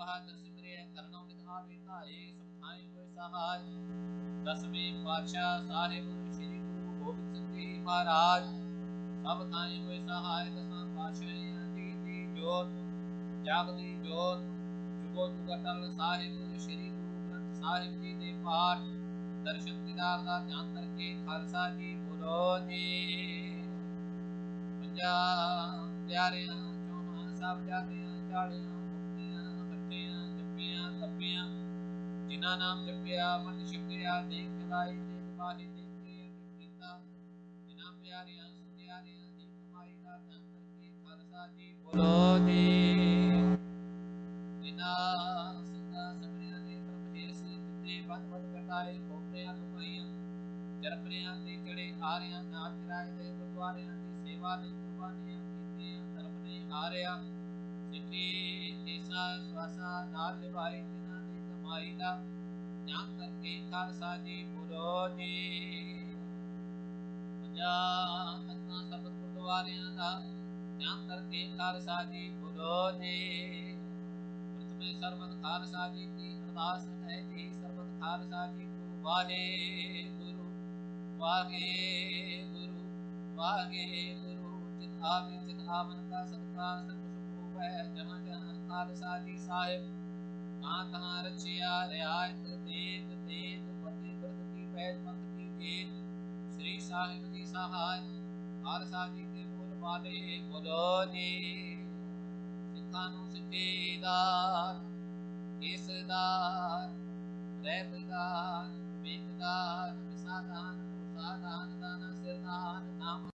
बहादुर सिमरे करनों निधावे ताए सब थाई होए सहाय। दसवें पातशाह साहिब श्री गुरु गोबिंद सिंह जी महाराज सब थाई होए सहाय। दसां पातशाह जी दी जोत जागदी जोत जुगो जुग अटल साहिब श्री गुरु ग्रंथ साहिब जी दे पाठ दर्शन दीदार दा ध्यान करके खालसा जी ਬੋਲੋ ਜੀ। ਪੰਜਾਂ ਪਿਆਰਿਆਂ ਚੌਹਾਂ ਸਾਹਿਬਜ਼ਾਦਿਆਂ, 40 ਮੁਕਤਿਆਂ, ਹੱਟਿਆਂ, ਜੱਪੀਆਂ, ਤੱਪੀਆਂ, ਜਿਨ੍ਹਾਂ ਨਾਮ ਜਪਿਆ ਮਨ ਛਕਿਆ, ਦੇਖ ਚਲਾਈ ਦੇਖ ਬਾਹੇ ਦੇਖੇ ਅਟਕ ਕੀਤਾ, ਜਿਨ੍ਹਾਂ ਪਿਆਰਿਆਂ ਸੁਨਿਆਰਿਆਂ ਦੀ ਕਮਾਈ ਦਾ ਧਨ ਕਰਕੇ ਖਾਲਸਾ ਜੀ ਬੋਲੋ ਜੀ। ਜਿਨ੍ਹਾਂ ਸਿੰਘਾਂ ਸਮਿਆਂ ਦੇ ਬ੍ਰਹਮੇਸ਼ ਜਿੱਤੇ ਵੱਧ ਵੱਧ ਘਟਾਏ ਖੋਪਰਿਆਂ ਕਮਾਈਆਂ, ਜਰਪਰਿਆਂ ਤੇ ਚੜੇ ਹਾਰਿਆਂ, ਨਾਥ ਰਾਏ ਦੇ ਗੁਰਦੁਆਰਿਆਂ ਦੀ ਸੇਵਾ ਲਈ ਕੁਰਬਾਨੀਆਂ ਕੀਤੀਆਂ, ਧਰਮ ਨੇ ਹਾਰਿਆ ਸਿੱਖੀ ਕੇਸਾ ਸਵਾਸਾ ਨਾਲ ਨਿਭਾਈ, ਜਿਨ੍ਹਾਂ ਦੀ ਕਮਾਈ ਦਾ ਧਿਆਨ ਕਰਕੇ ਖਾਲਸਾ ਜੀ ਬੋਲੋ ਜੀ। ਪੰਜਾਂ ਤਖਤਾਂ ਸਬਤ ਗੁਰਦੁਆਰਿਆਂ ਦਾ ਧਿਆਨ ਕਰਕੇ ਖਾਲਸਾ ਜੀ ਬੋਲੋ ਜੀ। ਪ੍ਰਥਮੇ ਸਰਬਤ ਖਾਲਸਾ ਜੀ ਦੀ ਅਰਦਾਸ ਹੈ ਜੀ, ਸਰਬਤ ਖਾਲਸਾ ਜੀ ਕੋ ਵਾਹਿਗੁਰੂ ਵਾਹਿਗੁਰੂ ਵਾਹਿਗੁਰੂ। ਜਿਤ ਆਵੇ ਜਿਤ ਆਵਨ ਦਾ ਸਦਕਾ ਸਰਬ ਸੁਖ ਹੋਵੈ, ਜਹਾਂ ਜਹਾਂ ਖਾਲਸਾ ਜੀ ਸਾਹਿਬ, ਕਹਾਂ ਕਹਾਂ ਰਚਿਆ ਰਿਆਇਤ ਦੇਤ ਦੇਤ, ਫਤਿਹ ਬਿਰਦ ਕੀ ਪੈਜ ਪੰਥ ਕੀ ਜੀਤ, ਸ੍ਰੀ ਸਾਹਿਬ ਜੀ ਸਹਾਇ ਖਾਲਸਾ ਜੀ ਦੇ ਬੋਲ ਬਾਲੇ ਬੋਲੋ ਜੀ। ਸਿੱਖਾਂ ਨੂੰ ਸਿੱਖੀਦਾਰ ਕੇਸਦਾਰ ਰਹਿਬਦਾਰ ਵੇਖਦਾਰ ਵਿਸਾਦਾਨ ਉਸਾਦਾਨ ਦਾਨਾ ਸਿਰਦਾਨ ਨਾਮ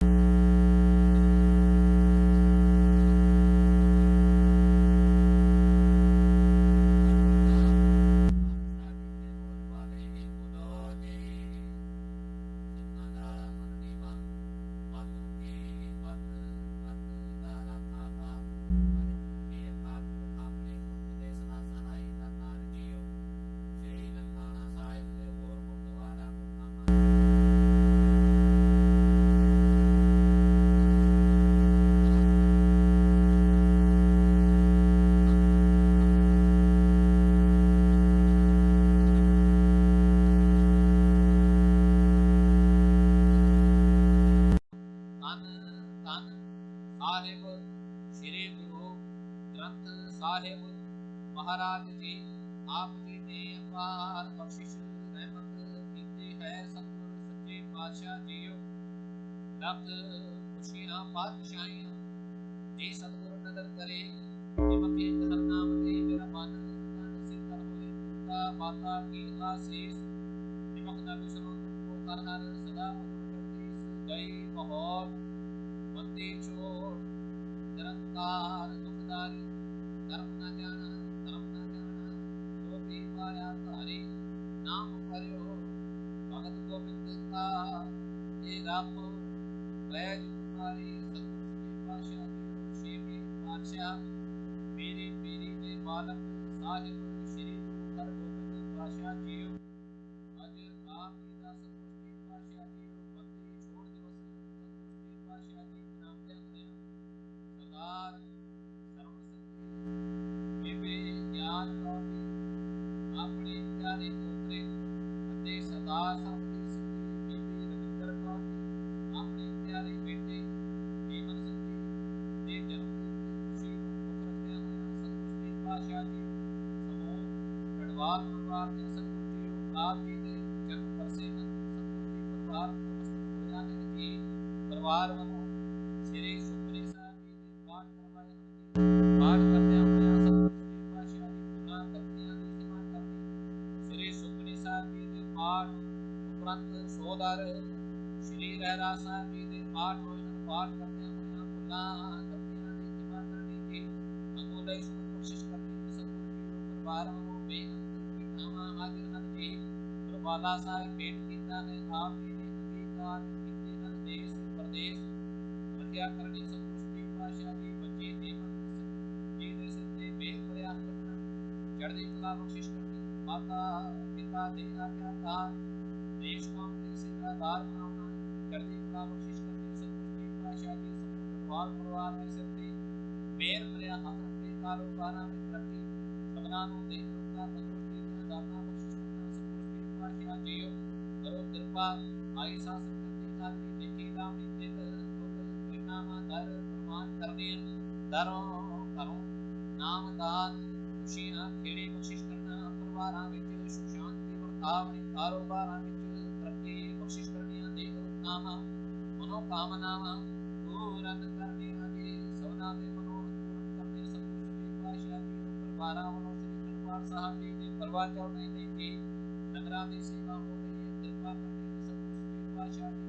ਮਹਾਰਾਜ ਜੀ ਆਪ ਜੀ ਨੇ ਅਪਾਰ ਬਖਸ਼ਿਸ਼ ਰਹਿਮਤ ਕੀਤੀ ਹੈ। ਸਤਿਗੁਰ ਸੱਚੇ ਪਾਤਸ਼ਾਹ ਜੀਓ ਲੱਖ ਖੁਸ਼ੀਆਂ ਪਾਤਸ਼ਾਹੀਆਂ ਜੀ ਸਤਿਗੁਰ ਨਦਰ ਕਰੇ, ਜਿਮਕੇ ਹਰ ਨਾਮ ਤੇ ਮੇਰਾ ਮਨ ਤਨ ਸਿੱਤਰ ਹੋਏ, ਪਿਤਾ ਮਾਤਾ ਕੀ ਆਸੀਸ ਨਿਮਕ ਨਾ ਵਿਸਰੋ ਤੁਮਕੋ ਕਰ ਹਰ ਸਦਾ ਮਧੁਰ ਜਗਦੀਸ਼। ਗਈ ਬਹੁਤ ਬੰਦੀ ਛੋੜ ਨਿਰੰਕਾਰ ਦੁਖਦਾਰੀ, ਧਰਮ ਨਾ ਜਾਣਾ ਧਰਮ ਨਾ ਜਾਣਾ, ਜੋ ਵੀ ਪਾਇਆ ਧਾਰੀ ਨਾਮ ਕਰਿਓ, ਭਗਤ ਗੋਬਿੰਦ ਕਾ ਇਹ ਰੱਬ ਵੈਜ ਤੁਮਾਰੀ। ਸਤਿਗੁਰ ਸੱਚੇ ਪਾਤਸ਼ਾਹ ਜੀ ਛੇਵੇਂ ਪਾਤਸ਼ਾਹ ਮੇਰੀ ਪੀਰੀ ਦੇ ਮਾਲਕ ਸਾਹਿਬ ਸ੍ਰੀ ਗੁਰੂ ਹਰਗੋਬਿੰਦ ਪਾਤਸ਼ਾਹ ਜੀਓ, ਅੱਜ ਆਪ ਜੀ ਦਾ ਸਤਿਗੁਰ ਸੱਚੇ ਪਾਤਸ਼ਾਹ ਜੀਓ ਬੰਦੀ ਛੋੜ ਦਿਵਸ ਸਤਿਗੁਰ ਸੱਚੇ ਪਾਤਸ਼ਾਹ ਜੀ ਨਾਮ ਤੇ ਹੁੰਦੇ ਸਰਦਾਰ ਸਰਵ ਬੇਬੇ ਗਿਆਨ ਕੌਰ ਜੀ ਆਪਣੇ ਪਿਆਰੇ ਦੋਤਰੇ ਅਤੇ ਸਰਦਾਰ ਸਰਬਜੀਤ ਸਿੰਘ ਜੀ, ਬੀਬੀ ਰਵਿੰਦਰ ਕੌਰ ਜੀ ਆਪਣੇ ਪਿਆਰੇ ਬੇਟੇ ਜੀਵਨ ਸਿੰਘ ਜੀ ਦੇ ਜਨਮ ਦਿਨ ਦੀ ਖੁਸ਼ੀ ਨੂੰ ਮੁੱਖ ਰੱਖਦਿਆਂ ਹੋਇਆਂ ਸਤਿਗੁਰ ਸੱਚੇ ਪਾਤਸ਼ਾਹ ਜੀ ਸਮੂਹ ਗੜਵਾਲ ਪਰਿਵਾਰ ਦੇ ਸਤਿਗੁਰ ਜੀਓ ਆਪ ਜੀ ਦੇ ਜਨਮ ਵਰਸੇ ਹਨ। ਸਤਿਗੁਰ ਜੀ ਪਰਿਵਾਰ ਨਮਸਤਕ ਹੋਇਆ ਹੈ ਜੀ। ਪਰਿਵਾਰ ਵੱਲੋਂ ਸ੍ਰੀ ਸੁਖਮਨੀ ਸਾਹਿਬ ਜੀ ਦੇ ਪਾਠ ਕਰਵਾਏ ਹਨ ਜੀ। ਪਾਠ ਕਰਦਿਆਂ ਹੋਇਆਂ ਸਤਿਗੁਰ ਸੱਚੇ ਪਾਤਸ਼ਾਹ ਜੀ ਗੁਰਾਂ ਕਰਤਿਆਂ ਦੀ ਸੇਵਾ ਕਰਨੀ, ਸ੍ਰੀ ਸੁਖਮਨੀ ਸਾਹਿਬ ਜੀ ਦੇ ਪਾਠ ਉਪਰੰਤ ਸੋਦਰ ਸ੍ਰੀ ਰਹਿਰਾਸ ਸਾਹਿਬ ਜੀ ਦੇ ਪਾਠ ਹੋਏ ਹਨ। ਪਾਠ ਕਰਦਿਆਂ ਹੋਇਆਂ ਗੁਰਾਂ ਕਰਤਿਆਂ ਦੀ ਸੇਵਾ ਕਰਨੀ ਜੀ। ਅੱਗੋਂ ਲਈ ਸੁਮਨ ਬਖਸ਼ਿਸ਼ ਕਰਨੀ ਸਤਿਗੁਰ ਜੀ ਪਰਿਵਾਰ ਵੱਲੋਂ ਬੇਅੰਤ ਭੇਟਾਵਾਂ ਹਾਜ਼ਰ ਹਨ ਜੀ। ਗੁਰਬਾਲਾ ਸਾਹਿਬ ਭੇਟ ਕੀਤਾ ਹੈ ਆਪ ਜੀ ਨੇ ਅੰਗੀਕਾਰ ਕੀਤੇ ਹਨ। ਦੇਸ਼ ਪ੍ਰਦੇਸ਼ ਰੱਖਿਆ ਕਰਨੀ ਸਤਿਗੁਰ ਸੱਚੇ ਪਾਤਸ਼ਾਹ ਜੀ ਬੱਚੇ ਦੇਵਨ ਜੀ ਦੇ ਸਿਰ ਤੇ ਮੇਲ ਭਰਿਆ ਹੱਥ ਰੱਖਣਾ, ਚੜ੍ਹਦੀ ਕਲਾ ਬਖਸ਼ਿਸ਼ ਕਰਨੀ, ਮਾਤਾ ਪਿਤਾ ਦੇ ਆਗਿਆਕਾਰ ਦੇਸ਼ ਕੌਮ ਦੇ ਸੇਵਾਦਾਰ ਬਣਾਉਣਾ, ਚੜ੍ਹਦੀ ਕਲਾ ਬਖਸ਼ਿਸ਼ ਕਰਨੀ ਸਤਿਗੁਰ ਸੱਚੇ ਪਾਤਸ਼ਾਹ ਜੀ ਸਮੂਹ ਗੜਵਾਲ ਪਰਿਵਾਰ ਦੇ ਸਿਰ ਤੇ ਮੇਲ ਭਰਿਆ ਹੱਥ ਰੱਖੇ, ਕਾਰੋਬਾਰਾਂ ਵਿੱਚ ਤਰੱਕੀ, ਸਭਨਾਂ ਨੂੰ ਦੇਖ ਰੁਕਾ ਤੰਦਰੁਸਤੀ ਦੀਆਂ ਦਾਤਾਂ ਬਖਸ਼ਿਸ਼ ਕਰਨਾ ਸਤਿਗੁਰ ਸੱਚੇ ਪਾਤਸ਼ਾਹ ਜੀਓ ਕਰੋ ਕਿਰਪਾ। ਆਈ ਸਾਸ ਸੰਗਤ ਸਾਡੀ ਦੇਖੀ ਲਾਵਣੀ ਦਿਲ ਦੁੱਧ ਨਾਮਾ ਦਰ ਪ੍ਰਮਾਨ ਕਰਨੀਆਂ, ਦਰੋਂ ਘਰੋਂ ਨਾਮਦਾਨ ਖੁਸ਼ੀਆਂ ਖੇੜੇ ਬਖਸ਼ਿਸ਼ ਕਰਨਾ, ਪਰਿਵਾਰਾਂ ਵਿੱਚ ਸੁਖ ਸ਼ਾਂਤੀ ਵਰਤਾਵਨੀ, ਕਾਰੋਬਾਰਾਂ ਵਿੱਚ ਤਰੱਕੀ ਬਖਸ਼ਿਸ਼ ਕਰਨੀਆਂ, ਦੇਖ ਰੁਕਣਾ ਆਤਮਾਵਾਂ ਮਨੋਕਾਮਨਾਵਾਂ ਪੂਰਨ ਕਰਨੀਆਂ ਜੀ। ਸਭਨਾਂ ਦੇ ਮਨੋਰਥ ਪੂਰਨ ਕਰਨੇ ਸਤਿਗੁਰ ਸੱਚੇ ਪਾਤਸ਼ਾਹ ਜੀ ਨੂੰ ਪਰਿਵਾਰਾਂ ਵੱਲੋਂ ਸ੍ਰੀ ਦਰਬਾਰ ਸਾਹਿਬ ਜੀ ਦੇ ਪਰਵਾਹ ਚਾਉਣੇ ਨੇ ਜੀ। ਨਗਰਾਂ ਦੀ ਸੇਵਾ ਹੋ ਰਹੀ ਹੈ, ਕਿਰਪਾ ਕਰਨੀ ਸਤਿਗੁਰ ਸੱਚੇ ਪਾਤਸ਼ਾਹ ਜੀ।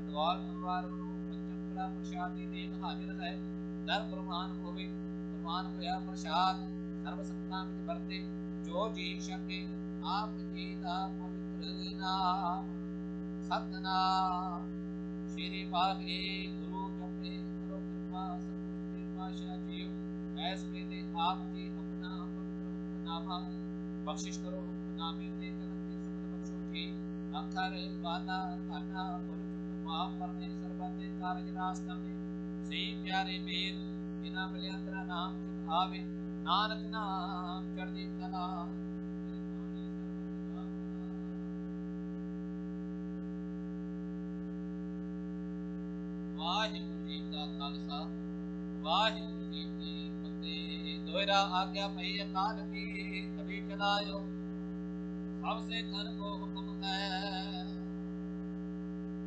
ਅਡਵਾਲ ਪਰਿਵਾਰ ਵੱਲੋਂ ਪੰਚਮ ਕੜਾ ਪ੍ਰਸ਼ਾਦ ਦੀ ਦੇਣ ਹਾਜ਼ਰ ਹੈ। ਦਰ ਪ੍ਰਮਾਨ ਹੋਵੇ, ਪ੍ਰਮਾਨ ਹੋਇਆ ਪ੍ਰਸ਼ਾਦ ਸਰਬ ਸੰਤਾਂ ਵਿੱਚ ਵਰਤੇ। ਜੋ ਜੀ ਛਕੇ ਆਪ ਜੀ ਦਾ ਪਵਿੱਤਰ ਨਾਮ ਸਤਿਨਾਮ ਸ਼੍ਰੀ ਵਾਹਿਗੁਰੂ ਜਪੇ ਕਰੋ ਕਿਰਪਾ ਸਤਿਗੁਰ ਸੱਚੇ ਪਾਤਸ਼ਾਹ ਜੀਓ। ਐਸ ਵੇਲੇ ਆਪ ਜੀ ਆਪਣਾ ਪਵਿੱਤਰ ਹੁਕਮਨਾਮਾ ਬਖਸ਼ਿਸ਼ ਕਰੋ। ਹੁਕਮਨਾਮੇ ਤੇ ਕਲਮ ਤੇ ਸ਼ਬਦ ਬਖਸ਼ੋ ਜੀ। ਅੱਖਰ ਵਾਲਾ ਘਾਟਾ ਭੁੱਲ ਚੁੱਕ ਮਾਫ ਕਰਨੇ, ਸਰਬੱਤ ਦੇ ਕਾਰਜ ਰਾਸ ਕਰਨੇ। ਸਹੀ ਪਿਆਰੇ ਮੇਲ ਬਿਨਾਂ ਮਿਲਿਆ ਤੇਰਾ ਨਾਮ ਚਿਤ ਆਵੇ। ਨਾਨਕ ਨਾਮ ਚੜ੍ਹਦੀ ਕਲਾ। ਵਾਹਿਗੁਰੂ ਜੀ ਕਾ ਖਾਲਸਾ ਵਾਹਿਗੁਰੂ ਜੀ ਕੀ ਫਤਿਹ। ਦੋਹਰਾ ਆਗਿਆ ਪਈ ਅਕਾਲ ਕੀ ਕभी ਚਲਾਇਓ ਸਭ ਸੇ ਕਰ ਕੋ ਹੁਕਮ ਹੈ।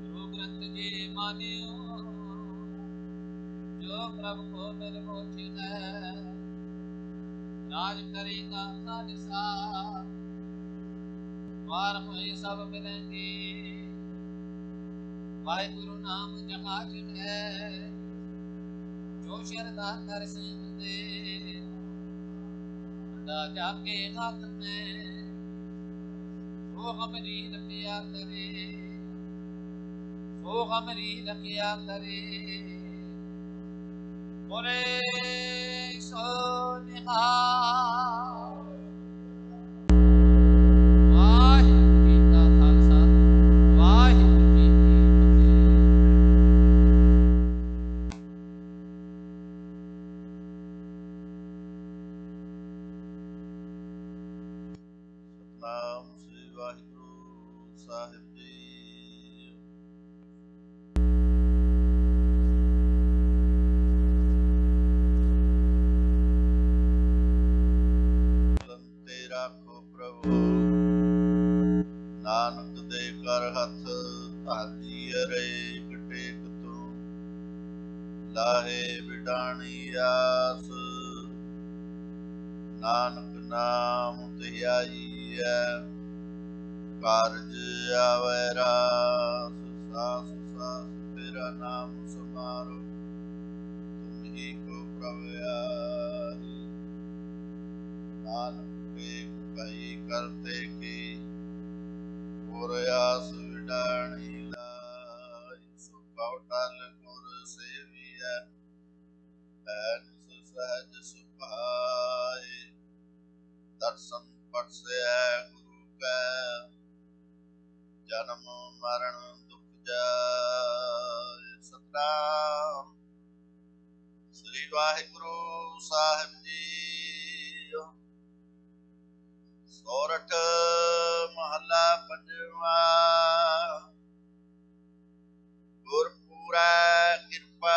ਗੁਰੂ ਗ੍ਰੰਥ ਜੀ ਮਾਨਿਓ ਜੋ ਪ੍ਰਭ को निर्मोचित है। राज करेगा खालसा वार होए सब मिलेंगे। वाहिगुरु नाम जहाज है जो शरदा कर सिंह दे। बंदा जाके हाथ में सो हमरी रखिया करे, सो हमरी रखिया करे। बोले सो निहाल। वाहिगुरू जी का खालसा वाहिगुरू जी की फतेह। सतनाम श्री वाहिगुरू साहिब जी। राखो प्रभु नानक दे कर हथ धाजी अरे टेक तू लाहे बिडाणी आस। नानक नाम धियाई है कारज आवे रास। सास सास तेरा नाम समारो तुम ही को प्रभु आए। नानक कई करते की और आस विडाणी लाई। सुख टल गुर सेविया सहज सुभाए। दर्शन परसे गुरु का जन्म मरण दुख जाए। सतनाम श्री वाहिगुरू साहिब जी। सोरठ महला पंजवा। गुरपुरा कृपा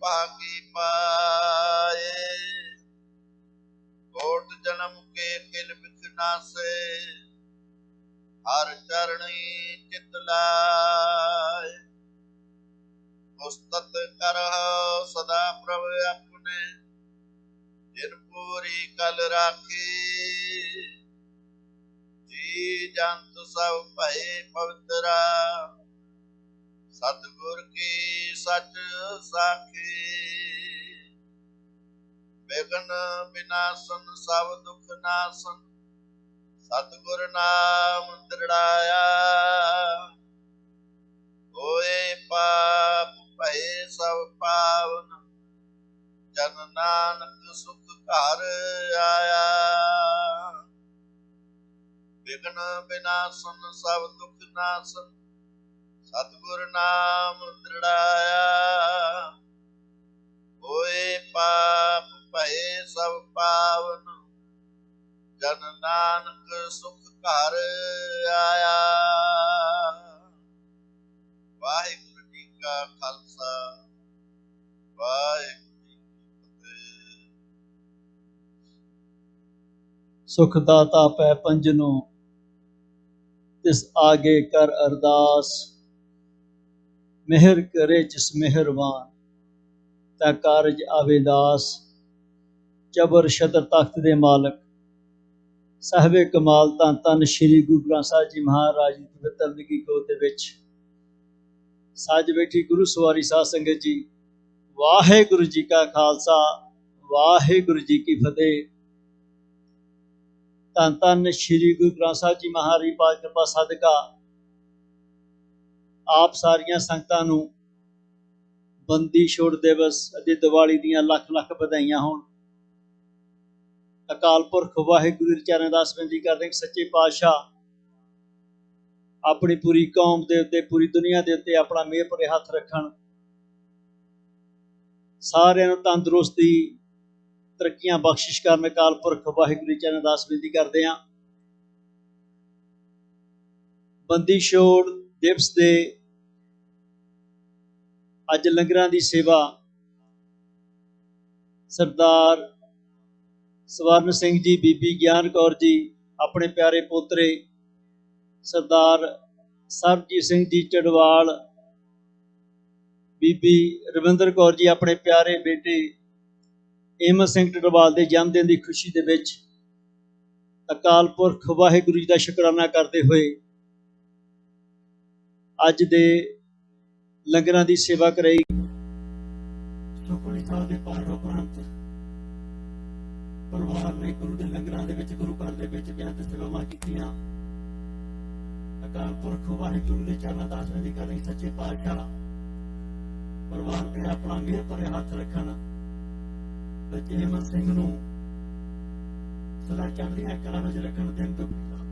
भागी पाए। कोट जन्म के किल बिखना से हर चरणी चित लाए। उस्तत करह सदा प्रभु अपने जिन पूरी कल राखी। जी जी जंत सब भय पवित्रा, सतगुर की सच साखी। विघ्न विनाशन सब दुख नाशन, सतगुर नाम दृढ़ाया। होए पाप भय सब पावन, जन नानक सुख घर आया। विघ्न विनाशन सब दुख नाशन, सतगुर नाम दृढ़ाया। होए पाप भय सब पावन, जन नानक सुख घर आया। वाहिगुरु जी का खालसा, वाहिगुरु जी की फतेह। सुख दाता पै पंजनो, तिस आगे कर अरदास। मेहर करे जिस मेहरबान, ता कारज आवे दास। चबर छतर तख्त दे मालक, साहिबे कमाल ਤਾਂ ਧੰਨ ਸ਼੍ਰੀ ਗੁਰੂ ਗ੍ਰੰਥ ਸਾਹਿਬ ਜੀ ਮਹਾਰਾਜ ਦੀ ਪਵਿੱਤਰ ਨਿੱਘੀ ਗੋਦ ਦੇ ਵਿੱਚ ਸੱਜ ਬੈਠੀ ਗੁਰੂ ਸਵਾਰੀ ਸਾਧ ਸੰਗਤ ਜੀ, ਵਾਹਿਗੁਰੂ ਜੀ ਕਾ ਖਾਲਸਾ, ਵਾਹਿਗੁਰੂ ਜੀ ਕੀ ਫਤਿਹ। ਧੰਨ ਧੰਨ ਸ਼੍ਰੀ ਗੁਰੂ ਗ੍ਰੰਥ ਸਾਹਿਬ ਜੀ ਮਹਾਰਾਜ ਪਾਕ ਕਿਰਪਾ ਸਦਕਾ ਆਪ ਸਾਰੀਆਂ ਸੰਗਤਾਂ ਨੂੰ ਬੰਦੀ ਛੋੜ ਦਿਵਸ ਅਤੇ ਦੀਵਾਲੀ ਦੀਆਂ ਲੱਖ ਲੱਖ ਵਧਾਈਆਂ ਹੋਣ। ਅਕਾਲ ਪੁਰਖ ਵਾਹਿਗੁਰੂ ਦੇ ਚਰਨਾਂ ਅਰਦਾਸ ਬੇਨਤੀ ਕਰਦੇ ਹਾਂ ਕਿ ਸੱਚੇ ਪਾਤਸ਼ਾਹ ਆਪਣੀ ਪੂਰੀ ਕੌਮ ਦੇ ਉੱਤੇ, ਪੂਰੀ ਦੁਨੀਆ ਦੇ ਉੱਤੇ ਆਪਣਾ ਮਿਹਰ ਭਰੇ ਹੱਥ ਰੱਖਣ। ਸਾਰਿਆਂ ਨੂੰ ਤੰਦਰੁਸਤੀ, ਤਰੱਕੀਆਂ ਬਖਸ਼ਿਸ਼ ਕਰਨ। ਅਕਾਲ ਪੁਰਖ ਵਾਹਿਗੁਰੂ ਦੇ ਚਰਨਾਂ ਅਰਦਾਸ ਬੇਨਤੀ ਕਰਦੇ ਹਾਂ। ਬੰਦੀ ਛੋੜ ਦਿਵਸ ਦੇ ਅੱਜ ਲੰਗਰਾਂ ਦੀ ਸੇਵਾ ਸਰਦਾਰ ਸਵਰਨ ਸਿੰਘ ਜੀ, ਬੀਬੀ ਗਿਆਨ ਕੌਰ ਜੀ, ਆਪਣੇ ਪਿਆਰੇ ਪੋਤਰੇ ਸਰਦਾਰ ਸਰਬਜੀਤ ਸਿੰਘ ਜੀ ਚੜਵਾਲ, ਬੀਬੀ ਰਵਿੰਦਰ ਕੌਰ ਜੀ, ਆਪਣੇ ਪਿਆਰੇ ਬੇਟੇ ਏਮਨ ਸਿੰਘ ਟਡਵਾਲ ਦੇ ਜਨਮ ਦਿਨ ਦੀ ਖੁਸ਼ੀ ਦੇ ਵਿੱਚ ਅਕਾਲ ਪੁਰਖ ਵਾਹਿਗੁਰੂ ਜੀ ਦਾ ਸ਼ੁਕਰਾਨਾ ਕਰਦੇ ਹੋਏ ਅੱਜ ਦੇ ਲੰਗਰਾਂ ਦੀ ਸੇਵਾ ਕਰਾਈ। ਪਰਿਵਾਰ ਨੇ ਗੁਰੂ ਦੇ ਲੰਗਰਾਂ ਦੇ ਵਿੱਚ, ਗੁਰੂ ਘਰ ਦੇ ਵਿੱਚ ਬੇਅੰਤ ਸੇਵਾਵਾਂ ਕੀਤੀਆਂ। ਅਕਾਲ ਪੁਰਖ ਵਾਹਿਗੁਰੂ ਦੇ ਚਰਨਾਂ ਅਰਦਾਸ ਬੇਨਤੀ ਕਰਦੇ ਹਾਂ ਸੱਚੇ ਪਾਤਸ਼ਾਹ ਪਰਿਵਾਰ ਤੇ ਆਪਣਾ ਮਿਹਰ ਭਰੇ ਹੱਥ ਰੱਖਣ। ਬੱਚੇ ਏਮਨ ਸਿੰਘ ਨੂੰ ਸਦਾ ਚੜ੍ਹਦੀਆਂ ਕਲਾਂ ਵਿੱਚ ਰੱਖਣ, ਦਿਨ ਤੋਂ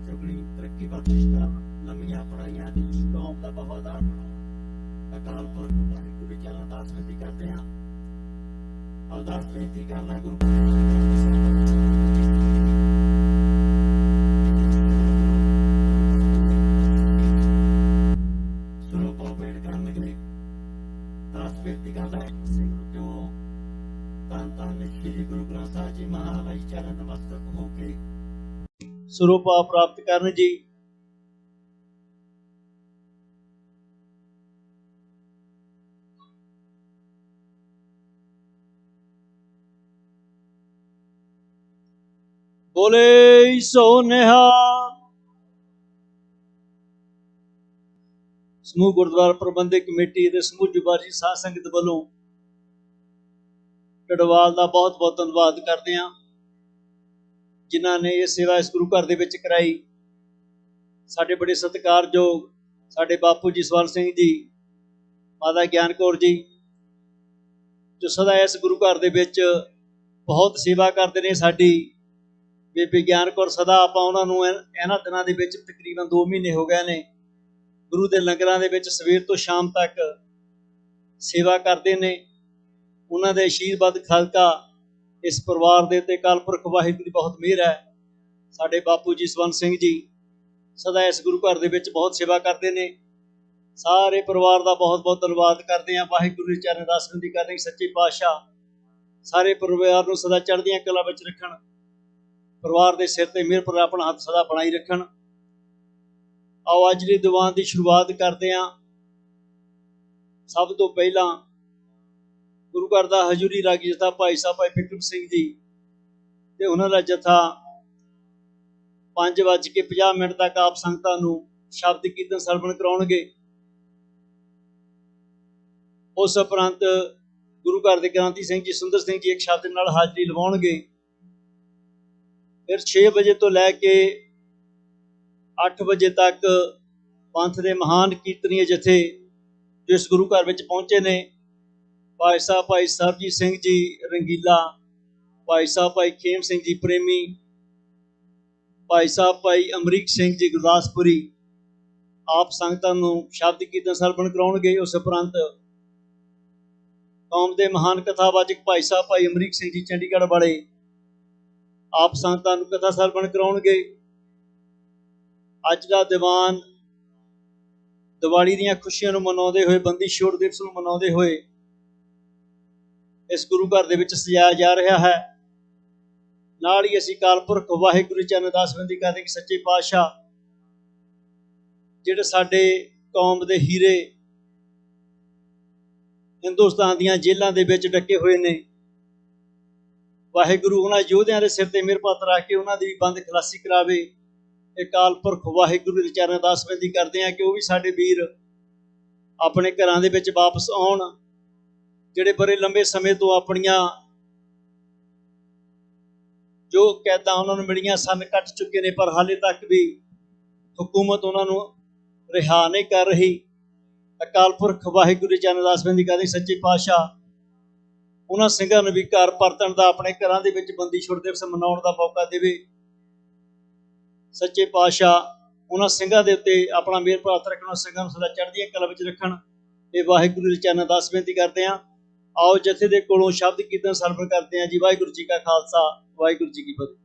ਚੁਗਲੀ ਤਰੱਕੀ ਬਖਸ਼ਿਸ਼ ਕਰਨ, ਲੰਮੀਆਂ ਪੜ੍ਹਾਈਆਂ ਦੀ ਕੌਮ ਦਾ ਵਫ਼ਾਦਾਰ ਬਣਾਉਣ। ਅਕਾਲ ਪੁਰਖ ਵਾਹਿਗੁਰੂ ਦੇ ਚਰਨਾਂ ਅਰਦਾਸ ਬੇਨਤੀ ਕਰਦੇ ਹਾਂ। ਅਰਦਾਸ ਬੇਨਤੀ ਕਰਨਾ ਗੁਰੂ ਬੇਨਤੀ ਕਰਦਾ ਹੈ ਸਿੰਘ ਨੂੰ ਧੰਨ ਧੰਨ ਸ਼੍ਰੀ ਗੁਰੂ ਗ੍ਰੰਥ ਸਾਹਿਬ ਜੀ ਮਹਾਰਾਜ ਚਰਨ ਨਮਸਤਕ ਹੋ ਕੇ ਸਰੂਪਾ ਪ੍ਰਾਪਤ ਕਰਨ ਜੀ। ਬੋਲੇ ਸੋ ਨਿਹਾਲ। ਸਮੂਹ ਗੁਰਦੁਆਰਾ ਪ੍ਰਬੰਧਕ ਕਮੇਟੀ ਅਤੇ ਸਮੂਹ ਜੁਬਾਰੀ ਸਾਧ ਸੰਗਤ ਵੱਲੋਂ ਟਡਵਾਲ ਦਾ ਬਹੁਤ ਬਹੁਤ ਧੰਨਵਾਦ ਕਰਦੇ ਹਾਂ, ਜਿਨ੍ਹਾਂ ਨੇ ਇਹ ਸੇਵਾ ਇਸ ਗੁਰੂ ਘਰ ਦੇ ਵਿੱਚ ਕਰਾਈ। ਸਾਡੇ ਬੜੇ ਸਤਿਕਾਰਯੋਗ ਸਾਡੇ ਬਾਪੂ ਜੀ ਸਵਰਨ ਸਿੰਘ ਜੀ, ਮਾਤਾ ਗਿਆਨ ਕੌਰ ਜੀ, ਜੋ ਸਦਾ ਇਸ ਗੁਰੂ ਘਰ ਦੇ ਵਿੱਚ ਬਹੁਤ ਸੇਵਾ ਕਰਦੇ ਨੇ। ਸਾਡੀ ਬੇਬੀ ਗਿਆਨ ਕੌਰ ਸਦਾ, ਆਪਾਂ ਉਹਨਾਂ ਨੂੰ ਇਹਨਾਂ ਦਿਨਾਂ ਦੇ ਵਿੱਚ ਤਕਰੀਬਨ 2 ਮਹੀਨੇ ਹੋ ਗਏ ਨੇ ਗੁਰੂ ਦੇ ਲੰਗਰਾਂ ਦੇ ਵਿੱਚ ਸਵੇਰ ਤੋਂ ਸ਼ਾਮ ਤੱਕ ਸੇਵਾ ਕਰਦੇ ਨੇ। ਉਹਨਾਂ ਦੇ ਆਸ਼ੀਰਵਾਦ ਸਦਕਾ ਇਸ ਪਰਿਵਾਰ ਦੇ ਉੱਤੇ ਅਕਾਲ ਪੁਰਖ ਵਾਹਿਗੁਰੂ ਦੀ ਬਹੁਤ ਮਿਹਰ ਹੈ। ਸਾਡੇ ਬਾਪੂ ਜੀ ਸਵਰਨ ਸਿੰਘ ਜੀ ਸਦਾ ਇਸ ਗੁਰੂ ਘਰ ਦੇ ਵਿੱਚ ਬਹੁਤ ਸੇਵਾ ਕਰਦੇ ਨੇ। ਸਾਰੇ ਪਰਿਵਾਰ ਦਾ ਬਹੁਤ ਬਹੁਤ ਧੰਨਵਾਦ ਕਰਦੇ ਹਾਂ। ਵਾਹਿਗੁਰੂ ਦੇ ਚਰਨ ਅਰਦਾਸ ਬੇਨਤੀ ਕਰਦੇ ਹਾਂ ਸੱਚੇ ਪਾਤਸ਼ਾਹ ਸਾਰੇ ਪਰਿਵਾਰ ਨੂੰ ਸਦਾ ਚੜ੍ਹਦੀਆਂ ਕਲਾਂ ਵਿੱਚ ਰੱਖਣ, ਪਰਿਵਾਰ ਦੇ ਸਿਰ ਤੇ ਮਿਹਰ ਭਰਾ ਆਪਣਾ ਹੱਥ ਸਦਾ ਬਣਾਈ ਰੱਖਣ। ਆਓ ਅੱਜ ਦੀ ਦੀਵਾਨ ਦੀ ਸ਼ੁਰੂਆਤ ਕਰਦੇ ਹਾਂ। ਸਭ ਤੋਂ ਪਹਿਲਾਂ ਗੁਰੂ ਘਰ ਦਾ ਹਜ਼ੂਰੀ ਰਾਗੀ ਜਥਾ ਭਾਈ ਸਾਹਿਬ ਭਾਈ ਬਿਕਰਮ ਸਿੰਘ ਜੀ ਤੇ ਉਹਨਾਂ ਦਾ ਜਥਾ 5:50 ਤੱਕ ਆਪ ਸੰਗਤਾਂ ਨੂੰ ਸ਼ਬਦ ਕੀਰਤਨ ਸਰਵਣ ਕਰਾਉਣਗੇ। ਉਸ ਉਪਰੰਤ ਗੁਰੂ ਘਰ ਦੇ ਗ੍ਰੰਥੀ ਸਿੰਘ ਜੀ ਸੁੰਦਰ ਸਿੰਘ ਜੀ ਇੱਕ ਸ਼ਬਦ ਨਾਲ ਹਾਜ਼ਰੀ ਲਵਾਉਣਗੇ। ਫਿਰ 6 ਵਜੇ ਤੋਂ ਲੈ ਕੇ 8 ਵਜੇ ਤੱਕ ਪੰਥ ਦੇ ਮਹਾਨ ਕੀਰਤਨੀਏ ਜਥੇ ਜੋ ਇਸ ਗੁਰੂ ਘਰ ਵਿੱਚ ਪਹੁੰਚੇ ਨੇ, ਭਾਈ ਸਾਹਿਬ ਭਾਈ ਸਰਬਜੀਤ ਸਿੰਘ ਜੀ ਰੰਗੀਲਾ, ਭਾਈ ਸਾਹਿਬ ਭਾਈ ਖੇਮ ਸਿੰਘ ਜੀ ਪ੍ਰੇਮੀ, ਭਾਈ ਸਾਹਿਬ ਭਾਈ ਅਮਰੀਕ ਸਿੰਘ ਜੀ ਗੁਰਦਾਸਪੁਰੀ, ਆਪ ਸੰਗਤਾਂ ਨੂੰ ਸ਼ਬਦ ਕੀਰਤਨ ਸਰਵਣ ਕਰਾਉਣਗੇ। ਉਸ ਉਪਰੰਤ ਕੌਮ ਦੇ ਮਹਾਨ ਕਥਾਵਾਚਕ ਭਾਈ ਸਾਹਿਬ ਭਾਈ ਅਮਰੀਕ ਸਿੰਘ ਜੀ ਚੰਡੀਗੜ੍ਹ ਵਾਲੇ ਆਪ ਸੰਗਤਾਂ ਨੂੰ ਕਥਾ ਸਰਵਣ ਕਰਾਉਣਗੇ। ਅੱਜ ਦਾ ਦੀਵਾਨ ਦੀਵਾਲੀ ਦੀਆਂ ਖੁਸ਼ੀਆਂ ਨੂੰ ਮਨਾਉਂਦੇ ਹੋਏ, ਬੰਦੀ ਛੋੜ ਦਿਵਸ ਨੂੰ ਮਨਾਉਂਦੇ ਹੋਏ ਇਸ ਗੁਰੂ ਘਰ ਦੇ ਵਿੱਚ ਸਜਾਇਆ ਜਾ ਰਿਹਾ ਹੈ। ਨਾਲ ਹੀ ਅਸੀਂ ਅਕਾਲ ਪੁਰਖ ਵਾਹਿਗੁਰੂ ਜੀ ਚਰਨ ਅਰਦਾਸ ਬੇਨਤੀ ਕਰਦੇ ਕਿ ਸੱਚੇ ਪਾਤਸ਼ਾਹ ਜਿਹੜੇ ਸਾਡੇ ਕੌਮ ਦੇ ਹੀਰੇ ਹਿੰਦੁਸਤਾਨ ਦੀਆਂ ਜੇਲ੍ਹਾਂ ਦੇ ਵਿੱਚ ਡੱਕੇ ਹੋਏ ਨੇ, ਵਾਹਿਗੁਰੂ ਉਹਨਾਂ ਯੋਧਿਆਂ ਦੇ ਸਿਰ ਤੇ ਮਿਹਰਪਾਤ ਰੱਖ ਕੇ ਉਹਨਾਂ ਦੀ ਵੀ ਬੰਦ ਖਲਾਸੀ ਕਰਾਵੇ। ਅਕਾਲ ਪੁਰਖ ਵਾਹਿਗੁਰੂ ਦੇ ਚਰਨ ਅਰਦਾਸ ਬੇਨਤੀ ਕਰਦੇ ਹਾਂ ਕਿ ਉਹ ਵੀ ਸਾਡੇ ਵੀਰ ਆਪਣੇ ਘਰਾਂ ਦੇ ਵਿੱਚ ਵਾਪਸ ਆਉਣ, ਜਿਹੜੇ ਬੜੇ ਲੰਬੇ ਸਮੇਂ ਤੋਂ ਆਪਣੀਆਂ ਜੋ ਕੈਦਾਂ ਉਹਨਾਂ ਨੂੰ ਮਿਲੀਆਂ ਸਨ ਕੱਟ ਚੁੱਕੇ ਨੇ, ਪਰ ਹਾਲੇ ਤੱਕ ਵੀ ਹਕੂਮਤ ਉਹਨਾਂ ਨੂੰ ਰਿਹਾ ਨਹੀਂ ਕਰ ਰਹੀ। ਅਕਾਲ ਪੁਰਖ ਵਾਹਿਗੁਰੂ ਜੀ ਚਰਨ ਅਰਦਾਸ ਬੇਨਤੀ ਕਰਦੇ ਸੱਚੇ ਪਾਤਸ਼ਾਹ ਉਹਨਾਂ ਸਿੰਘਾਂ ਨੂੰ ਵੀ ਘਰ ਪਰਤਣ ਦਾ, ਆਪਣੇ ਘਰਾਂ ਦੇ ਵਿੱਚ ਬੰਦੀ ਛੋੜ ਦਿਵਸ ਮਨਾਉਣ ਦਾ ਮੌਕਾ ਦੇਵੇ। ਸੱਚੇ ਪਾਤਸ਼ਾਹ ਉਹਨਾਂ ਸਿੰਘਾਂ ਦੇ ਉੱਤੇ ਆਪਣਾ ਮਿਹਰ ਭਾਰਤ ਰੱਖਣ, ਸਿੰਘਾਂ ਨੂੰ ਸਦਾ ਚੜ੍ਹਦੀਆਂ ਕਲਾ ਵਿੱਚ ਰੱਖਣ। ਇਹ ਵਾਹਿਗੁਰੂ ਜੀ ਚਰਨ ਅਰਦਾਸ ਬੇਨਤੀ ਕਰਦੇ ਹਾਂ। ਆਓ ਜਥੇ ਦੇ ਕੋਲੋਂ ਸ਼ਬਦ ਕੀਰਤਨ ਸਰਵਣ ਕਰਦੇ ਹਾਂ ਜੀ। ਵਾਹਿਗੁਰੂ ਜੀ ਕਾ ਖਾਲਸਾ, ਵਾਹਿਗੁਰੂ ਜੀ ਕੀ ਫਤਿਹ।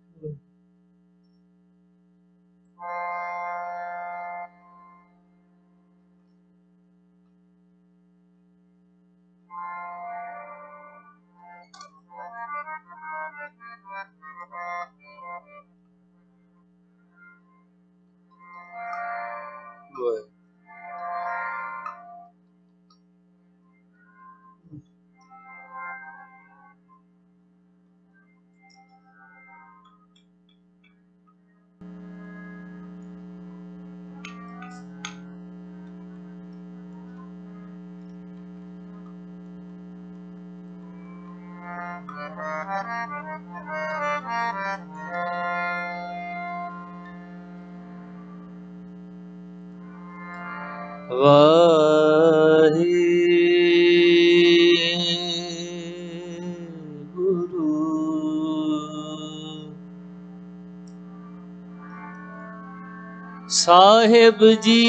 ਸਾਹਿਬ ਜੀ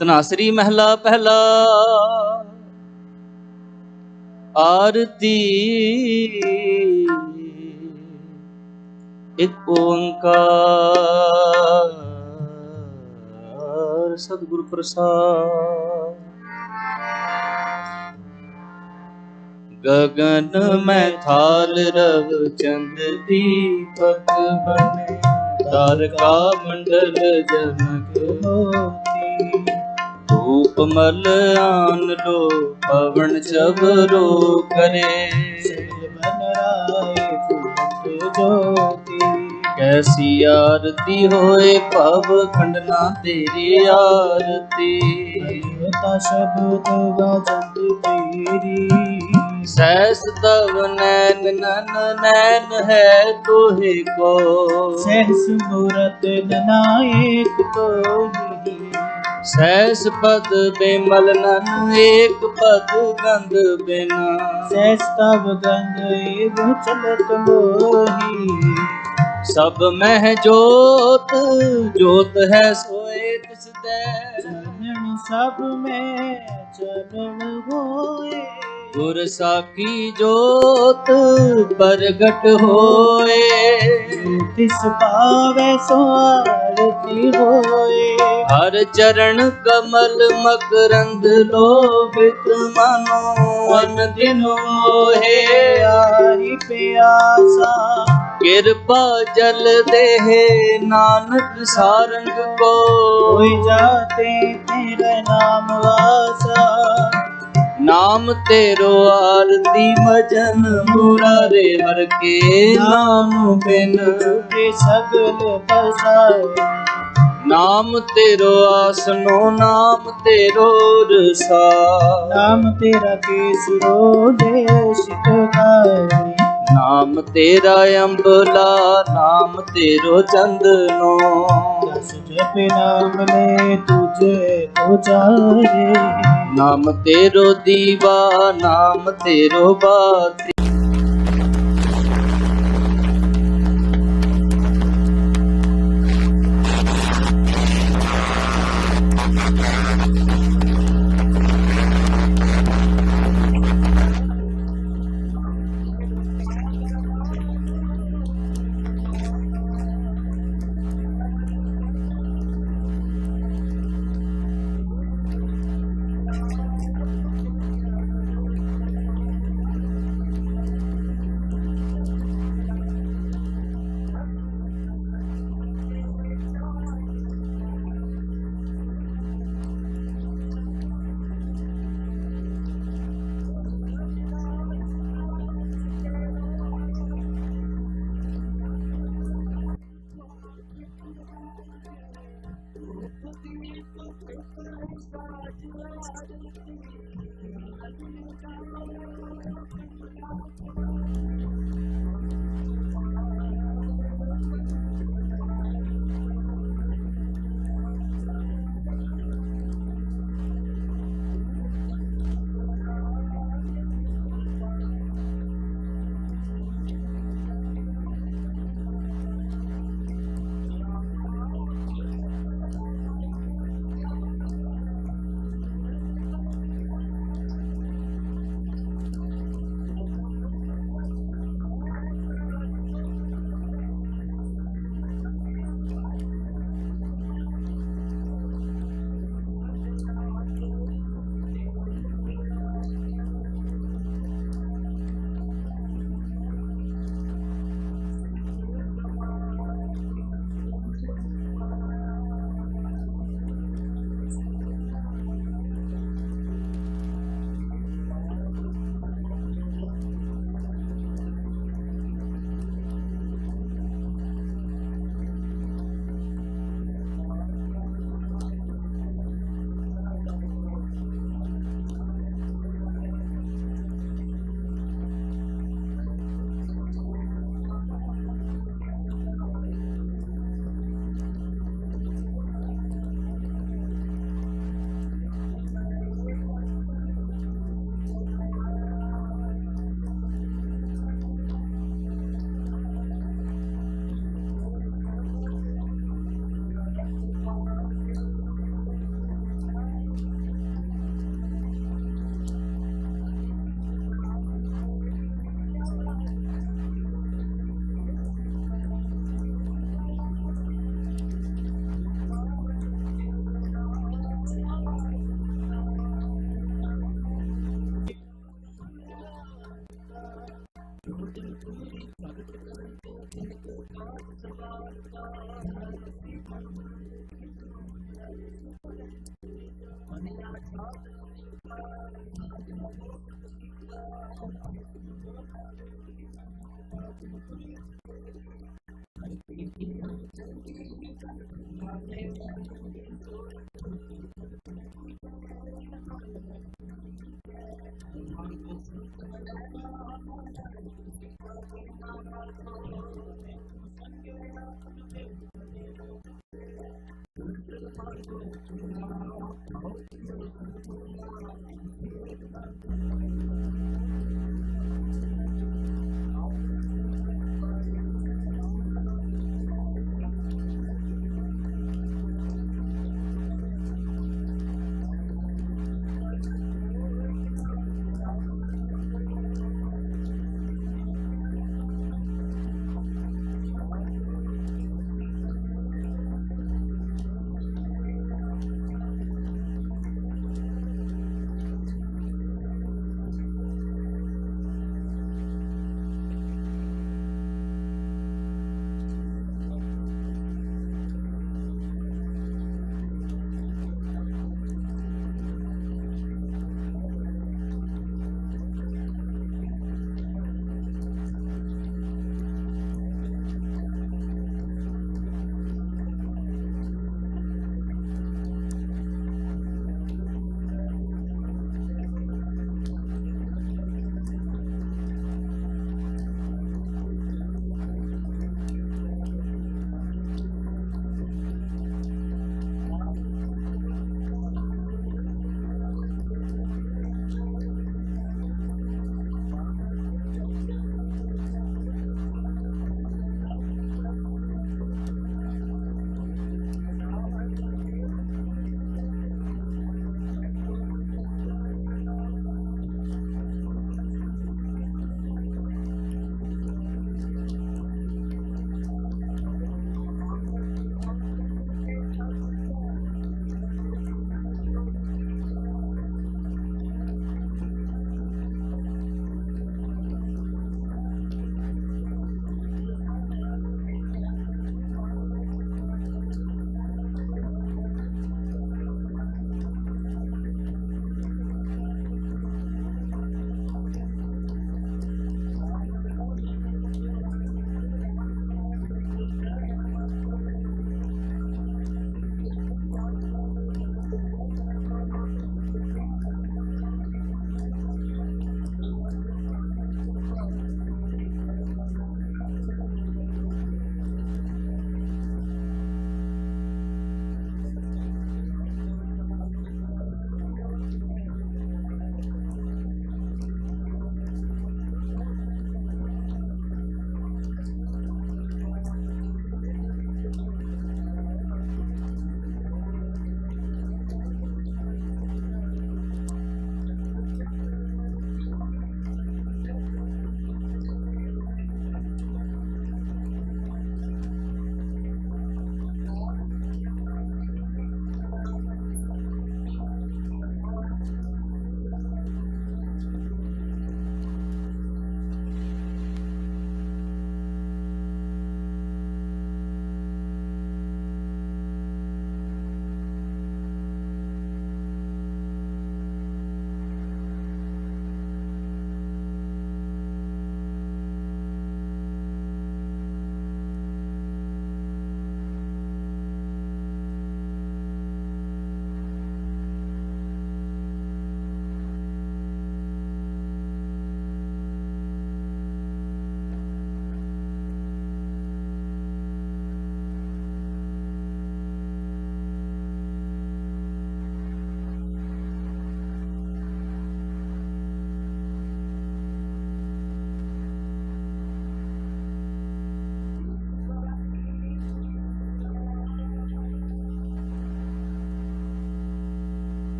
ਧਨਾਸਰੀ ਮਹਿਲਾ ਪਹਿਲਾ। ਆਰਤੀ ਇੱਕ ਓੰਕਾਰ ਸਤਿਗੁਰ ਪ੍ਰਸਾਦ। ਗगन में थाल रव चंद दीपक बने, तारका मंडल जनक मोती। धूप मल आन लो पवन चबरो करे, मन राय फूट ज्योति। कैसी आरती होए पव खंडना तेरी आरती। शब्द बाजत तेरी, सहस तव नैन नन नैन है तोहे को। सहस मूरत ननायक तोही, सहस पद बेमल नन एक पद गंध बिना। सहस तव गंध एव चलत मोही, सब मह जोत जोत है सोए तिस दे। चरण सब में चरण होए, गुर साखी जोत प्रगट होए। तिस पावे सो आरती होए, हर चरण कमल मकरंद लोभित मानो। अन दिन मोहे आहि प्यासा, किरपा जल देहे नानक सारंग को, कोई जाते तेरे नाम वासा, नाम तेरो आरती भजन मुरारे हर के नाम बिन, के सगल बसाए, नाम तेरो आसनो नाम तेरो रसा, नाम तेरा केसरो देश गाए, नाम तेरा अम्बला नाम तेरो चंदनो, जस जप नाम ले तुझे उचारे, नाम तेरो दीवा नाम तेरो बाती।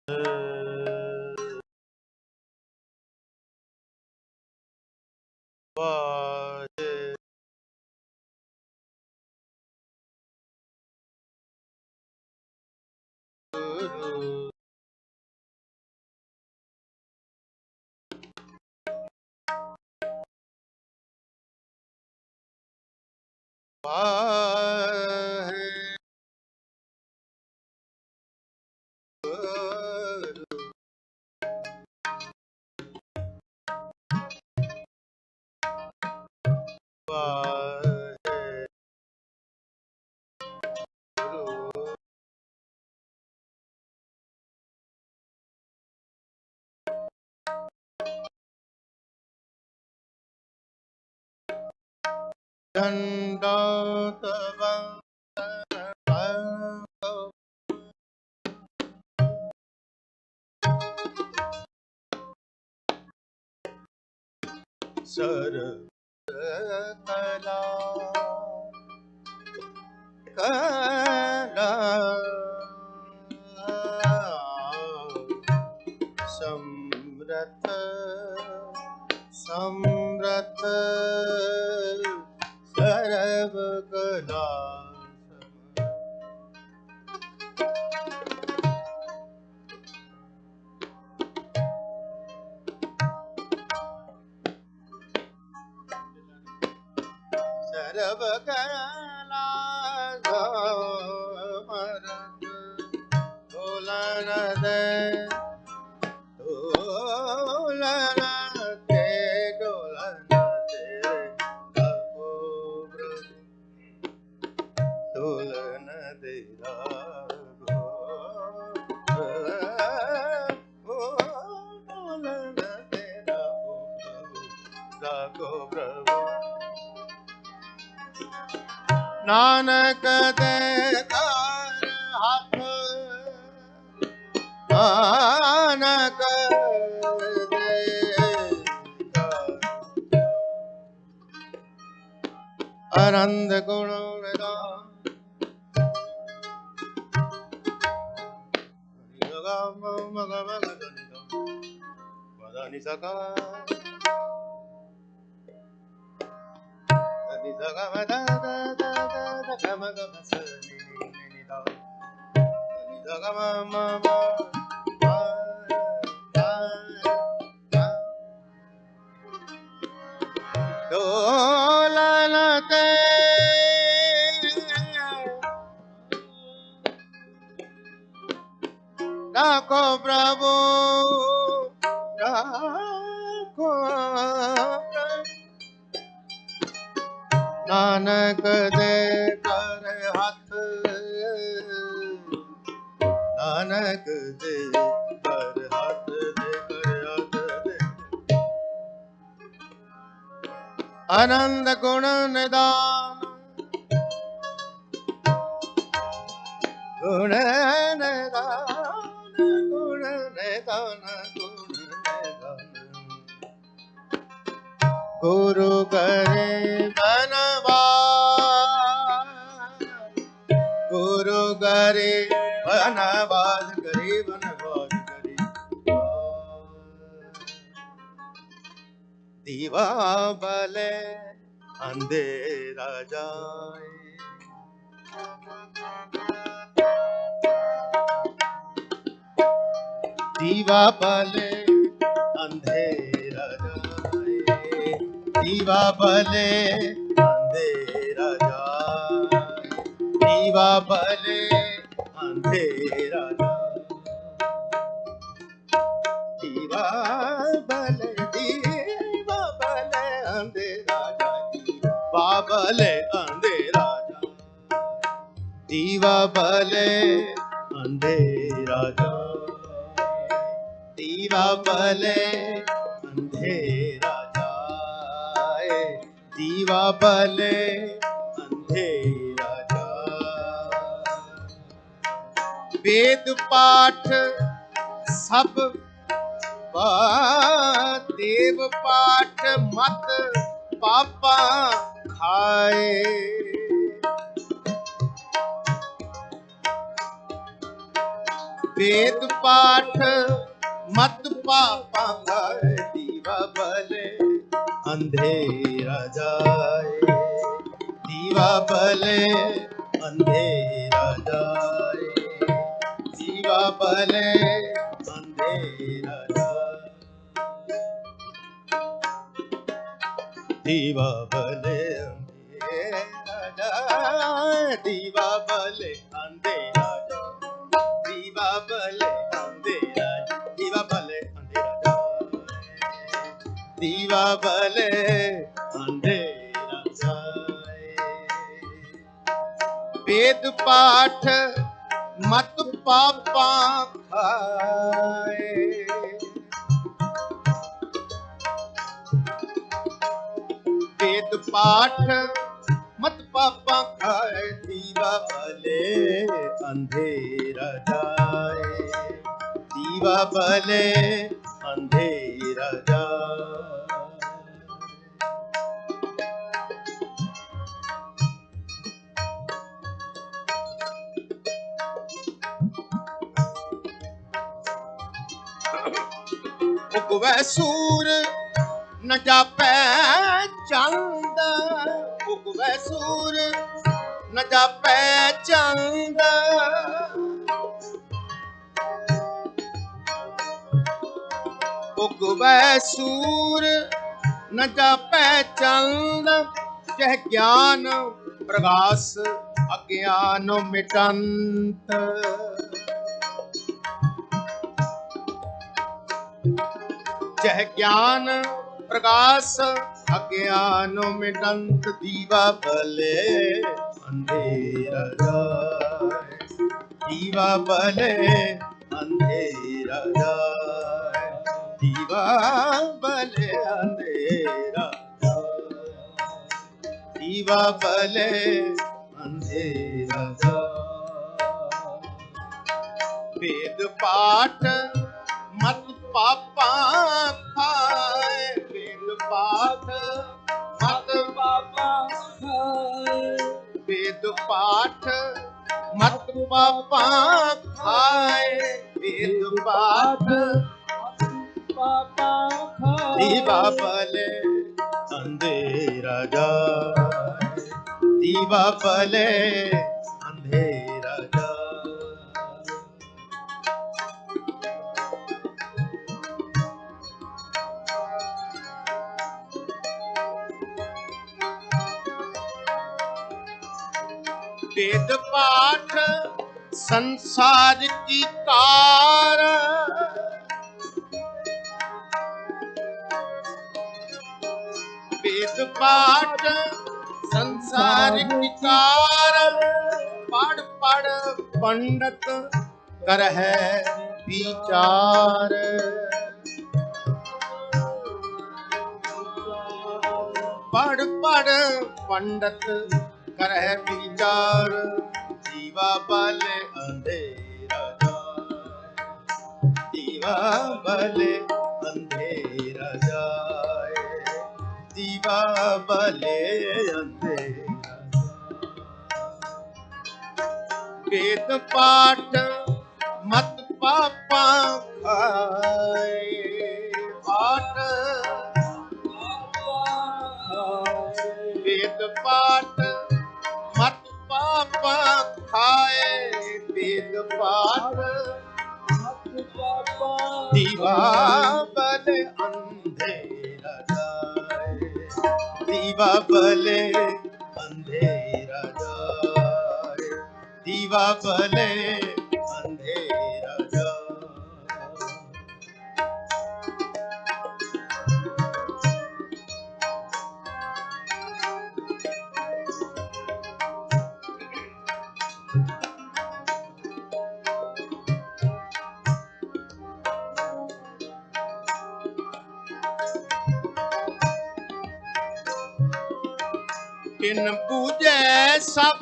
ਵਾਹਿਗੁਰੂ ਦੰਡੋਤ ਸਰ ਕਲਾ ਕਲਾ ਸਮਰਥ ਸਮਰਥ ਸਰਬ ਕਲਾ ਸਰਬ ਕਲਾ ਸਮਰਥ ਢੋਲਨ ਦੇ ਢੋਲਨ ਤੇ ਢੋਲਨ ਤੇ ਲਾਖੋ ਢੋਲਨ ਦੇ ਲਾਖੋ ਢੋਲਨ ਤੇ ਲਾਖੋ ਪ੍ਰਭੂ ਨਾਨਕ ਦੇ ਘਰ ਹੱਥ ਨਾਨਕ ਦੇ ਆਨੰਦ ਗੁਣ ਨਿਦਾਨ ਗਮ ਮਗ ਮਗ ਮਦਨੀ ਸਕਾ ਨੀ ਸਕਾ ਮਦਾ ਦਾ ਦਾ ਦਾ ਗਮ ਗਮ ਸਨੀ ਨੀ ਦਾ ਨੀ ਸਕਾ ਮ ਮ ਢੋਲਨ ਤੇ ਰਾਖੋ ਪ੍ਰਭੂ ਰਾਖੋ ਨਾਨਕ ਦੇ ਘਰ ਹੱਥ ਨਾਨਕ ਦੇ ਘਰ ਹੱਥ ਦੇ ਘਰ ਹੱਥ ਦੇ ਆਨੰਦ ਗੁਣ ਨਿਦਾਨ ਗੁਣ ਨਿਦਾਨ ਗੁਣ ਨਿਦਾਨ ਗੁਣ ਨਿਦਾਨ ਗੁਰੂ ਕਰੇ ਬਨਵਾਸ ਗੁਰੂ ਕਰੇ ਬਨਵਾਸ ਕਰੇ ਬਨਵਾਸ ਕਰੇ ਦੀਵਾ ਬਲੇ ਅੰਧੇਰਾ ਜਾਏ ਦੀਵਾ ਬਲੇ ਅੰਧੇਰਾ ਜਾਏ ਦੀਵਾ ਬਲੇ ਅੰਧੇਰਾ ਜਾਏ ਦੀਵਾ ਬਲੇ ਅੰਧੇਰਾ ਜਾਏ ਦੀਵਾ ਬਲੇ ਅੰਧੇਰਾ ਜਾਏ ਬਾਬਲੇ ਅੰਧੇਰਾ ਜਾਏ ਦੀਵਾ ਬਲੇ ਅੰਧੇਰਾ ਜਾਏ ਦੀਵਾ ਬਲੇ ਅੰਧੇਰਾ ਜਾਏ ਦੀਵਾ ਬਲੇ ਅੰਧੇਰਾ ਜਾਏ ਵੇਦ ਪਾਠ ਸਭ ਦੇਵ ਪਾਠ ਮਤ ਪਾਪਾ ਖਾਏ वेद पाठ मत पापा खाए, दीवा भले अंधेरा जाए, दीवा भले अंधेरा जाए, दीवा भले अंधेरा जाए, दीवा भले अंधेरा जाए, दीवा भले अंधेरा जाए, दीवा भले अंधेरा, दीवा भले अंधेरा जाए, दीवा भले अंधेरा जाए। वेद पाठ मत पापा खाए, वेद पाठ मत पापा खाए, दीवा भले अंधेरा जाए, दीवा भले अंधेरा जाए। उगवे सूर न जापै चंद, उगवे सूर न जापै चंद, उगवे सूर न जापै चंद, जह ज्ञान प्रकाश अज्ञान मिटंत, जह ज्ञान प्रकाश अज्ञान मिटंत, दीवा भले अंधेरा जाए, दीवा भले अंधेरा जाए, दीवा भले अंधेरा जाए, दीवा भले अंधेरा जाए। वेद पाठ मत पापा खाए, वेद पाठ मत पापा खाए, वेद पाठ मत पापा खाए, वेद पाठ पापा खाए, दीवा भले अंधेरा जाए, दीवा भले अंधेरा जाए। वेद पाठ संसार की कार, वेद पाठ संसार की कार, पढ़ पढ़ पंडित कर है विचार, पढ़ पढ़ पंडित कर है विचार, दीवा भले अंधेरा जाए, दीवा भले अंधेरा जाए, दीवा भले अंधेरा जाए। वेद पाठ मत पापा खाए, पाठ वेद पाठ मत पापा खाए, वेद पाठ दीवा भले अंधेरा जाए, दीवा भले अंधेरा जाए, दीवा भले अंधेरा जाए। बिन पूजे सब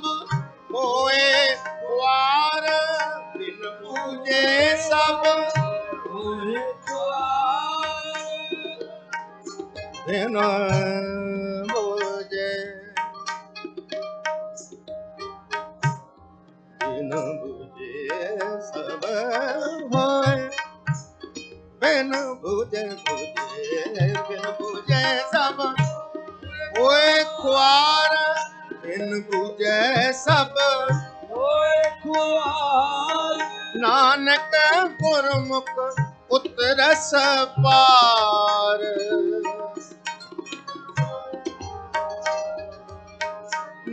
होए द्वार, बिन पूजे सब होए द्वार, बिन पूजे बिन पूजे सब बिन बुझे बुझे बिन बुझे सब ओए खुआर बिन बुझे सब ओए खुआर नानक गुरमुख उतरस पार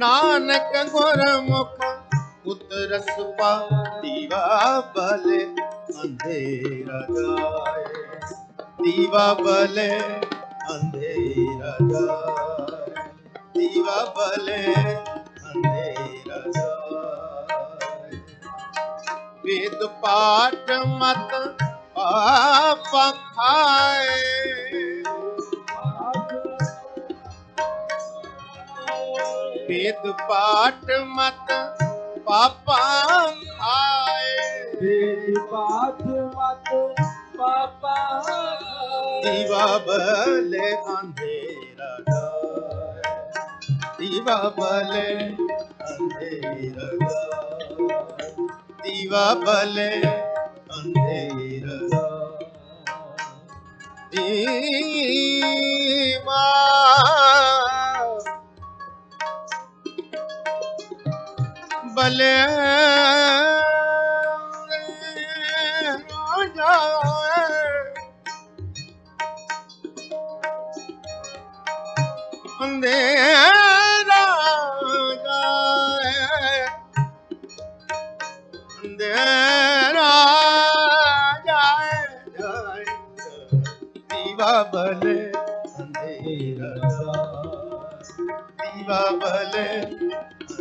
नानक गुरमुख उतरस पार दीवा बले अंधेरा जाए दीवा बले अंधेरा जाए दीवा बले अंधेरा जाए वेद पाठ मत पाप खाए वेद पाठ मत पापा खाए वेद पाठ मत पापा दीवा बले अंधेरा जाए दीवा बले अंधेरा जाए दीवा बले अंधेरा दीवा बले अंधेरा जाए अंधेरा जाए जाए दीवा बले अंधेरा दीवा बले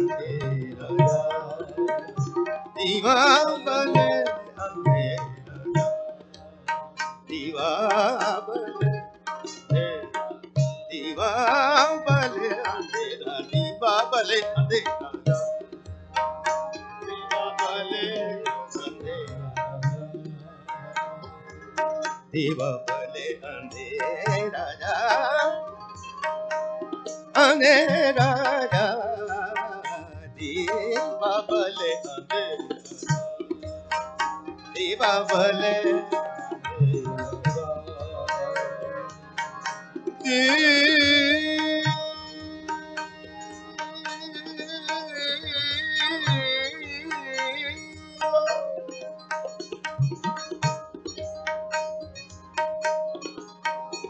अंधेरा दीवा बले अंधेरा दीवा बले दीवा बले अंधेरा दीवा बले अंधेरा दीवा बले अंधेरा दीवा बले अंधेरा अंधेरा दीवा बले दीवा बले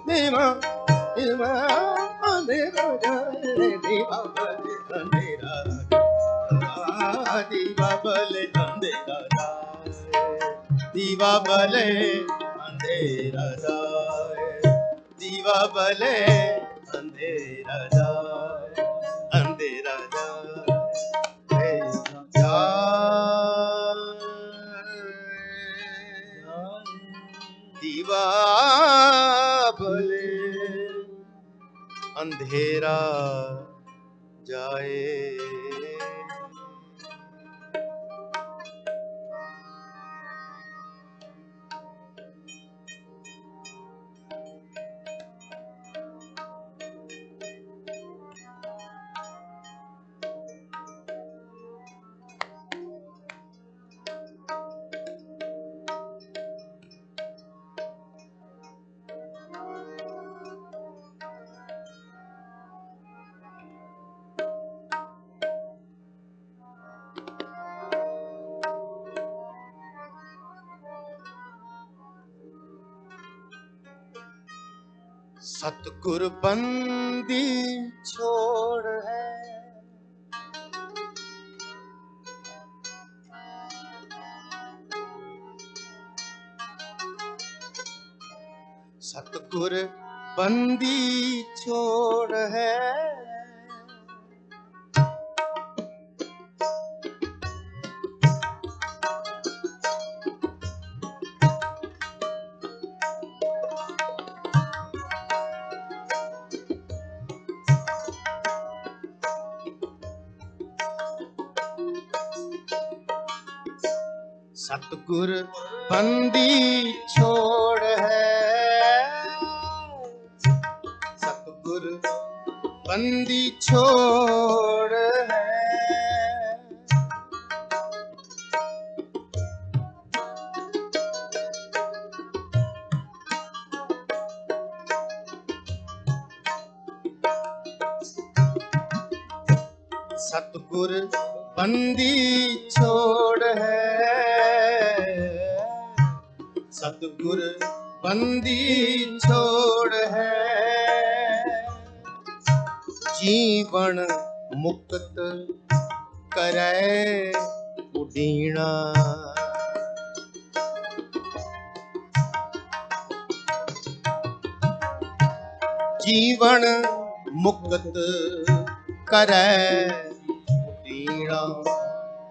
दीवा दीवा अंधेरा दीवा बले अंधेरा दीवा बले अंधेरा दीवा बले अंधेरा दीवा बले अंधेरा अंधेरा दीवा बले अंधेरा जाए सतगुर बंदी छोड़ है सतगुर बंदी छोड़ है सतगुर बंदी छोड़ है सतगुर बंदी छोड़ है सतगुर बंदी छोड़ है, सतगुर बंदी छोड़ है, जीवन मुक्त करे उडीना। जीवन मुक्त करे उडीना,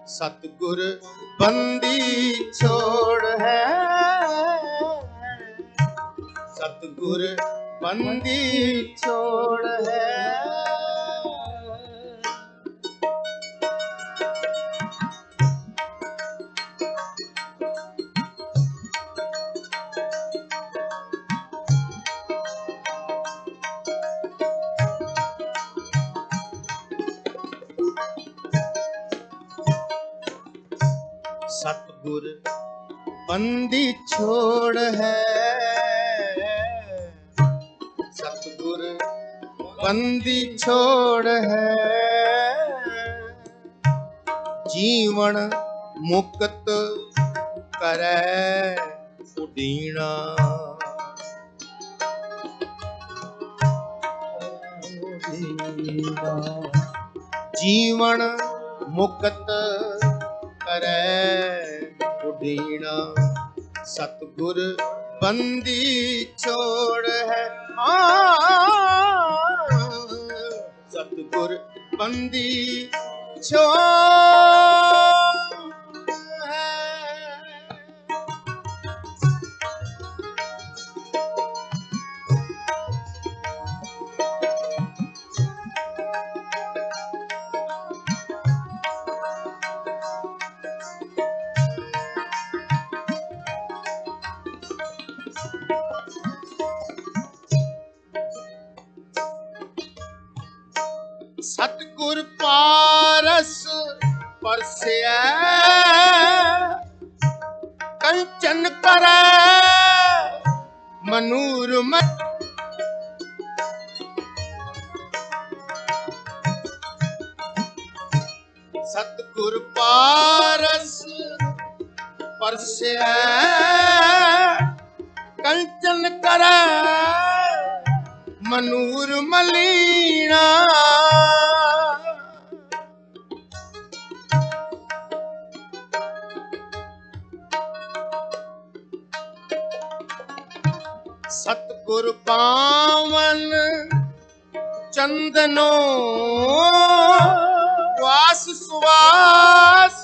सतगुर बंदी छोड़ है, सतगुर बंदी छोड़ है। सतगुर बंदी छोड़ है, सतगुर बंदी छोड़ है, जीवन मुक्त करे उडीना। जीवन मुक्त करे उडीना, सतगुर बंदी छोड़ है। सतगुर बंदी छोड़ है। सतगुर पारस परसिया, कंचन करे मनूर मत। सतगुर पारस परसिया, कंचन करे मनूर मलीना। सतगुर पावन चंदनो, वास सुवास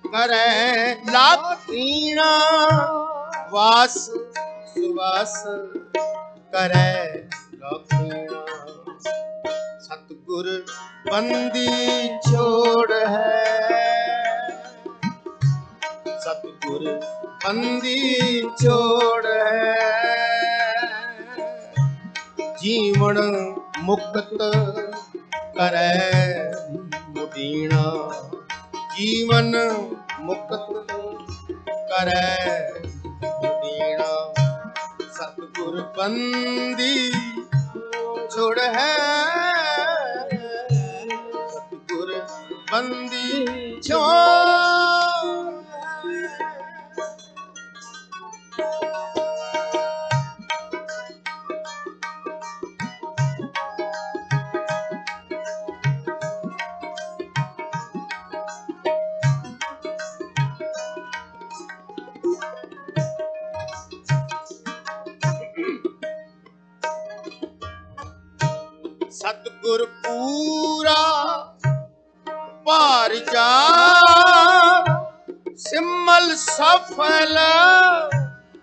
करे लाखीना। वास सुवास करे लाखीना, सतगुर बंदी छोड़ है, सतगुर बंदी छोड़ है, जीवन मुक्त करे उडीना। जीवन मुक्त करे उडीना, सतगुर बंदी छोड़ है, सतगुर बंदी छोड़। सतगुर पूरा पार जा, सिमल सफल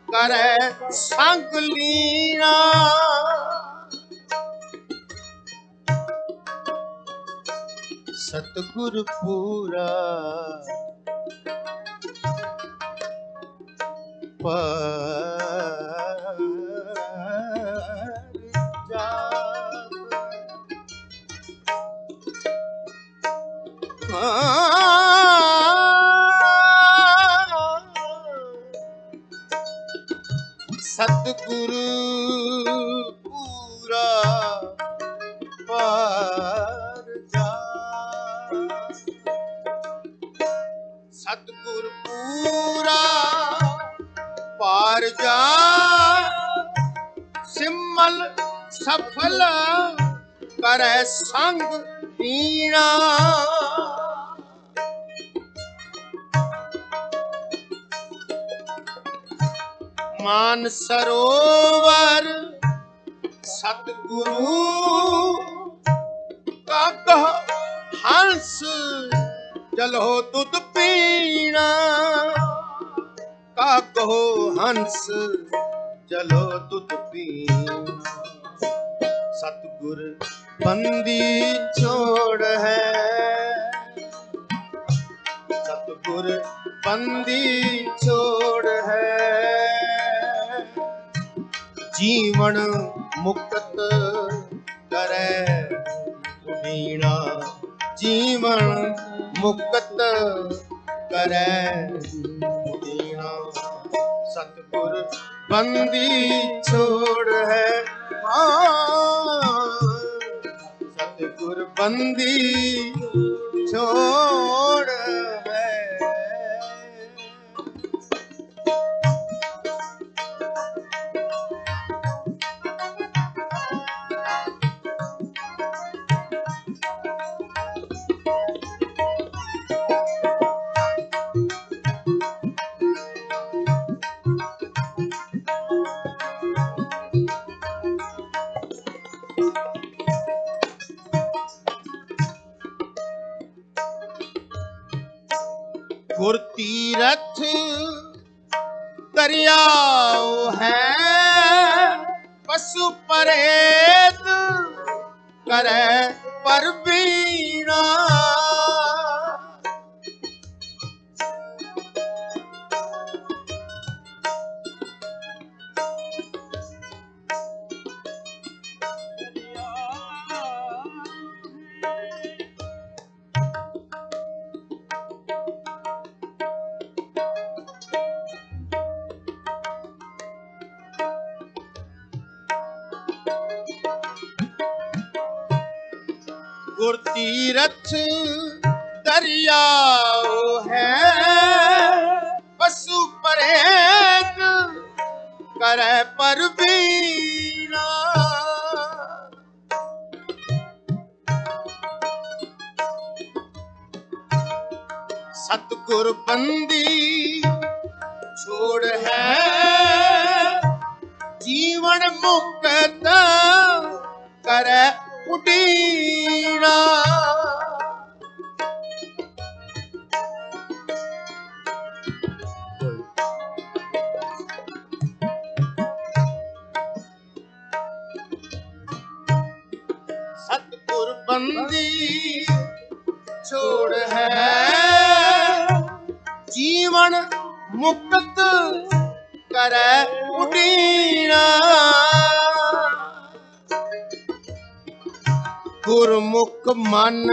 करे संग लीना। सतगुर पूरा पार जा, सतगुरु पूरा पार जा। ਸਤਿਗੁਰ ਪੂਰਾ ਪਾਰ ਜਾ ਸਿਮਲ ਸਫਲ ਕਰੈ ਸੰਗ ਦੀਨਾ ਮਾਨ ਸਰੋਵਰ ਸਤਿਗੁਰੂ ਕਾ ਕਹ ਹੰਸ ਚਲੋ ਦੁੱਧ ਪੀਣਾ ਕਾ ਕਹੋ ਹੰਸ ਚਲੋ ਦੁੱਧ ਪੀਣਾ ਸਤਿਗੁਰ ਬੰਦੀ ਛੋੜ ਹੈ ਸਤਿਗੁਰ ਬੰਦੀ ਛੋੜ ਹੈ ਜੀਵਨ ਮੁਕਤ ਕਰੈ ਉਡੀਣਾ ਜੀਵਨ ਮੁਕਤ ਕਰੈ ਉਡੀਣਾ ਸਤਿਗੁਰ ਬੰਦੀ ਛੋੜ ਹੈ ਸਤਿਗੁਰ ਬੰਦੀ ਛੋੜ ਹੈ ਗੁਰ ਤੀਰਥ ਦਰਿਆਉ ਹੈ ਪਸ਼ੂ ਪਰੇਤ ਕਰੈ ਪਰਬੀਣਾ ਗੁਰ ਤੀਰਥ ਦਰਿਆਉ ਹੈ ਪਸ਼ੂ ਪਰੇਤ ਕਰੈ ਪਰਬੀਣਾ ਸਤਿਗੁਰ ਬੰਦੀ ਛੋੜ ਹੈ ਜੀਵਨ ਮੁਕਤ ਕਰੈ ਉਡੀਣਾ ਸਤਿਗੁਰ ਬੰਦੀ ਛੋੜ ਹੈ ਜੀਵਨ ਮੁਕਤ ਕਰੈ ਉਡੀਣਾ ਗੁਰਮੁਖ ਮਨ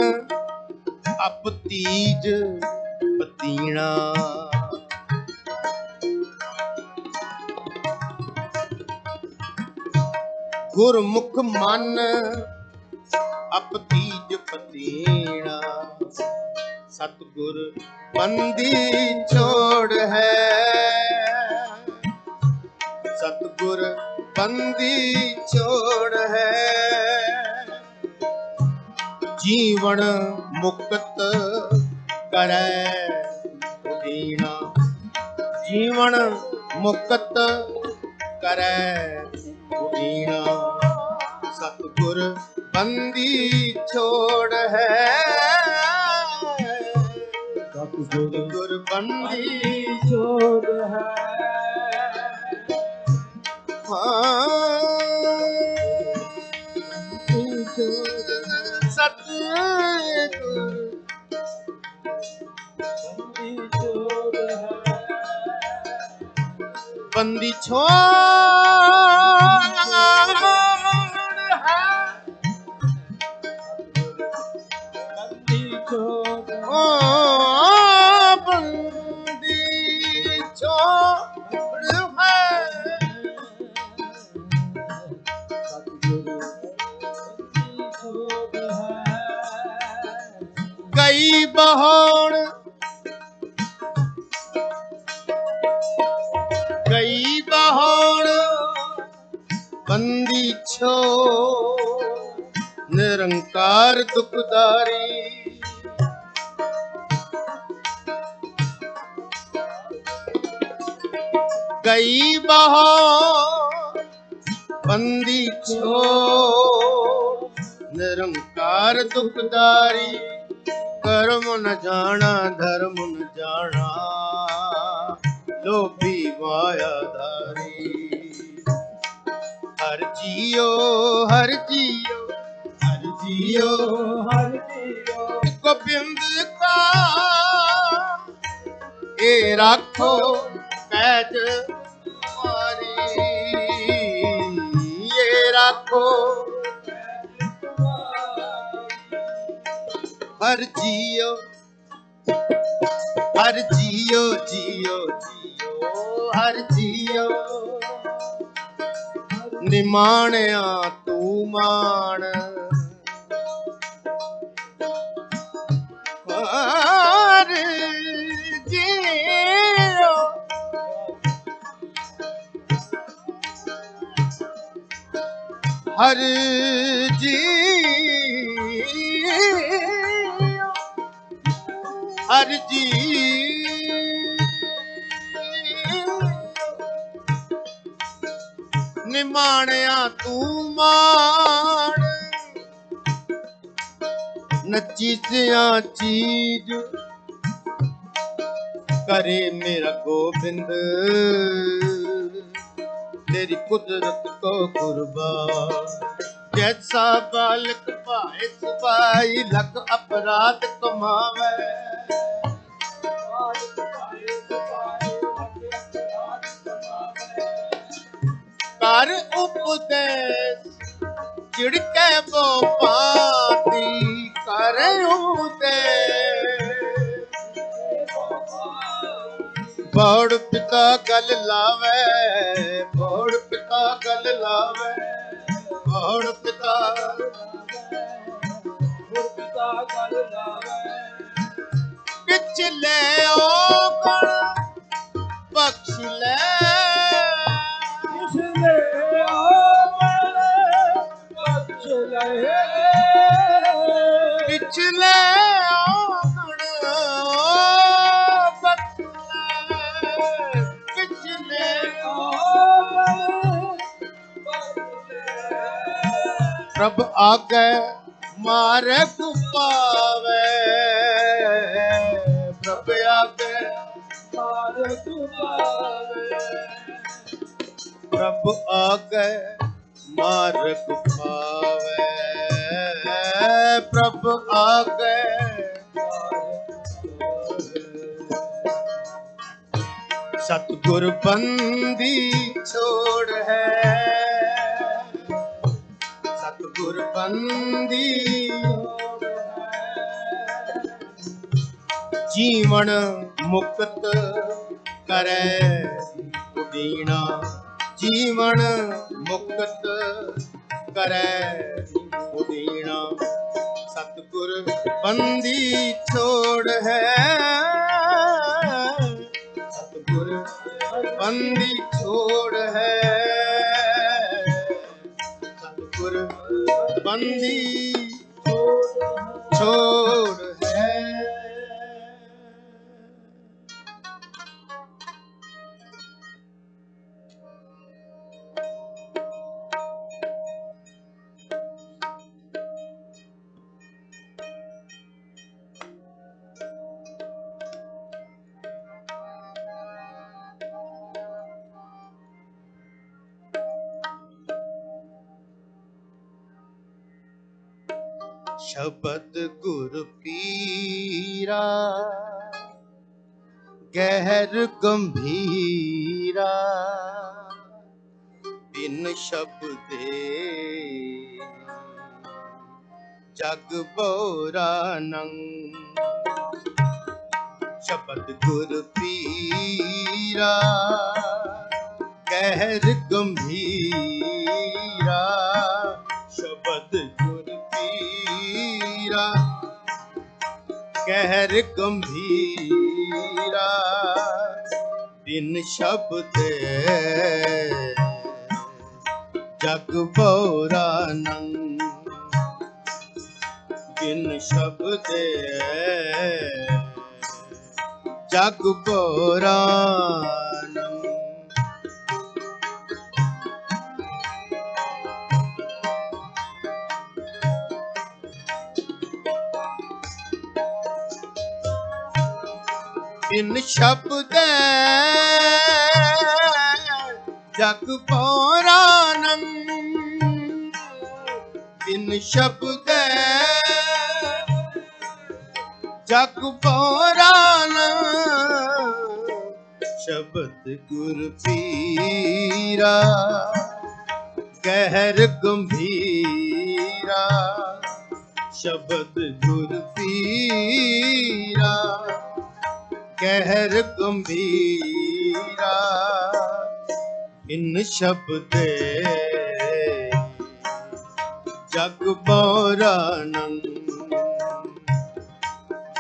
ਅਪਤੀਜ ਪਤੀਣਾ ਗੁਰਮੁਖ ਮਨ ਅਪਤੀਜ ਪਤੀਣਾ ਸਤਿਗੁਰ ਬੰਦੀ ਛੋੜ ਹੈ ਸਤਿਗੁਰ ਬੰਦੀ ਛੋੜ ਹੈ ਜੀਵਨ ਮੁਕਤ ਕਰੈ ਉਡੀਣਾ ਜੀਵਨ ਮੁਕਤ ਕਰੈ ਉਡੀਣਾ ਸਤਿਗੁਰ ਬੰਦੀ ਛੋੜ ਹੈ ਸਤਿਗੁਰ ਬੰਦੀ ਛੋੜ ਹੈ ਬੰਦੀ ਛੋੜ ਗਈ ਬਹਾਉਣ ਨਿਰੰਕਾਰ ਦੁਖਦਾਰੀ। ਗਈ ਬਹੋ ਬੰਦੀ ਛੋੜ, ਨਿਰੰਕਾਰ ਦੁਖਦਾਰੀ। ਕਰਮ ਨ ਜਾਣਾ ਧਰਮ ਨ ਜਾਣਾ, ਲੋਭੀ ਮਾਇਆਧਾਰੀ। ਹਰ ਜੀਓ ਹਰ ਜੀਓ ਹਰ ਜੀਓ ਹਰ ਜੀਓ ਗੋਬਿੰਦ ਕਾ ਇਹ ਰਾਖੋ ਪੈਜ ਮਾਰੀ। ਇਹ ਰਾਖੋ ਹਰ ਜੀਓ ਹਰ ਜੀਓ ਜੀਓ ਜੀਓ ਹਰ ਜੀਓ। ਨਿਮਾਣਿਆ ਤੂੰ ਮਾਣ, ਹਰ ਜੀਓ ਹਰ ਜੀਓ ਹਰ ਜੀਓ। ਨਿਮਾਣਿਆ ਤੂੰ ਮਾਣ, ਨਚੀਸਿਆ ਚੀਜ਼ करे मेरा गोविंद। तेरी कुदरत को कुर्बान, जैसा बालक पाए सिपाही लख अपराध कमावे। कर उपदेश चिड़के वो पाती, कर उपदेश बड़ पिता गल लावे, बड़ पिता गल लावे, बड़ पिता गल लावे। पिछले ओ गण बख्श ले, पिछले ओ गण बख्श ले, पिछले प्रभ आगे मारे कुपावे, प्रभ आगे मारे कुपावे, प्रभ आगे मारे कुपावे, प्रभ आगे सतगुर बंदी छोड़ है, सतगुर बंदी जीवन मुक्त करे उदीना, जीवन मुक्त करे उदीना। सतगुर बंदी छोड़ है, सतगुर बंदी छोड़ है, सतगुर बंदी छोड़ है। शब्द गुर पीरा गहर गंभीरा, बिन शब्दे जग बोरा नंग। शब्द गुर पीरा गहर गंभीरा, शब्द गुर पीरा गहर गंभीरा, बिन शब्द जग बोरा नंग। ਬਿਨ ਸ਼ਬਦੇ ਜਗ ਪੁਰਾਨੰ। ਬਿਨ ਸ਼ਬਦੇ ਜਗ ਪੁਰਾਨੰ। ਬਿਨ ਸ਼ਬਦੇ ਜਗ ਪੁਰਾਨੰ। ਸ਼ਬਦ ਗੁਰ ਪੀਰਾ ਗਹਿਰ ਗੰਭੀਰਾ। ਸ਼ਬਦ ਗੁਰ ਪੀਰਾ ਗਹਿਰ ਗੰਭੀਰਾ। ਬਿਨ ਸ਼ਬਦੇ ਜਗ ਪੁਰਾਨੰ।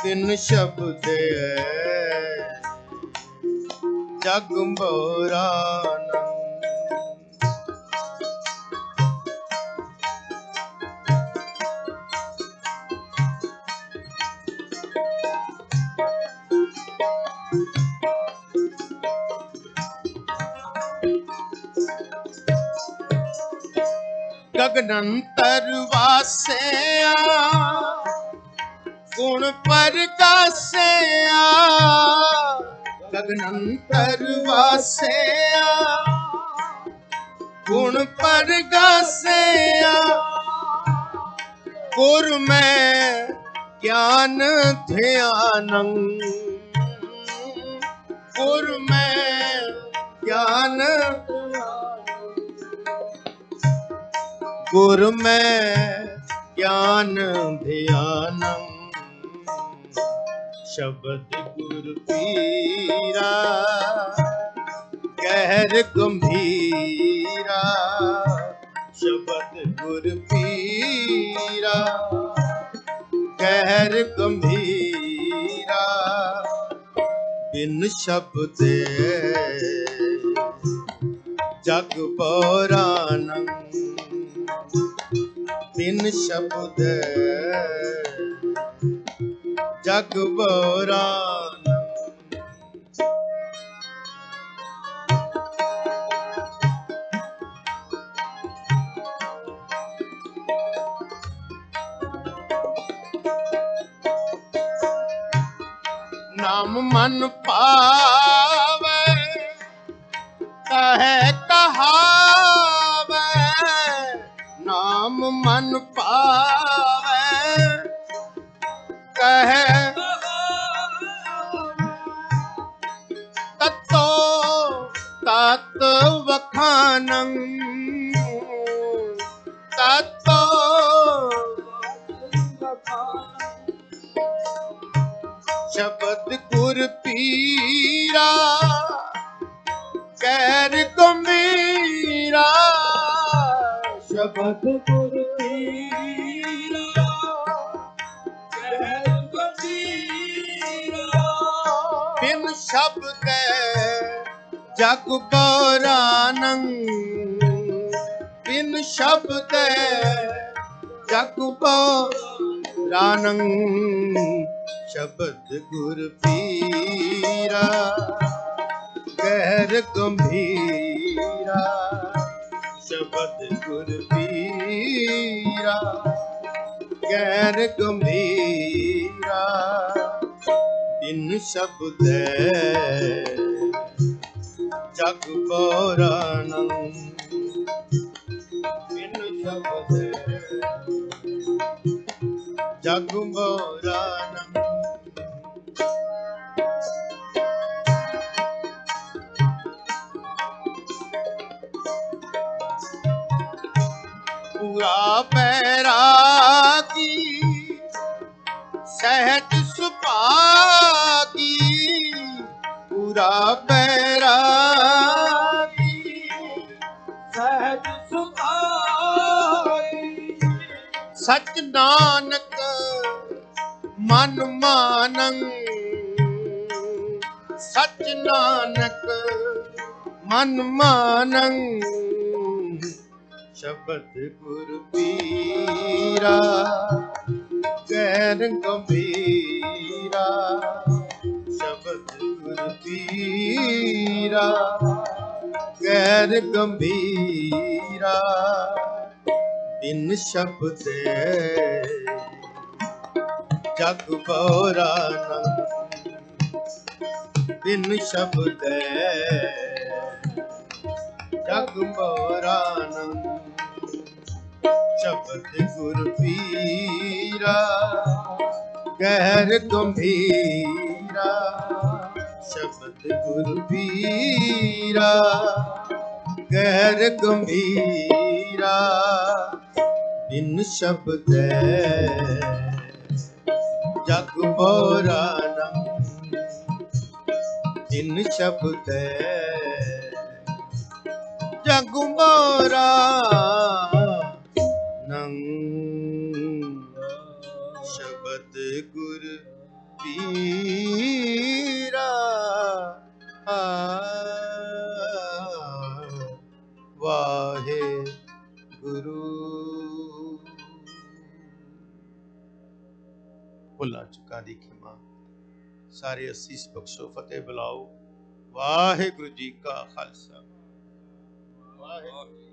ਬਿਨ ਸ਼ਬਦੇ ਜਗ ਪੁਰਾਨੰ। ਗਗਨੰਤਰ ਵਾਸਿਆ ਗੁਣ ਪ੍ਰਗਾਸਿਆ। ਗਗਨੰਤਰ ਵਾਸਿਆ ਗੁਣ ਪ੍ਰਗਾਸਿਆ। ਗੁਰ ਮੈਂ ਗਿਆਨ ਧਿਆਨੰ। ਗੁਰ ਮੈਂ ਗਿਆਨ ਗੁਰ ਮੈਂ ਗਿਆਨ ਧਿਆਨੰ। ਸ਼ਬਦ ਗੁਰ ਪੀਰਾ ਗਹਿਰ ਗੰਭੀਰਾ। ਸ਼ਬਦ ਗੁਰ ਪੀਰਾ ਗਹਿਰ ਗੰਭੀਰਾ। ਬਿਨ ਸ਼ਬਦੇ ਜਗ ਪੁਰਾਨੰ। ਬਿਨ ਸ਼ਬਦੇ ਜਗ ਪੁਰਾਨੰ। ਨਾਮ ਮਨ ਪਾਵੈ ਕਹੈ ਕਹਾਵੈ। ਨਾਮ ਮਨ ਪਾਵੈ ਕਹੈ ਤਤੋ ਤਤ ਵਖਾਨੰ। ਤਤੋ ਸ਼ਬਦ ਗੁਰ ਪੀਰਾ ਗਹਿਰ ਗੰਭੀਰਾ। ਸ਼ਬਦ ਗੁਰ ਪੀਰਾ ਗਹਿਰ ਗੰਭੀਰਾ। ਬਿਨ ਸ਼ਬਦੇ ਜਗ ਪੁਰਾਨੰ। ਬਿਨ ਸ਼ਬਦੇ ਜਗ ਪੁਰਾਨੰ। ਸ਼ਬਦ ਗੁਰ ਪੀਰਾ ਗਹਿਰ ਗੰਭੀਰਾ। ਸ਼ਬਦ ਗੁਰ ਪੀਰਾ ਗਹਿਰ ਗੰਭੀਰਾ। ਬਿਨ ਸ਼ਬਦੇ ਜਗ ਪੁਰਾਨੰ। ਬਿਨ ਸ਼ਬਦੇ ਜਗ ਪੁਰਾਨੰ। ਪੂਰਾ ਬੈਰਾਗੀ ਸਹਿਜ ਸੁਭਾਗੀ। ਪੂਰਾ ਬੈਰਾਗੀ ਸਹਿਜ ਸੁਭਾਈ। ਸਚ ਨਾਨਕ ਮਨ ਮਾਨੰ। ਸਚ ਨਾਨਕ ਮਨ ਮਾਨੰ। ਸ਼ਬਦ ਗੁਰ ਪੀਰਾ ਗੈਰ ਗੰਭੀਰਾ ਸ਼ਬਦ ਗੁਰ ਪੀਰਾ ਗੈਰ ਗੰਭੀਰਾ ਬਿਨ ਸ਼ਬਦੇ ਜਗ ਬੋਰਾ ਬਿਨ ਸ਼ਬਦੇ ਜਗ ਬੋਰਾ ਸ਼ਬਦ ਗੁਰ ਪੀਰਾ ਗੈਰ ਗੰਭੀਰਾ ਸ਼ਬਦ ਗੁਰ ਪੀਰਾ ਗੈਰ ਗੰਭੀਰਾ ਬਿਨ ਸ਼ਬਦੇ ਜਗ ਬੋਰਾ ਬਿਨ ਸ਼ਬਦੇ ਜਗ ਬੋਰਾ ਸ਼ਬਦ ਗੁਰ ਪੀਰਾ ਵਾਹੇ ਗੁਰੂ। ਭੁੱਲਾਂ ਚੁੱਕਾਂ ਦੀ ਖਿਮਾ, ਸਾਰੇ ਅਸੀਸ ਬਖਸ਼ੋ, ਫਤਿਹ ਬੁਲਾਓ। ਵਾਹਿਗੁਰੂ ਜੀ ਕਾ ਖਾਲਸਾ, ਵਾਹਿਗੁਰੂ।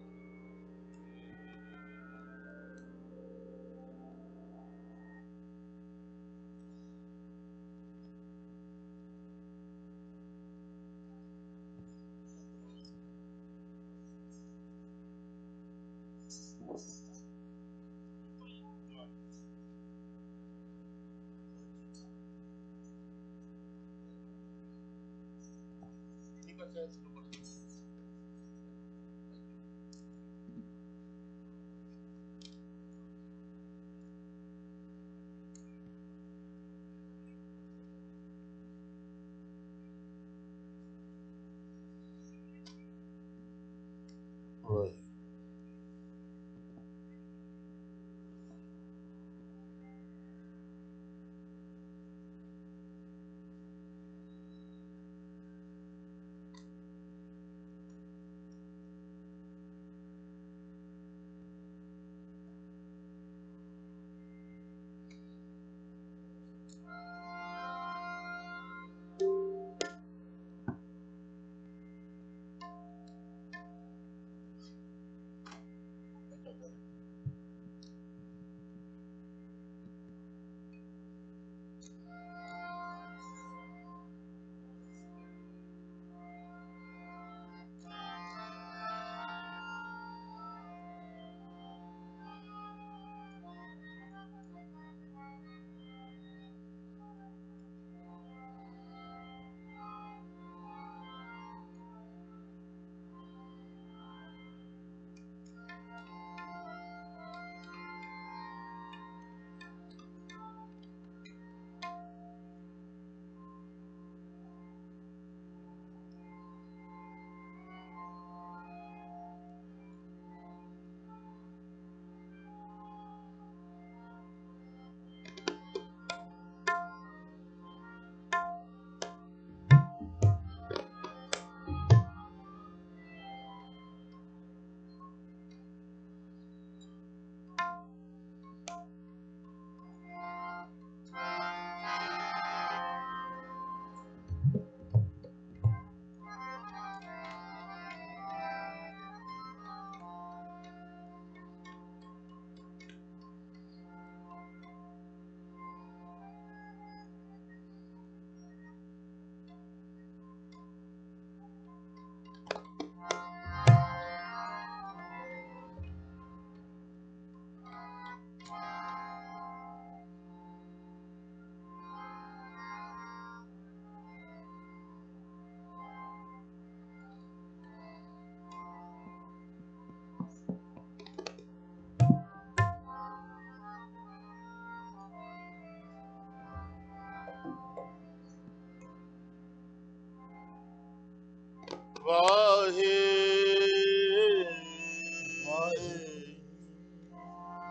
ਵਾਹੇ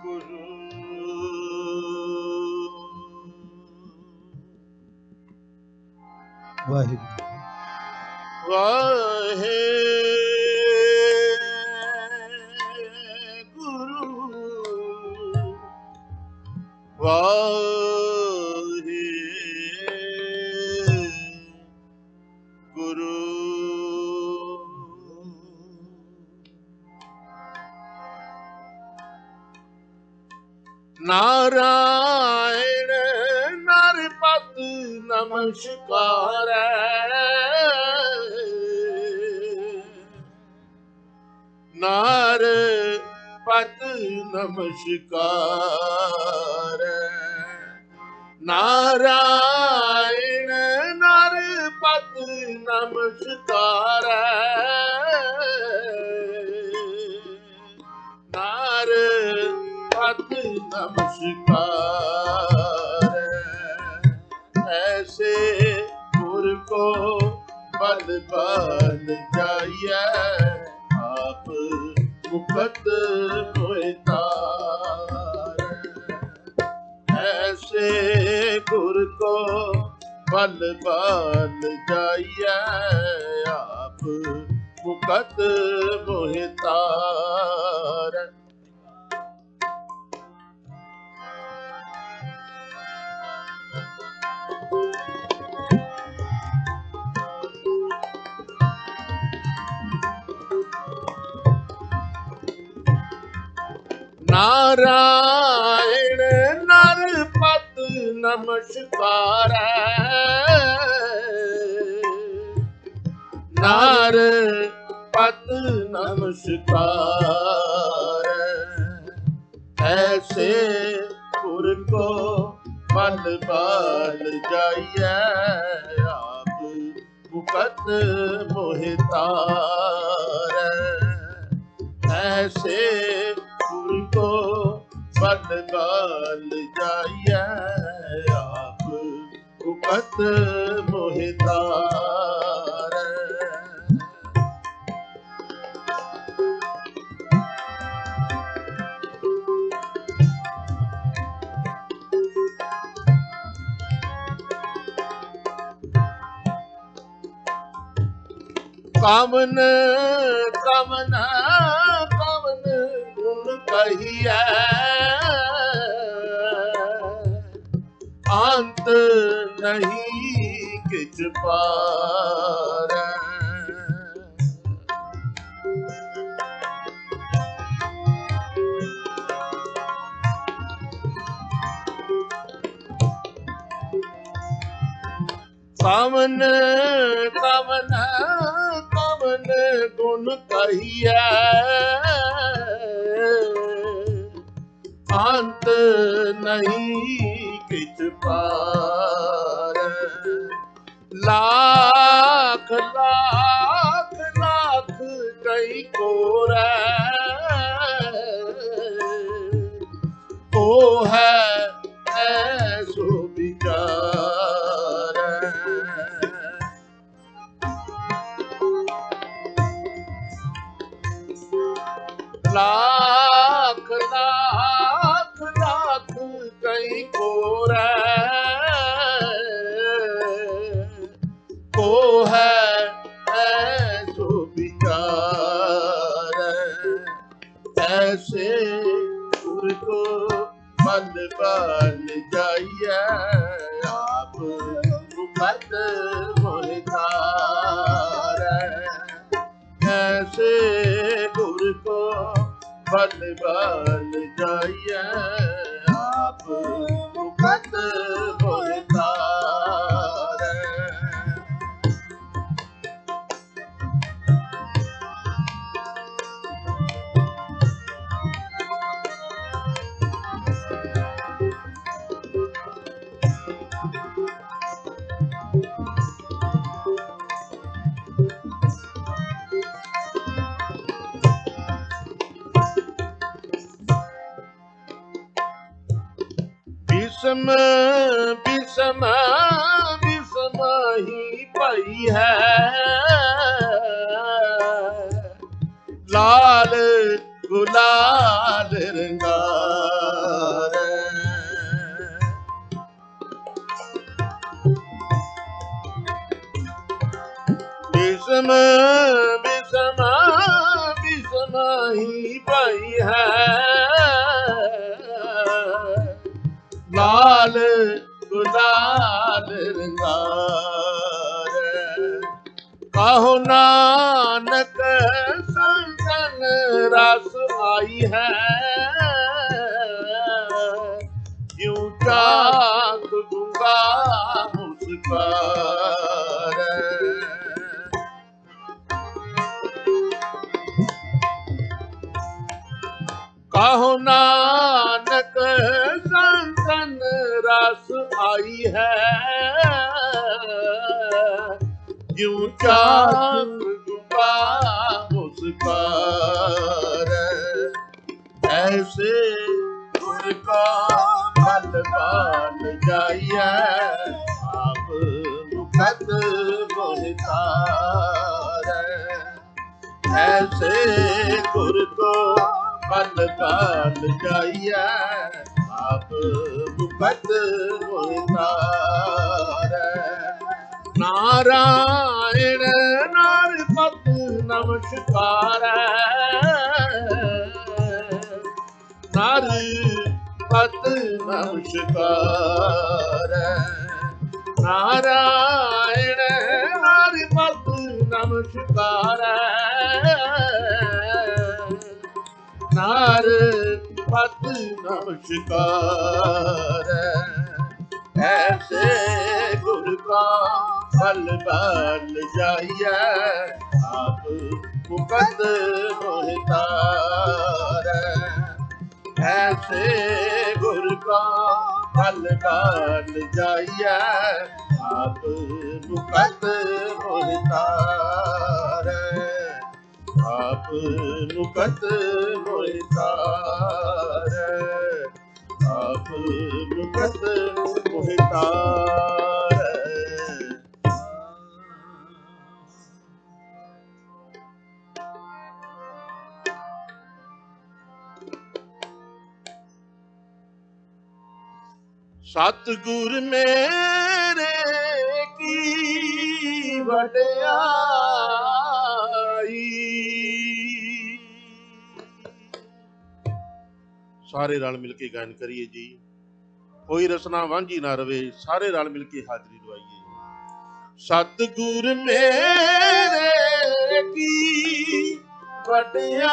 ਗੁਰੂ। ਵਾਹਿਗੁਰੂ ਵਾਹੇ ਗੁਰੂ ਵਾਹਿ ਗੁਰੂ। ਨਾਰਾਇਣ ਨਰਪਤ ਨਮਸਕਾਰ, ਨਰਪਤ ਨਮਸਕਾਰ, ਨਾਰਾਇਣ ਨਰਪਤ ਨਮਸਕਾਰ, नरपत नमस्कार। ऐसे गुर को बल बल जाइए, आप मुकत मोहितार। ऐसे गुर को बल बल जाइए, आप मुकत मोहितार। नारायण नरपत नमस्कार, नरपत नमस्कार। ऐसे गुर को बल बल जाइए, आप मुकत मोहितार। ऐसे गुर को बल बल जाइए, आप मुकत मोहितार। कवन कवन कवन गुण कहिए, अंत नहीं किछ पार। कवन कवन कवन गुण कहिए, अंत नहीं किछ पार। लाख लाख लाख कई कोरै, को है ऐसो विचार। लाख लाख लाख कई कोरै, को है ऐसो विचार। ऐसे गुर को बल बल जाइए, आप मुकत मोहितार। ऐसे गुर को बल बल जाइए, आप मुकत मोहितार। विषम विषम विषम ही पई है, लाल गुलाल रंगार। विषम विषम विषम ही पई है, कहो नानक संतन रस आई है, यूं चाक दूंगा मुस्कार। कहो नानक संतन रस आई है, यूं चाक दूंगा मुस्कार। ऐसे गुर का बल बाल जाइए, आप मुखत मोहितार। ऐसे गुर को बल बाल जाइए, आप मुखत मोहितार। नारायण नारपत नमस्कार, नारपत नमस्कार। नारायण नारपत नमस्कार, नारपत नमस्कार। ऐसे गुर का बल बल जाइए, आप मुकद मोहितार। ऐसे गुर का बल बल जाइए, आप मुकद मोहितार। आप मुकद मोहितार। आप मुकद मोहितार। सतगुर मेरे की वड्याई। सारे रल मिल के गायन करिए जी, कोई रसना वांझी ना रवे, सारे रल मिल के हाजरी दवाइए। सतगुर मेरे की वड्याई,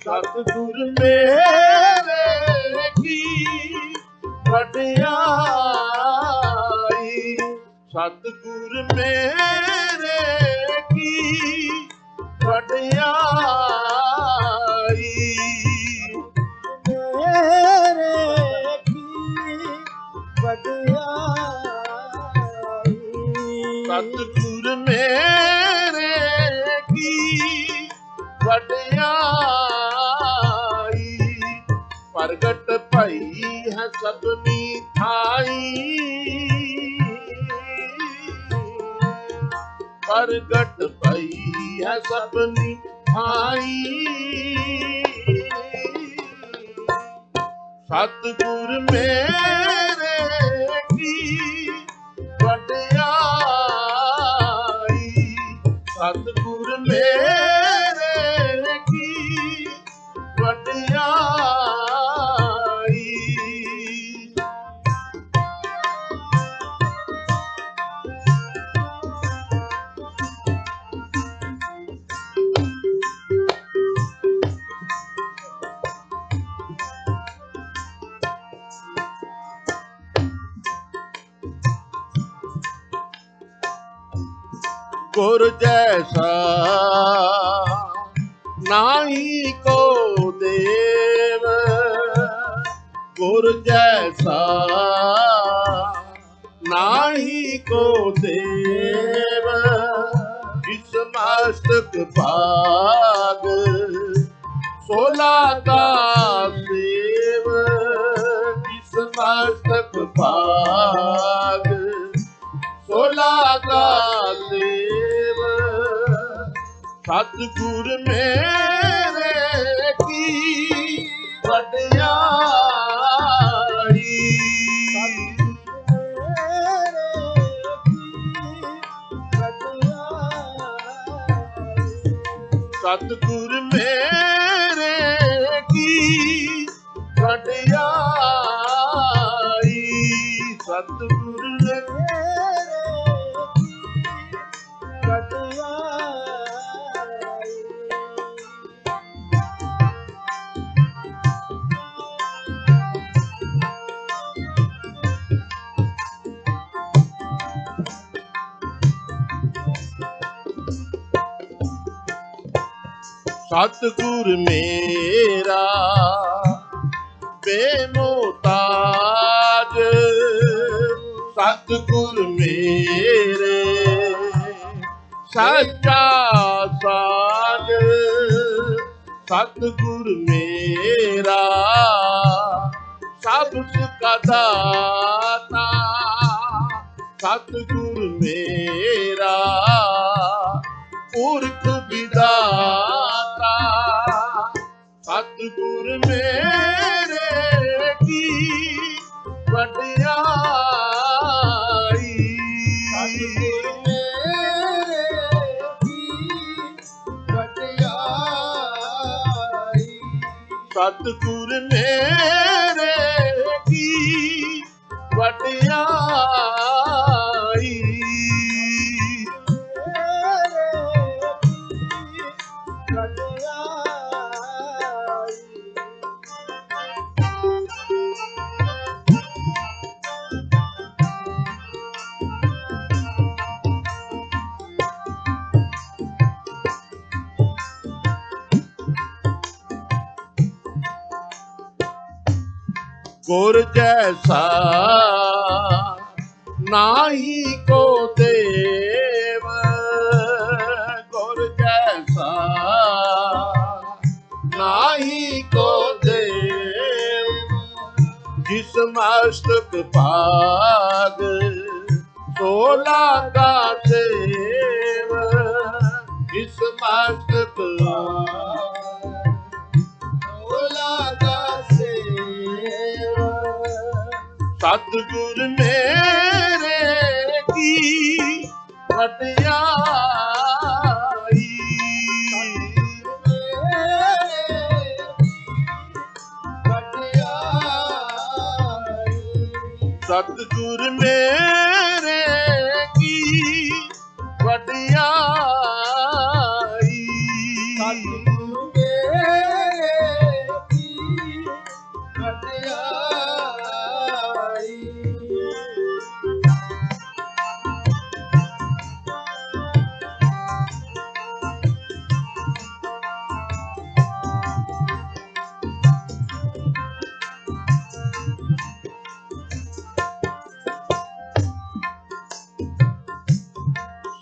सतगुर मेरे की वड्याई। सतगुर मेरे की वड्याई। मेरे की वड्याई। सतगुर मेरे की वड्याई। प्रगट भई है सबनी थाई, प्रगट भई है सबनी थाई। सतगुर मेरे की वड्याई। सतगुर मेरे की वड्याई। गुर जैसा नाही को देव, गुर जैसा नाही को देव। इस मस्तक भाग सोला का सेव, इस मस्तक भाग सोला का सेव। सतगुर मेरे की वड्याई। सतगुर मेरे की वड्याई। सतगुर सतगुरु सतगुर मेरा बेमोहताज, सतगुर मेरे सच्चा साज, सतगुर मेरा सब सुखा दाता, सतगुर मेरा पुरख विदाता, सतगुर मेरे की वड्याई, सतगुर मेरे की वड्याई, सतगुर मेरे की वड्याई। गुर जैसा नाही को देव, गुर जैसा नाही को देव, जिस मस्तक भाग सोला का देव, जिस मस्तक सोला का सतगुर मेरे की वड्याई, सतगुर मेरे की वड्याई, सतगुर मेरे की वड्याई।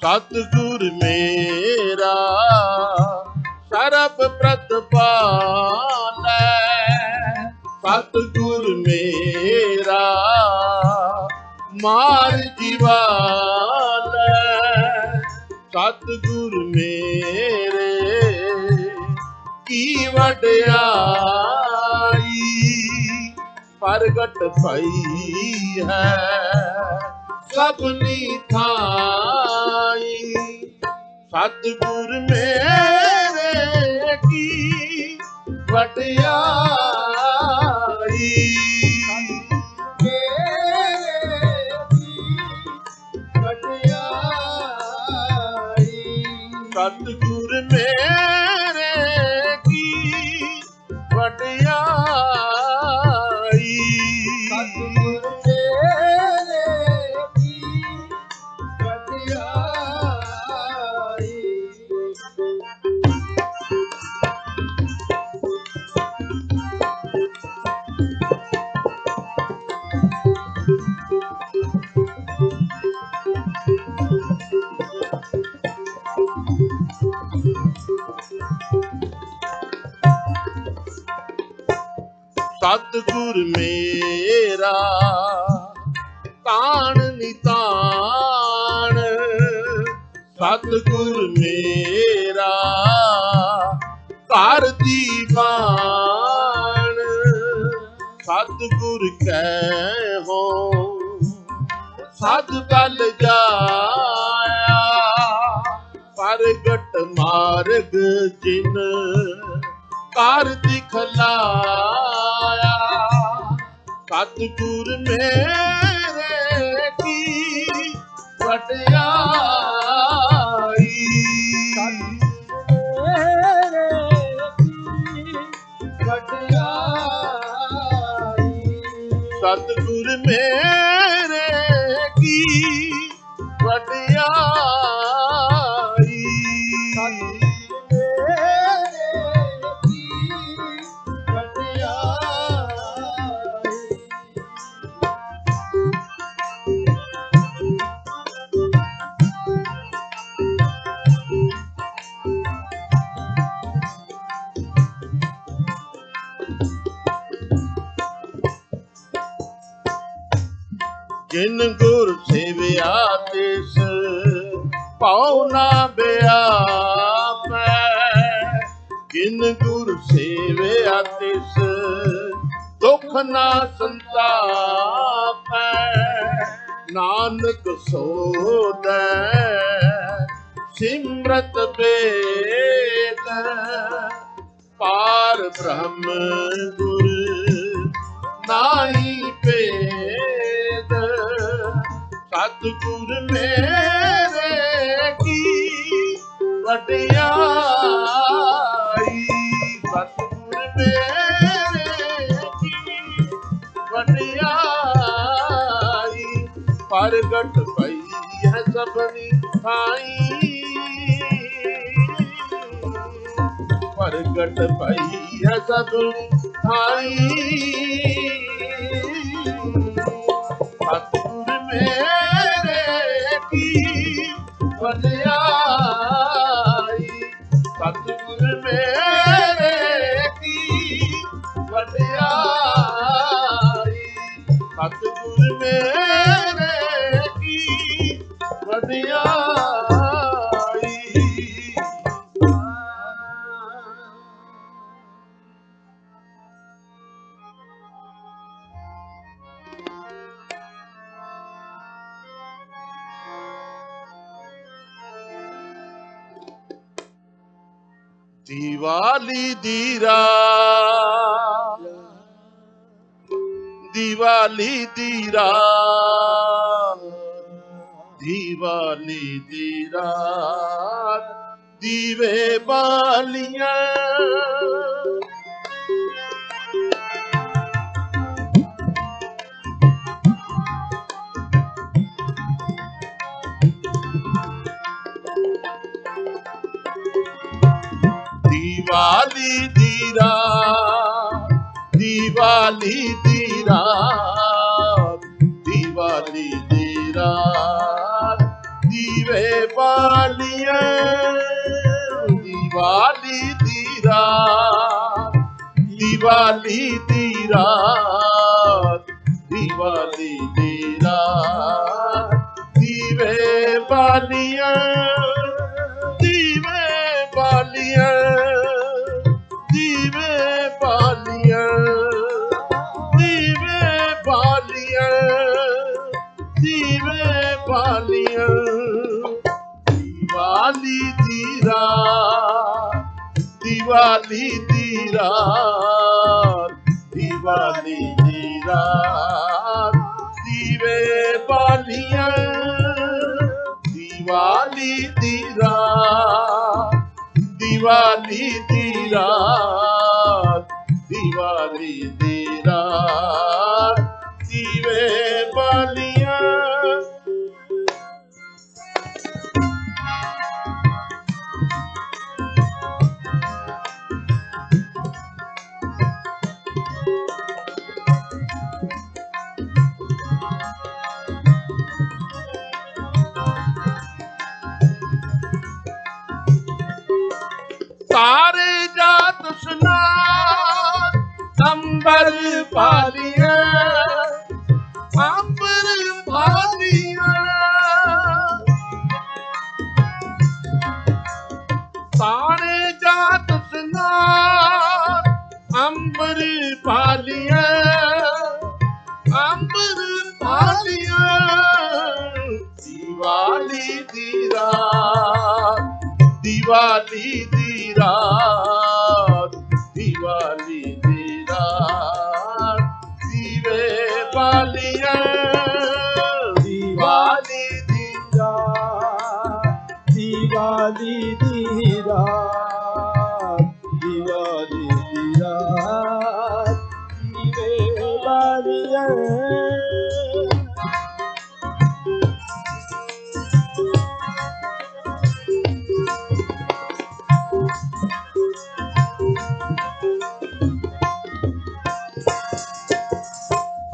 सतगुर मेरा सरब प्रतिपालै, सतगुर मेरा मार जीवालै, सतगुर मेरे की वड्याई, प्रगट भई है सबनी थाई, सतगुर मेरे की वड्याई, सतगुर मेरे की वड्याई, सतगुर मेरे की वड्याई। सतगुर मेरा तान नितान, सतगुर मेरा घर दीवान, सतगुर कहो सद बल जाया, प्रगट मार्ग जिन कर दिखलाया, सतगुर मेरे ਵਡਿਆਈ ਸਤਿਗੁਰ ਮੇਰੇ ਕੀ ਵਡਿਆਈ ਜਿਨ ਗੁਰ ਸੇਵਿਆ ਤਿਸ ਪਾਉ ਨਾ ਬਿਆਪੈ ਜਿਨ ਗੁਰ ਸੇਵਿਆ ਤਿਸ ਦੁਖ ਨਾ ਸੰਤਾਪੈ ਨਾਨਕ ਸੋਦੈ ਸਿਮਰਤ ਬੇਦ ਪਾਰ ਬ੍ਰਹਮ ਗੁਰ ਨਾਹੀ ਭੇਦ ਸਤਿਗੁਰ ਮੇਰੇ ਕੀ ਵਡਿਆਈ ਸਤਿਗੁਰ ਮੇਰੇ ਕੀ ਵਡਿਆਈ ਪ੍ਰਗਟ ਪਈ ਹੈ ਸਭਨੀ ਥਾਈ ਪ੍ਰਗਟ ਪਈ ਹੈ ਸਭਨੀ ਥਾਈ ਸਤਿਗੁਰ ਮੇਰੇ ਕੀ ਵਡਿਆਈ ਸਤਿਗੁਰ ਮੇਰੇ ਕੀ ਵਡਿਆਈ ਸਤਿਗੁਰ ਮੇਰੇ ਕੀ ਵਡਿਆਈ ਦੀਵਾਲੀ ਦੀ ਰਾਤ ਦੀਵਾਲੀ ਦੀ ਰਾਤ ਦੀਵਾਲੀ ਦੀ ਰਾਤ ਦੀਵੇ ਬਾਲੀਆਂ ਦੀਵਾਲੀ ਦੀ ਰਾਤ ਦੀਵਾਲੀ ਦੀ ਰਾਤ ਦੀਵਾਲੀ ਦੀ ਰਾਤ ਦੀਵੇ ਬਾਲੀਆਂ ਦੀਵਾਲੀ ਦੀ ਰਾਤ ਦੀਵਾਲੀ ਦੀ ਰਾਤ ਦੀਵਾਲੀ ਦੀ ਰਾਤ ਦੀਵੇ ਬਾਲੀਆਂ ਦੀਵੇ ਬਾਲੀਆਂ ਦੀਵੇ ਬਾਲੀਆਂ ਦੀਵੇ ਬਾਲੀਆਂ ਦੀਵੇ ਬਾਲੀਆਂ ਦੀਵਾਲੀ ਦੀ ਰਾਤ ਦੀਵਾਲੀ ਦੀ ਰਾਤ ਦੀਵਾਲੀ ਦੀ ਰਾਤ ਦੀਵੇ ਬਾਲੀਆਂ ਦੀਵਾਲੀ ਦੀ ਰਾਤ ਦੀਵਾਲੀ ਦੀ ਰਾਤ ਦੀਵਾਲੀ ਦੀ ਰਾਤ ਦੀਵੇ ਬਾਲੀਆਂ सारे जात सुनार अंबर पालिया अंबर पालिया सारे जात सुनार अंबर पालिया अंबर पालिया दिवाली दी रात दिवाली दी रात दिवाली दी रात दीवे बालियां दिवाली दी रात ਦੀਵਾਲੀ ਦੀ ਰਾਤ, ਦੀਵਾਲੀ ਦੀ ਰਾਤ, ਦੀਵੇ ਬਾਲੀਆਂ।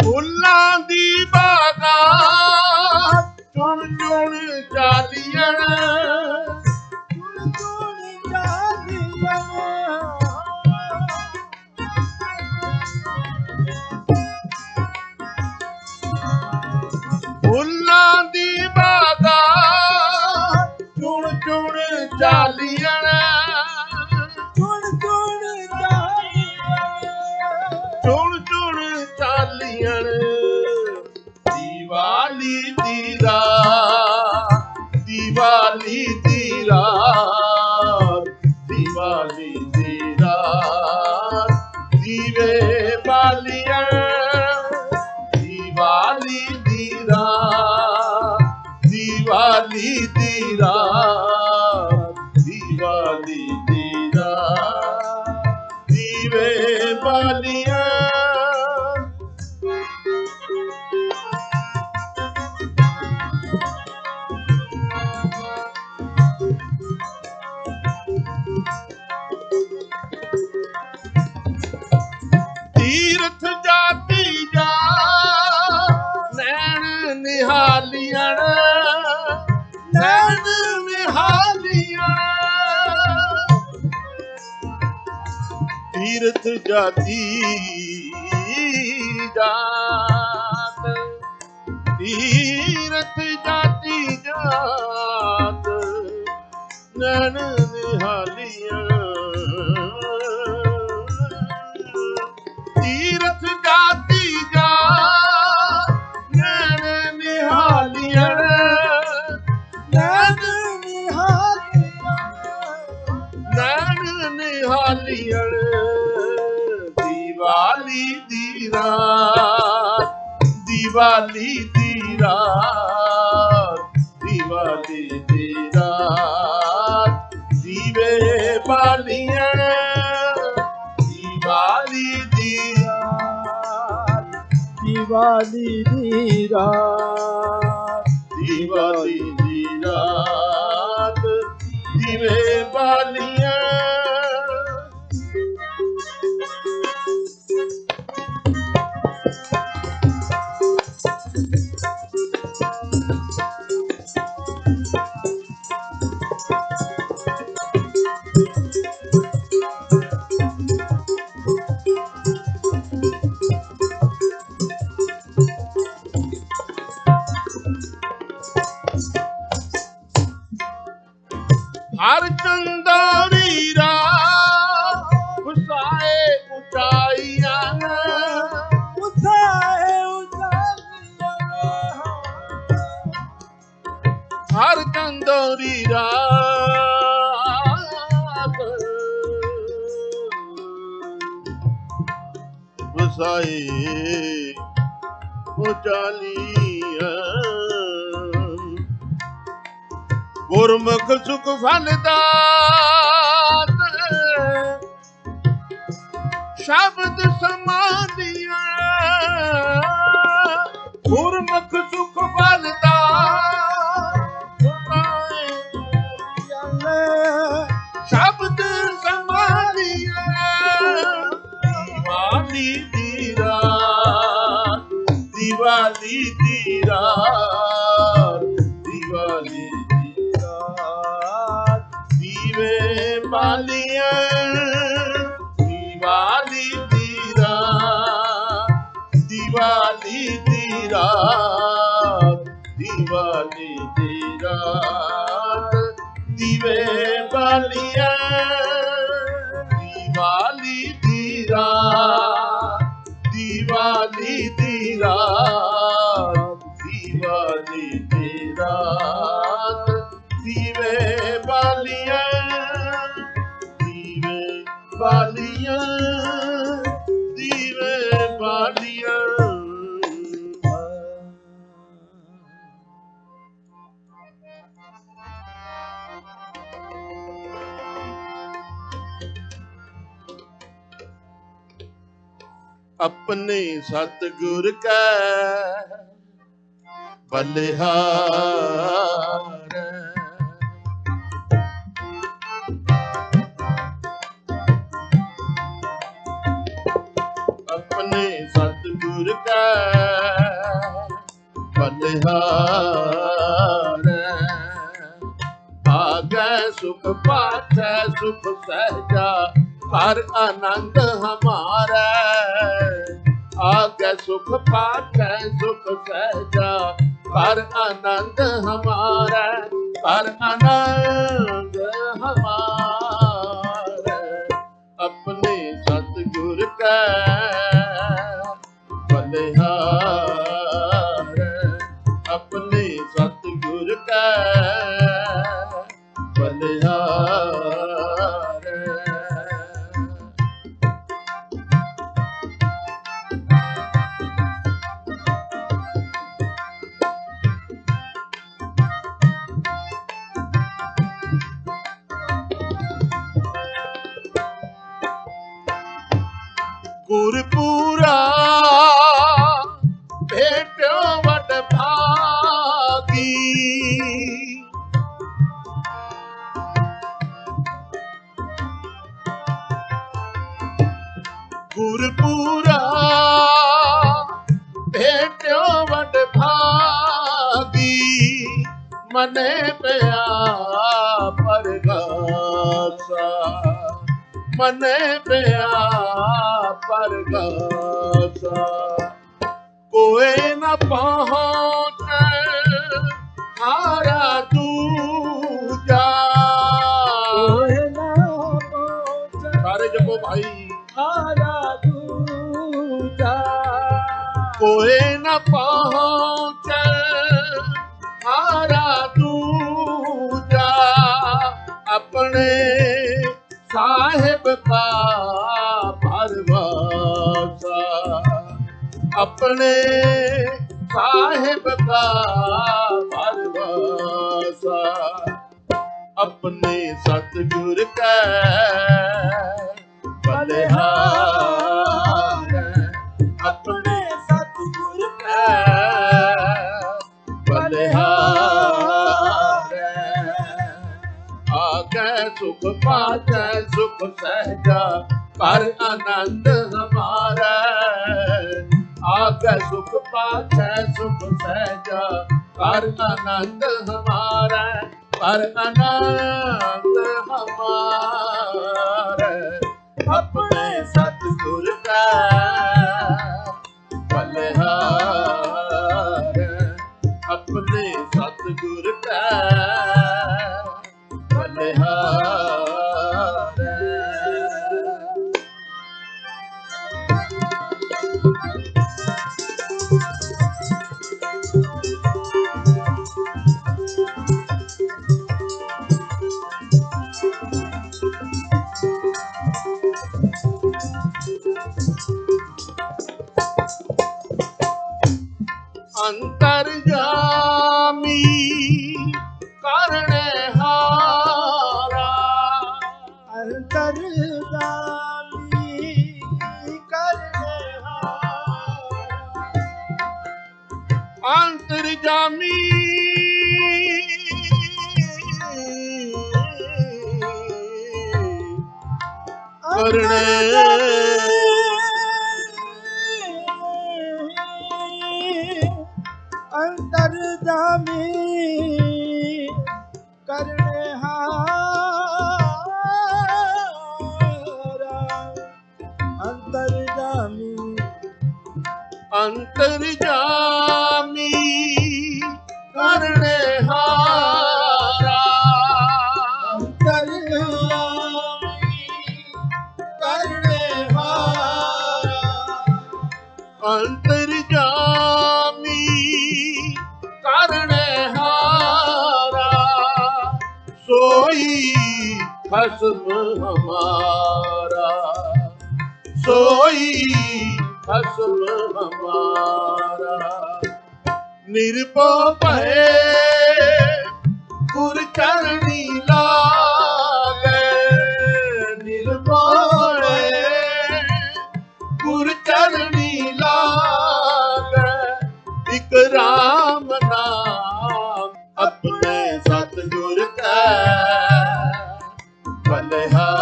ਫੁੱਲਾਂ ਦੀ ਬਾਗਾਂ ਚੁਣ ਚੁਣ ਚਾਲੀਆਂ, ਚੁਣ ਚੁਣ ਚਾਲੀਆਂ। ਫੁੱਲਾਂ ਦੀ ਬਾਗਾਂ ਚੁਣ ਚੁਣ ਚਾਲੀਆਂ, ਚੁਣ ਚੁਣ ਚਾਲੀਆਂ। ਚੁਣ ਚੁਣ ਚਾਲੀਆਂ। ਦੀਵਾਲੀ ਦੀ ਰਾਤ, ਦੀਵਾਲੀ ਦੀ ਰਾਤ, ਦੀਵਾਲੀ ਦੀ ਰਾਤ, ਦੀਵੇ ਬਾਲੀਆਂ। ਦੀਵਾਲੀ ਦੀ ਰਾਤ, ਦੀਵਾਲੀ ਦੀ ਰਾਤ, ਦੀਵਾਲੀ ਦੀ ਰਾਤ, ਦੀਵੇ ਬਾਲੀਆਂ। ਤੀਰਥ ਜਾਤੀ ਜਾ ਨੈਣ ਨਿਹਾਲੀਆਂ, ਨੈਣ ਨਿਹਾਲੀਆਂ। ਤੀਰਥ ਜਾਤੀ ਜਾਤ, ਤੀਰਥ ਜਾਤੀ ਜਾਤ, ਨੈਣ ਨਿਹਾਲੀਆਂ। ਤੀਰਥ ਜਾਤੀ ਜਾਤ, ਨੈਣ ਨਿਹਾਲੀਆਂ, ਨੈਣ ਨਿਹਾਲੀਆਂ। ਨੈਣ ਨਿਹਾਲੀਆਂ। ਦੀਵਾਲੀ ਦੀ ਰਾਤ, ਦੀਵਾਲੀ ਦੀ ਰਾਤ, ਦੀਵਾਲੀ ਦੀ ਰਾਤ, ਦੀਵੇ ਬਾਲੀਆਂ। ਦੀਵਾਲੀ ਦੀ ਰਾਤ, ਦੀਵਾਲੀ ਦੀ ਰਾਤ, ਦੀਵਾਲੀ ਦੀ ਰਾਤ, ਦੀਵੇ ਬਾਲੀਆਂ। ਹਰ ਚੰਦਾਰੀ ਰਾਤ ਵਸਾਏ ਉਚਾਈਆਂ, ਉਸਾਏ ਉਸਾਈਆਂ। ਹਰ ਚੰਦਾਰੀ ਰਾਤ ਵਸਾਏ ਉਚਾਲੀਆਂ। ਗੁਰਮੁਖ ਸੁਖ ਫਲ ਦਾਤ, ਸ਼ਬਦ ਸਮਾਧੀਆਂ। ਗੁਰਮੁਖ ਸੁਖ ਫਲ ਦਾਤ, ਸ਼ਬਦ ਸਮਾਧੀਆਂ। ਦੀਵਾਲੀ ਦੀ ਰਾਤ, ਦੀਵਾਲੀ ਦੀ ਰਾਤ, ਦੀਵਾਲੀ ਦੀਵੇ ਬਾਲੀਆਂ। ਦੀਵਾਲੀ ਦੀ ਰਾਤ, ਦੀਵਾਲੀ ਦੀ ਰਾਤ, ਦੀਵਾਲੀ ਦੀ ਰਾਤ, ਦੀਵੇ ਬਾਲੀਆਂ। ਦੀਵਾਲੀ ਦੀ ਰਾਤ, ਦੀਵਾਲੀ ਦੀ ਰਾਤ, ਦੀਵਾਲੀ ਦੀ ਰਾਤ, ਦੀਵੇ ਬਾਲੀਆਂ। ਦੀਵੇ ਬਾਲੀਆਂ, ਦੀਵੇ ਬਾਲੀਆਂ। अपने सतगुर कै बलिहार। अपने सतगुर कै बलिहार। आगे सुख पाछै सुख सहजा हर आनंद हमारा। आगे सुख पाछै सुख सहजा हर आनंद हमारा। हर आनंद हमारा। अपने सतगुर कै बलिहार। अपने सतगुर कै बलिहार। गुरपुरा भेटो वड भागी। गुरपुरा भेटो वड भागी। मने पिया परगासा। मने पिया परगासा। कोई न पहुँचे हारा दूजा। कोई ना पहुँचे सारे जपो भाई। हारा दूजा। कोई न पहुँचे हारा दूजा। अपने साहिब का भरवासा। अपने साहिब का भरवासा। अपने सतगुर कै बलिहार। अपने सतगुर कै बलिहार। आगे सुख पाछै सुख सहजा हर आनंद हमारा। आगे सुख पाछै सुख सहजा हर आनंद हमारा। हर आनंद हमारा। अपने सतगुर कै बलिहार। अपने सतगुर कै बलिहार। अंतर्यामी करने हारा। अंतर्यामी करने हारा। अंतर्यामी करने अंतर्यामी करने हारा। अंतर्यामी अंतर्यामी करने हारा। अंतर्यामी करने हारा। अंतर्यामी करने हारा। सोई खसम हमारा। सोई खसम हमारा। निर्भय भय गुर चरणी लागे। निर्भय गुर चरणी एक राम नाम अपने सतगुर का बलिहार,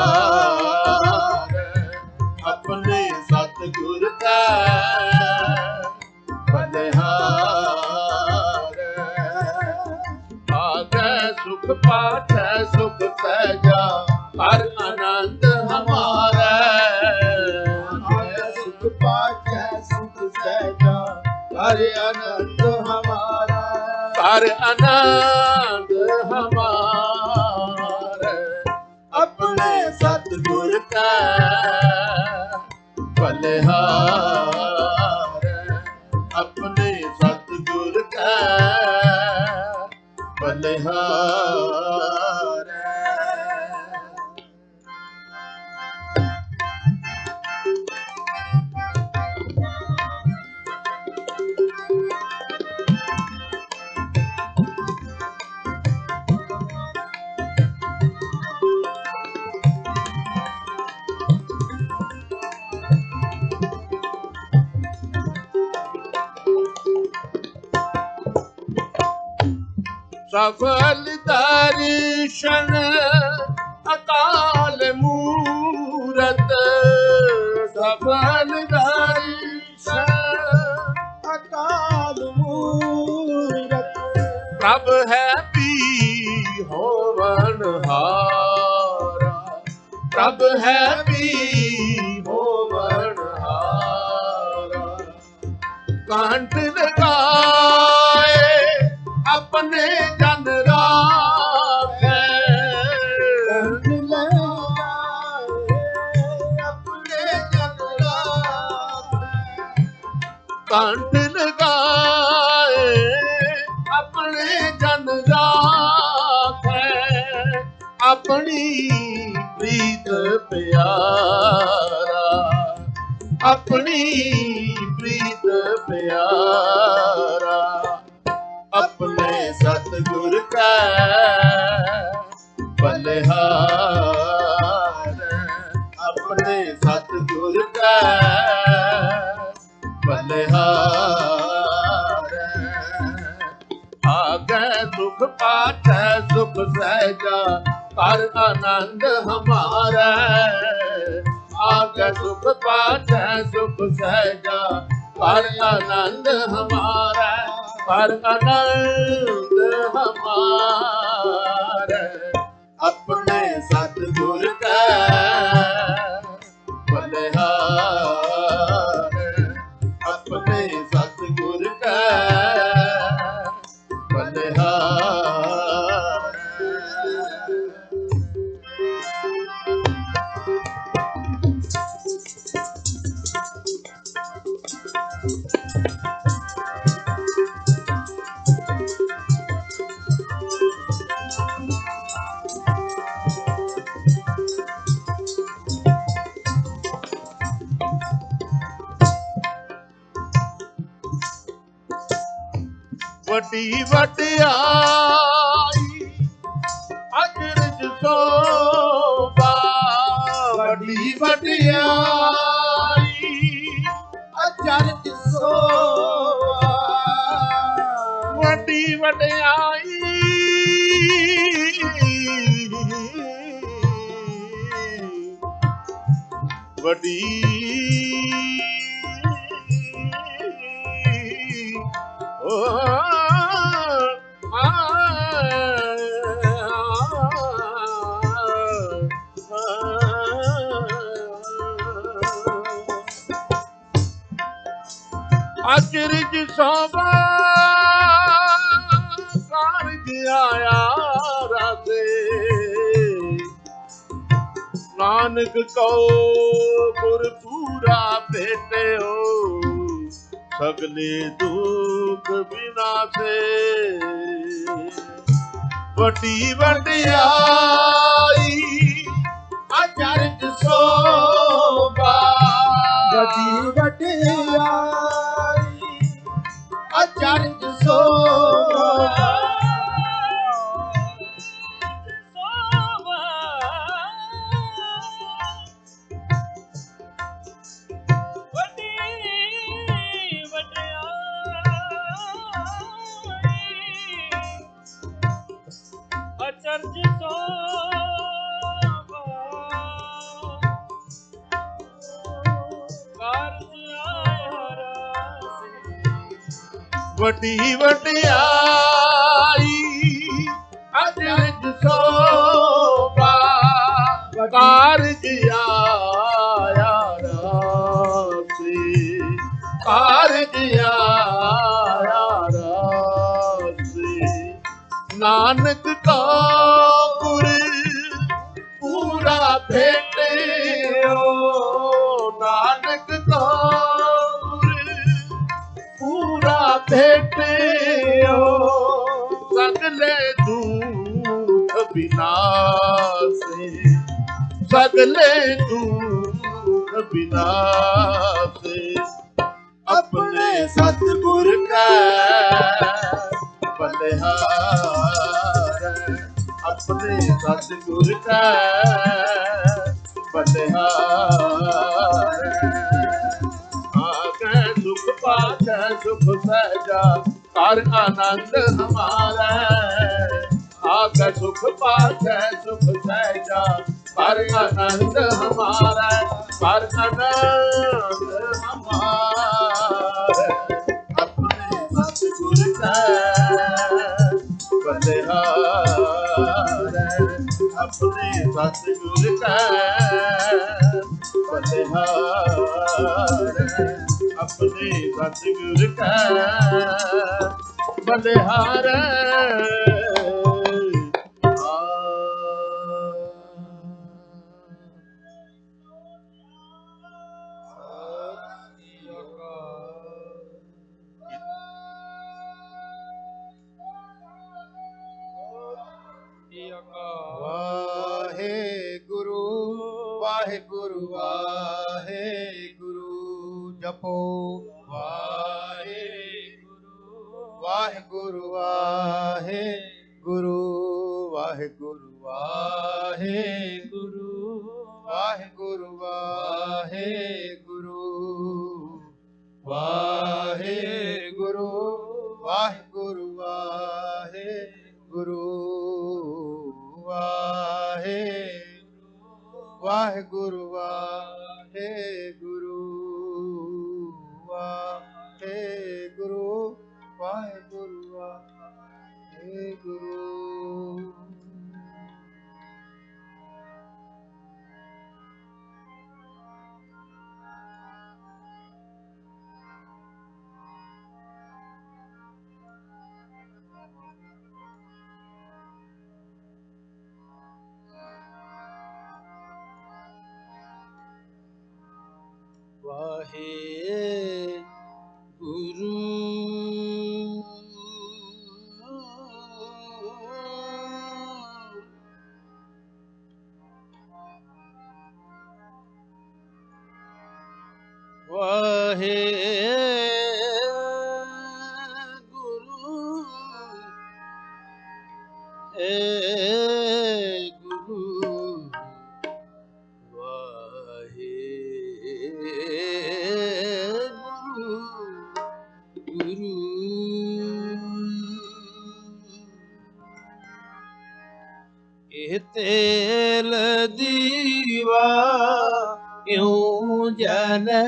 अपने सतगुर का बलिहार। आगे सुख पाछे सुख सहजा हर आनंद हमारा, आगे सुख पाछे सुख सहजा हर आनंद हमारा, हर आनंद हमारा। अपने सतगुर का बलिहार, अपने सतगुर का बलिहार। सफल दर्शन अकाल मूरत, सफल दर्शन अकाल मूरत। प्रभ है पी होवन हारा, प्रभ है पी होवन हारा। कंठ लगाए अपने जन राखे, अपने जन राखे। कंठ लगाए अपने जन राखे, अपनी प्रीत प्यारा, अपनी प्रीत प्यारा। अपने सतगुर का बलिहार, अपने सतगुर का बलिहार। आगे सुख पाछे सुख सहजा हर आनंद हमारा, आगे सुख पाछे सुख सहजा हर आनंद हमारा, हर आनंद हमारा। अपने सतगुर का बलिहार, अपने सतगुर का बलिहार। वड्डी वड्याई अचरज शोभा, वड्डी वड्याई अचरज शोभा। वड्डी वड्याई वड्डी अचरज शोभा कारज आया राधे, नानक को गुरपुरा भेटे हो सगले दुख विनाशे। वड्डी वड्याई अचरज शोभा, वड्डी वड्याई अचरज शोभा। ਅਚਰਜ ਸੋਭਾ ਕਾਰਜ ਵੱਡੀ ਵਡਿਆਈ ਅਚਰਜ ਸੋਭਾ ਕਾਰਜ ਆਇਆ ਰਾਸੇ ਕਾਰਜ ਆਇਆ ਰਾਸੇ ਨਾਨਕ ਕਾ ਗੁਰ ਪੂਰਾ ਭੇਟਿਓ ਨਾਨਕ ਕਾ ਗੁਰ ਪੂਰਾ ਭੇਟਿਓ ਸਗਲੇ ਦੁਖ ਬਿਨਾਸੇ ਸਗਲੇ ਦੁਖ ਬਿਨਾਸੇ ਆਪਣੇ ਸਤਿਗੁਰ ਕੈ ਬਲਿਹਾਰ ਆਪਣੇ ਸਤਿਗੁਰ ਕੈ ਬਲਿਹਾਰ ਆਗੇ ਸੁਖ ਪਾਛੈ ਸੁਖ ਸਹਿਜਾ ਕਰ ਆਨੰਦ ਹਮਾਰਾ ਆਗੇ ਸੁਖ ਪਾਛੈ ਸੁਖ ਸਹਿਜਾ ਕਰ ਆਨੰਦ ਹਮਾਰਾ ਕਰ ਆਨੰਦ ਹਮਾਰਾ ਆਪਣੇ ਸਤਿਗੁਰ ਕੈ ਬਲਿਹਾਰ ਆਪਣੇ ਸਤਿਗੁਰ ਕੈ ਬਲਿਹਾਰ ਆਪਣੇ ਸਤਿਗੁਰ ਕੈ ਬਲਿਹਾਰ ਵਾਹਿਗੁਰੂ ਵਾਹਿਗੁਰੂ ਵਾਹਿਗੁਰੂ ਜਪੋ ਵਾਹਿਗੁਰੂ ਵਾਹਿਗੁਰੂ ਵਾਹਿਗੁਰੂ ਵਾਹਿਗੁਰੂ ਵਾਹਿਗੁਰੂ ਵਾਹਿਗੁਰੂ ਵਾਹਿਗੁਰੂ ਵਾਹਿਗੁਰੂ ਵਾਹਿਗੁਰੂ ਵਾਹਿਗੁਰੂ ਵਾਹਿਗੁਰੂ ਵਾਹਿਗੁਰੂ ਵਾਹਿਗੁਰੂ ਵਾਹਿਗੁਰੂ ਵਾਹਿਗੁਰੂ ਤੇਲ ਦੀਵਾ ਕਿਉਂ ਜਲੈ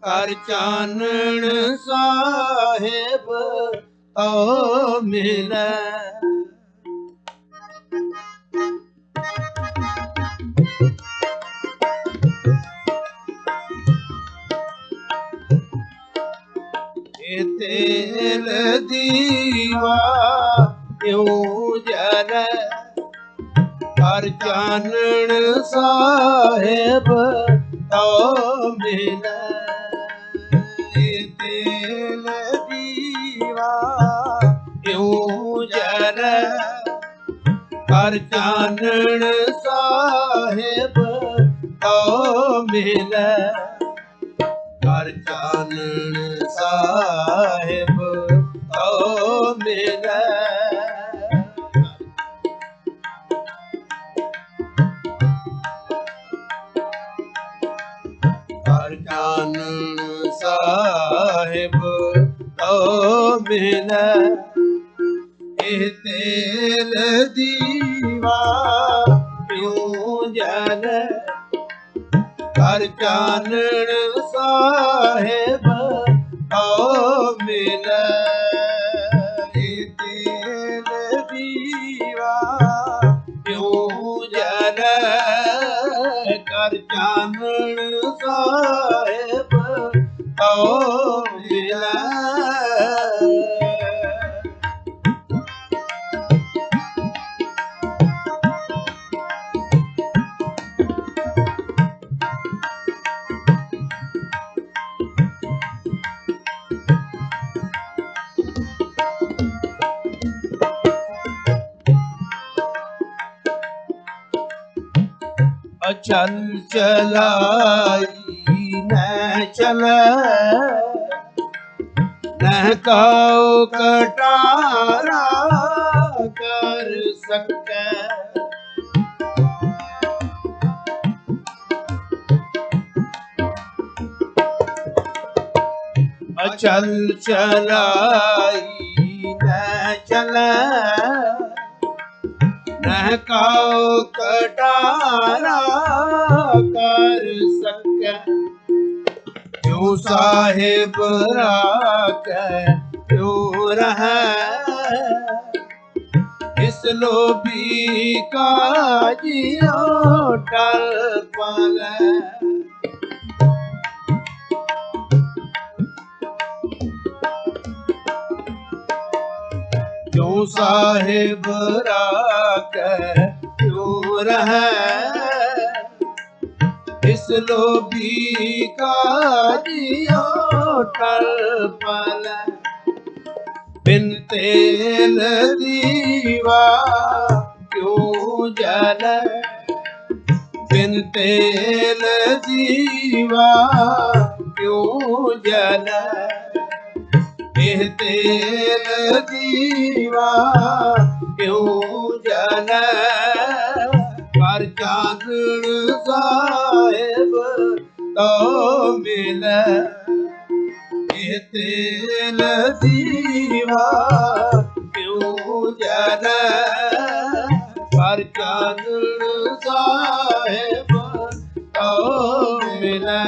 ਕਰ ਚਾਨਣ ਸਾਹਿਬ ਤੋ ਮਿਲੈ ਤੇਲ ਦੀਵਾ ਕਿਉਂ ਜਲੈ ਕਰ ਚਾਨਣ ਸਾਹਿਬ ਤੋ ਮਿਲੈ ਤੇਲ ਦੀਵਾ ਕਿਉਂ ਜਲੈ ਕਰ ਚਾਨਣ ਸਾਹਿਬ ਤੋ ਮਿਲੈ ਕਰ ਚਾਨਣ ਸਾਹਿਬ ਤੋ ਮਿਲੈ ਕਰ ਚਾਨਣ ਸਾਹਿਬ ਤੋ ਮਿਲੈ ਇਹ ਤੇਲ ਦੀਵਾ ਕਿਉਂ ਜਲੈ ਕਰ ਚਾਨਣ ਸਾਹਿਬ ਆਓ ਮਿਲੈ ਇਹ ਤੇਲ ਦੀਵਾ ਕਿਉਂ ਜਲੈ ਕਰ ਚਾਨਣ ਸਾਹਿਬ ਆਓ ਮਿਲੈ चल चलाई न चलै न काऊ कटारा कर सकै चल चलाई न चलै न काऊ कटारा कर सकै क्यों साहिब राकै क्यों रहै इस लोभी का जियो टल पलै क्यों साहिब राकै क्यों रहै इस लोभी का जियो टल पलै बिन तेल दीवा क्यों जलै बिन तेल दीवा क्यों जलै ਇਹ ਤੇਲ ਦੀਵਾ ਕਿਉਂ ਜਲੈ ਕਰ ਚਾਨਣ ਸਾਹਿਬ ਤੋ ਮਿਲੈ ਇਹ ਤੇਲ ਦੀਵਾ ਕਿਉਂ ਜਲੈ ਕਰ ਚਾਨਣ ਸਾਹਿਬ ਤੋ ਮਿਲੈ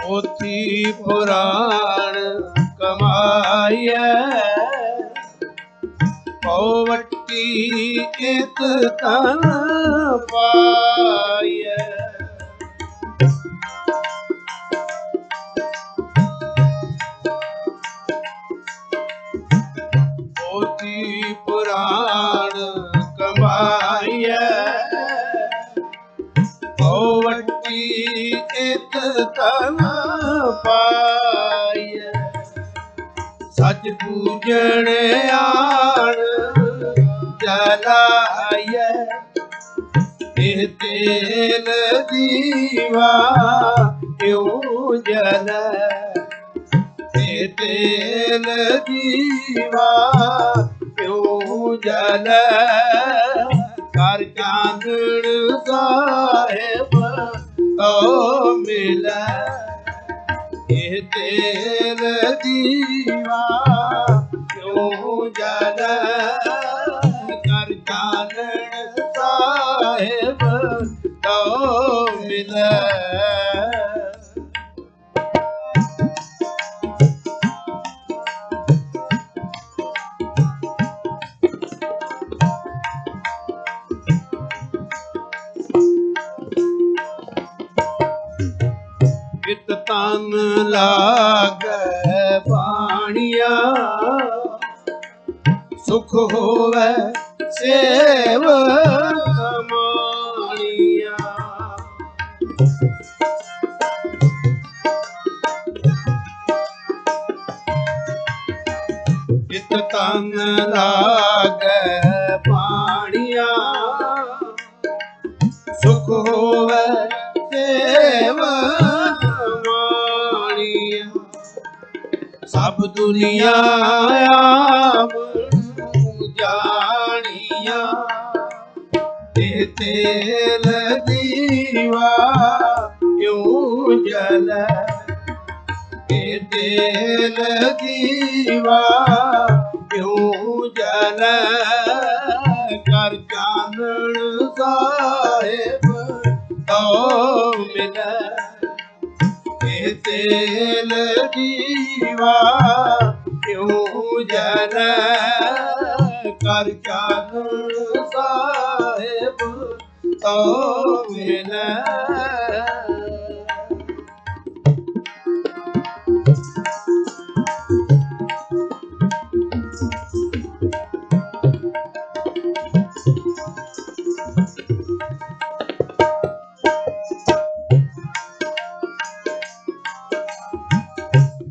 पोथी पुराण कमाइए पौवट्टी एक तन पाइए पोथी पुराण कमाइए पौवट्टी एक तन पाइए सच पूजन आण जलाइए ਇਹ ਤੇਲ ਦੀਵਾ ਕਿਉਂ ਜਲੈ ਇਹ ਤੇਲ ਦੀਵਾ ਕਿਉਂ ਜਲੈ ਕਰ ਚਾਨਣ ਸਾਹਿਬ ਤੋ ਮਿਲੈ ਇਹ ਤੇਲ ਦੀਵਾ ਕਿਉਂ ਜਲੈ ਕਰ ਚਾਨਣ ਸਾਹਿਬ ਤੋ ਮਿਲੈ ਕਿਤ ਤਨ ਲਾਗੈ ਬਾਣੀਆ ਸੁਖ ਹੋਵੇ ਸੇਵ ਮਾਣੀਆ ਕਿਤ ਤਨ ਲਾਗੈ ਬਾਣੀਆ ਸੁਖ ਹੋਵੇ ਸੇਵ सब दुनिया आम जानिया ते तेल दीवा क्यों जल के तेल दीवा क्यों जल कर चानन साहेब तो मिल के तेल दीवा क्यों जल कर चानन साहेब तो मिल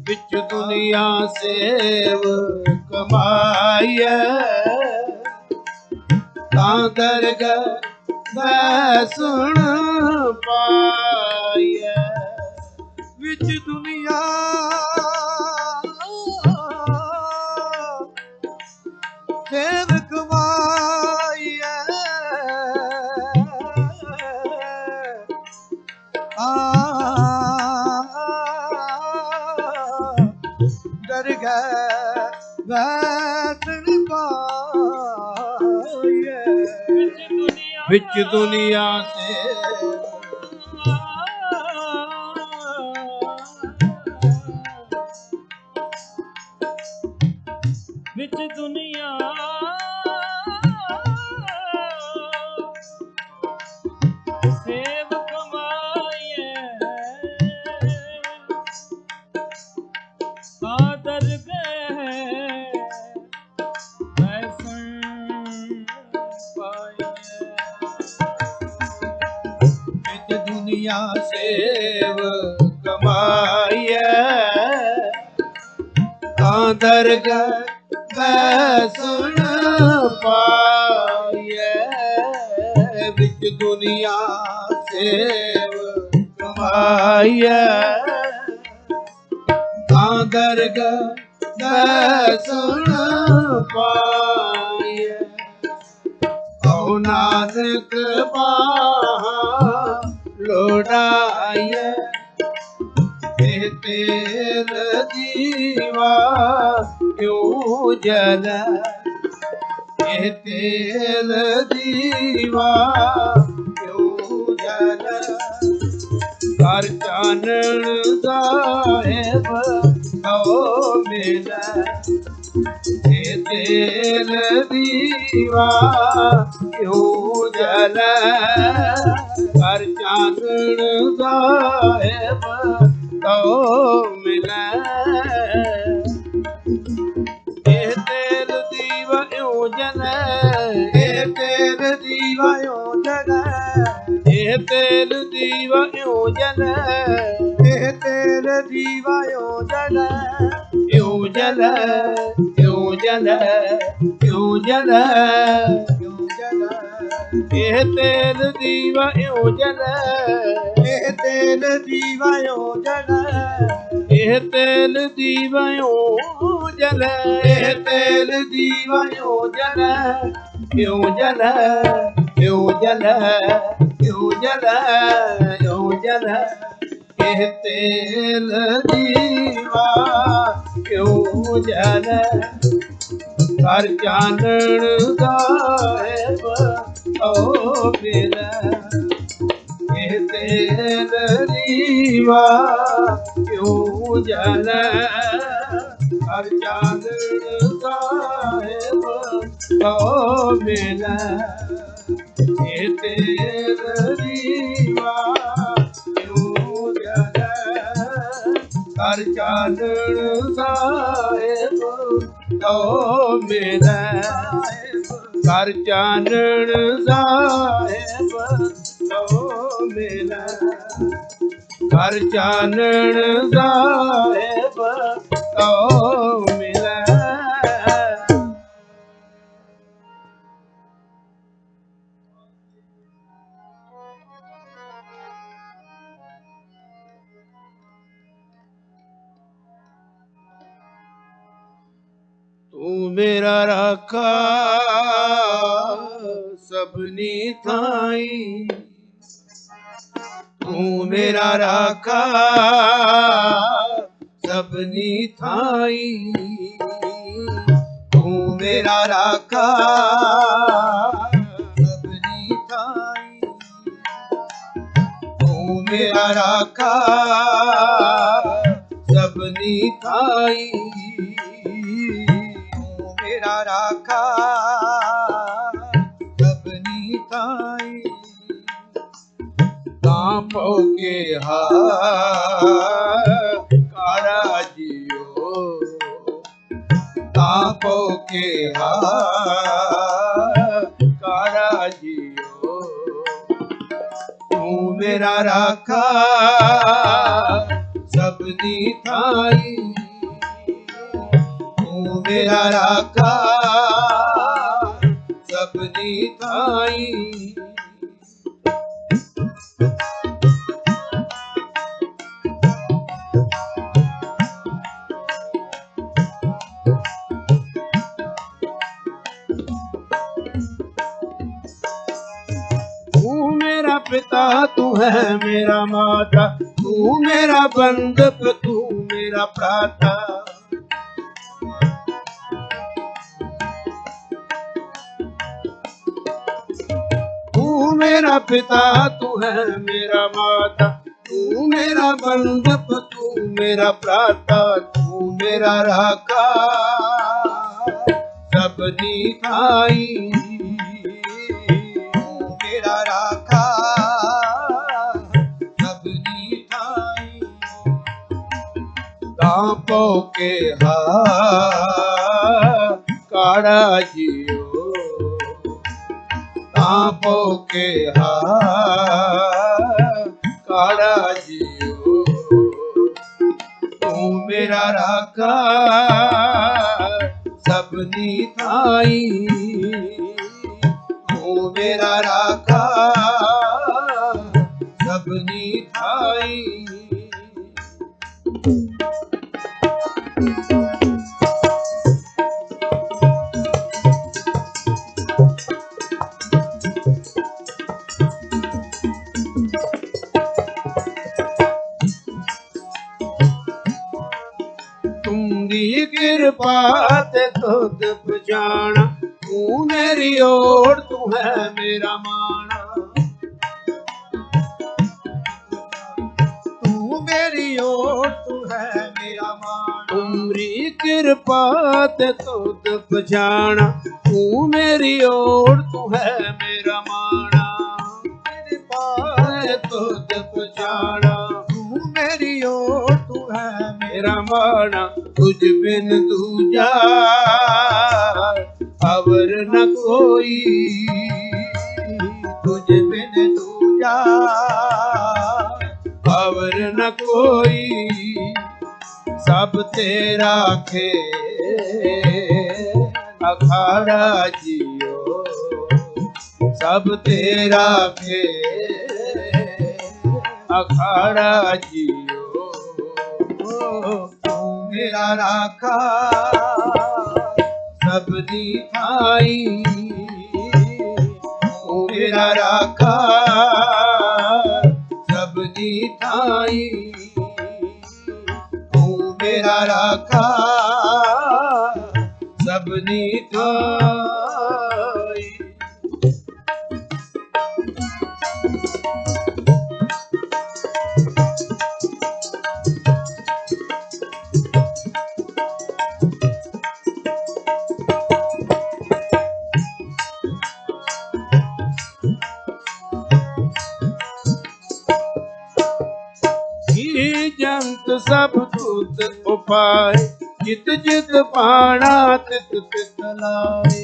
बिच दुनिया सेव कमाइए तां दरगाह सुन पाइए बिच दुनिया सेव कमाइए दरगाह वैसन पाइए बिच दुनिया से विच दुनिया सेव कमाइए कादर गए वैसन पाइए बिच दुनिया सेव कमाइए तां दरगाह सुन पाइए बिच दुनिया सेव कमाइए तां दरगाह सुन पाइए औ नानक बाहा लोड़ाइए ते तेल दीवा क्यों जल के तेल दीवा क्यों जल कर चानन साहेब तो मिल के तेल दीवा क्यों जल कर चानन साहेब तो मिले ਇਹ ਤੇਲ ਦੀਵਾ ਓ ਜਲੇ ਇਹ ਤੇਲ ਦੀਵਾ ਓ ਜਲੇ ਇਹ ਤੇਲ ਦੀਵਾ ਓ ਜਲੇ ਇਹ ਤੇਲ ਦੀਵਾ ਓ ਜਲੇ ਓ ਜਲੇ ਓ ਜਲੇ ਓ ਜਲੇ ਓ ਜਲੇ ਇਹ ਤੇਲ ਦੀਵਾ ਓ ਜਲੇ ਇਹ ਤੇਲ ਦੀਵਾ ਓ ਜਲੇ ਇਹ ਤੇਲ ਦੀਵਾ ਓ ਜਲੇ ਇਹ ਤੇਲ ਦੀਵਾ ਓ ਜਲੇ ਓ ਜਲੇ ਓ ਜਲੇ ਓ ਜਲੇ ਓ ਜਲੇ ਇਹ ਤੇਲ ਦੀਵਾ ਓ ਜਲੇ ਕਰ ਚਾਨਣ ਸਾਹਿਬ ਓ ਮਿਲੇ ਇਹ ਤੇਲ ਦੀਵਾ क्यों जल हर चांदन साहेब तो मिल ये तेल दीवा क्यों जल हर चांदन साहेब तो मिल हर चांदन साहेब तो मिल हर चानन साहेब तो मिले तू मेरा राखा सबनी थाई, तू मेरा राखा सबनी थाई, तू मेरा राखा सबनी थाई, तू मेरा राखा सबनी थाई, तू मेरा राखा सबनी थाई। तापो के कारा जियो, तापो के कारा जियो, तू मेरा राखा सबनी थाई, तू मेरा राखा सबनी थाई। पिता तू है मेरा माता, तू मेरा बंधप, तू मेरा प्राता, तू मेरा पिता तू है मेरा माता, तू मेरा बंधप, तू मेरा प्राता, तू मेरा राखा सबनी थाई, मेरा राखा सबनी थाई। तापो के काड़ा जियो, तापो के काड़ा जियो, तू मेरा राखा सबनी थाई, तू मेरा राखा सबनी थाई। तुमरी कृपा ते खुद पहचाना, तू मेरी ओर तू है मेरा माना, तू मेरी ओर तू है मेरा माना, तुमरी कृपा ते खुद पहचाना, तू मेरी ओर तू है मेरा माना, कृपा ते खुद पहचाना, तू मेरी ओर तू है मेरा माना, तुझ बिन दूजा अवर न कोई, तुझ बिन दूजा अवर न कोई, सब तेरा खे अखाड़ा जियो, सब तेरा खे अखाड़ा जियो, तू मेरा राखा सबनी थाई, तू मेरा राखा सबनी थाई, तू मेरा राखा सबनी थाई। जंत सब दूत उपाय, जित जित पाना तित तित लाए,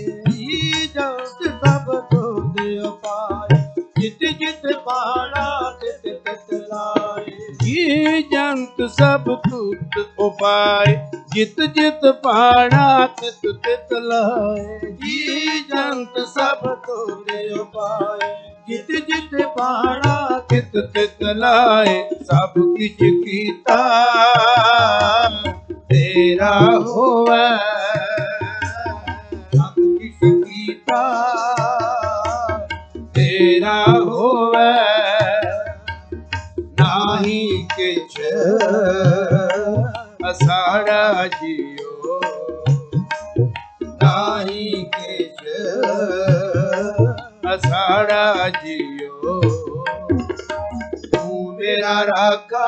जंत सब दूत उपाय, जित जित पाना तित तित लाए, जंत सब दूत उपाय, जित जित पाना तित तित लाए, जंत सब दूत उपाय, जित जित पाना तित तित लाए, सब किछ कीता तेरा होवे, असाड़ा जियो नाई केश असाड़ा जियो तू मेरा राखा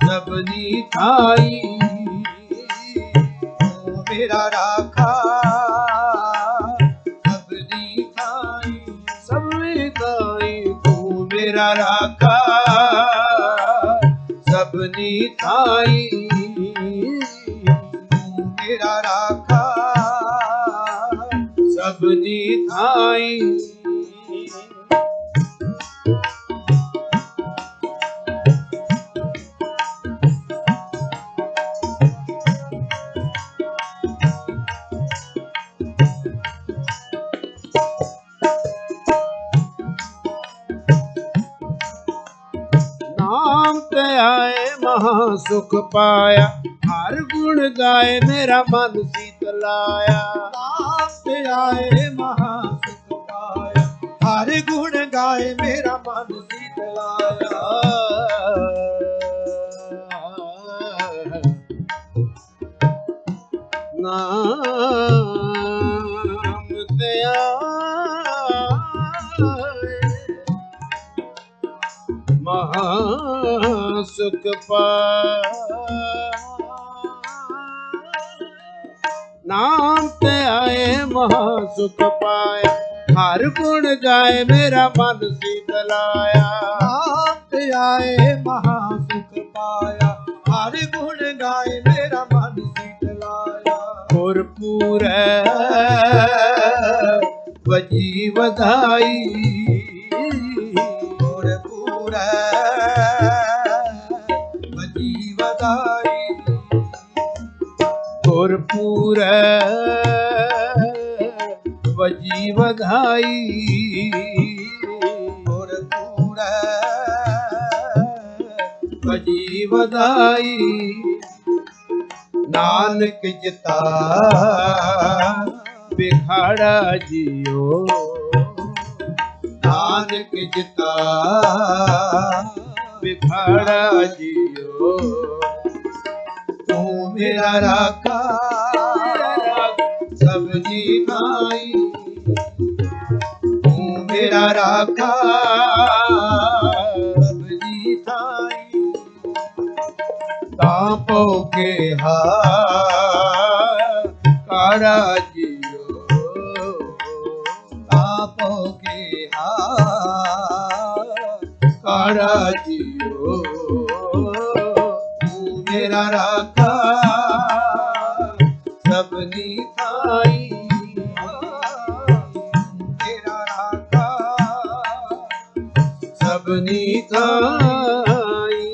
सबनी थाई तू मेरा राखा सबनी थाई सबनी थाई तू मेरा राखा सबनी थाई तू मेरा राखा सबनी थाई नाम ते आए महासुख पाया हर गुण गाए मेरा मन शीतलाया नाम ते आए महासुख पाया हर गुण गाए मेरा मन शीतलाया नाम ते आए महासुख नाम ते आए महासुख पाया हर गुण गाए मेरा मन शीतलाया नाम ते आए महासुख पाया हर गुण गाए मेरा मन शीतलाया गुरपुर वजी वधाई वजी वधाई गुरपुर वजी वधाई गुरपुर वजी वधाई नानक जिता बिखाड़ा जियो नानक जिता बिखाड़ा जियो तू मेरा राखा सबनी थाई तू मेरा राखा सबनी थाई तापो के कारा जियो तापो के कारा जियो तू मेरा राखा सबनी थाई मेरा राखा सबनी थाई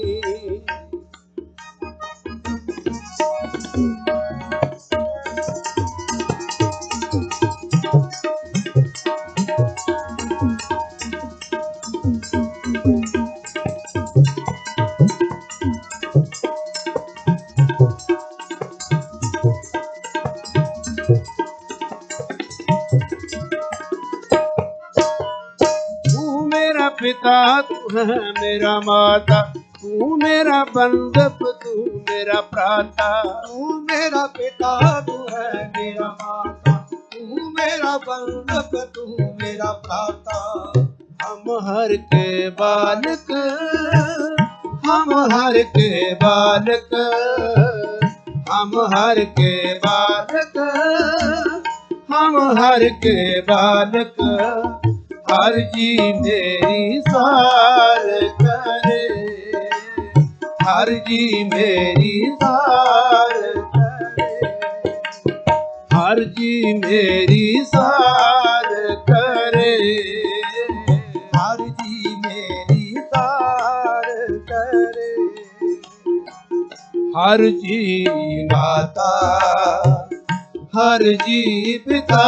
पिता तू है मेरा माता तू मेरा बंधप तू मेरा प्राता तू मेरा पिता तू है मेरा माता तू मेरा बंधप तू मेरा प्राता हम हर के बालक हम हर के बालक हम हर के बालक हम हर के बालक हर जी मेरी सार करे हर जी मेरी सार करे हर जी मेरी सार करे हर जी मेरी सार करे हर जी माता हर जी पिता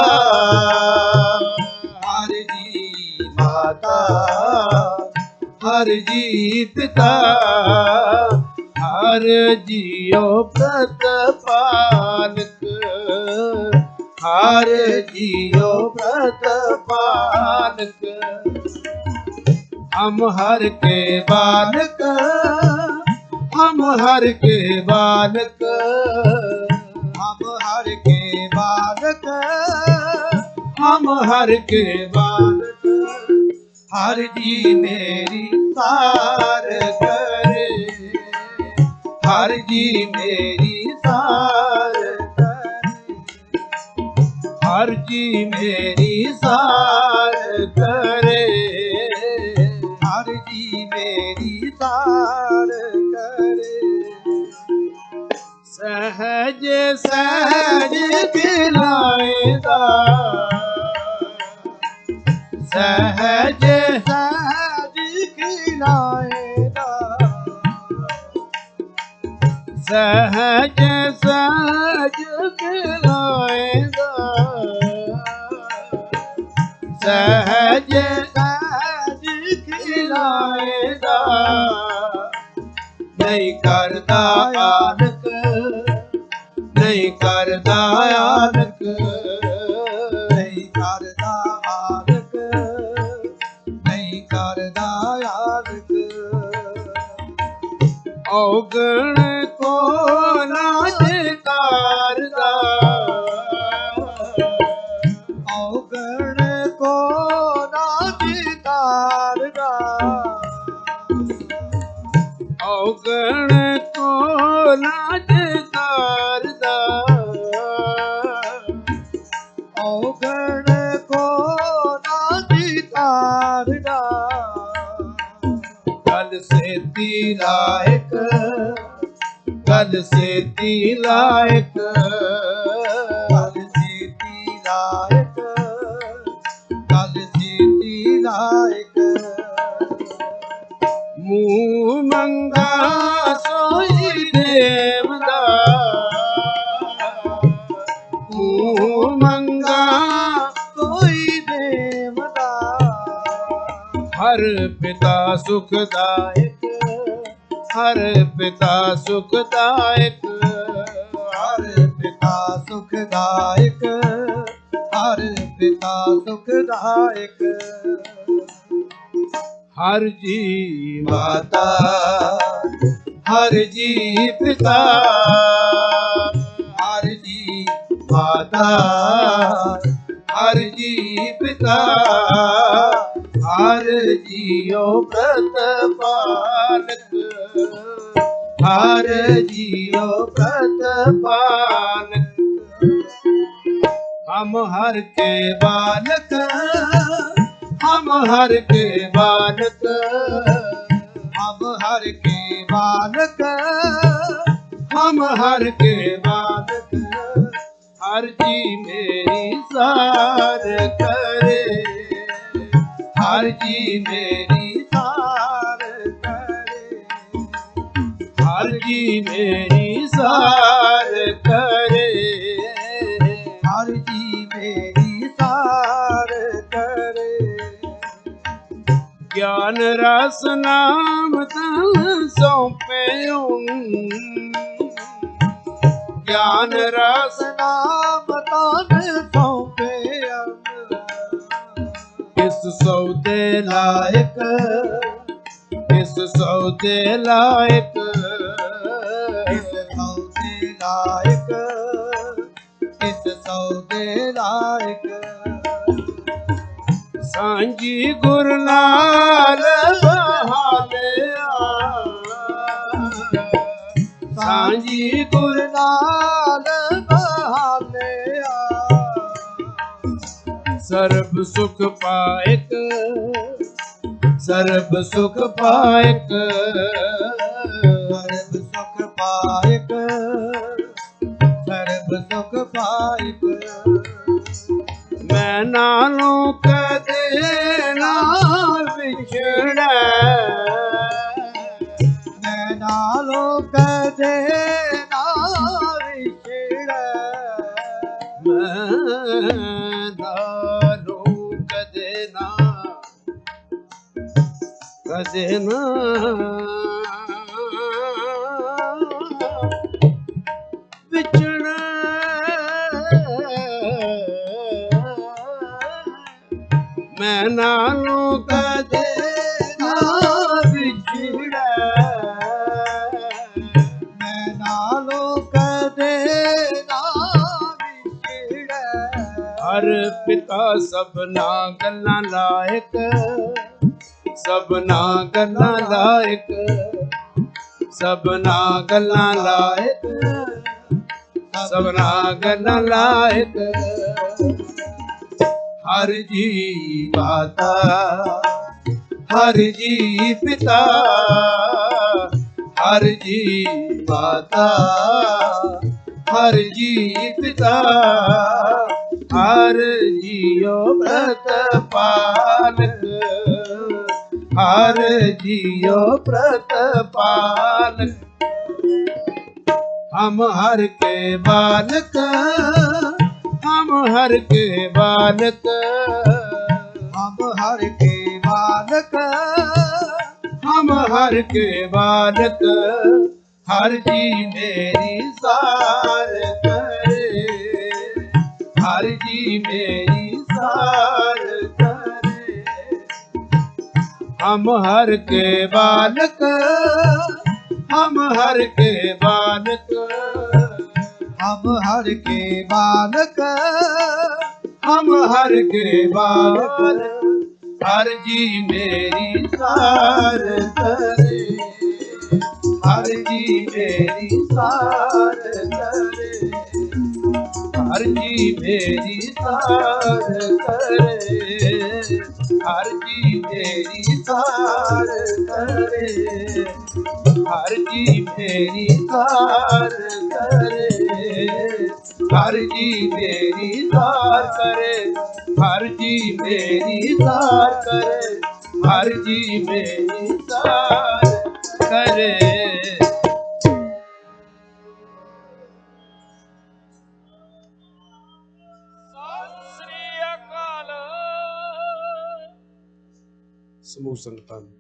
हर जी माता हर जी पिता हर जियो प्रतिपालक हर जियो प्रतिपालक हम हर के बालक हम हर के बालक, हम हर के बालक, हम हर के बालक। हर जी मेरी सार करे, हर जी मेरी सार करे, हर जी मेरी सार करे, हर जी मेरी सार करे। सहज सहज खिलाएगा, सहज सहज खिलाएगा, सहज सहज खिलाएगा, सहज सहज खिलाएगा। नहीं करता आलक, नहीं करता आलक, नहीं करदा आलक, नहीं करदा आलक। औगण को नाचकारदा, औगण को नाचकारदा, औगण को नाचकारदा, औगण को नाचकारदा। कल से लायक, कल से लायक, कल सीती लायक, कल सीती लायक। मुँह मंगा सोई देवदा, मुँह मंगा कोई देवदा, हर पिता सुखदायक, हर पिता सुखदायक, हर पिता सुखदायक, हर पिता सुखदायक। हर जी माता, हर जी पिता, हर जी माता, हर जी पिता, हर जियो प्रतपालक, हर जियो प्रतपालक। हम हर के बालक, हम हर के बालक, हम हर के बालक, हम हर के बालक। हर जी मेरी सार करे, हर जी मेरी सार करे, हर जी मेरी सार करे, हर जी मेरी सार करे। ज्ञान रस नाम तन सौंपे, ज्ञान रस नाम तान सौंपे इस सौदे लायक, इस सौदे लायक, इस सौदे लायक, इस सौदे लायक। सांझी गुरु नाल बहालिया, सांझी गुरु नाल बहालिया, सर्ब सुख पायक, सर्ब सुख पायक, सर्ब सुख पायक, सर्ब सुख पायक। मैं नालों कदे ना विछड़ा, मैं नालों कदे ना विछड़ा, मैं नालों कदे ना विछड़ा। मैं नालों कदे ना विछड़ा, हर पिता सबना गल्लां लायक, सबना गल्लां लायक, सबना गल्लां लायक, सबना गल्लां लायक। हर जी माता, हर जी पिता, हर जी माता, हर जी पिता, हर जियो प्रतपालक, हर जियो प्रतपालक। हम हर के बालक, हम हर के बालक, हम हर के बालक, हम हर के बालक। हर जी मेरी सार करे, हर जी मेरी सार करे। हम हर के बालक, हम हर के बालक, हम हर के बालक, हम हर के बालक। हर जी मेरी सार करे, हर जी मेरी सार करे, हर जी मेरी सार करे, हर जी मेरी सार करे, हर जी मेरी सार करे, हर जी मेरी सार करे, हर जी मेरी सार करे, हर जी मेरी सार करे। ਸਮੂਹ ਸੰਗਤਾਂ ਨੂੰ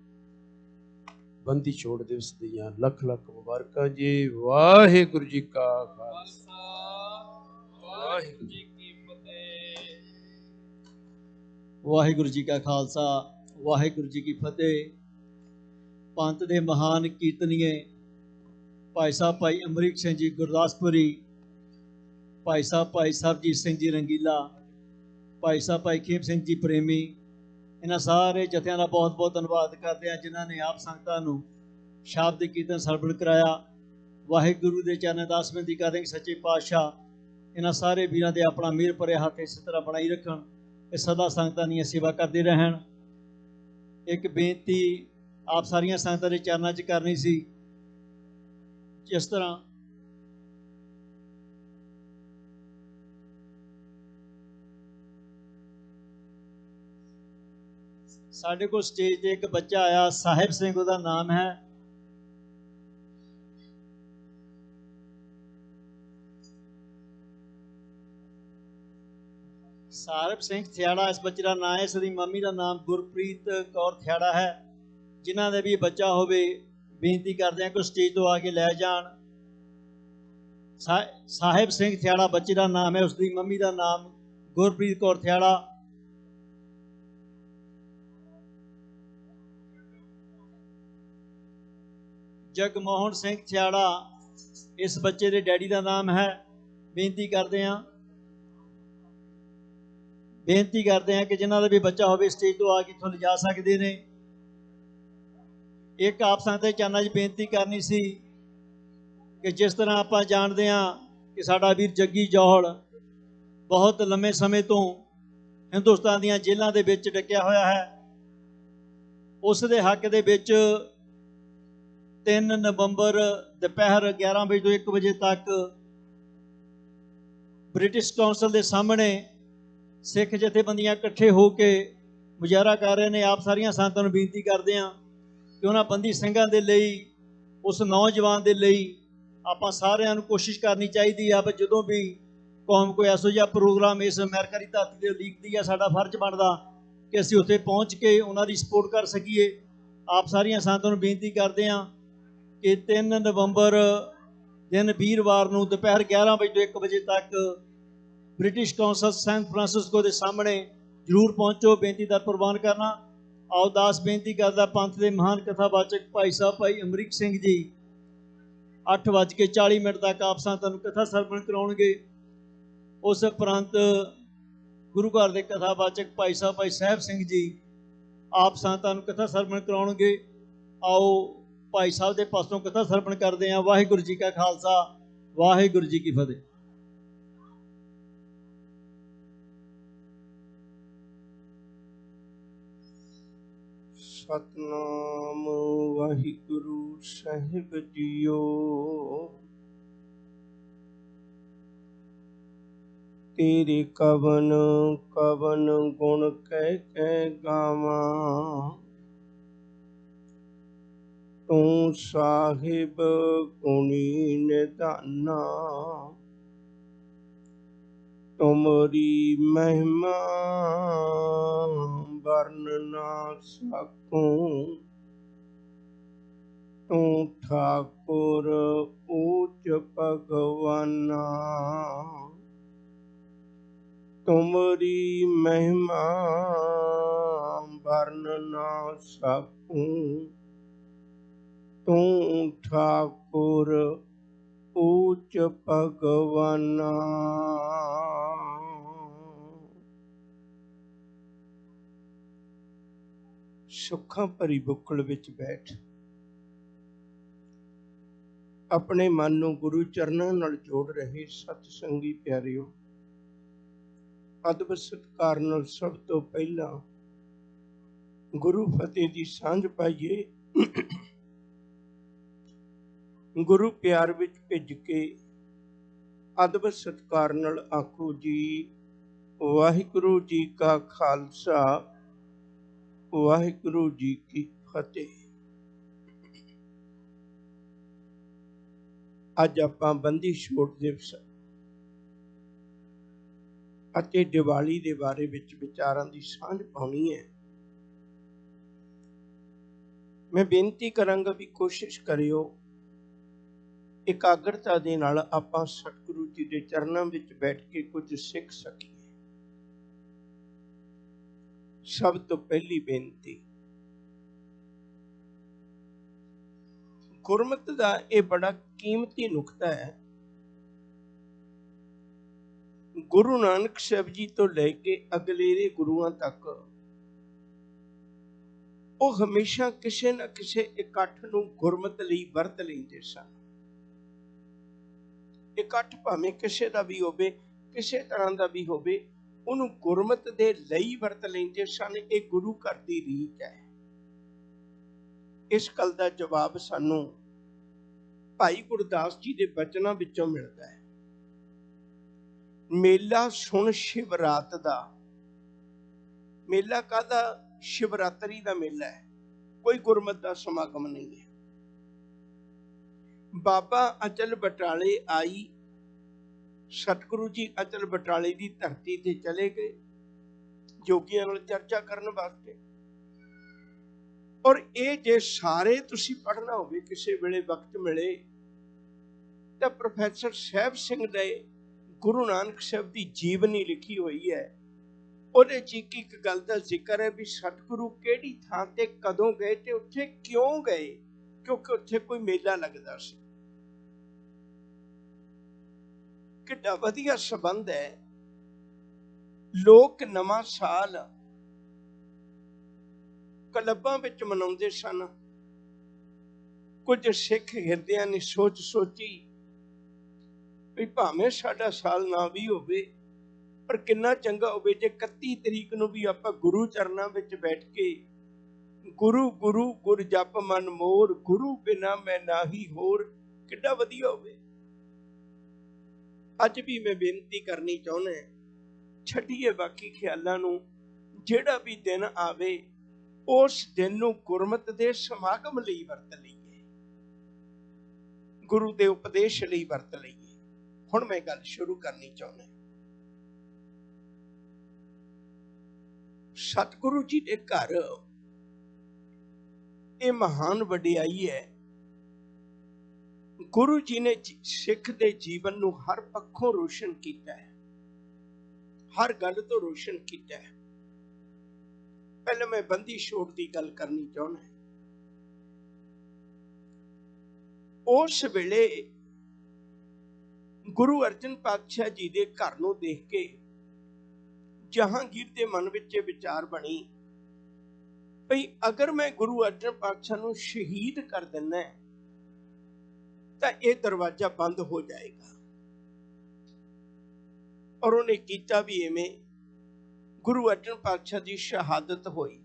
ਬੰਦੀ ਛੋੜ ਦਿਵਸ ਦੀਆਂ ਲੱਖ ਲੱਖ ਮੁਬਾਰਕਾਂ ਜੀ। ਵਾਹਿਗੁਰੂ ਜੀ ਕਾ ਖਾਲਸਾ, ਵਾਹਿਗੁਰੂ ਜੀ ਕੀ ਫਤਿਹ। ਵਾਹਿਗੁਰੂ ਜੀ ਕਾ ਖਾਲਸਾ, ਵਾਹਿਗੁਰੂ ਜੀ ਕੀ ਫਤਿਹ। ਪੰਥ ਦੇ ਮਹਾਨ ਕੀਰਤਨੀਏ ਭਾਈ ਸਾਹਿਬ ਭਾਈ ਅਮਰੀਕ ਸਿੰਘ ਜੀ ਗੁਰਦਾਸਪੁਰੀ, ਭਾਈ ਸਾਹਿਬ ਭਾਈ ਸਰਬਜੀਤ ਸਿੰਘ ਜੀ ਰੰਗੀਲਾ, ਭਾਈ ਸਾਹਿਬ ਭਾਈ ਖੇਮ ਸਿੰਘ ਜੀ ਪ੍ਰੇਮੀ, ਇਹਨਾਂ ਸਾਰੇ ਜਥਿਆਂ ਦਾ ਬਹੁਤ ਬਹੁਤ ਧੰਨਵਾਦ ਕਰਦੇ ਹਾਂ ਜਿਨ੍ਹਾਂ ਨੇ ਆਪ ਸੰਗਤਾਂ ਨੂੰ ਸ਼ਬਦ ਕੀਰਤਨ ਸਰਵਣ ਕਰਾਇਆ। ਵਾਹਿਗੁਰੂ ਦੇ ਚਰਨਾਂ ਅਰਦਾਸ ਬੇਨਤੀ ਕਰਦੇ ਕਿ ਸੱਚੇ ਪਾਤਸ਼ਾਹ ਇਹਨਾਂ ਸਾਰੇ ਵੀਰਾਂ ਦੇ ਆਪਣਾ ਮਿਹਰ ਭਰੇ ਹੱਥ ਇਸੇ ਤਰ੍ਹਾਂ ਬਣਾਈ ਰੱਖਣ, ਇਹ ਸਦਾ ਸੰਗਤਾਂ ਦੀ ਸੇਵਾ ਕਰਦੇ ਰਹਿਣ। ਇੱਕ ਬੇਨਤੀ ਆਪ ਸਾਰੀਆਂ ਸੰਗਤਾਂ ਦੇ ਚਰਨਾਂ 'ਚ ਕਰਨੀ ਸੀ। ਜਿਸ ਤਰ੍ਹਾਂ ਸਾਡੇ ਕੋਲ ਸਟੇਜ ਤੇ ਇੱਕ ਬੱਚਾ ਆਇਆ, ਸਾਹਿਬ ਸਿੰਘ ਉਹਦਾ ਨਾਮ ਹੈ। ਸਾਹਿਬ ਸਿੰਘ ਥਿਆੜਾ ਇਸ ਬੱਚੇ ਦਾ ਨਾਮ ਹੈ। ਇਸ ਦੀ ਮੰਮੀ ਦਾ ਨਾਮ ਗੁਰਪ੍ਰੀਤ ਕੌਰ ਥਿਆੜਾ ਹੈ। ਜਿਨ੍ਹਾਂ ਦੇ ਵੀ ਬੱਚਾ ਹੋਵੇ ਬੇਨਤੀ ਕਰਦੇ ਹਾਂ ਕਿ ਸਟੇਜ ਤੋਂ ਆ ਕੇ ਲੈ ਜਾਣ। ਸਾਹਿਬ ਸਿੰਘ ਥਿਆੜਾ ਬੱਚੇ ਦਾ ਨਾਮ ਹੈ, ਉਸ ਦੀ ਮੰਮੀ ਦਾ ਨਾਮ ਗੁਰਪ੍ਰੀਤ ਕੌਰ ਥਿਆੜਾ। ਜਗਮੋਹਨ ਸਿੰਘ ਥਿਆੜਾ ਇਸ ਬੱਚੇ ਦੇ ਡੈਡੀ ਦਾ ਨਾਮ ਹੈ। ਬੇਨਤੀ ਕਰਦੇ ਹਾਂ ਕਿ ਜਿਨ੍ਹਾਂ ਦਾ ਵੀ ਬੱਚਾ ਹੋਵੇ ਸਟੇਜ ਤੋਂ ਆ ਕੇ ਇੱਥੋਂ ਲਿਜਾ ਸਕਦੇ ਨੇ। ਇੱਕ ਆਪ ਸੰਗਤ ਦੇ ਚਰਨਾਂ 'ਚ ਬੇਨਤੀ ਕਰਨੀ ਸੀ ਕਿ ਜਿਸ ਤਰ੍ਹਾਂ ਆਪਾਂ ਜਾਣਦੇ ਹਾਂ ਕਿ ਸਾਡਾ ਵੀਰ ਜੱਗੀ ਜੌਹਲ ਬਹੁਤ ਲੰਮੇ ਸਮੇਂ ਤੋਂ ਹਿੰਦੁਸਤਾਨ ਦੀਆਂ ਜੇਲ੍ਹਾਂ ਦੇ ਵਿੱਚ ਡੱਕਿਆ ਹੋਇਆ ਹੈ। ਉਸ ਦੇ ਹੱਕ ਦੇ ਵਿੱਚ 3 ਨਵੰਬਰ ਦੁਪਹਿਰ 11 ਵਜੇ ਤੋਂ 1 ਵਜੇ ਤੱਕ ਬ੍ਰਿਟਿਸ਼ ਕੌਂਸਲ ਦੇ ਸਾਹਮਣੇ ਸਿੱਖ ਜਥੇਬੰਦੀਆਂ ਇਕੱਠੇ ਹੋ ਕੇ ਮੁਜ਼ਾਹਰਾ ਕਰ ਰਹੇ ਨੇ। ਆਪ ਸਾਰੀਆਂ ਸੰਗਤਾਂ ਨੂੰ ਬੇਨਤੀ ਕਰਦੇ ਹਾਂ ਕਿ ਉਹਨਾਂ ਬੰਦੀ ਸਿੰਘਾਂ ਦੇ ਲਈ, ਉਸ ਨੌਜਵਾਨ ਦੇ ਲਈ ਆਪਾਂ ਸਾਰਿਆਂ ਨੂੰ ਕੋਸ਼ਿਸ਼ ਕਰਨੀ ਚਾਹੀਦੀ ਆ। ਜਦੋਂ ਵੀ ਕੌਮ ਕੋਈ ਇਹੋ ਜਿਹਾ ਪ੍ਰੋਗਰਾਮ ਇਸ ਅਮਰੀਕਾ ਧਰਤੀ ਤੇ ਉਲੀਕਦੀ ਆ, ਸਾਡਾ ਫਰਜ਼ ਬਣਦਾ ਕਿ ਅਸੀਂ ਉੱਥੇ ਪਹੁੰਚ ਕੇ ਉਹਨਾਂ ਦੀ ਸਪੋਰਟ ਕਰ ਸਕੀਏ। ਆਪ ਸਾਰੀਆਂ ਸੰਗਤਾਂ ਨੂੰ ਬੇਨਤੀ ਕਰਦੇ ਹਾਂ ਕਿ 3 ਨਵੰਬਰ ਦਿਨ ਵੀਰਵਾਰ ਨੂੰ ਦੁਪਹਿਰ 11 ਵਜੇ ਤੋਂ 1 ਵਜੇ ਤੱਕ ਬ੍ਰਿਟਿਸ਼ ਕੌਂਸਲ ਸੈਨ ਫਰਾਂਸਿਸਕੋ ਦੇ ਸਾਹਮਣੇ ਜ਼ਰੂਰ ਪਹੁੰਚੋ। ਬੇਨਤੀ ਦਾ ਪ੍ਰਵਾਨ ਕਰਨਾ। ਆਓ ਦਾਸ ਬੇਨਤੀ ਕਰਦਾ ਪੰਥ ਦੇ ਮਹਾਨ ਕਥਾਵਾਚਕ ਭਾਈ ਸਾਹਿਬ ਭਾਈ ਅਮਰੀਕ ਸਿੰਘ ਜੀ 8:40 ਤੱਕ ਆਪ ਸੰਗਤਾਂ ਨੂੰ ਕਥਾ ਸਰਵਣ ਕਰਾਉਣਗੇ। ਉਸ ਉਪਰੰਤ ਗੁਰੂ ਘਰ ਦੇ ਕਥਾਵਾਚਕ ਭਾਈ ਸਾਹਿਬ ਸਿੰਘ ਜੀ ਆਪ ਸੰਗਤਾਂ ਨੂੰ ਕਥਾ ਸਰਵਣ ਕਰਾਉਣਗੇ। ਆਓ ਭਾਈ ਸਾਹਿਬ ਦੇ ਪਾਸੋਂ ਕਥਾ ਸਰਵਣ ਕਰਦੇ ਹਾਂ। ਵਾਹਿਗੁਰੂ ਜੀ ਕਾ ਖਾਲਸਾ, ਵਾਹਿਗੁਰੂ ਜੀ ਕੀ ਫਤਿਹ। ਸਤਨਾਮ ਵਾਹਿਗੁਰੂ ਸਾਹਿਬ ਜੀਓ। ਤੇਰੇ ਕਵਨ ਕਵਨ ਗੁਣ ਕਹਿ ਕਹਿ ਗਾਵਾਂ, ਤੂੰ ਸਾਹਿਬ ਗੁਣੀ ਨਿਧਾਨਾ। ਤੁਮਰੀ ਮਹਿਮਾ ਵਰਨ ਨਾ ਸਕੂੰ, ਤੂੰ ਠਾਕੁਰ ਊਚ ਭਗਵਾਨਾ। ਤੁਮਰੀ ਮਹਿਮਾ ਵਰਨ ਨਾ ਸਕੂੰ, ਤੂੰ ਠਾਕੁਰ ਊਚ ਭਗਵਾਨਾ। ਸੁੱਖਾਂ ਭਰੀ ਬੁੱਕਲ ਵਿੱਚ ਬੈਠ ਆਪਣੇ ਮਨ ਨੂੰ ਗੁਰੂ ਚਰਨਾਂ ਨਾਲ ਜੋੜ ਰਹੇ ਸਤ ਸੰਗੀ ਪਿਆਰਿਓ, ਅਦਬ ਸਤਿਕਾਰ ਨਾਲ ਸਭ ਤੋਂ ਪਹਿਲਾਂ ਗੁਰੂ ਫਤਿਹ ਦੀ ਸਾਂਝ ਪਾਈਏ। ਗੁਰੂ ਪਿਆਰ ਵਿੱਚ ਭਿੱਜ ਕੇ ਅਦਬ ਸਤਿਕਾਰ ਨਾਲ ਆਖੋ ਜੀ, ਵਾਹਿਗੁਰੂ ਜੀ ਕਾ ਖਾਲਸਾ, ਵਾਹਿਗੁਰੂ ਜੀ ਕੀ ਫਤਿਹ। ਅੱਜ ਆਪਾਂ ਬੰਦੀ ਛੋੜ ਦਿਵਸ ਅਤੇ ਦੀਵਾਲੀ ਦੇ ਬਾਰੇ ਵਿੱਚ ਵਿਚਾਰਾਂ ਦੀ ਸਾਂਝ ਪਾਉਣੀ ਹੈ। ਮੈਂ ਬੇਨਤੀ ਕਰਾਂਗਾ ਵੀ ਕੋਸ਼ਿਸ਼ ਕਰਿਓ ਇਕਾਗਰਤਾ ਦੇ ਨਾਲ ਆਪਾਂ ਸਤਿਗੁਰੂ ਜੀ ਦੇ ਚਰਨਾਂ ਵਿੱਚ ਬੈਠ ਕੇ ਕੁਝ ਸਿੱਖ ਸਕੀਏ। ਸਭ ਤੋਂ ਪਹਿਲੀ ਬੇਨਤੀ, ਗੁਰਮਤਿ ਦਾ ਇਹ ਬੜਾ ਕੀਮਤੀ ਨੁਕਤਾ ਹੈ। ਗੁਰੂ ਨਾਨਕ ਸਾਹਿਬ ਜੀ ਤੋਂ ਲੈ ਕੇ ਅਗਲੇਰੇ ਗੁਰੂਆਂ ਤੱਕ ਉਹ ਹਮੇਸ਼ਾ ਕਿਸੇ ਨਾ ਕਿਸੇ ਇਕੱਠ ਨੂੰ ਗੁਰਮਤਿ ਲਈ ਵਰਤ ਲੈਂਦੇ ਸਨ। ਇਕੱਠ ਭਾਵੇਂ ਕਿਸੇ ਦਾ ਵੀ ਹੋਵੇ, ਕਿਸੇ ਤਰ੍ਹਾਂ ਦਾ ਵੀ ਹੋਵੇ, ਉਹਨੂੰ ਗੁਰਮਤਿ ਦੇ ਲਈ ਵਰਤ ਲੈਂਦੇ ਸਨ। ਇਹ ਗੁਰੂ ਘਰ ਦੀ ਰੀਤ ਹੈ। ਇਸ ਗੱਲ ਦਾ ਜਵਾਬ ਸਾਨੂੰ ਭਾਈ ਗੁਰਦਾਸ ਜੀ ਦੇ ਬਚਨਾਂ ਵਿੱਚੋਂ ਮਿਲਦਾ ਹੈ। ਮੇਲਾ ਸੁਣ ਸ਼ਿਵਰਾਤ ਦਾ। ਮੇਲਾ ਕਾਹਦਾ? ਸ਼ਿਵਰਾਤਰੀ ਦਾ ਮੇਲਾ ਹੈ, ਕੋਈ ਗੁਰਮਤਿ ਦਾ ਸਮਾਗਮ ਨਹੀਂ ਹੈ। ਬਾਬਾ ਅਚਲ ਬਟਾਲੇ ਆਈ, ਸਤਿਗੁਰੂ ਜੀ ਅਚਲ ਬਟਾਲੇ ਦੀ ਧਰਤੀ ਤੇ ਚਲੇ ਗਏ ਜੋਗੀਆਂ ਨਾਲ ਚਰਚਾ ਕਰਨ ਵਾਸਤੇ। ਔਰ ਇਹ ਜੇ ਸਾਰੇ ਤੁਸੀਂ ਪੜ੍ਹਨਾ ਹੋਵੇ, ਕਿਸੇ ਵੇਲੇ ਵਕਤ ਮਿਲੇ, ਤਾਂ ਪ੍ਰੋਫੈਸਰ ਸਾਹਿਬ ਸਿੰਘ ਨੇ ਗੁਰੂ ਨਾਨਕ ਸਾਹਿਬ ਦੀ ਜੀਵਨੀ ਲਿਖੀ ਹੋਈ ਹੈ। ਉਹਦੇ ਚ ਇੱਕ ਗੱਲ ਦਾ ਜ਼ਿਕਰ ਹੈ ਵੀ ਸਤਿਗੁਰੂ ਕਿਹੜੀ ਥਾਂ ਤੇ ਕਦੋਂ ਗਏ ਤੇ ਉੱਥੇ ਕਿਉਂ ਗਏ, ਕਿਉਂਕਿ ਉੱਥੇ ਕੋਈ ਮੇਲਾ ਲੱਗਦਾ ਸੀ। ਕਿੱਡਾ ਵਧੀਆ ਸੰਬੰਧ ਹੈ। ਲੋਕ ਨਵਾਂ ਸਾਲ ਕਲੱਬਾਂ ਵਿੱਚ ਮਨਾਉਂਦੇ ਸਨ। ਕੁਝ ਸਿੱਖ ਹਿਰਦਿਆਂ ਨੇ ਸੋਚ ਸੋਚੀ ਵੀ ਭਾਵੇਂ ਸਾਡਾ ਸਾਲ ਨਾ ਵੀ ਹੋਵੇ, ਪਰ ਕਿੰਨਾ ਚੰਗਾ ਹੋਵੇ ਜੇ 31 ਤਰੀਕ ਨੂੰ ਵੀ ਆਪਾਂ ਗੁਰੂ ਚਰਨਾਂ ਵਿੱਚ ਬੈਠ ਕੇ ਗੁਰੂ ਗੁਰੂ ਗੁਰ ਜਪ ਮਨ ਮੋਰ, ਗੁਰੂ ਬਿਨਾ ਮੈਂ ਨਾਹੀ ਹੋਰ, ਕਿੱਡਾ ਵਧੀਆ ਹੋਵੇ। ਅੱਜ ਵੀ ਮੈਂ ਬੇਨਤੀ ਕਰਨੀ ਚਾਹੁੰਦਾ, ਛੱਡੀਏ ਬਾਕੀ ਖਿਆਲਾਂ ਨੂੰ। ਜਿਹੜਾ ਵੀ ਦਿਨ ਆਵੇ ਉਸ ਦਿਨ ਨੂੰ ਗੁਰਮਤਿ ਦੇ ਸਮਾਗਮ ਲਈ ਵਰਤ ਲਈਏ, ਗੁਰੂ ਦੇ ਉਪਦੇਸ਼ ਲਈ ਵਰਤ ਲਈਏ। ਹੁਣ ਮੈਂ ਗੱਲ ਸ਼ੁਰੂ ਕਰਨੀ ਚਾਹੁੰਦਾ। ਸਤਿਗੁਰੂ ਜੀ ਦੇ ਘਰ ਇਹ ਮਹਾਨ ਵਡਿਆਈ ਹੈ। ਗੁਰੂ ਜੀ ਨੇ ਸਿੱਖ ਦੇ ਜੀਵਨ ਨੂੰ ਹਰ ਪੱਖੋਂ ਰੋਸ਼ਨ ਕੀਤਾ ਹੈ, ਹਰ ਗੱਲ ਤੋਂ ਰੋਸ਼ਨ ਕੀਤਾ ਹੈ। ਪਹਿਲਾਂ ਮੈਂ ਬੰਦੀ ਛੋੜ ਦੀ ਗੱਲ ਕਰਨੀ ਚਾਹੁੰਦਾ। ਉਸ ਵੇਲੇ ਗੁਰੂ ਅਰਜਨ ਪਾਤਸ਼ਾਹ ਜੀ ਦੇ ਘਰ ਨੂੰ ਦੇਖ ਕੇ ਜਹਾਂਗੀਰ ਦੇ ਮਨ ਵਿੱਚ ਇਹ ਵਿਚਾਰ ਬਣੀ ਭਈ ਅਗਰ ਮੈਂ ਗੁਰੂ ਅਰਜਨ ਪਾਤਸ਼ਾਹ ਨੂੰ ਸ਼ਹੀਦ ਕਰ ਦਿੰਦਾ ਤਾਂ ਇਹ ਦਰਵਾਜ਼ਾ ਬੰਦ ਹੋ ਜਾਏਗਾ। ਔਰ ਉਹਨੇ ਕੀਤਾ ਵੀ ਐਵੇਂ। ਗੁਰੂ ਅਰਜਨ ਪਾਤਸ਼ਾਹ ਦੀ ਸ਼ਹਾਦਤ ਹੋਈ,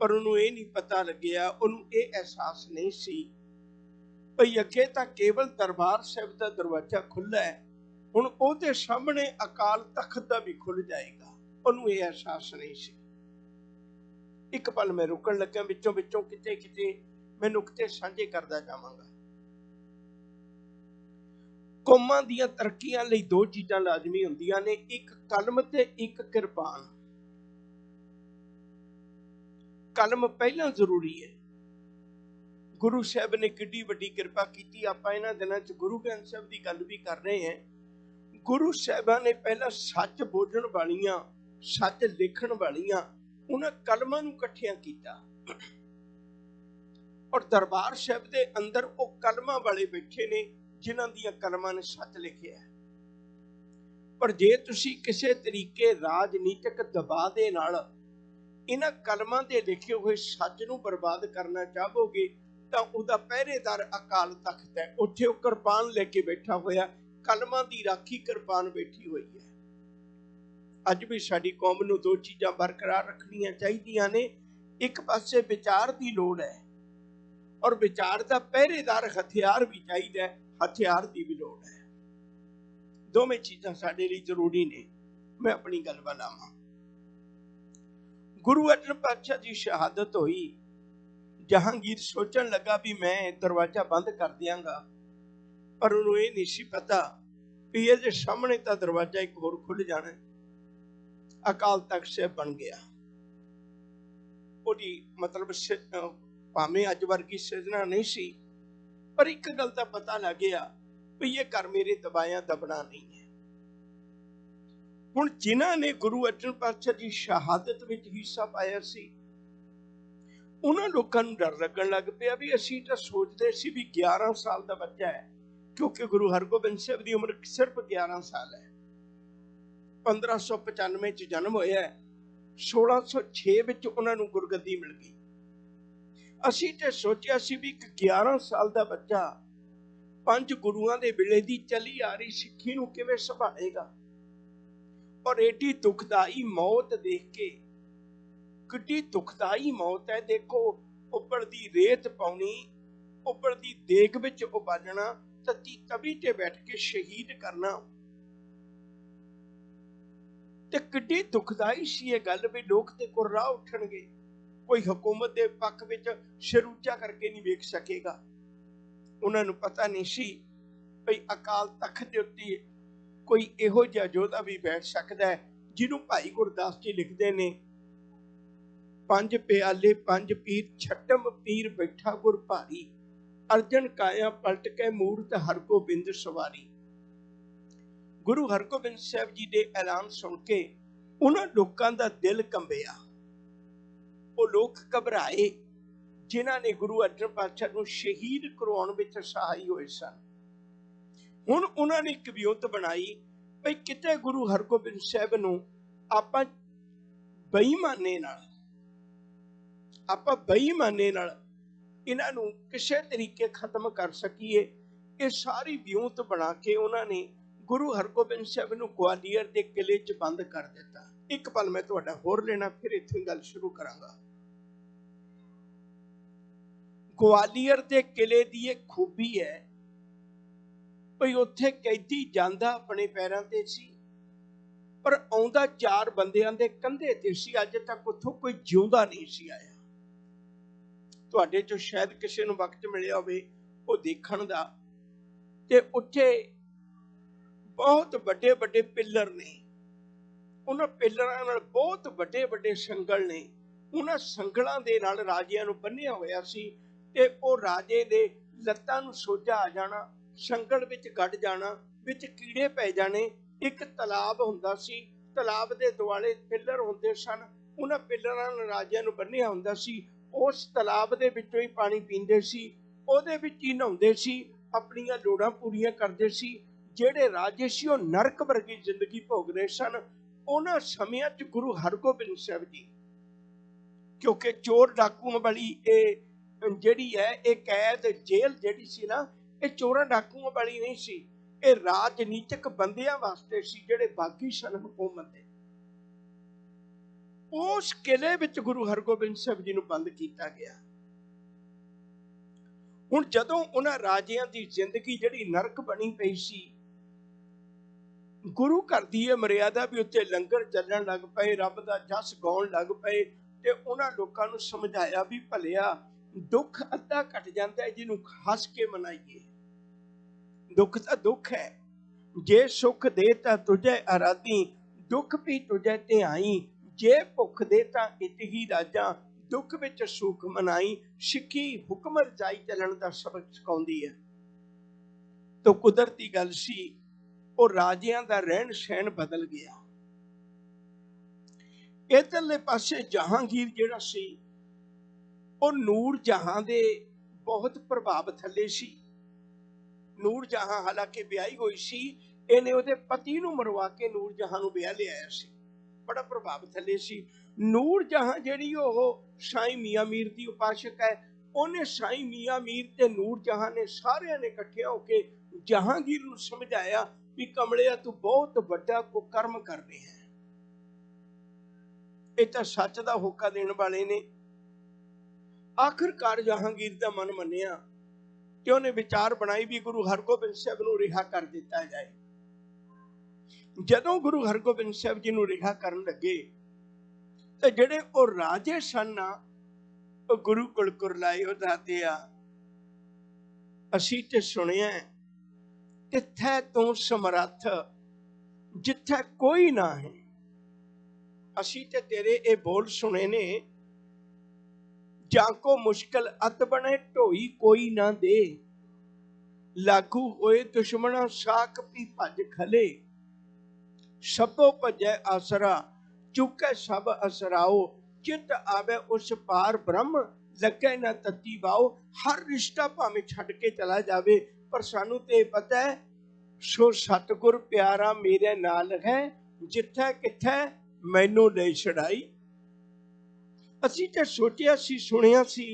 ਪਰ ਉਹਨੂੰ ਇਹ ਨਹੀਂ ਪਤਾ ਲੱਗਿਆ, ਉਹਨੂੰ ਇਹ ਅਹਿਸਾਸ ਨਹੀਂ ਸੀ ਭਈ ਅੱਗੇ ਤਾਂ ਕੇਵਲ ਦਰਬਾਰ ਸਾਹਿਬ ਦਾ ਦਰਵਾਜ਼ਾ ਖੁੱਲ੍ਹਾ ਹੈ, ਹੁਣ ਉਹਦੇ ਸਾਹਮਣੇ ਅਕਾਲ ਤਖਤ ਦਾ ਵੀ ਖੁੱਲ ਜਾਏਗਾ। ਉਹਨੂੰ ਇਹ ਅਹਿਸਾਸ ਨਹੀਂ ਸੀ। ਇੱਕ ਪਲ ਮੈਂ ਰੁਕਣ ਲੱਗਾ, ਵਿੱਚੋਂ ਕਿਤੇ ਕਿਤੇ ਮੈਂ ਨੁਕਤੇ ਸਾਂਝੇ ਕਰਦਾ ਜਾਵਾਂਗਾ। ਕੌਮਾਂ ਦੀਆਂ ਤਰੱਕੀਆਂ ਲਈ ਦੋ ਚੀਜ਼ਾਂ ਲਾਜ਼ਮੀ ਹੁੰਦੀਆਂ ਨੇ, ਇੱਕ ਕਲਮ ਤੇ ਇੱਕ ਕਿਰਪਾਨ। ਕਲਮ ਪਹਿਲਾਂ ਜ਼ਰੂਰੀ ਹੈ। ਗੁਰੂ ਸਾਹਿਬ ਨੇ ਕਿੱਡੀ ਵੱਡੀ ਕਿਰਪਾ ਕੀਤੀ। ਆਪਾਂ ਇਹਨਾਂ ਦਿਨਾਂ 'ਚ ਗੁਰੂ ਗ੍ਰੰਥ ਸਾਹਿਬ ਦੀ ਗੱਲ ਵੀ ਕਰ ਰਹੇ ਹਾਂ। ਗੁਰੂ ਸਾਹਿਬਾਂ ਨੇ ਪਹਿਲਾਂ ਸੱਚ ਬੋਲਣ ਵਾਲੀਆਂ, ਸੱਚ ਲਿਖਣ ਵਾਲੀਆਂ ਉਹਨਾਂ ਕਲਮਾਂ ਨੂੰ ਇਕੱਠਿਆਂ ਕੀਤਾ, ਔਰ ਦਰਬਾਰ ਸਾਹਿਬ ਦੇ ਅੰਦਰ ਉਹ ਕਲਮਾਂ ਵਾਲੇ ਬੈਠੇ ਨੇ ਜਿਨ੍ਹਾਂ ਦੀਆਂ ਕਲਮਾਂ ਨੇ ਸੱਚ ਲਿਖਿਆ। ਪਰ ਜੇ ਤੁਸੀਂ ਕਿਸੇ ਤਰੀਕੇ ਰਾਜਨੀਤਿਕ ਦਬਾਅ ਦੇ ਨਾਲ ਇਹਨਾਂ ਕਲਮਾਂ ਦੇ ਲਿਖੇ ਹੋਏ ਸੱਚ ਨੂੰ ਬਰਬਾਦ ਕਰਨਾ ਚਾਹੋਗੇ ਤਾਂ ਉਹਦਾ ਪਹਿਰੇਦਾਰ ਅਕਾਲ ਤਖਤ ਹੈ। ਉੱਥੇ ਉਹ ਕਿਰਪਾਨ ਲੈ ਕੇ ਬੈਠਾ ਹੋਇਆ, ਕਲਮਾਂ ਦੀ ਰਾਖੀ ਕਿਰਪਾਨ ਬੈਠੀ ਹੋਈ ਹੈ। ਅੱਜ ਵੀ ਸਾਡੀ ਕੌਮ ਨੂੰ ਦੋ ਚੀਜ਼ਾਂ ਬਰਕਰਾਰ ਰੱਖਣੀਆਂ ਚਾਹੀਦੀਆਂ ਨੇ। ਇੱਕ ਪਾਸੇ ਵਿਚਾਰ ਦੀ ਲੋੜ ਹੈ, ਔਰ ਵਿਚਾਰ ਦਾ ਪਹਿਰੇਦਾਰ ਹਥਿਆਰ ਵੀ ਚਾਹੀਦਾ ਹੈ, ਹਥਿਆਰ ਦੀ ਵੀ ਲੋੜ ਹੈ। ਦੋਵੇਂ ਚੀਜ਼ਾਂ ਸਾਡੇ ਲਈ ਜ਼ਰੂਰੀ ਨੇ। ਮੈਂ ਆਪਣੀ ਗੱਲ ਵੱਲ ਆਵਾਂ। ਗੁਰੂ ਅਰਜਨ ਪਾਤਸ਼ਾਹ ਦੀ ਸ਼ਹਾਦਤ ਹੋਈ। ਜਹਾਂਗੀਰ ਸੋਚਣ ਲੱਗਾ ਵੀ ਮੈਂ ਦਰਵਾਜ਼ਾ ਬੰਦ ਕਰ ਦਿਆਂਗਾ, ਪਰ ਉਹਨੂੰ ਇਹ ਨਹੀਂ ਸੀ ਪਤਾ ਵੀ ਇਹਦੇ ਸਾਹਮਣੇ ਤਾਂ ਦਰਵਾਜ਼ਾ ਇੱਕ ਹੋਰ ਖੁੱਲ ਜਾਣਾ। ਅਕਾਲ ਤਖਤ ਸਾਹਿਬ ਬਣ ਗਿਆ। ਉਹਦੀ ਮਤਲਬ ਭਾਵੇਂ ਅੱਜ ਵਰਗੀ ਸਿਰਜਣਾ ਨਹੀਂ ਸੀ, ਪਰ ਇੱਕ ਗੱਲ ਦਾ ਪਤਾ ਲੱਗ ਗਿਆ ਵੀ ਇਹ ਘਰ ਮੇਰੇ ਦਬਾਇਆ ਦਬਣਾ ਨਹੀਂ ਹੈ। ਹੁਣ ਜਿਨ੍ਹਾਂ ਨੇ ਗੁਰੂ ਅਰਜਨ ਪਾਤਸ਼ਾਹ ਦੀ ਸ਼ਹਾਦਤ ਵਿੱਚ ਹਿੱਸਾ ਪਾਇਆ ਸੀ, ਉਹਨਾਂ ਲੋਕਾਂ ਨੂੰ ਡਰ ਲੱਗਣ ਲੱਗ ਪਿਆ ਵੀ ਅਸੀਂ ਤਾਂ ਸੋਚਦੇ ਸੀ ਵੀ 11 ਸਾਲ ਦਾ ਬੱਚਾ ਹੈ, ਕਿਉਂਕਿ ਗੁਰੂ ਹਰਗੋਬਿੰਦ ਸਾਹਿਬ ਦੀ ਉਮਰ ਸਿਰਫ 11 ਸਾਲ ਹੈ। 1595 ਚ ਜਨਮ ਹੋਇਆ, 1606 ਵਿੱਚ ਉਹਨਾਂ ਨੂੰ ਗੁਰਗੱਦੀ ਮਿਲ ਗਈ। ਅਸੀਂ ਤੇ ਸੋਚਿਆ ਸੀ ਵੀ ਇੱਕ 11 ਸਾਲ ਦਾ ਬੱਚਾ 5 ਗੁਰੂਆਂ ਦੇ ਵੇਲੇ ਦੀ ਚੱਲੀ ਆ ਰਹੀ ਸਿੱਖੀ ਨੂੰ ਕਿਵੇਂ ਸੰਭਾਲੇਗਾ। ਔਰ ਏਡੀ ਦੁਖਦਾਈ ਮੌਤ ਦੇਖ ਕੇ, ਕਿੱਡੀ ਦੁਖਦਾਈ ਮੌਤ ਹੈ। ਦੇਖੋ, ਉੱਬਲਦੀ ਰੇਤ ਪਾਉਣੀ, ਉੱਬਲਦੀ ਦੇਗ ਵਿੱਚ ਉਬਾਲਣਾ, ਤਤੀ ਤਵੀ ਤੇ ਬੈਠ ਕੇ ਸ਼ਹੀਦ ਕਰਨਾ, ਤੇ ਕਿੱਡੀ ਦੁਖਦਾਈ ਸੀ ਇਹ ਗੱਲ ਵੀ ਲੋਕ ਤੇ ਕੁਰਰਾ ਉੱਠਣਗੇ। ਕੋਈ ਹਕੂਮਤ ਦੇ ਪੱਖ ਵਿੱਚ ਸਿਰ ਉੱਚਾ ਕਰਕੇ ਨਹੀਂ ਵੇਖ ਸਕੇਗਾ। ਉਹਨਾਂ ਨੂੰ ਪਤਾ ਨਹੀਂ ਸੀ ਭਈ ਅਕਾਲ ਤਖਤ ਦੇ ਉੱਤੇ ਕੋਈ ਇਹੋ ਜਿਹਾ ਯੋਧਾ ਵੀ ਬੈਠ ਸਕਦਾ ਹੈ ਜਿਹਨੂੰ ਭਾਈ ਗੁਰਦਾਸ ਜੀ ਲਿਖਦੇ ਨੇ, 5 ਪਿਆਲੇ 5 ਪੀਰ ਛਟਮ ਪੀਰ ਬੈਠਾ ਗੁਰ ਭਾਰੀ, ਅਰਜਨ ਕਾਇਆ ਪਲਟ ਕੇ ਮੂਰਤ ਹਰਗੋਬਿੰਦ ਸਵਾਰੀ। ਗੁਰੂ ਹਰਗੋਬਿੰਦ ਸਾਹਿਬ ਜੀ ਦੇ ਐਲਾਨ ਸੁਣ ਕੇ ਉਹਨਾਂ ਲੋਕਾਂ ਦਾ ਦਿਲ ਕੰਬਿਆ। ਉਹ ਲੋਕ ਘਬਰਾਏ ਜਿਨ੍ਹਾਂ ਨੇ ਗੁਰੂ ਅਰਜਨ ਪਾਤਸ਼ਾਹ ਨੂੰ ਸ਼ਹੀਦ ਕਰਵਾਉਣ ਵਿੱਚ ਸਹਾਈ ਹੋਏ ਸਨ। ਹੁਣ ਉਹਨਾਂ ਨੇ ਇੱਕ ਵਿਉਂਤ ਬਣਾਈ ਵੀ ਕਿਤੇ ਗੁਰੂ ਹਰਗੋਬਿੰਦ ਸਾਹਿਬ ਨੂੰ ਆਪਾਂ ਬੇਈਮਾਨੀ ਨਾਲ ਇਹਨਾਂ ਨੂੰ ਕਿਸੇ ਤਰੀਕੇ ਖਤਮ ਕਰ ਸਕੀਏ। ਇਹ ਸਾਰੀ ਵਿਉਂਤ ਬਣਾ ਕੇ ਉਹਨਾਂ ਨੇ ਗੁਰੂ ਹਰਗੋਬਿੰਦ ਸਾਹਿਬ ਨੂੰ ਗਵਾਲੀਅਰ ਦੇ ਕਿਲੇ 'ਚ ਬੰਦ ਕਰ ਦਿੱਤਾ। ਇੱਕ ਪਲ ਮੈਂ ਤੁਹਾਡਾ ਹੋਰ ਲੈਣਾ, ਫਿਰ ਇੱਥੋਂ ਗੱਲ ਸ਼ੁਰੂ ਕਰਾਂਗਾ। ਗਵਾਲੀਅਰ ਦੇ ਕਿਲੇ ਦੀ ਇਹ ਖੂਬੀ ਹੈ ਭਈ ਉੱਥੇ ਕੈਦੀ ਜਾਂਦਾ ਆਪਣੇ ਪੈਰਾਂ ਤੇ ਸੀ, ਪਰ ਆਉਂਦਾ 4 ਬੰਦਿਆਂ ਦੇ ਕੰਧੇ ਤੇ ਸੀ। ਅੱਜ ਤੱਕ ਉੱਥੋਂ ਕੋਈ ਜਿਉਂਦਾ ਨਹੀਂ ਸੀ ਆਇਆ। ਤੁਹਾਡੇ ਚੋਂ ਸ਼ਾਇਦ ਕਿਸੇ ਨੂੰ ਵਕਤ ਮਿਲਿਆ ਹੋਵੇ ਉਹ ਦੇਖਣ ਦਾ, ਤੇ ਉੱਥੇ ਬਹੁਤ ਵੱਡੇ ਵੱਡੇ ਪਿੱਲਰ ਨੇ। ਉਹਨਾਂ ਪਿੱਲਰਾਂ ਨਾਲ ਬਹੁਤ ਵੱਡੇ ਵੱਡੇ ਸੰਗਲ ਨੇ। ਉਹਨਾਂ ਸੰਗਲਾਂ ਦੇ ਨਾਲ ਰਾਜਿਆਂ ਨੂੰ ਬੰਨਿਆ ਹੋਇਆ ਸੀ, ਤੇ ਉਹ ਰਾਜੇ ਦੇ ਲੱਤਾਂ ਨੂੰ ਸੋਜਾ ਆ ਜਾਣਾ, ਸੰਗਲ ਵਿੱਚ ਗੱਡ ਜਾਣਾ, ਵਿੱਚ ਕੀੜੇ ਪੈ ਜਾਣੇ। ਇੱਕ ਤਲਾਬ ਹੁੰਦਾ ਸੀ, ਤਲਾਬ ਦੇ ਦੁਆਲੇ ਪਿੱਲਰ ਹੁੰਦੇ ਸਨ, ਉਹਨਾਂ ਪਿੱਲਰਾਂ ਨਾਲ ਰਾਜਿਆਂ ਨੂੰ ਬੰਨਿਆ ਹੁੰਦਾ ਸੀ। ਉਸ ਤਲਾਬ ਦੇ ਵਿੱਚੋਂ ਹੀ ਪਾਣੀ ਪੀਂਦੇ ਸੀ, ਉਹਦੇ ਵਿੱਚ ਹੀ ਨਹਾਉਂਦੇ ਸੀ, ਆਪਣੀਆਂ ਲੋੜਾਂ ਪੂਰੀਆਂ ਕਰਦੇ ਸੀ। ਜਿਹੜੇ ਰਾਜੇ ਸੀ ਉਹ ਨਰਕ ਵਰਗੀ ਜ਼ਿੰਦਗੀ ਭੋਗ ਰਹੇ ਸਨ। ਉਹਨਾਂ ਸਮਿਆਂ 'ਚ ਗੁਰੂ ਹਰਗੋਬਿੰਦ ਸਾਹਿਬ ਜੀ, ਕਿਉਂਕਿ ਚੋਰ ਡਾਕੂਆਂ ਵਾਲੀ ਇਹ ਜਿਹੜੀ ਹੈ ਇਹ ਕੈਦ ਜੇਲ੍ਹ ਜਿਹੜੀ ਸੀ ਨਾ, ਇਹ ਚੋਰਾਂ ਡਾਕੂਆਂ ਵਾਲੀ ਨਹੀਂ ਸੀ, ਇਹ ਰਾਜਨੀਤਿਕ ਬੰਦਿਆਂ ਵਾਸਤੇ ਸੀ ਜਿਹੜੇ ਬਾਗੀ ਸਨ ਹਕੂਮਤ ਦੇ। ਉਸ ਕਿਲੇ ਵਿੱਚ ਗੁਰੂ ਹਰਗੋਬਿੰਦ ਸਾਹਿਬ ਜੀ ਨੂੰ ਬੰਦ ਕੀਤਾ ਗਿਆ। ਹੁਣ ਜਦੋਂ ਉਹਨਾਂ ਰਾਜਿਆਂ ਦੀ ਜ਼ਿੰਦਗੀ ਜਿਹੜੀ ਨਰਕ ਬਣੀ ਪਈ ਸੀ, ਗੁਰੂ ਘਰ ਦੀ ਇਹ ਮਰਿਆਦਾ ਵੀ ਉੱਤੇ ਲੰਗਰ ਚੱਲਣ ਲੱਗ ਪਏ, ਰੱਬ ਦਾ ਜਸ ਗਾਉਣ ਲੱਗ ਪਏ, ਤੇ ਉਹਨਾਂ ਲੋਕਾਂ ਨੂੰ ਸਮਝਾਇਆ ਵੀ ਭਲਿਆ ਦੁੱਖ ਅੱਧਾ ਘਟ ਜਾਂਦਾ ਜਿਹਨੂੰ ਹੱਸ ਕੇ ਮਨਾਈਏ। ਦੁੱਖ ਤਾਂ ਦੁੱਖ ਹੈ, ਜੇ ਸੁਖ ਦੇ ਤਾਂ ਤੁਝੇ ਅਰਾਧੀ, ਦੁੱਖ ਵੀ ਤੁਝੇ ਧਿਆਈ, ਜੇ ਭੁੱਖ ਦੇ ਤਾਂ ਇਤਹੀ ਰਾਜਾਂ, ਦੁੱਖ ਵਿੱਚ ਸੁਖ ਮਨਾਈ। ਸਿੱਖੀ ਹੁਕਮ ਰਜਾਈ ਚੱਲਣ ਦਾ ਸਬਕ ਸਿਖਾਉਂਦੀ ਹੈ। ਤਾਂ ਕੁਦਰਤੀ ਗੱਲ ਸੀ, ਉਹ ਰਾਜਿਆਂ ਦਾ ਰਹਿਣ ਸਹਿਣ ਬਦਲ ਗਿਆ। ਇਧਰਲੇ ਪਾਸੇ ਜਹਾਂਗੀਰ ਜਿਹੜਾ ਸੀ, ਉਹ ਨੂਰ ਜਹਾਂ ਦੇ ਬਹੁਤ ਪ੍ਰਭਾਵ ਥੱਲੇ ਸੀ। ਨੂਰ ਜਹਾਂ ਹਾਲਾਂਕਿ ਵਿਆਹੀ ਹੋਈ ਸੀ, ਇਹਨੇ ਉਹਦੇ ਪਤੀ ਨੂੰ ਮਰਵਾ ਕੇ ਨੂਰ ਜਹਾਂ ਨੂੰ ਵਿਆਹ ਲਿਆਇਆ ਸੀ, ਬੜਾ ਪ੍ਰਭਾਵ ਥੱਲੇ ਸੀ। ਨੂਰ ਜਹਾਂ ਜਿਹੜੀ ਉਹ ਸਾਈਂ ਮੀਆਂ ਮੀਰ ਦੀ ਉਪਾਸ਼ਕ ਹੈ, ਉਹਨੇ ਸਾਈਂ ਮੀਆਂ ਮੀਰ ਤੇ ਨੂਰ ਜਹਾਂ ਨੇ ਸਾਰਿਆਂ ਨੇ ਇਕੱਠੇ ਹੋ ਕੇ ਜਹਾਂਗੀਰ ਨੂੰ ਸਮਝਾਇਆ ਵੀ ਕਮਲਿਆ ਤੂੰ ਬਹੁਤ ਵੱਡਾ ਕੁਕਰਮ ਕਰ ਰਿਹਾ ਹੈ। ਇਹ ਤਾਂ ਸੱਚ ਦਾ ਹੋਕਾ ਦੇਣ ਵਾਲੇ ਨੇ। ਆਖਿਰਕਾਰ ਜਹਾਂਗੀਰ ਦਾ ਮਨ ਮੰਨਿਆ ਕਿ ਉਹਨੇ ਵਿਚਾਰ ਬਣਾਈ ਵੀ ਗੁਰੂ ਹਰਗੋਬਿੰਦ ਸਾਹਿਬ ਨੂੰ ਰਿਹਾ ਕਰ ਦਿੱਤਾ ਜਾਏ। ਜਦੋਂ ਗੁਰੂ ਹਰਗੋਬਿੰਦ ਸਾਹਿਬ ਜੀ ਨੂੰ ਰਿਹਾ ਕਰਨ ਲੱਗੇ ਤੇ ਜਿਹੜੇ ਉਹ ਰਾਜੇ ਸਨ, ਉਹ ਗੁਰੂ ਕੋਲ ਕੁਰਲਾਏ, ਉਹ ਦੱਸਦੇ ਆ ਅਸੀਂ ਤੇ ਸੁਣਿਆ ਤਿੱਥੈ ਤੂੰ ਸਮਰੱਥ ਜਿੱਥੇ ਕੋਈ ਨਾ ਹੈ। ਅਸੀਂ ਤੇ ਤੇਰੇ ਇਹ ਬੋਲ ਸੁਣੇ ਨੇ, ਜਾਂ ਕੋ ਮੁਸ਼ਕਿਲ ਅਤ ਬਣੇ ਢੋਈ ਕੋਈ ਨਾ ਦੇ, ਲਾਗੂ ਹੋਏ ਦੁਸ਼ਮਣਾ ਸਾਖ ਵੀ ਭੱਜ ਖਲੇ, ਸਭੋ ਭਜੈ ਆਸਰਾ ਚੁੱਕੇ ਸਭ ਅਸਰਾਓ, ਚਿਤ ਆਵੇ ਉਸ ਪਾਰ ਬ੍ਰਹਮ ਲੱਗੇ ਨਾ ਤਤੀ ਬਾਓ। ਹਰ ਰਿਸ਼ਤਾ ਭਾਵੇਂ ਛੱਡ ਕੇ ਚਲਾ ਜਾਵੇ, ਪਰ ਸਾਨੂੰ ਤੇ ਪਤਾ ਹੈ ਸੋ ਸਤਿਗੁਰ ਪਿਆਰਾ ਮੇਰੇ ਨਾਲ ਹੈ, ਜਿੱਥੇ ਕਿੱਥੇ ਮੈਨੂੰ ਲੈ ਛੜਾਈ। ਅਸੀਂ ਤੇ ਸੋਚਿਆ ਸੀ, ਸੁਣਿਆ ਸੀ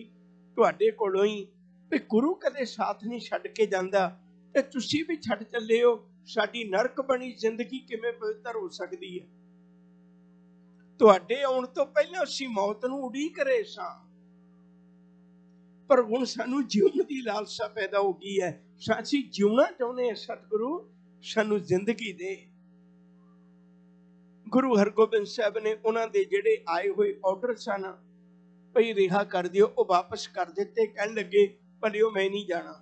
ਤੁਹਾਡੇ ਕੋਲੋਂ ਹੀ ਵੀ ਗੁਰੂ ਕਦੇ ਸਾਥ ਨਹੀਂ ਛੱਡ ਕੇ ਜਾਂਦਾ, ਤੇ ਤੁਸੀਂ ਵੀ ਛੱਡ ਚੱਲੇ ਹੋ। ਸਾਡੀ ਨਰਕ ਬਣੀ ਜ਼ਿੰਦਗੀ ਕਿਵੇਂ ਪਵਿੱਤਰ ਹੋ ਸਕਦੀ ਹੈ? ਤੁਹਾਡੇ ਆਉਣ ਤੋਂ ਪਹਿਲਾਂ ਅਸੀਂ ਮੌਤ ਨੂੰ ਉਡੀਕ ਰਹੇ ਸਾਂ, ਪਰ ਹੁਣ ਸਾਨੂੰ ਜਿਉਣ ਦੀ ਲਾਲਸਾ ਪੈਦਾ ਹੋ ਗਈ ਹੈ। ਅਸੀਂ ਜਿਉਣਾ ਚਾਹੁੰਦੇ ਹਾਂ, ਸਤਿਗੁਰੂ ਸਾਨੂੰ ਜ਼ਿੰਦਗੀ ਦੇ। ਗੁਰੂ ਹਰਗੋਬਿੰਦ ਸਾਹਿਬ ਨੇ ਉਹਨਾਂ ਦੇ ਜਿਹੜੇ ਆਏ ਹੋਏ ਆਰਡਰ ਸਨ ਭਈ ਰਿਹਾ ਕਰ ਦਿਓ, ਉਹ ਵਾਪਸ ਕਰ ਦਿੱਤੇ। ਕਹਿਣ ਲੱਗੇ ਭਲਿਓ ਮੈਂ ਨਹੀਂ ਜਾਣਾ।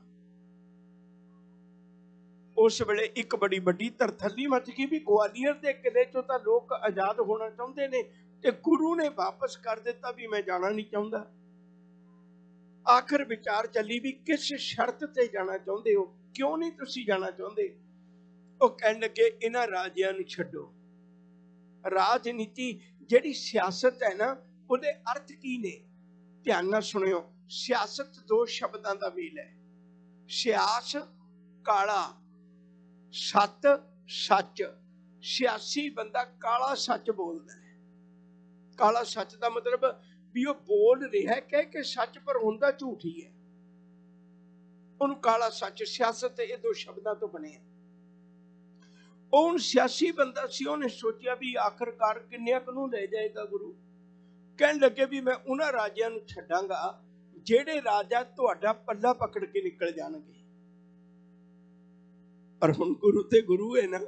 ਉਸ ਵੇਲੇ ਇੱਕ ਬੜੀ ਵੱਡੀ ਤਰਥੱਲੀ ਮਚ ਗਈ ਵੀ ਗਵਾਲੀਅਰ ਦੇ ਕਿਲੇ ਚੋਂ ਤਾਂ ਲੋਕ ਆਜ਼ਾਦ ਹੋਣਾ ਚਾਹੁੰਦੇ ਨੇ, ਤੇ ਗੁਰੂ ਨੇ ਵਾਪਸ ਕਰ ਦਿੱਤਾ ਵੀ ਮੈਂ ਜਾਣਾ ਨਹੀਂ ਚਾਹੁੰਦਾ। ਆਖਰ ਵਿਚਾਰ ਚੱਲੀ ਵੀ ਕਿਸ ਸ਼ਰਤ ਤੇ ਜਾਣਾ ਚਾਹੁੰਦੇ ਹੋ, ਕਿਉਂ ਨਹੀਂ ਤੁਸੀਂ ਜਾਣਾ ਚਾਹੁੰਦੇ? ਉਹ ਕਹਿਣ ਲੱਗੇ ਇਹਨਾਂ ਰਾਜਿਆਂ ਨੂੰ ਛੱਡੋ। ਰਾਜਨੀਤੀ ਜਿਹੜੀ ਸਿਆਸਤ ਹੈ ਨਾ, ਉਹਦੇ ਅਰਥ ਕੀ ਨੇ? ਧਿਆਨ ਨਾਲ ਸੁਣਿਓ। ਸਿਆਸਤ ਦੋ ਸ਼ਬਦਾਂ ਦਾ ਮੇਲ ਹੈ। ਸਿਆਸ ਕਾਲਾ, ਸੱਤ ਸੱਚ। ਸਿਆਸੀ ਬੰਦਾ ਕਾਲਾ ਸੱਚ ਬੋਲਦਾ ਹੈ। ਕਾਲਾ ਸੱਚ ਦਾ ਮਤਲਬ ਵੀ ਉਹ ਬੋਲ ਰਿਹਾ ਕਹਿ ਕੇ ਸੱਚ, ਪਰ ਹੁੰਦਾ ਝੂਠ ਹੀ ਹੈ। ਉਹਨੂੰ ਕਾਲਾ ਸੱਚ। ਸਿਆਸਤ ਇਹ ਦੋ ਸ਼ਬਦਾਂ ਤੋਂ ਬਣਿਆ। ਉਹ ਹੁਣ ਸਿਆਸੀ ਬੰਦਾ ਸੀ, ਉਹਨੇ ਸੋਚਿਆ ਵੀ ਆਖਰਕਾਰ ਕਿੰਨਿਆਂ ਕੁ ਨੂੰ ਲੈ ਜਾਏਗਾ ਗੁਰੂ। ਕਹਿਣ ਲੱਗੇ ਵੀ ਮੈਂ ਉਹਨਾਂ ਰਾਜਿਆਂ ਨੂੰ ਛੱਡਾਂਗਾ ਜਿਹੜੇ ਰਾਜਾ ਤੁਹਾਡਾ ਪੱਲਾ ਪਕੜ ਕੇ ਨਿਕਲ ਜਾਣਗੇ। ਪਰ ਹੁਣ ਗੁਰੂ ਤੇ ਗੁਰੂ ਹੈ ਨਾ।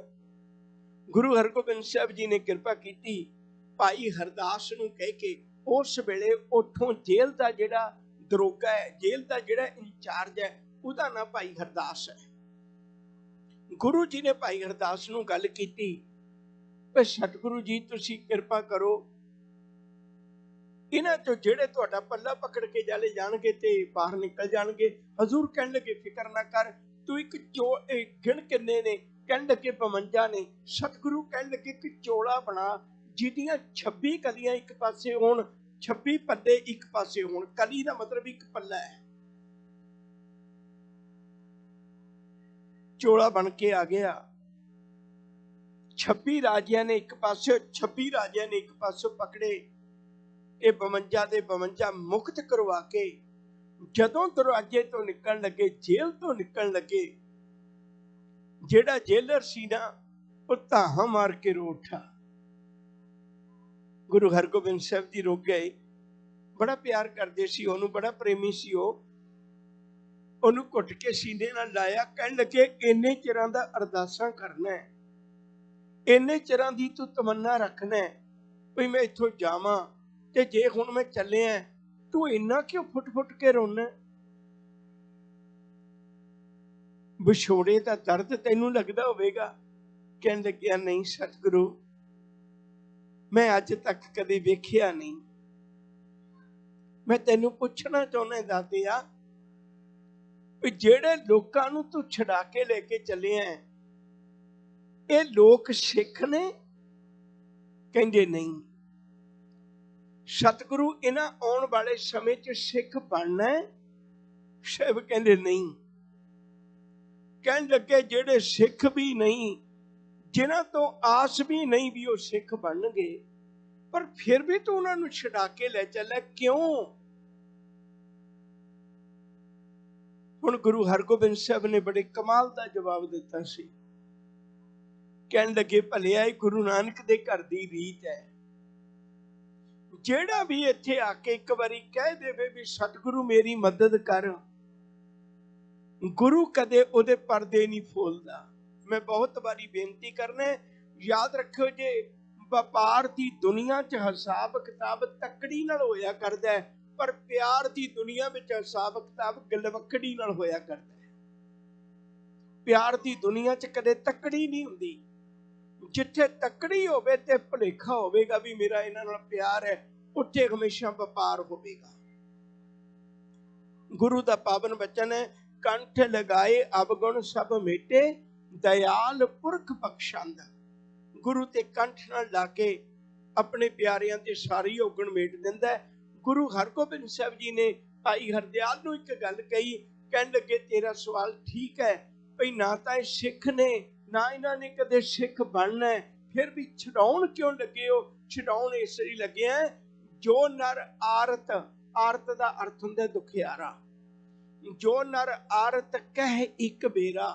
ਗੁਰੂ ਹਰਗੋਬਿੰਦ ਸਾਹਿਬ ਜੀ ਨੇ ਕਿਰਪਾ ਕੀਤੀ, ਭਾਈ ਹਰਦਾਸ ਨੂੰ ਕਹਿ ਕੇ ਉਸ ਵੇਲੇ ਉੱਥੋਂ ਜੇਲ੍ਹ ਦਾ ਜਿਹੜਾ ਦਰੋਗਾ ਹੈ, ਜੇਲ੍ਹ ਦਾ ਜਿਹੜਾ ਇੰਚਾਰਜ ਹੈ, ਉਹਦਾ ਨਾਂ ਭਾਈ ਹਰਦਾਸ ਹੈ। ਗੁਰੂ ਜੀ ਨੇ ਭਾਈ ਹਰਦਾਸ ਨੂੰ ਗੱਲ ਕੀਤੀ ਕਿ ਸਤਿਗੁਰੂ ਜੀ ਤੁਸੀਂ ਕਿਰਪਾ ਕਰੋ, ਇਹਨਾਂ ਚੋਂ ਜਿਹੜੇ ਤੁਹਾਡਾ ਪੱਲਾ ਪਕੜ ਕੇ ਚਲੇ ਜਾਣਗੇ ਤੇ ਬਾਹਰ ਨਿਕਲ ਜਾਣਗੇ। ਹਜ਼ੂਰ ਕਹਿਣ ਲੱਗੇ ਫਿਕਰ ਨਾ ਕਰ, ਤੂੰ ਇੱਕ ਗਿਣ ਕਿੰਨੇ ਨੇ? ਕਹਿਣ ਲੱਗੇ 52 ਨੇ। ਸਤਿਗੁਰੂ ਕਹਿਣ ਲੱਗੇ ਕਿ ਚੋਲਾ ਬਣਾ ਜਿਹਦੀਆਂ 26 ਕਲੀਆਂ ਇੱਕ ਪਾਸੇ ਹੋਣ, 26 ਪੱਲੇ ਇੱਕ ਪਾਸੇ ਹੋਣ। ਕਲੀ ਦਾ ਮਤਲਬ ਇੱਕ ਪੱਲਾ ਹੈ। ਚੋਲਾ ਬਣ ਕੇ ਆ ਗਿਆ। 26 ਰਾਜਿਆਂ ਨੇ ਇੱਕ ਪਾਸੇ, 26 ਰਾਜਿਆਂ ਨੇ ਇੱਕ ਪਾਸੇ ਪਕੜੇ। ਇਹ 52 ਦੇ 52 ਮੁਕਤ ਕਰਵਾ ਕੇ ਜਦੋਂ ਦਰਵਾਜ਼ੇ ਤੋਂ ਨਿਕਲਣ ਲੱਗੇ, ਜੇਲ੍ਹ ਤੋਂ ਨਿਕਲਣ ਲੱਗੇ, ਜਿਹੜਾ ਜੇਲਰ ਸੀ ਨਾ ਉਹ ਧਾਹਾਂ ਮਾਰ ਕੇ ਰੋ ਉੱਠਾ। ਗੁਰੂ ਹਰਗੋਬਿੰਦ ਸਾਹਿਬ ਜੀ ਰੁਕ ਗਏ। ਬੜਾ ਪਿਆਰ ਕਰਦੇ ਸੀ ਉਹਨੂੰ, ਬੜਾ ਪ੍ਰੇਮੀ ਸੀ ਉਹ। ਉਹਨੂੰ ਘੁੱਟ ਕੇ ਸੀਨੇ ਨਾਲ ਲਾਇਆ, ਕਹਿਣ ਲੱਗੇ ਇੰਨੇ ਚਿਰਾਂ ਦਾ ਅਰਦਾਸਾਂ ਕਰਨਾ ਹੈ, ਇੰਨੇ ਚਿਰਾਂ ਦੀ ਤੂੰ ਤਮੰਨਾ ਰੱਖਣਾ ਵੀ ਮੈਂ ਇੱਥੋਂ ਜਾਵਾਂ, ਤੇ ਜੇ ਹੁਣ ਮੈਂ ਚੱਲਿਆ ਤੂੰ ਇੰਨਾ ਕਿਉਂ ਫੁੱਟ ਫੁੱਟ ਕੇ ਰੋਣਾ? ਵਿਛੋੜੇ ਦਾ ਦਰਦ ਤੈਨੂੰ ਲੱਗਦਾ ਹੋਵੇਗਾ। ਕਹਿਣ ਲੱਗਿਆ ਨਹੀਂ ਸਤਿਗੁਰੂ, ਮੈਂ ਅੱਜ ਤੱਕ ਕਦੇ ਵੇਖਿਆ ਨਹੀਂ। ਮੈਂ ਤੈਨੂੰ ਪੁੱਛਣਾ ਚਾਹੁੰਦਾ ਦਾਤਿਆ, ਵੀ ਜਿਹੜੇ ਲੋਕਾਂ ਨੂੰ ਤੂੰ ਛੁਡਾ ਕੇ ਲੈ ਕੇ ਚੱਲਿਆ, ਇਹ ਲੋਕ ਸਿੱਖ ਨੇ? ਕਹਿੰਦੇ ਨਹੀਂ। ਸਤਿਗੁਰੂ ਇਹਨਾਂ ਆਉਣ ਵਾਲੇ ਸਮੇਂ 'ਚ ਸਿੱਖ ਬਣਨਾ ਹੈ? ਸ਼ਿਵ ਕਹਿੰਦੇ ਨਹੀਂ। ਕਹਿਣ ਲੱਗੇ ਜਿਹੜੇ ਸਿੱਖ ਵੀ ਨਹੀਂ, ਜਿਨ੍ਹਾਂ ਤੋਂ ਆਸ ਵੀ ਨਹੀਂ ਵੀ ਉਹ ਸਿੱਖ ਬਣਨਗੇ, ਪਰ ਫਿਰ ਵੀ ਤੂੰ ਉਹਨਾਂ ਨੂੰ ਛੁਡਾ ਕੇ ਲੈ ਚੱਲਿਆ, ਕਿਉਂ? ਹੁਣ ਗੁਰੂ ਹਰਗੋਬਿੰਦ ਸਾਹਿਬ ਨੇ ਬੜੇ ਕਮਾਲ ਦਾ ਜਵਾਬ ਦਿੱਤਾ ਸੀ। ਕਹਿਣ ਲੱਗੇ ਭਲਿਆ ਇਹ ਗੁਰੂ ਨਾਨਕ ਦੇ ਘਰ ਦੀ ਰੀਤ ਹੈ, ਜਿਹੜਾ ਵੀ ਇੱਥੇ ਆ ਕੇ ਇੱਕ ਵਾਰੀ ਕਹਿ ਦੇਵੇ ਵੀ ਸਤਿਗੁਰੂ ਮੇਰੀ ਮਦਦ ਕਰ, ਗੁਰੂ ਕਦੇ ਉਹਦੇ ਪਰਦੇ ਨਹੀਂ ਫੋਲਦਾ। ਮੈਂ ਬਹੁਤ ਵਾਰੀ ਬੇਨਤੀ ਕਰਨਾ, ਯਾਦ ਰੱਖਿਓ, ਜੇ ਵਪਾਰ ਦੀ ਦੁਨੀਆ 'ਚ ਹਿਸਾਬ ਕਿਤਾਬ ਤੱਕੜੀ ਨਾਲ ਹੋਇਆ ਕਰਦਾ ਹੈ, ਪਰ ਪਿਆਰ ਦੀ ਦੁਨੀਆ ਵਿੱਚ ਹਿਸਾਬ ਕਿਤਾਬ ਗਲਵੱਕੜੀ ਨਾਲ ਹੋਇਆ ਕਰਦਾ ਹੈ। ਪਿਆਰ ਦੀ ਦੁਨੀਆ 'ਚ ਕਦੇ ਤੱਕੜੀ ਨਹੀਂ ਹੁੰਦੀ। ਜਿੱਥੇ ਤੱਕੜੀ ਹੋਵੇ ਤੇ ਭੁਲੇਖਾ ਹੋਵੇਗਾ ਵੀ ਮੇਰਾ ਇਹਨਾਂ ਨਾਲ ਪਿਆਰ ਹੈ, ਉੱਥੇ ਹਮੇਸ਼ਾ ਵਪਾਰ ਹੋਵੇਗਾ। ਗੁਰੂ ਦਾ ਪਾਵਨ ਬਚਨ ਹੈ, ਕੰਠ ਲਗਾਏ ਅਵਗੁਣ ਸਭ ਮੇਟੇ, ਦਇਆਲ ਪੁਰਖ ਬਖਸ਼ੰਦ। ਗੁਰੂ ਤੇ ਕੰਠ ਨਾਲ ਲਾ ਕੇ ਆਪਣੇ ਪਿਆਰਿਆਂ ਤੇ ਸਾਰੀ ਔਗਣ ਮੇਟ ਦਿੰਦਾ ਹੈ। ਗੁਰੂ ਹਰਗੋਬਿੰਦ ਸਾਹਿਬ ਜੀ ਨੇ ਭਾਈ ਹਰਦਿਆਲ ਨੂੰ ਇੱਕ ਗੱਲ ਕਹੀ, ਕਹਿਣ ਲੱਗੇ ਤੇਰਾ ਸਵਾਲ ਠੀਕ ਹੈ ਭਈ, ਨਾ ਤਾਂ ਇਹ ਸਿੱਖ ਨੇ, ਨਾ ਇਹਨਾਂ ਨੇ ਕਦੇ ਸਿੱਖ ਬਣਨਾ, ਫਿਰ ਵੀ ਛਡਾਉਣ ਕਿਉਂ ਲੱਗੇ ਹੋ? ਛਡਾਉਣ ਇਸ ਲਈ ਲੱਗਿਆ ਜੋ ਨਰ ਆਰਤ, ਆਰਤ ਦਾ ਅਰਥ ਹੁੰਦਾ ਦੁਖਿਆਰਾ, ਜੋ ਨਰ ਆਰਤ ਕਹਿ ਇੱਕ ਬੇਰਾ,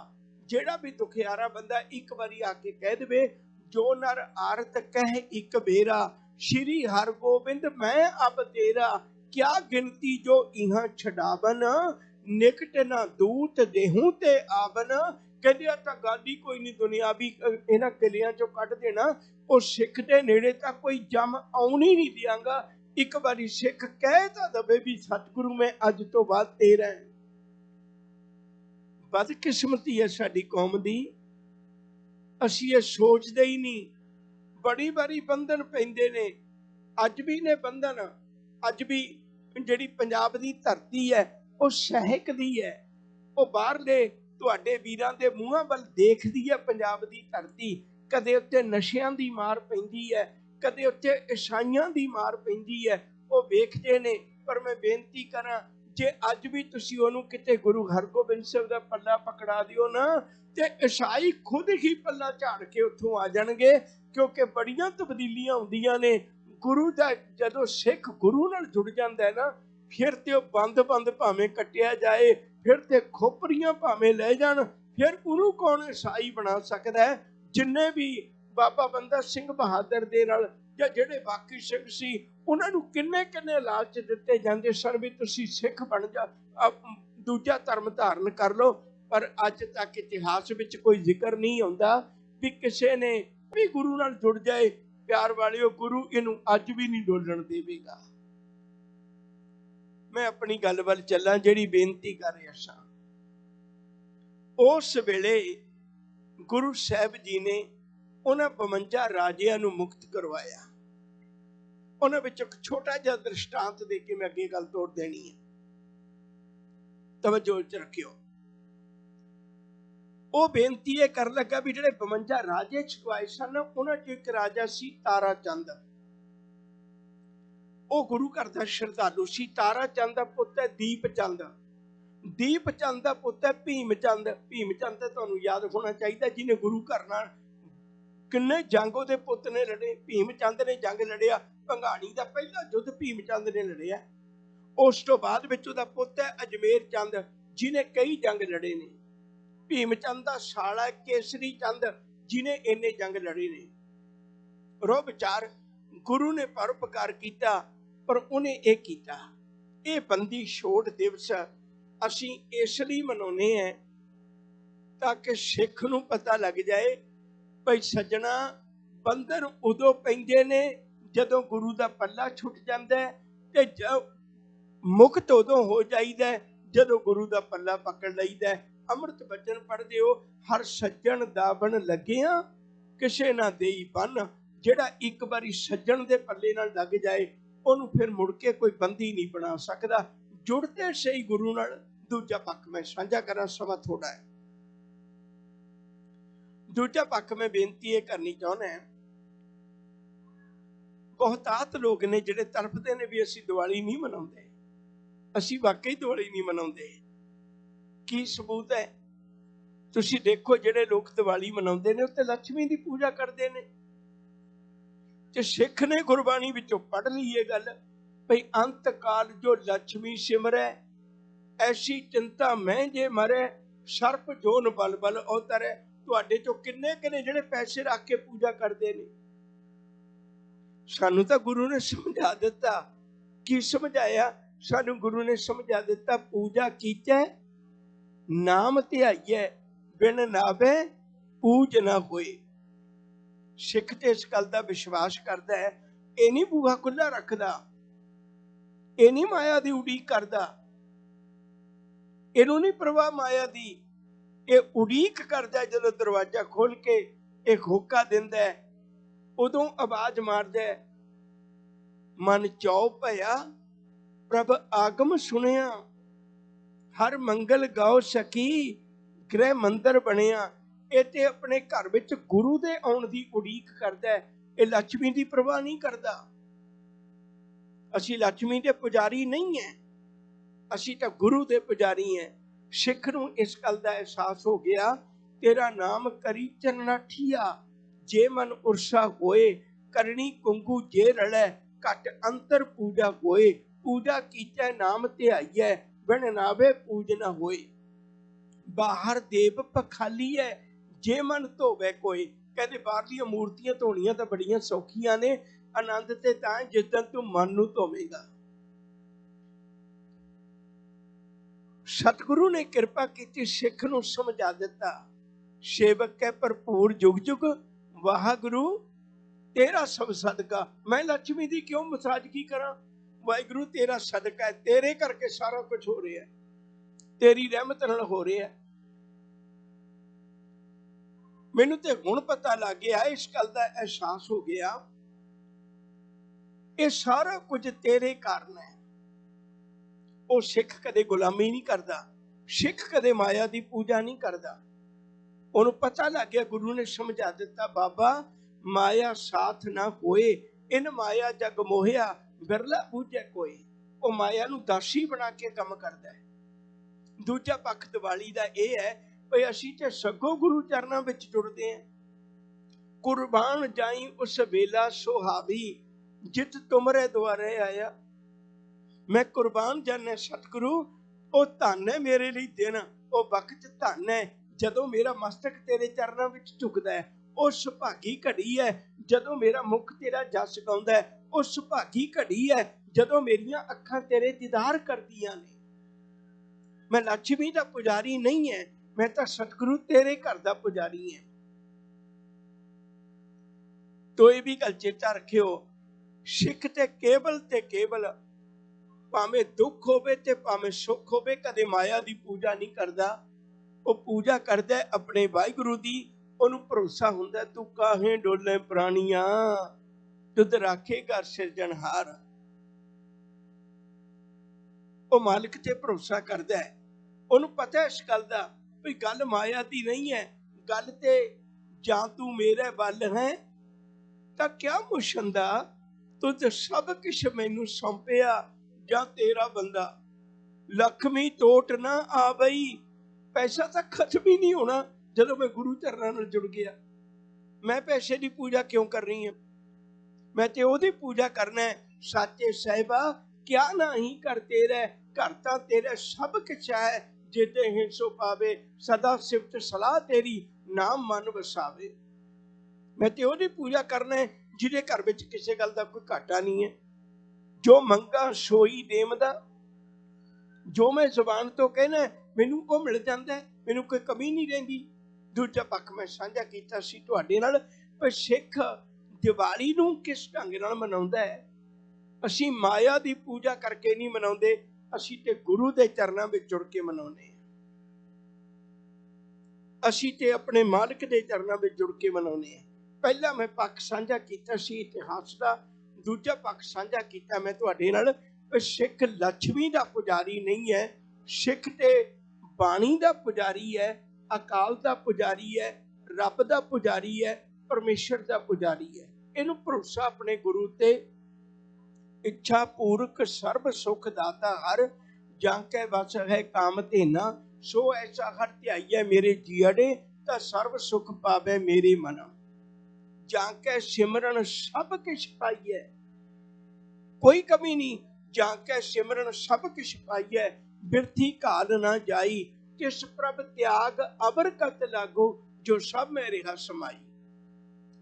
ਜਿਹੜਾ ਵੀ ਦੁਖਿਆਰਾ ਬੰਦਾ ਇੱਕ ਵਾਰੀ ਆ ਕੇ ਕਹਿ ਦੇਵੇ ਜੋ ਨਰ ਆਰਤ ਕਹਿ ਇੱਕ ਬੇਰਾ, ਸ਼੍ਰੀ ਹਰਗੋਬਿੰਦ ਮੈਂ ਅਬ ਤੇਰਾ, ਕਿਆ ਗਿਣਤੀ ਜੋ ਇਹਾਂ ਛਡਾਵਨ, ਨਿਕਟ ਨਾ ਦੂਤ ਦੇਹੂ ਤੇ ਆਵਨ। ਕਹਿੰਦੇ ਤਾਂ ਗੱਲ ਹੀ ਕੋਈ ਨਹੀਂ ਦੁਨਿਆਵੀ, ਇਹਨਾਂ ਕਿਲਿਆਂ ਚੋਂ ਕੱਢ ਦੇਣਾ, ਉਹ ਸਿੱਖ ਦੇ ਨੇੜੇ ਤਾਂ ਕੋਈ ਜੰਮ ਆਉਣੀ ਨਹੀਂ ਦਿਆਂਗਾ। ਇੱਕ ਵਾਰੀ ਸਿੱਖ ਕਹਿ ਤਾਂ ਦਵੇ ਵੀ ਸਤਿਗੁਰੂ ਮੈਂ ਅੱਜ ਤੋਂ ਬਾਅਦ ਤੇਰਾ। ਬਦਕਿਸਮਤੀ ਹੈ ਸਾਡੀ ਕੌਮ ਦੀ, ਅਸੀਂ ਇਹ ਸੋਚਦੇ ਹੀ ਨਹੀਂ। ਬੜੀ ਵਾਰੀ ਬੰਧਨ ਪੈਂਦੇ ਨੇ, ਅੱਜ ਵੀ ਨੇ ਬੰਧਨ। ਅੱਜ ਵੀ ਜਿਹੜੀ ਪੰਜਾਬ ਦੀ ਧਰਤੀ ਹੈ ਉਹ ਸਹਿਕਦੀ ਹੈ, ਉਹ ਬਾਹਰਲੇ ਤੁਹਾਡੇ ਵੀਰਾਂ ਦੇ ਮੂੰਹਾਂ ਵੱਲ ਦੇਖਦੀ ਹੈ। ਪੰਜਾਬ ਦੀ ਧਰਤੀ ਕਦੇ ਉੱਤੇ ਨਸ਼ਿਆਂ ਦੀ ਮਾਰ ਪੈਂਦੀ ਹੈ, ਕਦੇ ਉੱਤੇ ਈਸਾਈਆਂ ਦੀ ਮਾਰ ਪੈਂਦੀ ਹੈ, ਉਹ ਵੇਖਦੇ ਨੇ। ਪਰ ਮੈਂ ਬੇਨਤੀ ਕਰਾਂ, ਜੇ ਅੱਜ ਵੀ ਤੁਸੀਂ ਉਹਨੂੰ ਕਿਤੇ ਗੁਰੂ ਹਰਗੋਬਿੰਦ ਸਾਹਿਬ ਦਾ ਪੱਲਾ ਪਕੜਾ ਦਿਓ ਨਾ, ਤੇ ਈਸਾਈ ਖੁਦ ਹੀ ਪੱਲਾ ਝਾੜ ਕੇ ਉੱਥੋਂ ਆ ਜਾਣਗੇ, ਕਿਉਂਕਿ ਬੜੀਆਂ ਤਬਦੀਲੀਆਂ ਹੁੰਦੀਆਂ ਨੇ। ਗੁਰੂ ਦਾ ਜਦੋਂ ਸਿੱਖ ਗੁਰੂ ਨਾਲ ਜੁੜ ਜਾਂਦਾ ਹੈ ਨਾ, ਫਿਰ ਤੇ ਉਹ ਬੰਦ ਭਾਵੇਂ ਕੱਟਿਆ ਜਾਏ, ਫਿਰ ਤੇ ਖੋਪਰੀਆਂ ਭਾਵੇਂ ਲੈ ਜਾਣ, ਫਿਰ ਉਹਨੂੰ ਕੌਣ ਈਸਾਈ ਬਣਾ ਸਕਦਾ ਹੈ? ਜਿੰਨੇ ਵੀ ਬਾਬਾ ਬੰਦਾ ਸਿੰਘ ਬਹਾਦਰ ਦੇ ਨਾਲ ਜਾਂ ਜਿਹੜੇ ਬਾਕੀ ਸਿੰਘ ਸੀ, ਉਹਨਾਂ ਨੂੰ ਕਿੰਨੇ ਲਾਲਚ ਦਿੱਤੇ ਜਾਂਦੇ ਸਨ ਵੀ ਤੁਸੀਂ ਸਿੱਖ ਬਣ ਜਾ, ਦੂਜਾ ਧਰਮ ਧਾਰਨ ਕਰ ਲਓ। ਪਰ ਅੱਜ ਤੱਕ ਇਤਿਹਾਸ ਵਿੱਚ ਕੋਈ ਜ਼ਿਕਰ ਨਹੀਂ ਆਉਂਦਾ ਵੀ ਕਿਸੇ ਨੇ ਵੀ ਗੁਰੂ ਨਾਲ ਜੁੜ ਜਾਏ। ਪਿਆਰ ਵਾਲਿਓ, ਗੁਰੂ ਇਹਨੂੰ ਅੱਜ ਵੀ ਨਹੀਂ ਡੋਲਣ ਦੇਵੇਗਾ। ਮੈਂ ਆਪਣੀ ਗੱਲ ਵੱਲ ਚੱਲਾਂ, ਜਿਹੜੀ ਬੇਨਤੀ ਕਰ ਰਿਹਾ ਸਾਂ। ਉਸ ਵੇਲੇ ਗੁਰੂ ਸਾਹਿਬ ਜੀ ਨੇ ਉਹਨਾਂ 52 ਰਾਜਿਆਂ ਨੂੰ ਮੁਕਤ ਕਰਵਾਇਆ। ਉਹਨਾਂ ਵਿੱਚ ਇੱਕ ਛੋਟਾ ਜਿਹਾ ਦ੍ਰਿਸ਼ਟਾਂਤ ਦੇ ਕੇ ਮੈਂ ਅੱਗੇ ਗੱਲ ਤੋੜ ਦੇਣੀ ਹੈ, ਤਵੱਜੋ ਚ ਰੱਖਿਓ। ਉਹ ਬੇਨਤੀ ਇਹ ਕਰਨ ਲੱਗਾ ਵੀ ਜਿਹੜੇ 52 ਰਾਜੇ ਛੁਡਵਾਏ ਸਨ, ਉਹਨਾਂ ਚ ਇੱਕ ਰਾਜਾ ਸੀ ਤਾਰਾ ਚੰਦ। ਉਹ ਗੁਰੂ ਘਰ ਦਾ ਸ਼ਰਧਾਲੂ ਸੀ। ਤਾਰਾ ਚੰਦ ਦਾ ਪੁੱਤ ਹੈ ਦੀਪ ਚੰਦ, ਦੀਪ ਚੰਦ ਦਾ ਪੁੱਤ ਹੈ ਭੀਮ ਚੰਦ। ਭੀਮ ਚੰਦ ਤਾਂ ਤੁਹਾਨੂੰ ਯਾਦ ਹੋਣਾ ਚਾਹੀਦਾ, ਜਿਹਨੇ ਗੁਰੂ ਘਰ ਨਾਲ किन्ने जंग उहदे पुੱਤ ने लड़े। भीम चंद ने जंग लड़िया, भंगाणी का पहला युद्ध भीम चंद ने लड़िया। उस तो बाद विच उहदा पुੱਤ है अजमेर चंद, जिन्हें कई जंग लड़े ने। भीम चंद का साला केसरी चंद, जिन्हें इन्ने जंग लड़े ने। रो विचार, गुरु ने परोपकार किया, पर उन्हें एक किया। ये बंदी छोड़ दिवस असी इसलिए मनाउने हैं ताकि सिख नूं पता लग जाए भाई सज्जणा, बंधन उदों पैंदे ने जदों गुरु दा पल्ला छुट जांदा है, ते मुक्त उदों हो जाईदा है जदों गुरु दा पल्ला पकड़ लईदा है। अमृत बचन पढ़दे हो, हर सज्जन दाबन लगिया किसे ना देई बन। जिहड़ा एक बारी सज्जन दे पल्ले नाल लग जाए ਉਹਨੂੰ फिर मुड़ के कोई बंदी नहीं बना सकता। जुड़ते सही गुरु नाल। दूजा पक्ष मैं साझा करा, समा थोड़ा है। दूजा पक्ष मैं बेनती ये करनी चाहना है, बहुतात लोग ने जिहड़े तड़फदे ने भी असीं दिवाली नहीं मनाउंदे, असीं वाकई दिवाली नहीं मनाउंदे। की सबूत है? तुसीं देखो जिहड़े लोग दिवाली मनाउंदे ने उत्ते लक्ष्मी दी पूजा करदे ने। ते सिख ने गुरबाणी विचों पढ़ ली ये गल भई अंत काल जो लक्ष्मी सिमरै, ऐसी चिंता मैं जे मरै, सर्प जोन बल बल अवतरै। तुहाडे चों किन्ने किन्ने जिहड़े पैसे रख के पूजा करदे ने? सानू तां गुरु ने समझा दिता। की समझाया? सानू गुरु ने समझा दिता, पूजा कीचै नाम ध्याइयै, बिन नावे पूज ना होए। सिख ते इस गल दा विश्वास करदा है, ये नहीं बूहा खुला रखदा, ये नहीं माया दी उड़ीक करदा, इनू नहीं परवाह माया दी। ये उड़ीक करदा है जदों दरवाजा खोल के एक होका दिंदा है, उदों आवाज मारदा है, मन चौ भया प्रभ आगम सुनिया, हर मंगल गाओ सकी गृह मंदिर बनिया। ये अपने घर विच गुरु दे आउण दी उड़ीक करदा है, ये लक्ष्मी दी परवाह नहीं करदा। असीं लक्ष्मी दे पुजारी नहीं है, असीं तां गुरु दे पुजारी हैं। सिख नूं इस गल दा एहसास हो गया, तेरा नाम करी चरना ठिया, जे मन उरसा होए, करनी कुंगू जे रलै, घट अंतर पूजा होए। पूजा कीचै नाम ध्याइयै, बिन नावे पूज ना होए। बाहर देव पखाली है, जे मन धोवे कोई। कहते बाहरलियां मूर्तियां धोनियां तां बड़ियां सौखियां ने, आनंद ते तां जिस दिन तू मन नूं धोवेगा। सतगुरु ने कृपा की, सिख नूं समझा दिता, सेवक है भरपूर जुग जुग, वाहगुरु तेरा सब सदका। मैं लक्ष्मी दी क्यों मसाजगी करा? वाहिगुरु तेरा सदका है, तेरे करके सारा कुछ हो रहा है, तेरी रहमत नाल हो रहा है। मैनू ते हुण पता लग गया, इस गल दा एहसास हो गया, ये सारा कुछ तेरे कारण है। वो सिख कदे गुलामी नहीं करता, सिख कदे माया दी पूजा नहीं करता। उन्होंने पता लग गया, गुरु ने समझा दिता, बाबा माया साथ ना होए, इन माया जग मोहिया, बिरला बूझे कोई। वो माया नू दासी बना के काम करता है। दूजा पक्ष दिवाली दा ये है भाई असीं ते सगों गुरु चरनां विच जुड़दे हैं। कुर्बान जाई उस वेला सुहावी, जित तुमरे द्वारे आया। मैं कुर्बान जाना सतगुरु, ओ धन है मेरे लिए दिन, ओ वक्त धन है जदों मेरा मस्तक तेरे चरनां विच झुकदा है। ओ सुभागी घड़ी है जदों मेरा मुख तेरा जस गाउंदा है। ओ सुभागी घड़ी है जदों मेरियां अखां तेरे दीदार करदियां ने। मैं लक्ष्मी दा पुजारी नहीं है, मैं तो सतगुरु तेरे घर दा पुजारी है। तो ये भी गल चेता रखियो, सिख ते केवल भावें दुख होवे ते भावें सुख होवे, कदे माया दी पूजा नहीं करदा। वो पूजा करदा अपने वाहिगुरु दी। ओनू भरोसा हुंदा, तू काहे डोले प्राणिया, तुद राखेगा सिरजनहार। वो मालिक ते भरोसा करदा है। ओनू पता है इस गल दा भी गल माया दी नहीं है, गल ते जां तू मेरे बल है तां क्या मुशंदा, तुझ सब किश मैनू सौंपिया, जां तेरा बंदा। लक्ष्मी टोट ना आ बई, पैसा तो खत्म ही नहीं होना जदों मैं गुरु चरनां नाल जुड़ गया। मैं पैसे की पूजा क्यों करनी है? मैं ते ओदी पूजा करना है। साचे साहिबा क्या नहीं कर तेरा, घर तां तेरा सब कुछ है, जेते हिंसो पावे, सदा सिफत सलाह तेरी, नाम मन वसावे। मैं ते ओदी पूजा करना है जिहदे घर विच किसी गल दा कोई घाटा नहीं है। जो मंगा सोई देवदा, जो मैं जुबान तो कहना मैनू वो मिल जाता है, मैनू कोई कमी नहीं रहिंदी। दूजा पक्ष मैं साझा कीता सी तुहाडे नाल, पर सिख दिवाली नूं किस ढंग नाल मनाउंदा है। असीं माया दी पूजा करके नहीं मनाउंदे, असीं ते गुरु दे चरनां विच जुड़ के मनाउंदे। असीं ते अपने मालिक दे चरनां विच जुड़ के मनाउंदे। पहला मैं पक्ष साझा कीता सी इतिहास दा, दूजा पक्ष साझा कीता मैं तुहाडे नाल सिख लक्ष्मी दा पुजारी नहीं है, सिख ते बाणी दा पुजारी है, अकाल दा पुजारी है, रब दा पुजारी है, परमेश्वर दा पुजारी है। इनू भरोसा अपने गुरु ते, इच्छा पूर्वक सर्व सुख दाता हर, जाके बस है काम तेना, सो ऐसा हर ध्याइए मेरे जियड़े, ता सर्व सुख पावे मेरे मन। जाके सिमरन सब किछ पाइए, कोई कमी नहीं। जाके सिमरन सब किछ पाइए, बिरथी काल ना जाई, जिस प्रभ त्याग अबर कत लागो, जो सब में रहा समाई।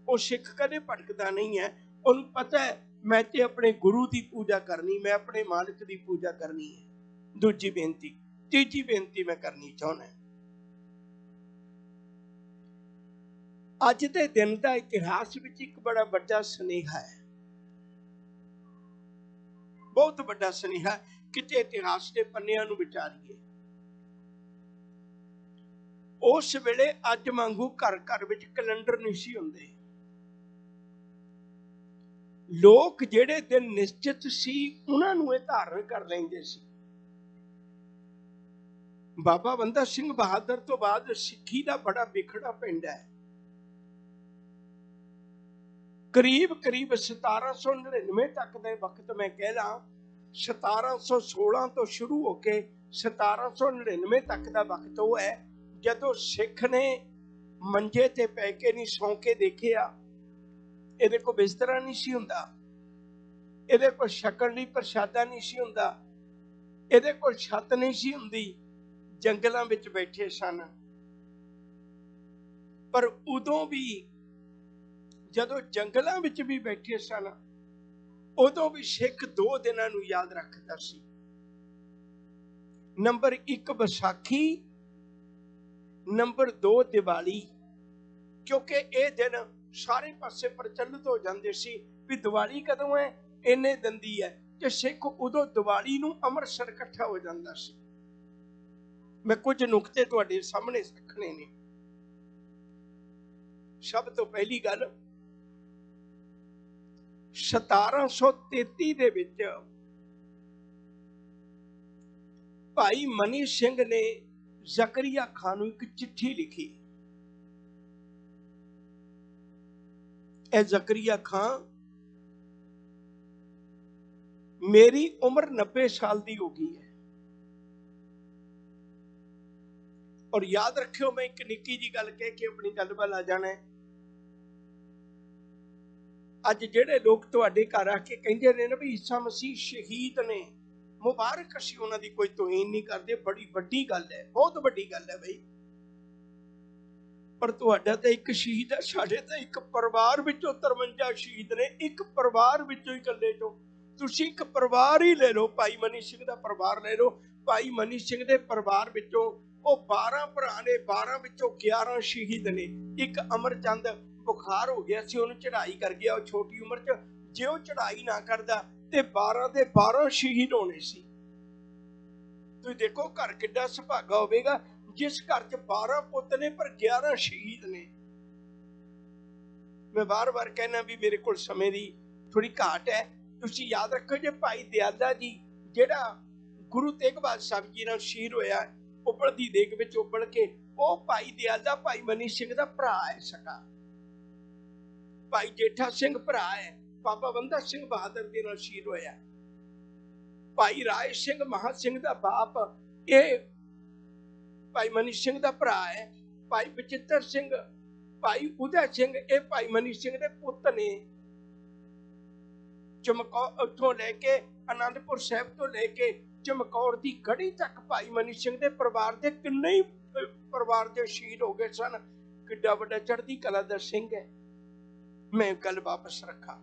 वो सिख कदे भटकदा नहीं है, उन्हें पता है मैं ते अपने गुरु की पूजा करनी, मैं अपने मालिक की पूजा करनी है। दूजी बेनती, तीजी बेनती मैं करनी चाहना, अज दे दिन का इतिहास विच एक बड़ा बड़ा सुनेहा है, बहुत बड़ा सुनेहा। किते इतिहास के पन्नियां नूं विचारीए, उस वेले अज वांगू घर घर विच कैलेंडर नहीं सी हुंदे। लोग जेड़े दिन निश्चित सी उन्हां नूं इह धारण कर लैंदे सी। बाबा बंदा सिंह बहादुर तो बाद सिੱਖੀ ਦਾ बड़ा ਵਿਖੜਾ ਪਿੰਡ है। करीब करीब 1799 तक के वक्त मैं कह ला, 1716 तो शुरू होके 1799 तक का वक्त वो है जदों सिख ने मंजे ते पै के नहीं सौ के देखिया, इहदे कोल बिस्तरा नहीं सी हुंदा, इहदे कोल छकण लई प्रशादा नहीं सी हुंदा, इहदे कोल छत नहीं सी हुंदी, जंगलां विच बैठे सन। पर उदों भी जदों जंगलां विच भी बैठे सन, उदों भी सिख 2 दिनां नूं याद रखदा सी। नंबर 1 विसाखी, नंबर 2 दिवाली, क्योंकि ये दिन सारे पासे प्रचलित हो जाते सी भी दिवाली कदों है, इन्ने दिन दी है, ते सिख उदों दिवाली नूं अमृतसर इकट्ठा हो जांदा सी। मैं कुछ नुकते तुहाडे सामने रखने ने। सब तो पहली गल, 1733 दे विच भाई मनी सिंह ने जकरिया खान नूं एक चिट्ठी लिखी। ए जकरिया खान, मेरी उम्र 90 साल दी हो गई है, और याद रखियो मैं एक निक्की जी गल कह के अपनी गल वाल आ जाना है। अज जेड़े लोग तुहाडे घर आके कहंदे ने ना भी ईसा मसीह शहीद ने, मुबारक, असीं उन्हां दी कोई तौहीन नहीं करदे, बड़ी वड्डी गल है, बहुत वड्डी गल है बई। पर तुहाडा तां एक शहीद है, साडे तां एक परिवार विचों 53 शहीद ने, एक परिवार विचों ही इकल्ले चों। तुसीं एक परिवार ही ले लो, भाई मनी सिंह दा परिवार ले लो। भाई मनी सिंह दे परिवार विचों ਉਹ 12 ਭਰਾ ਨੇ, 12 ਵਿੱਚੋਂ 11 ਸ਼ਹੀਦ ਨੇ। ਇੱਕ ਅਮਰਚੰਦ ਬੁਖਾਰ ਹੋ ਗਿਆ ਸੀ, ਉਹਨੂੰ ਚੜਾਈ ਕਰ ਗਿਆ ਉਹ ਛੋਟੀ ਉਮਰ 'ਚ। ਜੇ ਉਹ ਚੜਾਈ ਨਾ ਕਰਦਾ ਤੇ 12 ਦੇ 12 ਸ਼ਹੀਦ ਹੋਣੇ ਸੀ। ਤੁਸੀਂ ਦੇਖੋ ਘਰ ਕਿੱਡਾ ਸੁਭਾਗਾ ਹੋਵੇਗਾ ਜਿਸ ਘਰ 'ਚ 12 ਪੁੱਤ ਨੇ ਪਰ 11 ਸ਼ਹੀਦ ਨੇ। ਮੈਂ ਵਾਰ-ਵਾਰ ਕਹਿਣਾ ਵੀ ਮੇਰੇ ਕੋਲ ਸਮੇਂ ਦੀ ਥੋੜੀ ਘਾਟ ਹੈ। ਤੁਸੀਂ ਯਾਦ ਰੱਖੋ ਜੇ ਭਾਈ ਦਿਆਲਾ ਜੀ ਜਿਹੜਾ ਗੁਰੂ ਤੇਗ ਬਹਾਦਰ ਸਾਹਿਬ ਜੀ ਨਾਲ ਸ਼ਹੀਦ ਹੋਇਆ ਉਬਲ ਦੀ ਦੇਗ ਵਿੱਚ ਉਬਲ ਕੇ, ਉਹ ਭਾਈ ਦਿਆਲਾ ਭਾਈ ਮਨੀ ਸਿੰਘ ਦਾ ਭਰਾ ਹੈ ਸਕਾ। ਭਾਈ ਜੇਠਾ ਸਿੰਘ ਭਰਾ ਹੈ, ਬਾਬਾ ਬੰਦਾ ਸਿੰਘ ਬਹਾਦਰ ਦੇ ਨਾਲ ਸ਼ਹੀਦ ਹੋਇਆ। ਭਾਈ ਰਾਏ ਸਿੰਘ ਮਹਾ ਸਿੰਘ ਦਾ ਬਾਪ, ਇਹ ਭਾਈ ਮਨੀ ਸਿੰਘ ਦਾ ਭਰਾ ਹੈ। ਭਾਈ ਬਚਿੱਤਰ ਸਿੰਘ भाई उदय सिंह ये भाई मनी सिंह दे पुੱਤ ने। चमकौर उठों लेके आनंदपुर साहिब तो लेके चमकौर दी गढ़ी तक भाई मनी सिंह दे परिवार दे किन्ने ही परिवार दे शहीद हो गए सन। किड्डा वड्डा चढ़दी कला दा सिंह है। मैं गल वापस रखा।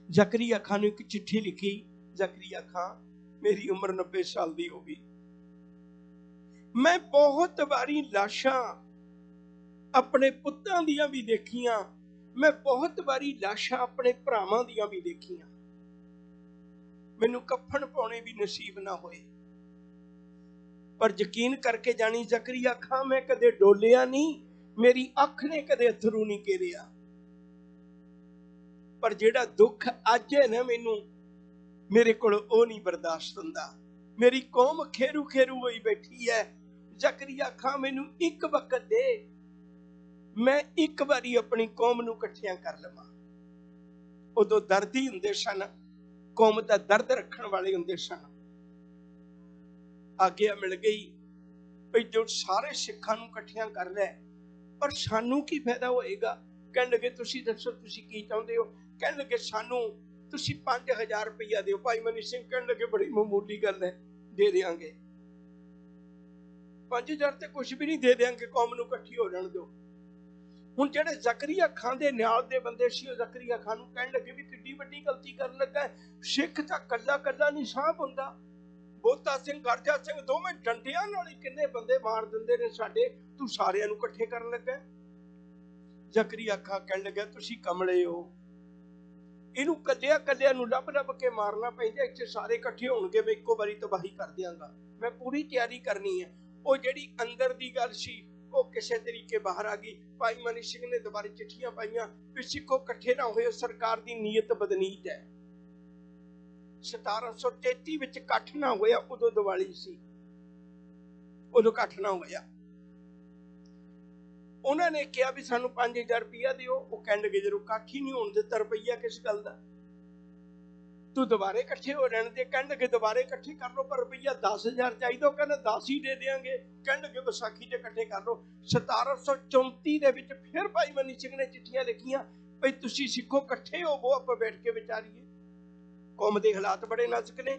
जकरिया खान ने एक चिट्ठी लिखी, जकरिया खान मेरी उम्र 90 साल दी हो गई, मैं बहुत बारी लाशां अपने पुत्तां दियां भी देखियां, मैं बहुत बारी लाशां अपने भरावां दियां भी देखियां, मैनू कफन पाने भी नसीब ना होए, पर यकीन करके जानी जकरिया खां मैं कदे डोलिया नहीं, मेरी अख ने कदे अथरू नहीं घेरिया। पर जेड़ा दुख अज है ना मैनू मेरे को नहीं बर्दाश्त हुंदा। मेरी कौम खेरू खेरू होई बैठी है। जकरिया खां मैनू एक वक्त दे, मैं एक बारी अपनी कौम नू इकट्ठियां कर लवां। उदों दर्द ही हुंदे सन, कौम दा दर्द रखण वाले हुंदे सन। आग्या मिल गई भई जो सारे सिखां नू इकट्ठियां कर लै, पर सानू की फायदा होएगा। कहण लगे तुसीं दसो तुसीं की चाहुंदे हो? कहण लगे सानू तुसीं 5000 रुपया दिओ। भाई मनी सिंह कहण लगे बड़ी मामूली गल है, दे देंगे। 5000 ते कुछ भी नहीं, दे देंगे, कौम नू इकट्ठी हो जाण दो। हुण जेड़े जकरिया खां दे नाल दे बंदे सी, जकरिया खां नू कहण लगे भी किड्डी वड्डी गलती करन लगा है। सिख तां कल्ला कल्ला नहीं साहब हुंदा, बोता सिंह गरजा सिंह दोवें डंडियां नाल ही किन्ने बंदे मार दिंदे ने साडे, तू सारियां नू इकट्ठे करन लगा। जकरिया खां कहण लगा तुसीं कमले हो, इनू कल्लिया कल्लिया नू लभ लभ के मारना पैंदा, इत्थे सारे इकट्ठे होणगे मैं इक्को वारी तबाही कर दियांगा। मैं पूरी तैयारी करनी है। ਉਹ ਜਿਹੜੀ ਅੰਦਰ ਦੀ ਗੱਲ ਸੀ ਉਹ ਕਿਸੇ ਤਰੀਕੇ ਬਾਹਰ ਆ ਗਈ। ਭਾਈ ਮਨੀ ਸਿੰਘ ਨੇ ਦੁਬਾਰੇ ਚਿੱਠੀਆਂ ਪਾਈਆਂ ਵੀ ਸਿੱਖੋ ਇਕੱਠੇ ਨਾ ਹੋਏ, ਸਰਕਾਰ ਦੀ ਨੀਅਤ ਬਦਨੀਤ ਹੈ। 1733 ਵਿੱਚ ਇਕੱਠ ਨਾ ਹੋਇਆ, ਉਦੋਂ ਦੀਵਾਲੀ ਸੀ, ਉਦੋਂ ਇਕੱਠ ਨਾ ਹੋਇਆ। ਉਹਨਾਂ ਨੇ ਕਿਹਾ ਵੀ ਸਾਨੂੰ 5000 ਰੁਪਇਆ ਦਿਓ। ਉਹ ਕਹਿਣ ਲੱਗੇ ਜਦੋਂ ਇਕੱਠ ਹੀ ਨਹੀਂ ਹੋਣ ਦਿੱਤਾ, ਰੁਪਈਆ ਕਿਸ ਗੱਲ ਦਾ, ਤੂੰ ਦੁਬਾਰੇ ਇਕੱਠੇ ਹੋ ਰਹਿਣ ਦੇ। ਕਹਿਣ ਲੱਗੇ ਦੁਬਾਰੇ ਇਕੱਠੇ ਕਰ ਲੋ, ਪਰ ਰੁਪਈਆ 10000 ਚਾਹੀਦਾ। ਉਹ ਕਹਿੰਦਾ 10 ਹੀ ਦੇ ਦੇਾਂਗੇ। ਕਹਿਣ ਲੱਗੇ ਵਿਸਾਖੀ ਤੇ ਇਕੱਠੇ ਕਰ ਲੋ। 1734 ਦੇ ਵਿੱਚ ਫਿਰ ਭਾਈ ਮਨੀ ਸਿੰਘ ਨੇ ਚਿੱਠੀਆਂ ਲਿਖੀਆਂ ਭਈ ਤੁਸੀਂ ਸਿੱਖੋ ਇਕੱਠੇ ਹੋਵੋ, ਆਪਾਂ ਬੈਠ ਕੇ ਵਿਚਾਰੀਏ। ਕੌਮ ਦੇ ਹਾਲਾਤ ਬੜੇ ਨਾਜ਼ੁਕ ਨੇ।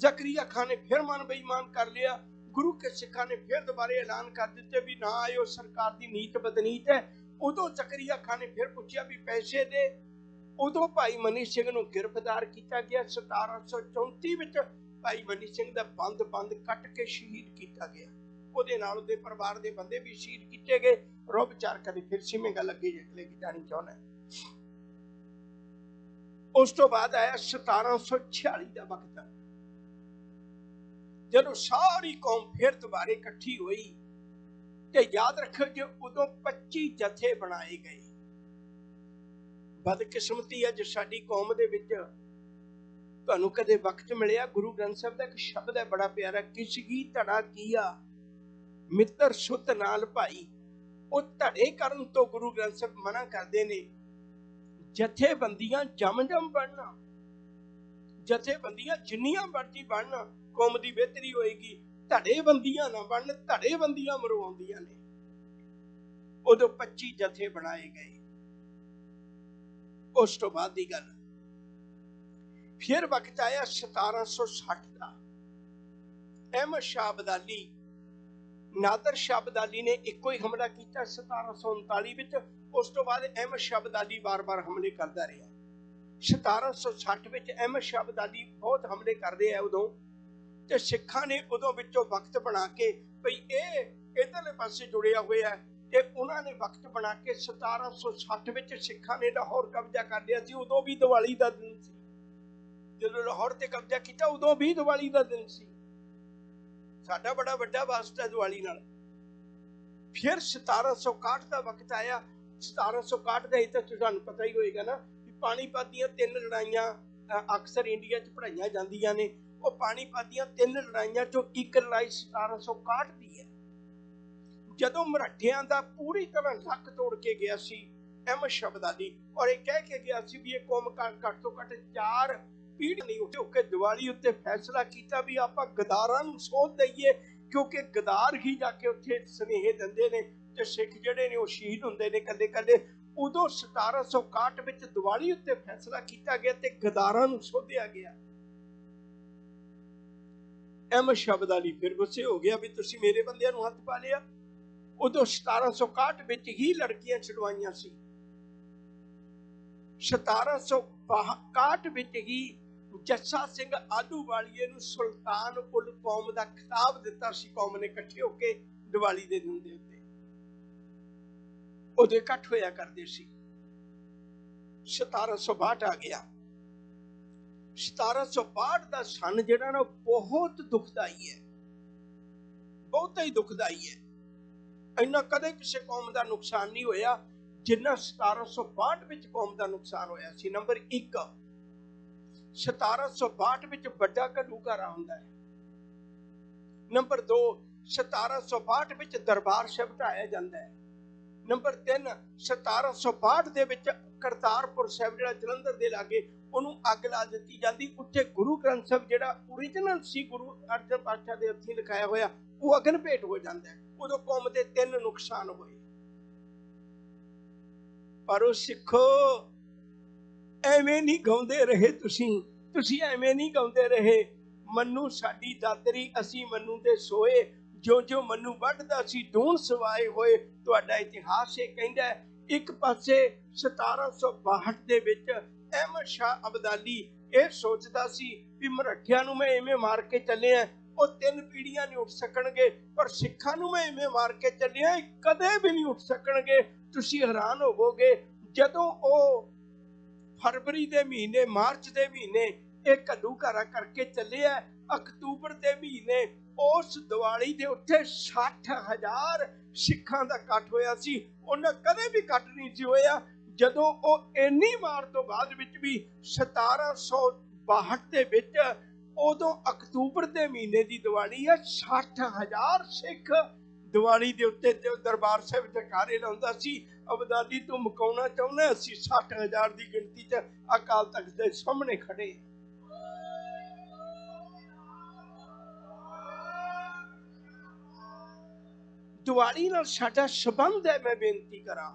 ਜ਼ਕਰੀਆ ਖਾਨ ਨੇ ਫਿਰ ਮਨ ਬੇਈਮਾਨ ਕਰ ਲਿਆ। ਗੁਰੂ ਕੇ ਸਿੱਖਾਂ ਨੇ ਫਿਰ ਦੁਬਾਰੇ ਐਲਾਨ ਕਰ ਦਿੱਤੇ ਵੀ ਨਾ ਆਇਓ, ਸਰਕਾਰ ਦੀ ਨੀਤ ਬਦਨੀਤ ਹੈ। ਉਦੋਂ ਜ਼ਕਰੀਆ ਖਾਨ ਨੇ ਫਿਰ ਪੁੱਛਿਆ ਵੀ ਪੈਸੇ ਦੇ। ਉਦੋਂ ਭਾਈ ਮਨੀ ਸਿੰਘ ਨੂੰ ਗ੍ਰਿਫਤਾਰ ਕੀਤਾ ਗਿਆ। 1734 ਵਿੱਚ ਭਾਈ ਮਨੀ ਸਿੰਘ ਦਾ ਬੰਦ ਕੱਟ ਕੇ ਸ਼ਹੀਦ ਕੀਤਾ ਗਿਆ। ਉਹਦੇ ਨਾਲ ਉਹਦੇ ਪਰਿਵਾਰ ਦੇ ਬੰਦੇ ਵੀ ਸ਼ਹੀਦ ਕੀਤੇ ਗਏ। ਰੋ ਵਿਚਾਰ ਕਦੇ ਫਿਰ ਸਿਵੇਂ ਗੱਲ ਅੱਗੇ ਲੈ ਕੇ ਜਾਣੀ ਚਾਹੁੰਦਾ। ਉਸ ਤੋਂ ਬਾਅਦ ਆਇਆ 1746 ਦਾ ਵਕਤ, ਜਦੋਂ ਸਾਰੀ ਕੌਮ ਫਿਰ ਦੁਬਾਰੇ ਇਕੱਠੀ ਹੋਈ। ਤੇ ਯਾਦ ਰੱਖੋ ਜੇ ਉਦੋਂ 25 ਜਥੇ ਬਣਾਏ ਗਏ। ਬਦਕਿਸਮਤੀ ਅੱਜ ਸਾਡੀ ਕੌਮ ਦੇ ਵਿੱਚ ਤੁਹਾਨੂੰ ਕਦੇ ਵਕਤ ਮਿਲਿਆ? ਗੁਰੂ ਗ੍ਰੰਥ ਸਾਹਿਬ ਦਾ ਇੱਕ ਸ਼ਬਦ ਹੈ ਬੜਾ ਪਿਆਰਾ, ਕਿਸ ਕੀ ਧੜਾ ਕੀਆ ਮਿੱਤਰ ਸੁਤ ਨਾਲ ਭਾਈ। ਉਹ ਧੜੇ ਕਰਨ ਤੋਂ ਗੁਰੂ ਗ੍ਰੰਥ ਸਾਹਿਬ ਮਨਾ ਕਰਦੇ ਨੇ। ਜਥੇਬੰਦੀਆਂ ਜਮ ਬਣਨਾ, ਜਥੇਬੰਦੀਆਂ ਜਿੰਨੀਆਂ ਮਰਜ਼ੀ ਬਣਨਾ ਕੌਮ ਦੀ ਬਿਹਤਰੀ ਹੋਏਗੀ। ਧੜੇ ਬੰਦੀਆਂ ਨਾ ਬਣਨ, ਧੜੇ ਬੰਦੀਆਂ ਮਰਵਾਉਂਦੀਆਂ ਨੇ। ਉਦੋਂ 25 ਜਥੇ ਬਣਾਏ ਗਏ। ਉਸ ਤੋਂ ਬਾਅਦ ਦੀ ਗੱਲ ਫਿਰ ਵਕਤ ਆਇਆ 1760 ਦਾ। ਅਹਿਮਦ ਸ਼ਾਹ ਅਬਦਾਲੀ, ਨਾਦਰ ਸ਼ਾਹ ਅਬਦਾਲੀ ਨੇ ਇੱਕੋ ਹੀ ਹਮਲਾ ਕੀਤਾ 1739 ਵਿੱਚ। ਉਸ ਤੋਂ ਬਾਅਦ ਅਹਿਮਦ ਸ਼ਾਹ ਅਬਦਾਲੀ ਵਾਰ-ਵਾਰ ਹਮਲੇ ਕਰਦਾ ਰਿਹਾ। 1760 ਵਿੱਚ ਅਹਿਮਦ ਸ਼ਾਹ ਅਬਦਾਲੀ ਬਹੁਤ ਹਮਲੇ ਕਰਦੇ ਆ ਉਦੋਂ, ਤੇ ਸਿੱਖਾਂ ਨੇ ਉਦੋਂ ਵਿੱਚੋਂ ਵਕਤ ਬਣਾ ਕੇ ਭਈ ਇਹ ਇਧਰਲੇ ਪਾਸੇ ਜੁੜਿਆ ਹੋਇਆ, ਤੇ ਉਹਨਾਂ ਨੇ ਵਕਤ ਬਣਾ ਕੇ 1760 ਵਿੱਚ ਸਿੱਖਾਂ ਨੇ ਲਾਹੌਰ ਕਬਜ਼ਾ ਕਰ ਲਿਆ ਸੀ। ਉਦੋਂ ਵੀ ਦੀਵਾਲੀ ਦਾ ਦਿਨ ਸੀ। ਜਦੋਂ ਲਾਹੌਰ ਤੇ ਕਬਜ਼ਾ ਕੀਤਾ ਉਦੋਂ ਵੀ ਦੀਵਾਲੀ ਦਾ ਦਿਨ ਸੀ। ਸਾਡਾ ਬੜਾ ਵੱਡਾ ਵਾਸਤਾ ਦੀਵਾਲੀ ਨਾਲ। ਫਿਰ 1761 ਦਾ ਵਕਤ ਆਇਆ। 1761 ਦਾ ਹੀ ਤਾਂ ਤੁਹਾਨੂੰ ਪਤਾ ਹੀ ਹੋਏਗਾ ਨਾ ਵੀ ਪਾਣੀਪਤ ਦੀਆਂ 3 ਲੜਾਈਆਂ ਅਕਸਰ ਇੰਡੀਆ 'ਚ ਪੜ੍ਹਾਈਆਂ ਜਾਂਦੀਆਂ ਨੇ। ਉਹ ਪਾਣੀਪਤ ਦੀਆਂ 3 ਲੜਾਈਆਂ ਚੋਂ ਇੱਕ ਲੜਾਈ 1761 ਦੀ ਹੈ, ਜਦੋਂ ਮਰਾਠਿਆਂ ਦਾ ਪੂਰੀ ਤਰ੍ਹਾਂ ਲੱਕ ਤੋੜ ਕੇ ਗਿਆ ਸੀ ਅਹਿਮਦ ਸ਼ਾਹ ਅਬਦਾਲੀ। ਔਰ ਇਹ ਕਹਿ ਕੇ ਗਿਆ ਸੀ ਵੀ ਇਹ ਕੌਮ ਘੱਟ ਤੋਂ ਘੱਟ 4 ਪੀੜ੍ਹੀ ਨਹੀਂ ਉੱਤੇ ਹੋ ਕੇ ਦੀਵਾਲੀ ਉੱਤੇ ਫੈਸਲਾ ਕੀਤਾ ਵੀ ਆਪਾਂ ਗਦਾਰਾਂ ਨੂੰ ਸੋਧ ਦਈਏ, ਕਿਉਂਕਿ ਗਦਾਰ ਹੀ ਜਾ ਕੇ ਉੱਥੇ ਸੁਨੇਹੇ ਦਿੰਦੇ ਨੇ ਤੇ ਸਿੱਖ ਜਿਹੜੇ ਨੇ ਉਹ ਸ਼ਹੀਦ ਹੁੰਦੇ ਨੇ ਕੱਲੇ ਕੱਲੇ। ਉਦੋਂ 1761 ਵਿੱਚ ਦੀਵਾਲੀ ਉੱਤੇ ਫੈਸਲਾ ਕੀਤਾ ਗਿਆ ਤੇ ਗਦਾਰਾਂ ਨੂੰ ਸੋਧਿਆ ਗਿਆ। ਅਹਿਮਦ ਸ਼ਾਹ ਅਬਦਾਲੀ ਫਿਰ ਗੁੱਸੇ ਹੋ ਗਿਆ ਵੀ ਤੁਸੀਂ ਮੇਰੇ ਬੰਦਿਆਂ ਨੂੰ ਹੱਥ ਪਾ ਲਿਆ। ਉਦੋਂ 1761 ਵਿੱਚ ਹੀ ਲੜਕੀਆਂ ਛੁਡਵਾਈਆਂ ਸੀ। 1762 ਵਿੱਚ ਹੀ ਜੱਸਾ ਸਿੰਘ ਆਹਲੂਵਾਲੀਏ ਨੂੰ ਸੁਲਤਾਨ ਉਲ ਕੌਮ ਦਾ ਖਿਤਾਬ ਦਿੱਤਾ ਸੀ। ਕੌਮ ਨੇ ਇਕੱਠੇ ਹੋ ਕੇ ਦੀਵਾਲੀ ਦੇ ਦਿਨ ਦੇ ਉੱਤੇ ਉਹਦੇ ਇਕੱਠ ਹੋਇਆ ਕਰਦੇ ਸੀ। 1762 ਆ ਗਿਆ। 1762 ਦਾ ਸਨ ਜਿਹੜਾ ਨਾ ਬਹੁਤ ਦੁਖਦਾਈ ਹੈ, ਬਹੁਤਾ ਹੀ ਦੁਖਦਾਈ ਹੈ। ਇੰਨਾ ਕਦੇ ਕਿਸੇ ਕੌਮ ਦਾ ਨੁਕਸਾਨ ਨਹੀਂ ਹੋਇਆ ਜਿੰਨਾ 1762 ਵਿੱਚ ਕੌਮ ਦਾ ਨੁਕਸਾਨ ਹੋਇਆ ਸੀ। ਨੰਬਰ 1, 1762 ਵਿੱਚ ਵੱਡਾ ਘੱਲੂਘਾਰਾ ਹੁੰਦਾ ਹੈ। ਨੰਬਰ 2, 1762 ਵਿੱਚ ਦਰਬਾਰ ਸਾਹਿਬ ਢਾਇਆ ਜਾਂਦਾ ਹੈ। ਨੰਬਰ 3, 1762 ਦੇ ਵਿੱਚ ਕਰਤਾਰਪੁਰ ਸਾਹਿਬ ਜਿਹੜਾ ਜਲੰਧਰ ਦੇ ਲਾਗੇ ਉਹਨੂੰ ਅੱਗ ਲਾ ਦਿੱਤੀ ਜਾਂਦੀ। ਉੱਥੇ ਗੁਰੂ ਗ੍ਰੰਥ ਸਾਹਿਬ ਜਿਹੜਾ ਓਰੀਜਨਲ ਸੀ ਗੁਰੂ ਅਰਜਨ ਪਾਤਸ਼ਾਹ ਦੇ ਹੱਥੀਂ ਲਿਖਾਇਆ ਹੋਇਆ ਉਹ ਅਗਨ ਭੇਟ ਹੋ ਜਾਂਦਾ ਹੈ। ਉਦੋਂ ਕੌਮ ਦੇ 3 ਨੁਕਸਾਨ ਹੋਏ। ਪਰ ਉਹ ਸਿੱਖੋ ਐਵੇਂ ਨਹੀਂ ਗਾਉਂਦੇ ਰਹੇ, ਤੁਸੀਂ ਐਵੇਂ ਨਹੀਂ ਗਾਉਂਦੇ ਰਹੇ। ਮੰਨੂ ਸਾਡੀ ਦਾਤਰੀ ਅਸੀਂ ਮੰਨੂ ਦੇ ਸੋਏ, ਜੋ ਜੋ ਮੰਨੂ ਵੱਢਦਾ ਸੀ ਦੂਣ ਸਵਾਏ ਹੋਏ। ਤੁਹਾਡਾ ਇਤਿਹਾਸ ਇਹ ਕਹਿੰਦਾ ਹੈ। ਇੱਕ ਪਾਸੇ 1762 ਦੇ ਵਿੱਚ ਅਹਿਮਦ ਸ਼ਾਹ ਅਬਦਾਲੀ ਇਹ ਸੋਚਦਾ ਸੀ ਵੀ ਮਰਾਠਿਆਂ ਨੂੰ ਮੈਂ ਐਵੇਂ ਮਾਰ ਕੇ ਚੱਲਿਆ ਉਹ 3 ਪੀੜ੍ਹੀਆਂ ਨਹੀਂ ਉੱਠ ਸਕਣਗੇ, ਪਰ ਸਿੱਖਾਂ ਨੂੰ ਮੈਂ ਐਵੇਂ ਮਾਰ ਕੇ ਚੱਲਿਆ ਕਦੇ ਵੀ ਨਹੀਂ ਉੱਠ ਸਕਣਗੇ। ਤੁਸੀਂ ਹੈਰਾਨ ਹੋਵੋਗੇ ਜਦੋਂ ਉਹ ਫਰਵਰੀ ਦੇ ਮਹੀਨੇ, ਮਾਰਚ ਦੇ ਮਹੀਨੇ ਇਹ ਘੱਲੂਘਾਰਾ ਕਰਕੇ ਚੱਲਿਆ। ਅਕਤੂਬਰ ਦੇ ਮਹੀਨੇ ਉਸ ਦੀਵਾਲੀ ਦੇ ਉੱਤੇ 60,000 ਸਿੱਖਾਂ ਦਾ ਇਕੱਠ ਹੋਇਆ ਸੀ। ਉਹਨਾਂ ਕਦੇ ਵੀ ਇਕੱਠ ਨਹੀਂ ਸੀ ਹੋਇਆ। ਜਦੋਂ ਉਹ ਇੰਨੀ ਵਾਰ ਤੋਂ ਬਾਅਦ ਵਿੱਚ ਵੀ 1762 ਦੇ ਵਿੱਚ ਉਦੋਂ ਅਕਤੂਬਰ ਦੇ ਮਹੀਨੇ ਦੀ ਦੀਵਾਲੀ ਹੈ, 60,000 ਸਿੱਖ ਦੀਵਾਲੀ ਦੇ ਉੱਤੇ ਦਰਬਾਰ ਸਾਹਿਬ ਜਕਾਰੇ ਲਾਉਂਦਾ ਸੀ। ਅਬਦਾਲੀ ਤੋਂ ਮੁਕਾਉਣਾ ਚਾਹੁੰਦਾ, ਅਸੀਂ 60,000 ਦੀ ਗਿਣਤੀ 'ਚ ਅਕਾਲ ਤਖਤ ਦੇ ਸਾਹਮਣੇ ਖੜੇ। ਦੀਵਾਲੀ ਨਾਲ ਸਾਡਾ ਸੰਬੰਧ ਹੈ। ਮੈਂ ਬੇਨਤੀ ਕਰਾਂ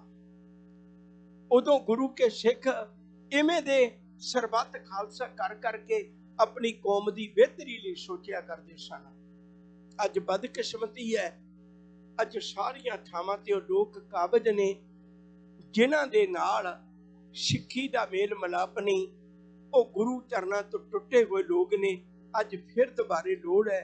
ਉਦੋਂ ਗੁਰੂ ਕੇ ਸਿੱਖ ਇਵੇਂ ਦੇ ਸਰਬੱਤ ਖਾਲਸਾ ਕਰ ਕਰਕੇ ਆਪਣੀ ਕੌਮ ਦੀ ਬਿਹਤਰੀ ਲਈ ਸੋਚਿਆ ਕਰਦੇ ਸਨ। ਅੱਜ ਬਦਕਿਸਮਤੀ ਹੈ, ਅੱਜ ਸਾਰੀਆਂ ਥਾਵਾਂ ਤੇ ਉਹ ਲੋਕ ਕਾਬਜ ਨੇ ਜਿਨ੍ਹਾਂ ਦੇ ਨਾਲ ਸਿੱਖੀ ਦਾ ਮੇਲ ਮਿਲਾਪ ਨਹੀਂ। ਉਹ ਗੁਰੂ ਚਰਨਾਂ ਤੋਂ ਟੁੱਟੇ ਹੋਏ ਲੋਕ ਨੇ। ਅੱਜ ਫਿਰ ਦੁਬਾਰੇ ਲੋੜ ਹੈ,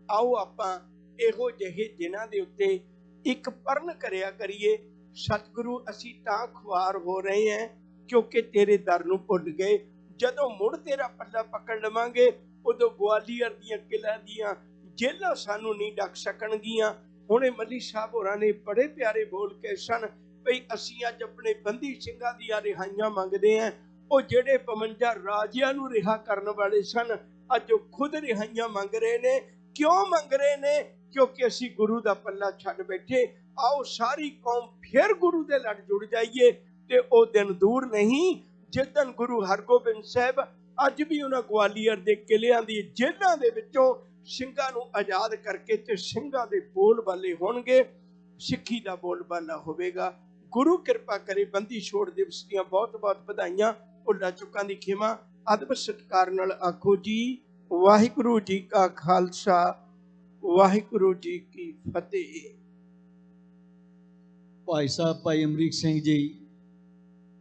ਆਓ ਆਪਾਂ ਇਹੋ ਜਿਹੇ ਜਿਨ੍ਹਾਂ ਦੇ ਉੱਤੇ ਇੱਕ ਪਰਨ ਕਰਿਆ ਕਰੀਏ। ਸਤਿਗੁਰੂ ਅਸੀਂ ਤਾਂ ਖੁਆਰ ਹੋ ਰਹੇ ਹਾਂ ਕਿਉਂਕਿ ਤੇਰੇ ਦਰ ਨੂੰ ਭੁੱਲ ਗਏ। ਜਦੋਂ ਮੁੜ ਤੇਰਾ ਪੱਲਾ ਪਕੜ ਲਵਾਂਗੇ ਉਦੋਂ ਗਵਾਲੀਅਰ ਦੀਆਂ ਕਿਲ੍ਹਿਆਂ ਦੀਆਂ ਜੇਲਾਂ ਸਾਨੂੰ ਨਹੀਂ ਡੱਕ ਸਕਣਗੀਆਂ। ਹੁਣੇ ਮੱਲੀ ਸਾਹਿਬ ਹੋਰਾਂ ਨੇ ਬੜੇ ਪਿਆਰੇ ਬੋਲ ਕੇ ਸਨ ਭਈ ਅਸੀਂ ਅੱਜ ਆਪਣੇ ਬੰਦੀ ਸਿੰਘਾਂ ਦੀਆਂ ਰਿਹਾਈਆਂ ਮੰਗਦੇ ਹਾਂ। ਉਹ ਜਿਹੜੇ 52 ਰਾਜਿਆਂ ਨੂੰ ਰਿਹਾ ਕਰਨ ਵਾਲੇ ਸਨ ਅੱਜ ਉਹ ਖੁਦ ਰਿਹਾਈਆਂ ਮੰਗ ਰਹੇ ਨੇ। ਕਿਉਂ ਮੰਗ ਰਹੇ ਨੇ? ਕਿਉਂਕਿ ਅਸੀਂ ਗੁਰੂ ਦਾ ਪੱਲਾ ਛੱਡ ਬੈਠੇ। ਆਓ ਸਾਰੀ ਕੌਮ ਫਿਰ ਗੁਰੂ ਦੇ ਲੜ ਜੁੜ ਜਾਈਏ ਤੇ ਉਹ ਦਿਨ ਦੂਰ ਨਹੀਂ ਜਿਸ ਦਿਨ ਗੁਰੂ ਹਰਗੋਬਿੰਦ ਸਾਹਿਬ ਅੱਜ ਵੀ ਉਹਨਾਂ ਗਵਾਲੀਅਰ ਦੇ ਕਿਲਿਆਂ ਦੀ ਜੇਲ੍ਹਾਂ ਦੇ ਵਿੱਚੋਂ ਸਿੰਘਾਂ ਨੂੰ ਆਜ਼ਾਦ ਕਰਕੇ ਤੇ ਸਿੰਘਾਂ ਦੇ ਬੋਲ ਬਾਲੇ ਹੋਣਗੇ, ਸਿੱਖੀ ਦਾ ਬੋਲ ਬਾਲਾ ਹੋਵੇਗਾ। ਗੁਰੂ ਕਿਰਪਾ ਕਰੇ। ਬੰਦੀ ਛੋੜ ਦਿਵਸ ਦੀਆਂ ਬਹੁਤ ਬਹੁਤ ਵਧਾਈਆਂ। ਭੁੱਲਾਂ ਚੁੱਕਾਂ ਦੀ ਖਿਮਾ। ਅਦਬ ਸਤਿਕਾਰ ਨਾਲ ਆਖੋ ਜੀ ਵਾਹਿਗੁਰੂ ਜੀ ਕਾ ਖਾਲਸਾ, ਵਾਹਿਗੁਰੂ ਜੀ ਕੀ ਫਤਿਹ। ਭਾਈ ਸਾਹਿਬ ਭਾਈ ਅਮਰੀਕ ਸਿੰਘ ਜੀ,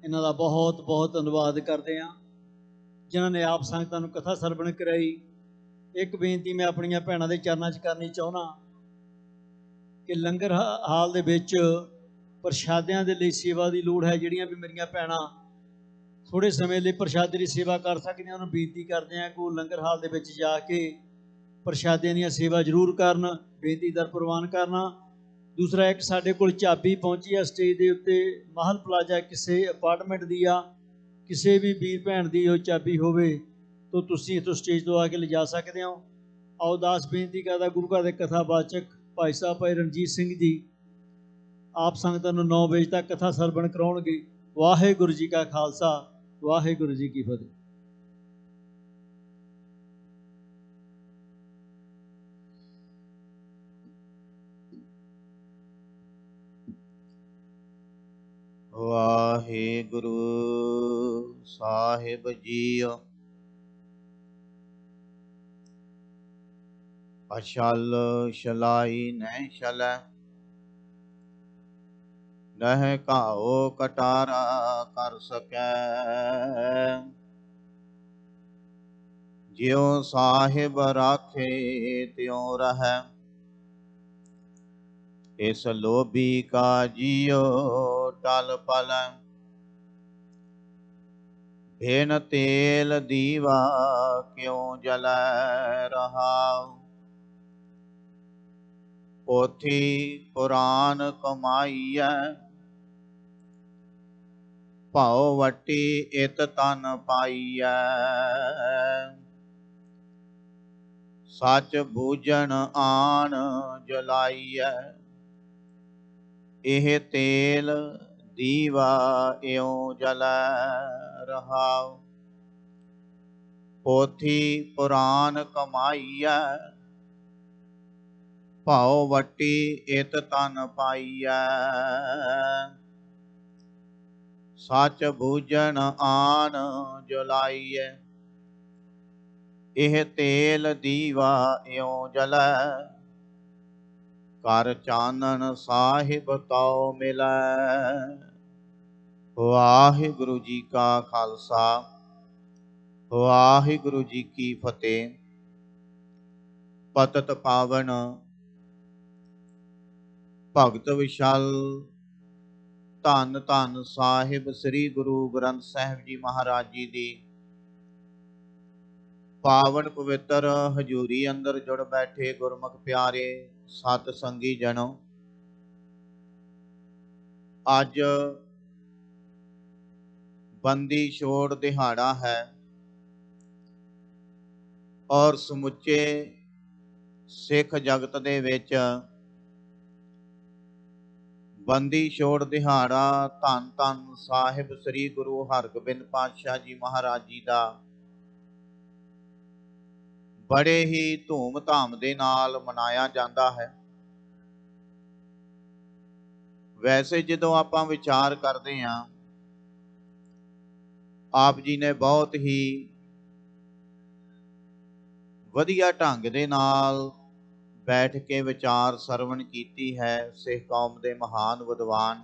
ਇਹਨਾਂ ਦਾ ਬਹੁਤ ਬਹੁਤ ਧੰਨਵਾਦ ਕਰਦੇ ਹਾਂ ਜਿਨ੍ਹਾਂ ਨੇ ਆਪ ਸੰਗਤਾਂ ਨੂੰ ਕਥਾ ਸਰਵਣ ਕਰਾਈ। ਇੱਕ ਬੇਨਤੀ ਮੈਂ ਆਪਣੀਆਂ ਭੈਣਾਂ ਦੇ ਚਰਨਾਂ 'ਚ ਕਰਨੀ ਚਾਹੁੰਦਾ ਕਿ ਲੰਗਰ ਹਾਲ ਦੇ ਵਿੱਚ ਪ੍ਰਸ਼ਾਦਿਆਂ ਦੇ ਲਈ ਸੇਵਾ ਦੀ ਲੋੜ ਹੈ। ਜਿਹੜੀਆਂ ਵੀ ਮੇਰੀਆਂ ਭੈਣਾਂ ਥੋੜ੍ਹੇ ਸਮੇਂ ਲਈ ਪ੍ਰਸ਼ਾਦੇ ਦੀ ਸੇਵਾ ਕਰ ਸਕਦੀਆਂ ਉਹਨੂੰ ਬੇਨਤੀ ਕਰਦੇ ਹਾਂ ਕਿ ਉਹ ਲੰਗਰ ਹਾਲ ਦੇ ਵਿੱਚ ਜਾ ਕੇ ਪ੍ਰਸ਼ਾਦਿਆਂ ਦੀਆਂ ਸੇਵਾ ਜ਼ਰੂਰ ਕਰਨ, ਬੇਨਤੀ ਦਰ ਪ੍ਰਵਾਨ ਕਰਨਾ। ਦੂਸਰਾ ਇੱਕ ਸਾਡੇ ਕੋਲ ਚਾਬੀ ਪਹੁੰਚੀ ਆ ਸਟੇਜ ਦੇ ਉੱਤੇ, ਮਾਹਲ ਪਲਾਜ਼ਾ ਕਿਸੇ ਅਪਾਰਟਮੈਂਟ ਦੀ ਆ। ਕਿਸੇ ਵੀ ਵੀਰ ਭੈਣ ਦੀ ਉਹ ਚਾਬੀ ਹੋਵੇ ਤਾਂ ਤੁਸੀਂ ਇੱਥੋਂ ਸਟੇਜ ਤੋਂ ਆ ਕੇ ਲਿਜਾ ਸਕਦੇ ਹੋ। ਆਓ ਦਾਸ ਬੇਨਤੀ ਕਰਦਾ ਗੁਰੂ ਘਰ ਦੇ ਕਥਾਵਾਚਕ ਭਾਈ ਸਾਹਿਬ ਭਾਈ ਰਣਜੀਤ ਸਿੰਘ ਜੀ ਆਪ ਸੰਗਤਾਂ ਨੂੰ 9 ਵਜੇ ਤੱਕ ਕਥਾ ਸਰਵਣ ਕਰਾਉਣਗੇ। ਵਾਹਿਗੁਰੂ ਜੀ ਕਾ ਖਾਲਸਾ, ਵਾਹਿਗੁਰੂ ਜੀ ਕੀ ਫਤਿਹ। ਵਾਹਿਗੁਰੂ ਸਾਹਿਬ ਜੀਓ। ਅਛਲ ਛਲਾਈ ਨਹਿ ਛਲੈ, ਨਹਿ ਘਾਓ ਕਟਾਰਾ ਕਰ ਸਕੈ। ਜਿਉ ਸਾਹਿਬ ਰਾਖੇ ਤਿਉ ਰਹੈ, ਇਸ ਲੋਭੀ ਕਾ ਜੀਉ ਟਲ ਪਲੈ। ਬਿਨ ਤੇਲ ਦੀਵਾ ਕਿਉ ਜਲੈ ਰਹਾਉ, ਪੋਥੀ ਪੁਰਾਨ ਕਮਾਈਐ। ਭਾਉ ਵੱਟੀ ਇਤ ਤਨ ਪਾਈਐ, ਸੱਚ ਬੂਝਣ ਆਣ ਜਲਾਈਐ। ਇਹ ਤੇਲ ਦੀਵਾ ਇਉ ਜਲੈ ਰਹਾਉ, ਪੋਥੀ ਪੁਰਾਨ ਕਮਾਈਐ। ਭਾਉ ਵੱਟੀ ਇਤ ਤਨ ਪਾਈਐ, ਸੱਚ ਬੂਝਣ ਆਣ ਜਲਾਈਐ। ਇਹ ਤੇਲ ਦੀਵਾ ਇਉ ਜਲੈ, ਕਰ ਚਾਨਣ ਸਾਹਿਬ ਤਉ ਮਿਲੈ। ਵਾਹਿਗੁਰੂ ਜੀ ਕਾ ਖਾਲਸਾ, ਵਾਹਿਗੁਰੂ ਜੀ ਕੀ ਫਤਿਹ। ਪਤਿਤ ਪਾਵਨ ਭਗਤ ਵਿਸ਼ਾਲ ਧੰਨ ਧੰਨ ਸਾਹਿਬ ਸ੍ਰੀ ਗੁਰੂ ਗ੍ਰੰਥ ਸਾਹਿਬ ਜੀ ਮਹਾਰਾਜ ਜੀ ਦੀ ਪਾਵਨ ਪਵਿੱਤਰ ਹਜ਼ੂਰੀ ਅੰਦਰ ਜੁੜ ਬੈਠੇ ਗੁਰਮੁਖ ਪਿਆਰੇ ਸਤ ਸੰਗੀ ਜਨੋ, ਅੱਜ ਬੰਦੀ ਛੋੜ ਦਿਹਾੜਾ ਹੈ ਔਰ ਸਮੁੱਚੇ ਸਿੱਖ ਜਗਤ ਦੇ ਵਿੱਚ ਬੰਦੀ ਛੋੜ ਦਿਹਾੜਾ ਧੰਨ ਧੰਨ ਸਾਹਿਬ ਸ੍ਰੀ ਗੁਰੂ ਹਰਗੋਬਿੰਦ ਪਾਤਸ਼ਾਹ ਜੀ ਮਹਾਰਾਜ ਜੀ ਦਾ ਬੜੇ ਹੀ ਧੂਮ ਧਾਮ ਦੇ ਨਾਲ ਮਨਾਇਆ ਜਾਂਦਾ ਹੈ। ਵੈਸੇ ਜਦੋਂ ਆਪਾਂ ਵਿਚਾਰ ਕਰਦੇ ਹਾਂ, ਆਪ ਜੀ ਨੇ ਬਹੁਤ ਹੀ ਵਧੀਆ ਢੰਗ ਦੇ ਨਾਲ ਬੈਠ ਕੇ ਵਿਚਾਰ ਸਰਵਣ ਕੀਤੀ ਹੈ। ਸਿੱਖ ਕੌਮ ਦੇ ਮਹਾਨ ਵਿਦਵਾਨ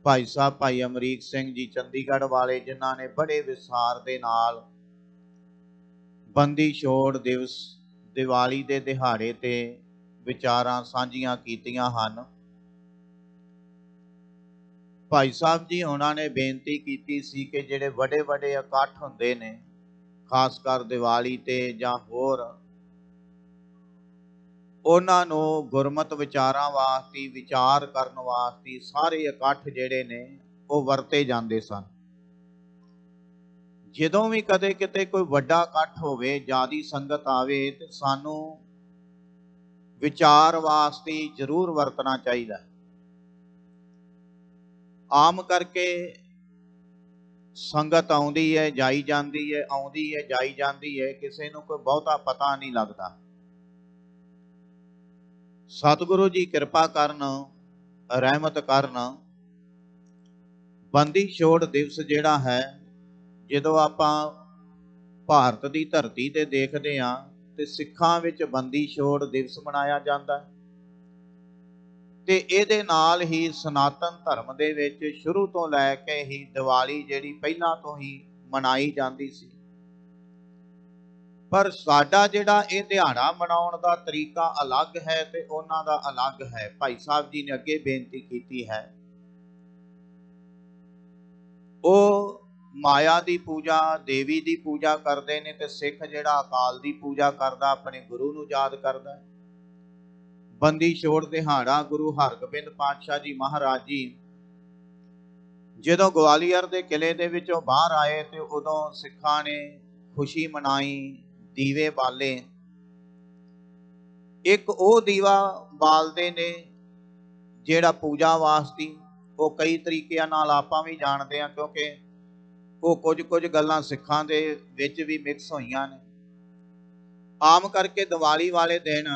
ਭਾਈ ਸਾਹਿਬ ਭਾਈ ਅਮਰੀਕ ਸਿੰਘ ਜੀ ਚੰਡੀਗੜ੍ਹ ਵਾਲੇ, ਜਿਨ੍ਹਾਂ ਨੇ ਬੜੇ ਵਿਸਥਾਰ ਦੇ ਨਾਲ ਬੰਦੀ ਛੋੜ ਦਿਵਸ ਦੀਵਾਲੀ ਦੇ ਦਿਹਾੜੇ ਤੇ ਵਿਚਾਰਾਂ ਸਾਂਝੀਆਂ ਕੀਤੀਆਂ ਹਨ। ਭਾਈ ਸਾਹਿਬ ਜੀ ਉਹਨਾਂ ਨੇ ਬੇਨਤੀ ਕੀਤੀ ਸੀ ਕਿ ਜਿਹੜੇ ਵੱਡੇ ਵੱਡੇ ਇਕੱਠ ਹੁੰਦੇ ਨੇ, ਖਾਸ ਕਰ ਦੀਵਾਲੀ ਤੇ ਜਾਂ ਹੋਰ, ਉਹਨਾਂ ਨੂੰ ਗੁਰਮਤਿ ਵਿਚਾਰਾਂ ਵਾਸਤੇ, ਵਿਚਾਰ ਕਰਨ ਵਾਸਤੇ ਸਾਰੇ ਇਕੱਠ ਜਿਹੜੇ ਨੇ ਉਹ ਵਰਤੇ ਜਾਂਦੇ ਸਨ। ਜਦੋਂ ਵੀ ਕਦੇ ਕਿਤੇ ਕੋਈ ਵੱਡਾ ਇਕੱਠ ਹੋਵੇ, ਜ਼ਿਆਦੀ ਸੰਗਤ ਆਵੇ, ਤੇ ਸਾਨੂੰ ਵਿਚਾਰ ਵਾਸਤੇ ਜ਼ਰੂਰ ਵਰਤਣਾ ਚਾਹੀਦਾ। ਆਮ ਕਰਕੇ ਸੰਗਤ ਆਉਂਦੀ ਹੈ, ਜਾਈ ਜਾਂਦੀ ਹੈ, ਆਉਂਦੀ ਹੈ, ਜਾਈ ਜਾਂਦੀ ਹੈ, ਕਿਸੇ ਨੂੰ ਕੋਈ ਬਹੁਤਾ ਪਤਾ ਨਹੀਂ ਲੱਗਦਾ। ਸਤਿਗੁਰੂ ਜੀ ਕਿਰਪਾ ਕਰਨ, ਰਹਿਮਤ ਕਰਨ। ਬੰਦੀ ਛੋੜ ਦਿਵਸ ਜਿਹੜਾ ਹੈ, ਜਦੋਂ ਆਪਾਂ ਭਾਰਤ ਦੀ ਧਰਤੀ ਤੇ ਦੇਖਦੇ ਹਾਂ ਤੇ ਸਿੱਖਾਂ ਵਿੱਚ ਬੰਦੀ ਛੋੜ ਦਿਵਸ ਮਨਾਇਆ ਜਾਂਦਾ ਹੈ। ਤੇ ਇਹਦੇ ਨਾਲ ਹੀ ਸਨਾਤਨ ਧਰਮ ਦੇ ਵਿੱਚ ਸ਼ੁਰੂ ਤੋਂ ਲੈ ਕੇ ਹੀ ਦੀਵਾਲੀ ਜਿਹੜੀ ਪਹਿਲਾਂ ਤੋਂ ਹੀ ਮਨਾਈ ਜਾਂਦੀ ਸੀ। ਪਰ ਸਾਡਾ ਜਿਹੜਾ ਇਹ ਦਿਹਾੜਾ ਮਨਾਉਣ ਦਾ ਤਰੀਕਾ ਅਲੱਗ ਹੈ ਤੇ ਉਹਨਾਂ ਦਾ ਅਲੱਗ ਹੈ। ਭਾਈ ਸਾਹਿਬ ਜੀ ਨੇ ਅੱਗੇ ਬੇਨਤੀ ਕੀਤੀ ਹੈ, ਉਹ ਮਾਇਆ ਦੀ ਪੂਜਾ, ਦੇਵੀ ਦੀ ਪੂਜਾ ਕਰਦੇ ਨੇ, ਤੇ ਸਿੱਖ ਜਿਹੜਾ ਅਕਾਲ ਦੀ ਪੂਜਾ ਕਰਦਾ, ਆਪਣੇ ਗੁਰੂ ਨੂੰ ਯਾਦ ਕਰਦਾ। ਬੰਦੀ ਛੋੜ ਦਿਹਾੜਾ ਗੁਰੂ ਹਰਗੋਬਿੰਦ ਪਾਤਸ਼ਾਹ ਜੀ ਮਹਾਰਾਜ ਜੀ ਜਦੋਂ ਗਵਾਲੀਅਰ ਦੇ ਕਿਲੇ ਦੇ ਵਿੱਚੋਂ ਬਾਹਰ ਆਏ ਤੇ ਉਦੋਂ ਸਿੱਖਾਂ ਨੇ ਖੁਸ਼ੀ ਮਨਾਈ, ਦੀਵੇ ਬਾਲੇ। ਇੱਕ ਉਹ ਦੀਵਾ ਬਾਲਦੇ ਨੇ ਜਿਹੜਾ ਪੂਜਾ ਵਾਸਤੇ, ਉਹ ਕਈ ਤਰੀਕਿਆਂ ਨਾਲ ਆਪਾਂ ਵੀ ਜਾਣਦੇ ਹਾਂ, ਕਿਉਂਕਿ ਉਹ ਕੁਝ ਗੱਲਾਂ ਸਿੱਖਾਂ ਦੇ ਵਿੱਚ ਵੀ ਮਿਕਸ ਹੋਈਆਂ ਨੇ। ਆਮ ਕਰਕੇ ਦੀਵਾਲੀ ਵਾਲੇ ਦਿਨ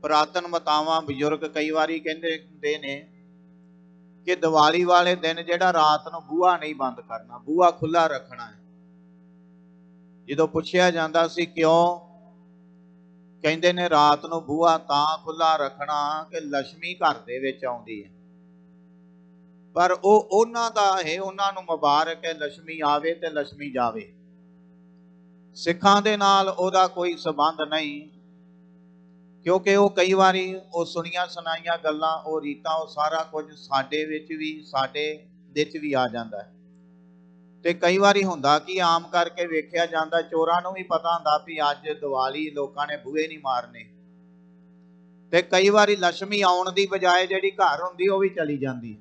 ਪੁਰਾਤਨ ਮਤਾਵਾਂ, ਬਜ਼ੁਰਗ ਕਈ ਵਾਰੀ ਕਹਿੰਦੇ ਨੇ कि दिवाली वाले दिन जिहड़ा रात नूं बूहा नहीं बंद करना, बूहा खुला रखना है। जदों पुछया जांदा सी क्यों, कहंदे ने रात नूं बूहा तां खुला रखना कि लक्ष्मी घर दे विच आउंदी है। पर उन्हां दा है, उन्हां नूं मुबारक है, लक्ष्मी आवे ते लक्ष्मी जावे। सिखां दे नाल ओहदा कोई संबंध नहीं, क्योंकि वो कई बारी वो सुनिया सुनाइया गल्लां, वो रीतां, वो सारा कुछ साडे विच भी, साडे विच भी आ जांदा है। ते कई बारी हुंदा कि आम करके वेखिया जांदा, चोरां नूं भी पता हुंदा भी अज दिवाली लोकां ने बूहे नहीं मारने, ते कई बारी लक्ष्मी आउण दी बजाए जिहड़ी घर हुंदी वो भी चली जांदी,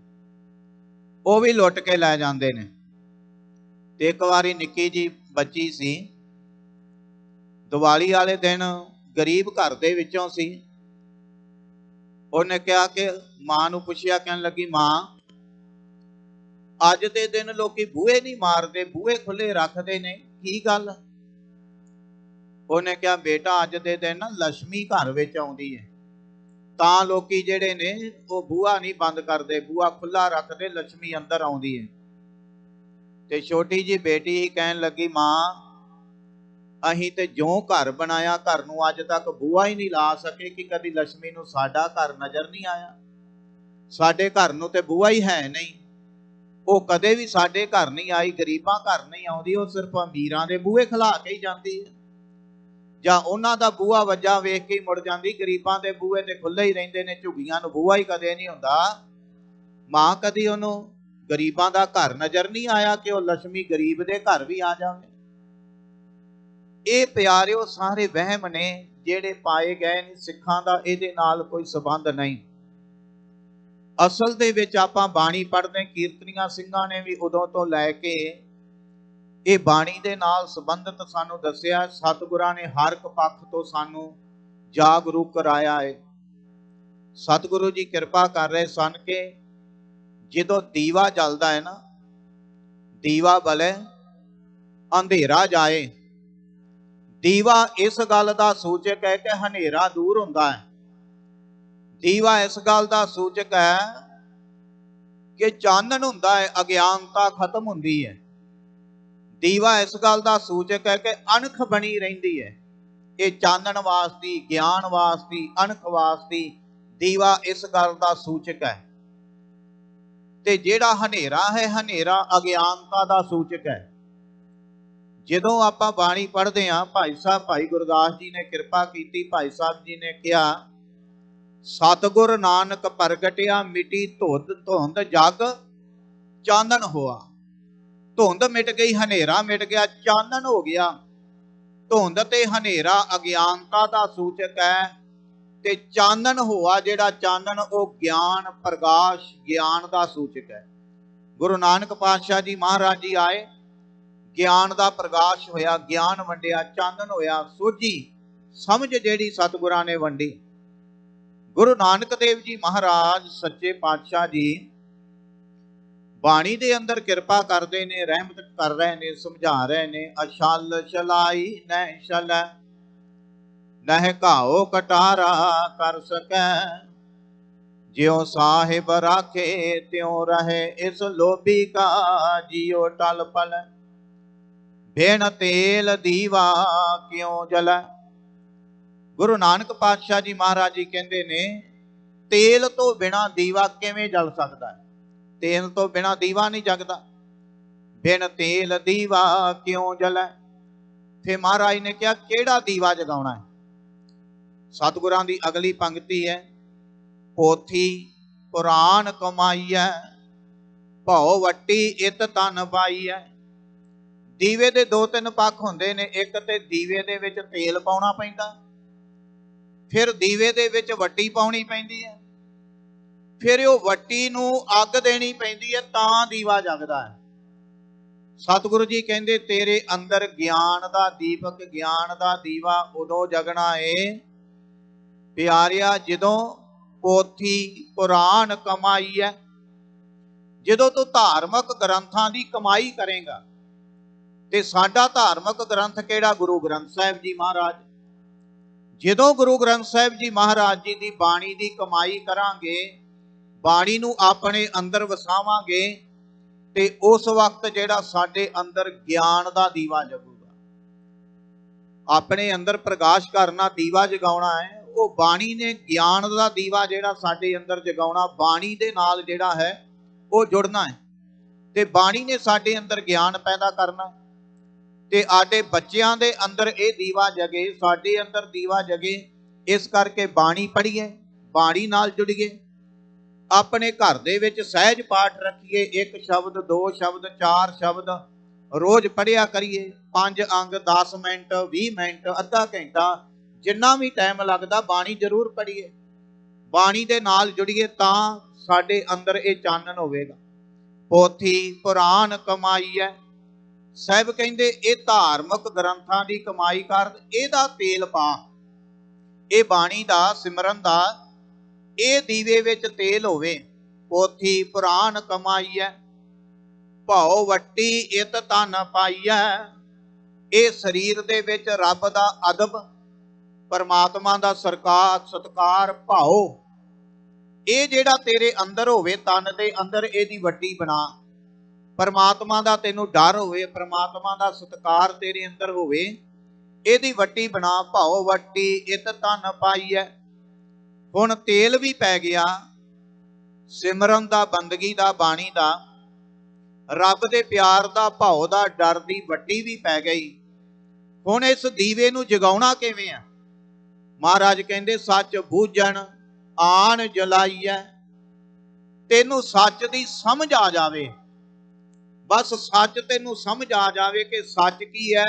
वो भी लुट के लै जांदे ने। ते एक बारी निक्की जी बच्ची सी, दिवाली वाले दिन गरीब घर दे विचों सी, उन्हें कहा कि मां नूं पुछया, कहन लगी मां अज दे दिन लोकी बूहे नहीं मारदे, बूहे खुले रखदे ने, की गल? उन्हें कहा बेटा अज दे दिन लक्ष्मी घर विच आउंदी है, तां लोकी जिहड़े ने वो बूहा नहीं बंद करदे, बूहा खुला रखदे, लक्ष्मी अंदर आउंदी है। ते छोटी जी बेटी कहन लगी मां अहीं ते जो घर बनाया, घर नूं अज तक बूहा ही नहीं ला सके कि कदी लक्ष्मी नूं साडा घर नजर नहीं आया। साडे घर नूं ते बूहा ही है नहीं, वो कदे भी साडे घर नहीं आई, गरीबां घर नहीं आउंदी, वो सिर्फ अमीरां दे बूहे खिला के ही जांदी है, जां उन्हां दा बूहा वज्जा वेख के मुड़ जांदी। गरीबां दे बूहे ते खुले ही रहिंदे ने, झुग्गियां नूं बूहा ही कदे नहीं हुंदा। मां कदी ओनूं गरीबां दा घर नजर नहीं आया कि वो लक्ष्मी गरीब दे घर भी आ जावे। ਇਹ ਪਿਆਰਿਓ ਸਾਰੇ ਵਹਿਮ ਨੇ ਜਿਹੜੇ ਪਾਏ ਗਏ ਨੇ, ਸਿੱਖਾਂ ਦਾ ਇਹਦੇ ਨਾਲ ਕੋਈ ਸੰਬੰਧ ਨਹੀਂ। ਅਸਲ ਦੇ ਵਿੱਚ ਆਪਾਂ ਬਾਣੀ ਪੜ੍ਹਦੇ, ਕੀਰਤਨੀਆਂ ਸਿੰਘਾਂ ਨੇ ਵੀ ਉਦੋਂ ਤੋਂ ਲੈ ਕੇ ਇਹ ਬਾਣੀ ਦੇ ਨਾਲ ਸੰਬੰਧਿਤ ਸਾਨੂੰ ਦੱਸਿਆ। ਸਤਿਗੁਰਾਂ ਨੇ ਹਰ ਇੱਕ ਪੱਖ ਤੋਂ ਸਾਨੂੰ ਜਾਗਰੂਕ ਕਰਾਇਆ ਹੈ। ਸਤਿਗੁਰੂ ਜੀ ਕਿਰਪਾ ਕਰ ਰਹੇ ਸਨ ਕਿ ਜਦੋਂ ਦੀਵਾ ਜਲਦਾ ਹੈ ਨਾ, ਦੀਵਾ ਬਲੇ ਅੰਧੇਰਾ ਜਾਏ। ਦੀਵਾ ਇਸ ਗੱਲ ਦਾ ਸੂਚਕ ਹੈ ਕਿ ਹਨੇਰਾ ਦੂਰ ਹੁੰਦਾ ਹੈ। ਦੀਵਾ ਇਸ ਗੱਲ ਦਾ ਸੂਚਕ ਹੈ ਕਿ ਚਾਨਣ ਹੁੰਦਾ ਹੈ, ਅਗਿਆਨਤਾ ਖਤਮ ਹੁੰਦੀ ਹੈ। ਦੀਵਾ ਇਸ ਗੱਲ ਦਾ ਸੂਚਕ ਹੈ ਕਿ ਅਣਖ ਬਣੀ ਰਹਿੰਦੀ ਹੈ। ਇਹ ਚਾਨਣ ਵਾਸਤੇ, ਗਿਆਨ ਵਾਸਤੇ, ਅਣਖ ਵਾਸਤੇ ਦੀਵਾ ਇਸ ਗੱਲ ਦਾ ਸੂਚਕ ਹੈ। ਤੇ ਜਿਹੜਾ ਹਨੇਰਾ ਹੈ, ਹਨੇਰਾ ਅਗਿਆਨਤਾ ਦਾ ਸੂਚਕ ਹੈ। ਜਦੋਂ ਆਪਾਂ ਬਾਣੀ ਪੜ੍ਹਦੇ ਹਾਂ, ਭਾਈ ਸਾਹਿਬ ਭਾਈ ਗੁਰਦਾਸ ਜੀ ਨੇ ਕਿਰਪਾ ਕੀਤੀ, ਭਾਈ ਸਾਹਿਬ ਜੀ ਨੇ ਕਿਹਾ ਸਤਿਗੁਰ ਨਾਨਕ ਪ੍ਰਗਟਿਆ ਮਿਟੀ ਧੁੰਦ ਜਗ ਚਾਨਣ ਹੋਆ। ਧੁੰਦ ਮਿਟ ਗਈ, ਹਨੇਰਾ ਮਿਟ ਗਿਆ, ਚਾਨਣ ਹੋ ਗਿਆ। ਧੁੰਦ ਤੇ ਹਨੇਰਾ ਅਗਿਆਨਤਾ ਦਾ ਸੂਚਕ ਹੈ, ਤੇ ਚਾਨਣ ਹੋਆ ਜਿਹੜਾ ਚਾਨਣ ਉਹ ਗਿਆਨ ਪ੍ਰਕਾਸ਼, ਗਿਆਨ ਦਾ ਸੂਚਕ ਹੈ। ਗੁਰੂ ਨਾਨਕ ਪਾਤਸ਼ਾਹ ਜੀ ਮਹਾਰਾਜ ਜੀ ਆਏ, ਗਿਆਨ ਦਾ ਪ੍ਰਕਾਸ਼ ਹੋਇਆ, ਗਿਆਨ ਵੰਡਿਆ, ਚਾਨਣ ਹੋਇਆ, ਸੋਝੀ ਸਮਝ ਜਿਹੜੀ ਸਤਿਗੁਰਾਂ ਨੇ ਵੰਡੀ। ਗੁਰੂ ਨਾਨਕ ਦੇਵ ਜੀ ਮਹਾਰਾਜ ਸੱਚੇ ਪਾਤਸ਼ਾਹ ਜੀ ਬਾਣੀ ਦੇ ਅੰਦਰ ਕਿਰਪਾ ਕਰਦੇ ਨੇ, ਰਹਿਮਤ ਕਰ ਰਹੇ ਨੇ, ਸਮਝਾ ਰਹੇ ਨੇ। ਅਛਲ ਛਲਾਈ ਨਹਿ ਛਲੈ, ਨਹਿ ਘਾਓ ਕਟਾਰਾ ਕਰ ਸਕੈ। ਜਿਉ ਸਾਹਿਬ ਰਾਖੇ ਤਿਉ ਰਹੇ, ਇਸ ਲੋਭੀ ਕਾ ਜਿਉ ਟਲ ਪਲ। ਭੇਣ ਤੇਲ ਦੀਵਾ ਕਿਉਂ ਜਲੈ। ਗੁਰੂ ਨਾਨਕ ਪਾਤਸ਼ਾਹ ਜੀ ਮਹਾਰਾਜ ਜੀ ਕਹਿੰਦੇ ਨੇ ਤੇਲ ਤੋਂ ਬਿਨਾ ਦੀਵਾ ਕਿਵੇਂ ਜਲ ਸਕਦਾ ਹੈ? ਤੇਲ ਤੋਂ ਬਿਨਾ ਦੀਵਾ ਨਹੀਂ ਜਗਦਾ। ਬਿਨ ਤੇਲ ਦੀਵਾ ਕਿਉਂ ਜਲੈ। ਫਿਰ ਮਹਾਰਾਜ ਨੇ ਕਿਹਾ ਕਿਹੜਾ ਦੀਵਾ ਜਗਾਉਣਾ ਹੈ? ਸਤਿਗੁਰਾਂ ਦੀ ਅਗਲੀ ਪੰਕਤੀ ਹੈ, ਪੋਥੀ ਪੁਰਾਨ ਕਮਾਈਐ, ਭਉ ਵੱਟੀ ਇਤ ਤਨ ਪਾਈਐ। ਦੀਵੇ ਦੇ ਦੋ ਤਿੰਨ ਪੱਖ ਹੁੰਦੇ ਨੇ। ਇੱਕ ਤੇ ਦੀਵੇ ਦੇ ਵਿੱਚ ਤੇਲ ਪਾਉਣਾ ਪੈਂਦਾ, ਫਿਰ ਦੀਵੇ ਦੇ ਵਿੱਚ ਵੱਟੀ ਪਾਉਣੀ ਪੈਂਦੀ ਹੈ, ਫਿਰ ਉਹ ਵੱਟੀ ਨੂੰ ਅੱਗ ਦੇਣੀ ਪੈਂਦੀ ਹੈ, ਤਾਂ ਦੀਵਾ ਜਗਦਾ ਹੈ। ਸਤਿਗੁਰੂ ਜੀ ਕਹਿੰਦੇ ਤੇਰੇ ਅੰਦਰ ਗਿਆਨ ਦਾ ਦੀਪਕ, ਗਿਆਨ ਦਾ ਦੀਵਾ ਉਦੋਂ ਜਗਣਾ ਏ ਪਿਆਰਿਆ ਜਦੋਂ ਪੋਥੀ ਪੁਰਾਨ ਕਮਾਈ ਹੈ, ਜਦੋਂ ਤੂੰ ਧਾਰਮਿਕ ਗ੍ਰੰਥਾਂ ਦੀ ਕਮਾਈ ਕਰੇਗਾ। ਤੇ ਸਾਡਾ ਧਾਰਮਿਕ ਗ੍ਰੰਥ ਕਿਹੜਾ? ਗੁਰੂ ਗ੍ਰੰਥ ਸਾਹਿਬ ਜੀ ਮਹਾਰਾਜ। ਜਦੋਂ ਗੁਰੂ ਗ੍ਰੰਥ ਸਾਹਿਬ ਜੀ ਮਹਾਰਾਜ ਜੀ ਦੀ ਬਾਣੀ ਦੀ ਕਮਾਈ ਕਰਾਂਗੇ, ਬਾਣੀ ਨੂੰ ਆਪਣੇ ਅੰਦਰ ਵਸਾਵਾਂਗੇ ਤੇ ਉਸ ਵਕਤ ਜਿਹੜਾ ਸਾਡੇ ਅੰਦਰ ਗਿਆਨ ਦਾ ਦੀਵਾ ਜਗੂਗਾ। ਆਪਣੇ ਅੰਦਰ ਪ੍ਰਕਾਸ਼ ਕਰਨਾ, ਦੀਵਾ ਜਗਾਉਣਾ ਹੈ, ਉਹ ਬਾਣੀ ਨੇ ਗਿਆਨ ਦਾ ਦੀਵਾ ਜਿਹੜਾ ਸਾਡੇ ਅੰਦਰ ਜਗਾਉਣਾ, ਬਾਣੀ ਦੇ ਨਾਲ ਜਿਹੜਾ ਹੈ ਉਹ ਜੁੜਨਾ ਹੈ। ਤੇ ਬਾਣੀ ਨੇ ਸਾਡੇ ਅੰਦਰ ਗਿਆਨ ਪੈਦਾ ਕਰਨਾ ਤੇ ਸਾਡੇ ਬੱਚਿਆਂ ਦੇ ਅੰਦਰ ਇਹ ਦੀਵਾ ਜਗੇ, ਸਾਡੇ ਅੰਦਰ ਦੀਵਾ ਜਗੇ। ਇਸ ਕਰਕੇ ਬਾਣੀ ਪੜ੍ਹੀਏ, ਬਾਣੀ ਨਾਲ ਜੁੜੀਏ, ਆਪਣੇ ਘਰ ਦੇ ਵਿੱਚ ਸਹਿਜ ਪਾਠ ਰੱਖੀਏ। 1 ਸ਼ਬਦ 2 ਸ਼ਬਦ 4 ਸ਼ਬਦ ਰੋਜ਼ ਪੜ੍ਹਿਆ ਕਰੀਏ। 5 ਅੰਗ 10 ਮਿੰਟ 20 ਮਿੰਟ ਅੱਧਾ ਘੰਟਾ ਜਿੰਨਾ ਵੀ ਟਾਈਮ ਲੱਗਦਾ ਬਾਣੀ ਜ਼ਰੂਰ ਪੜ੍ਹੀਏ, ਬਾਣੀ ਦੇ ਨਾਲ ਜੁੜੀਏ, ਤਾਂ ਸਾਡੇ ਅੰਦਰ ਇਹ ਚਾਨਣ ਹੋਵੇਗਾ। ਪੋਥੀ ਪੁਰਾਣ ਕਮਾਈ ਹੈ। ਸਾਹਿਬ ਕਹਿੰਦੇ ਇਹ ਧਾਰਮਿਕ ਗ੍ਰੰਥਾਂ ਦੀ ਕਮਾਈ ਕਰ, ਇਹਦਾ ਤੇਲ ਪਾ, ਇਹ ਬਾਣੀ ਦਾ ਸਿਮਰਨ ਦਾ ਇਹ ਦੀਵੇ ਵਿੱਚ ਤੇਲ ਹੋਵੇ। ਪੋਥੀ ਪੁਰਾਣ ਕਮਾਈ ਹੈ, ਭਾਉ ਵੱਟੀ ਇਤ ਤਨ ਪਾਈਐ। ਇਹ ਸਰੀਰ ਦੇ ਵਿੱਚ ਰੱਬ ਦਾ ਅਦਬ, ਪਰਮਾਤਮਾ ਦਾ ਸਤਿਕਾਰ, ਭਾਉ, ਇਹ ਜਿਹੜਾ ਤੇਰੇ ਅੰਦਰ ਹੋਵੇ, ਤਨ ਦੇ ਅੰਦਰ ਇਹਦੀ ਵੱਟੀ ਬਣਾ। ਪਰਮਾਤਮਾ ਦਾ ਤੈਨੂੰ ਡਰ ਹੋਵੇ, ਪਰਮਾਤਮਾ ਦਾ ਸਤਿਕਾਰ ਤੇਰੇ ਅੰਦਰ ਹੋਵੇ, ਇਹਦੀ ਵੱਟੀ ਬਣਾ। ਭਾਉ ਵੱਟੀ ਇਤ ਤਨ ਪਾਈਐ। ਹੁਣ ਤੇਲ ਵੀ ਪੈ ਗਿਆ ਸਿਮਰਨ ਦਾ, ਬੰਦਗੀ ਦਾ, ਬਾਣੀ ਦਾ, ਰੱਬ ਦੇ ਪਿਆਰ ਦਾ, ਭਾਉ ਦਾ, ਡਰ ਦੀ ਵੱਟੀ ਵੀ ਪੈ ਗਈ। ਹੁਣ ਇਸ ਦੀਵੇ ਨੂੰ ਜਗਾਉਣਾ ਕਿਵੇਂ ਆ? ਮਹਾਰਾਜ ਕਹਿੰਦੇ ਸੱਚ ਬੂਝਣ ਆਣ ਜਲਾਈਐ। ਤੈਨੂੰ ਸੱਚ ਦੀ ਸਮਝ ਆ ਜਾਵੇ, ਬਸ ਸੱਚ ਤੈਨੂੰ ਸਮਝ ਆ ਜਾਵੇ ਕਿ ਸੱਚ ਕੀ ਹੈ।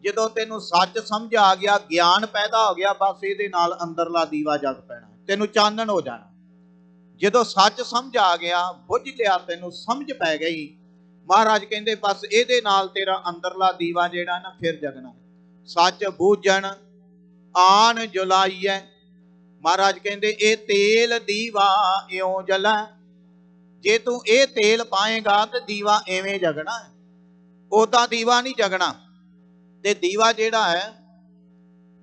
ਜਦੋਂ ਤੈਨੂੰ ਸੱਚ ਸਮਝ ਆ ਗਿਆ, ਗਿਆਨ ਪੈਦਾ ਹੋ ਗਿਆ, ਬਸ ਇਹਦੇ ਨਾਲ ਅੰਦਰਲਾ ਦੀਵਾ ਜਗ ਪੈਣਾ, ਤੈਨੂੰ ਚਾਨਣ ਹੋ ਜਾਣਾ। ਜਦੋਂ ਸੱਚ ਸਮਝ ਆ ਗਿਆ, ਬੁੱਝ ਲਿਆ, ਤੈਨੂੰ ਸਮਝ ਪੈ ਗਈ, ਮਹਾਰਾਜ ਕਹਿੰਦੇ ਬਸ ਇਹਦੇ ਨਾਲ ਤੇਰਾ ਅੰਦਰਲਾ ਦੀਵਾ ਜਿਹੜਾ ਨਾ ਫਿਰ ਜਗਣਾ। ਸੱਚ ਬੂਝਣ ਆਣ ਜਲਾਈਐ। ਮਹਾਰਾਜ ਕਹਿੰਦੇ ਇਹ ਤੇਲ ਦੀਵਾ ਇਉਂ ਜਲੈ। ਜੇ ਤੂੰ ਇਹ ਤੇਲ ਪਾਏਗਾ ਤੇ ਦੀਵਾ ਐਵੇਂ ਜਗਣਾ, ਉਹਦਾ ਦੀਵਾ ਨਹੀਂ ਜਗਣਾ। ਤੇ ਦੀਵਾ ਜਿਹੜਾ ਹੈ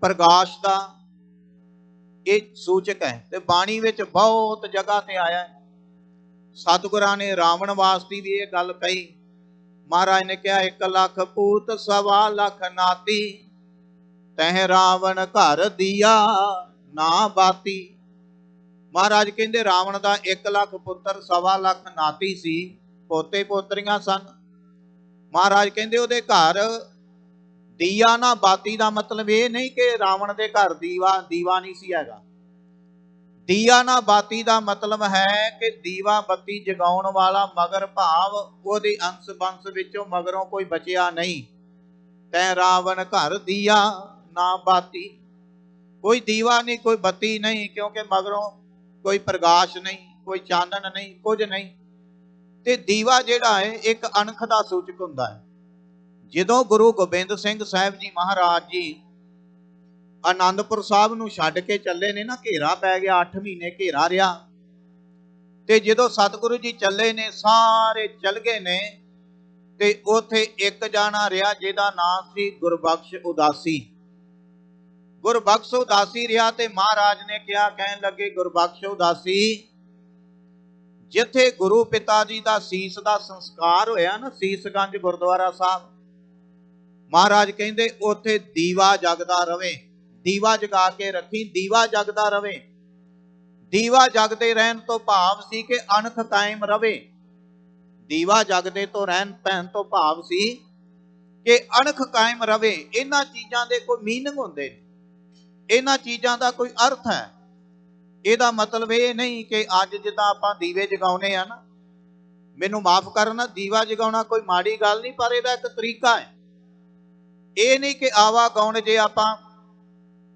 ਪ੍ਰਕਾਸ਼ ਦਾ ਇਹ ਸੂਚਕ ਹੈ। ਤੇ ਬਾਣੀ ਵਿੱਚ ਬਹੁਤ ਜਗ੍ਹਾ ਤੇ ਆਇਆ ਹੈ। ਸਤਿਗੁਰਾਂ ਨੇ ਰਾਵਣ ਵਾਸਤੇ ਵੀ ਇਹ ਗੱਲ ਕਹੀ। ਮਹਾਰਾਜ ਨੇ ਕਿਹਾ 1 ਲੱਖ ਪੂਤ 1.25 ਲੱਖ ਨਾਤੀ, ਤਹਿ ਰਾਵਣ ਘਰ ਦੀਆ ਨਾ ਬਾਤੀ। ਮਹਾਰਾਜ ਕਹਿੰਦੇ ਰਾਵਣ ਦਾ 1 ਲੱਖ ਪੁੱਤਰ 1.25 ਲੱਖ ਨਾਤੀ ਸੀ, ਪੋਤੇ ਪੋਤਰੀਆਂ ਸਨ। ਮਹਾਰਾਜ ਕਹਿੰਦੇ ਉਹਦੇ ਘਰ ਦੀਆ ਨਾ ਬਾਤੀ ਦਾ ਮਤਲਬ ਇਹ ਨਹੀਂ ਕਿ ਰਾਵਣ ਦੇ ਘਰ ਦੀਵਾ ਨਹੀਂ ਸੀ ਹੈਗਾ। ਦੀਆ ਨਾ ਬਾਤੀ ਦਾ ਮਤਲਬ ਹੈ ਕਿ ਦੀਵਾ ਬੱਤੀ ਜਗਾਉਣ ਵਾਲਾ, ਮਗਰ ਭਾਵ ਉਹਦੇ ਅੰਸ਼ ਬੰਸ ਵਿੱਚੋਂ ਮਗਰੋਂ ਕੋਈ ਬਚਿਆ ਨਹੀਂ। ਤੈ ਰਾਵਣ ਘਰ ਦੀਆ ਨਾ ਬਾਤੀ, ਕੋਈ ਦੀਵਾ ਨਹੀਂ, ਕੋਈ ਬੱਤੀ ਨਹੀਂ, ਕਿਉਂਕਿ ਮਗਰੋਂ ਕੋਈ ਪ੍ਰਕਾਸ਼ ਨਹੀਂ, ਕੋਈ ਚਾਨਣ ਨਹੀਂ, ਕੁਝ ਨਹੀਂ। ਤੇ ਦੀਵਾ ਜਿਹੜਾ ਹੈ ਇੱਕ ਅਣਖ ਦਾ ਸੂਚਕ ਹੁੰਦਾ ਹੈ। ਜਦੋਂ ਗੁਰੂ ਗੋਬਿੰਦ ਸਿੰਘ ਸਾਹਿਬ ਜੀ ਮਹਾਰਾਜ ਜੀ ਆਨੰਦਪੁਰ ਸਾਹਿਬ ਨੂੰ ਛੱਡ ਕੇ ਚੱਲੇ ਨੇ ਨਾ, ਘੇਰਾ ਪੈ ਗਿਆ, 8 ਮਹੀਨੇ ਘੇਰਾ ਰਿਹਾ। ਤੇ ਜਦੋਂ ਸਤਿਗੁਰੂ ਜੀ ਚੱਲੇ ਨੇ, ਸਾਰੇ ਚੱਲ ਗਏ ਨੇ, ਤੇ ਉੱਥੇ ਇੱਕ ਜਾਣਾ ਰਿਹਾ ਜਿਹਦਾ ਨਾਮ ਸੀ ਗੁਰਬਖਸ਼ ਉਦਾਸੀ। ਗੁਰਬਖਸ਼ ਉਦਾਸੀ ਰਿਹਾ ਤੇ ਮਹਾਰਾਜ ਨੇ ਕਿਹਾ, ਕਹਿਣ ਲੱਗੇ ਗੁਰਬਖਸ਼ ਉਦਾਸੀ, ਜਿੱਥੇ ਗੁਰੂ ਪਿਤਾ ਜੀ ਦਾ ਸੀਸ ਦਾ ਸੰਸਕਾਰ ਹੋਇਆ ਨਾ, ਸੀਸਗੰਜ ਗੁਰਦੁਆਰਾ ਸਾਹਿਬ, ਮਹਾਰਾਜ ਕਹਿੰਦੇ ਉੱਥੇ ਦੀਵਾ ਜਗਦਾ ਰਵੇ, ਦੀਵਾ ਜਗਾ ਕੇ ਰੱਖੀ, ਦੀਵਾ ਜਗਦਾ ਰਵੇ। ਦੀਵਾ ਜਗਦੇ ਰਹਿਣ ਤੋਂ ਭਾਵ ਸੀ ਕਿ ਅਣਖ ਕਾਇਮ ਰਵੇ। ਦੀਵਾ ਜਗਦੇ ਤੋਂ ਰਹਿਣ ਪੈਣ ਤੋਂ ਭਾਵ ਸੀ ਕਿ ਅਣਖ ਕਾਇਮ ਰਵੇ। ਇਹਨਾਂ ਚੀਜ਼ਾਂ ਦੇ ਕੋਈ ਮੀਨਿੰਗ ਹੁੰਦੇ ਨੇ, ਇਹਨਾਂ ਚੀਜ਼ਾਂ ਦਾ ਕੋਈ ਅਰਥ ਹੈ। ਇਹਦਾ ਮਤਲਬ ਇਹ ਨਹੀਂ ਕਿ ਅੱਜ ਜਿੱਦਾਂ ਆਪਾਂ ਦੀਵੇ ਜਗਾਉਨੇ ਆ ਨਾ, ਮੈਨੂੰ ਮਾਫ ਕਰਨਾ, ਦੀਵਾ ਜਗਾਉਣਾ ਕੋਈ ਮਾੜੀ ਗੱਲ ਨਹੀਂ, ਪਰ ਇਹਦਾ ਇੱਕ ਤਰੀਕਾ ਹੈ। ਇਹ ਨਹੀਂ ਕਿ ਆਵਾ ਗਾਉਣ ਜੇ ਆਪਾਂ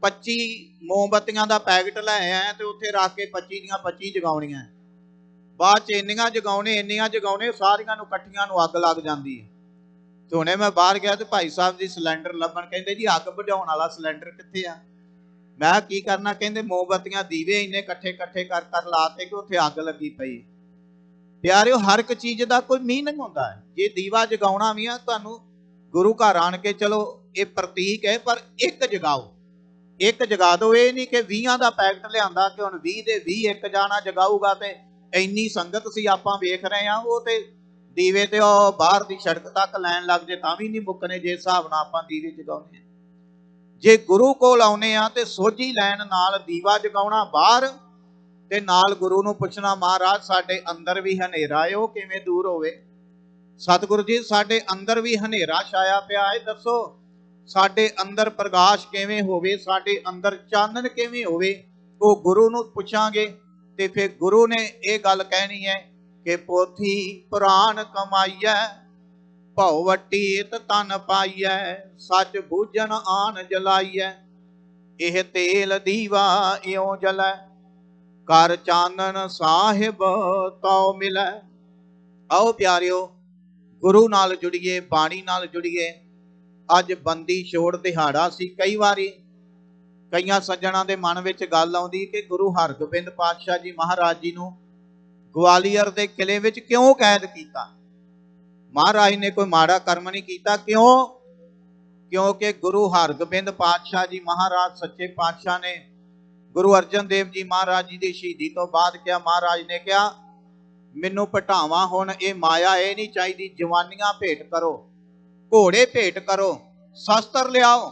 25 ਮੋਮਬੱਤੀਆਂ ਦਾ ਪੈਕਟ ਲੈ ਆਏ ਤੇ ਉੱਥੇ ਰੱਖ ਕੇ 25 ਦੀਆਂ 25 ਜਗਾਉਣੀਆਂ, ਬਾਅਦ ਚ ਇੰਨੀਆਂ ਜਗਾਉਣੇ, ਸਾਰੀਆਂ ਨੂੰ ਇਕੱਠੀਆਂ ਨੂੰ ਅੱਗ ਲੱਗ ਜਾਂਦੀ ਹੈ। ਤੇ ਹੁਣੇ ਮੈਂ ਬਾਹਰ ਗਿਆ ਤੇ ਭਾਈ ਸਾਹਿਬ ਜੀ ਸਿਲੰਡਰ ਲੱਭਣ, ਕਹਿੰਦੇ ਜੀ ਅੱਗ ਬੁਝਾਉਣ ਵਾਲਾ ਸਿਲੰਡਰ ਕਿੱਥੇ ਆ? ਮੈਂ ਕੀ ਕਰਨਾ? ਕਹਿੰਦੇ ਮੋਮਬੱਤੀਆਂ ਦੀਵੇ ਇੰਨੇ ਇਕੱਠੇ ਕਰ ਲਾਤੇ ਕਿ ਉੱਥੇ ਅੱਗ ਲੱਗੀ ਪਈ। ਪਿਆਰਿਓ, ਹਰ ਇੱਕ ਚੀਜ਼ ਦਾ ਕੋਈ ਮੀਨਿੰਗ ਹੁੰਦਾ ਹੈ। ਜੇ ਦੀਵਾ ਜਗਾਉਣਾ ਵੀ ਆ, ਤੁਹਾਨੂੰ ਗੁਰੂ ਘਰ ਆਣ ਕੇ, ਚਲੋ ਇਹ ਪ੍ਰਤੀਕ ਹੈ, ਪਰ ਇੱਕ ਜਗਾਓ, ਇੱਕ ਜਗਾ ਦਿਓ। ਇਹ ਨਹੀਂ ਕਿ 20 ਦਾ ਪੈਕਟ ਲਿਆਂਦਾ ਕਿ ਹੁਣ 20 ਦੇ 20 ਇੱਕ ਜਾਣਾ ਜਗਾਊਗਾ ਤੇ ਇੰਨੀ ਸੰਗਤ ਸੀ ਆਪਾਂ ਵੇਖ ਰਹੇ ਆ, ਉਹ ਤੇ ਦੀਵੇ ਤੇ ਉਹ ਬਾਹਰ ਦੀ ਸੜਕ ਤੱਕ ਲੈਣ ਲੱਗ ਜੇ ਤਾਂ ਵੀ ਨਹੀਂ ਮੁੱਕਣੇ ਜੇ ਹਿਸਾਬ ਨਾਲ ਆਪਾਂ ਦੀਵੇ ਜਗਾਉਂਦੇ ਆ। ਜੇ ਗੁਰੂ ਕੋਲ ਆਉਨੇ ਆ ਤੇ ਸੋਝੀ ਲੈਣ ਨਾਲ ਦੀਵਾ ਜਗਾਉਣਾ ਬਾਹਰ, ਤੇ ਨਾਲ ਗੁਰੂ ਨੂੰ ਪੁੱਛਣਾ ਮਹਾਰਾਜ ਸਾਡੇ ਅੰਦਰ ਵੀ ਹਨੇਰਾ ਏ, ਉਹ ਕਿਵੇਂ ਦੂਰ ਹੋਵੇ। ਸਤਿਗੁਰੂ ਜੀ ਸਾਡੇ ਅੰਦਰ ਵੀ ਹਨੇਰਾ ਛਾਇਆ ਪਿਆ ਹੈ, ਦੱਸੋ ਸਾਡੇ ਅੰਦਰ ਪ੍ਰਕਾਸ਼ ਕਿਵੇਂ ਹੋਵੇ, ਸਾਡੇ ਅੰਦਰ ਚਾਨਣ ਕਿਵੇਂ ਹੋਵੇ। ਉਹ ਗੁਰੂ ਨੂੰ ਪੁੱਛਾਂਗੇ ਤੇ ਫਿਰ ਗੁਰੂ ਨੇ ਇਹ ਗੱਲ ਕਹਿਣੀ ਹੈ ਕਿ ਪੋਥੀ ਪੁਰਾਣ ਕਮਾਈਐ, ਭਉ ਵਟੀਤ ਤਨ ਪਾਈਐ, ਸੱਚ ਬੂਝਣ ਆਨ ਜਲਾਈਐ, ਇਹ ਤੇਲ ਦੀਵਾ ਇਉਂ ਜਲੈ, ਕਰ ਚਾਨਣ ਸਾਹਿਬ ਤਉ ਮਿਲੈ। ਆਓ ਪਿਆਰਿਓ ਗੁਰੂ ਨਾਲ ਜੁੜੀਏ, ਬਾਣੀ ਨਾਲ ਜੁੜੀਏ। ਅੱਜ ਬੰਦੀ ਛੋੜ ਦਿਹਾੜਾ ਸੀ। ਕਈ ਵਾਰੀ ਕਈਆਂ ਸੱਜਣਾਂ ਦੇ ਮਨ ਵਿੱਚ ਗੱਲ ਆਉਂਦੀ ਕਿ ਗੁਰੂ ਹਰਗੋਬਿੰਦ ਪਾਤਸ਼ਾਹ ਜੀ ਮਹਾਰਾਜ ਜੀ ਨੂੰ ਗਵਾਲੀਅਰ ਦੇ ਕਿਲੇ ਵਿੱਚ ਕਿਉਂ ਕੈਦ ਕੀਤਾ। ਮਹਾਰਾਜ ਨੇ ਕੋਈ ਮਾੜਾ ਕਰਮ ਨਹੀਂ ਕੀਤਾ। ਕਿਉਂ? ਕਿਉਂਕਿ ਗੁਰੂ ਹਰਗੋਬਿੰਦ ਪਾਤਸ਼ਾਹ ਜੀ ਮਹਾਰਾਜ ਸੱਚੇ ਪਾਤਸ਼ਾਹ ਨੇ ਗੁਰੂ ਅਰਜਨ ਦੇਵ ਜੀ ਮਹਾਰਾਜ ਜੀ ਦੀ ਸ਼ਹੀਦੀ ਤੋਂ ਬਾਅਦ ਕਿਹਾ, ਮਹਾਰਾਜ ਨੇ ਕਿਹਾ ਮੈਨੂੰ ਪਟਾਵਾਂ ਹੁਣ ਇਹ ਮਾਇਆ ਇਹ ਨਹੀਂ ਚਾਹੀਦੀ, ਜਵਾਨੀਆਂ ਭੇਟ ਕਰੋ, ਘੋੜੇ ਭੇਟ ਕਰੋ, ਸ਼ਸਤਰ ਲਿਆਓ।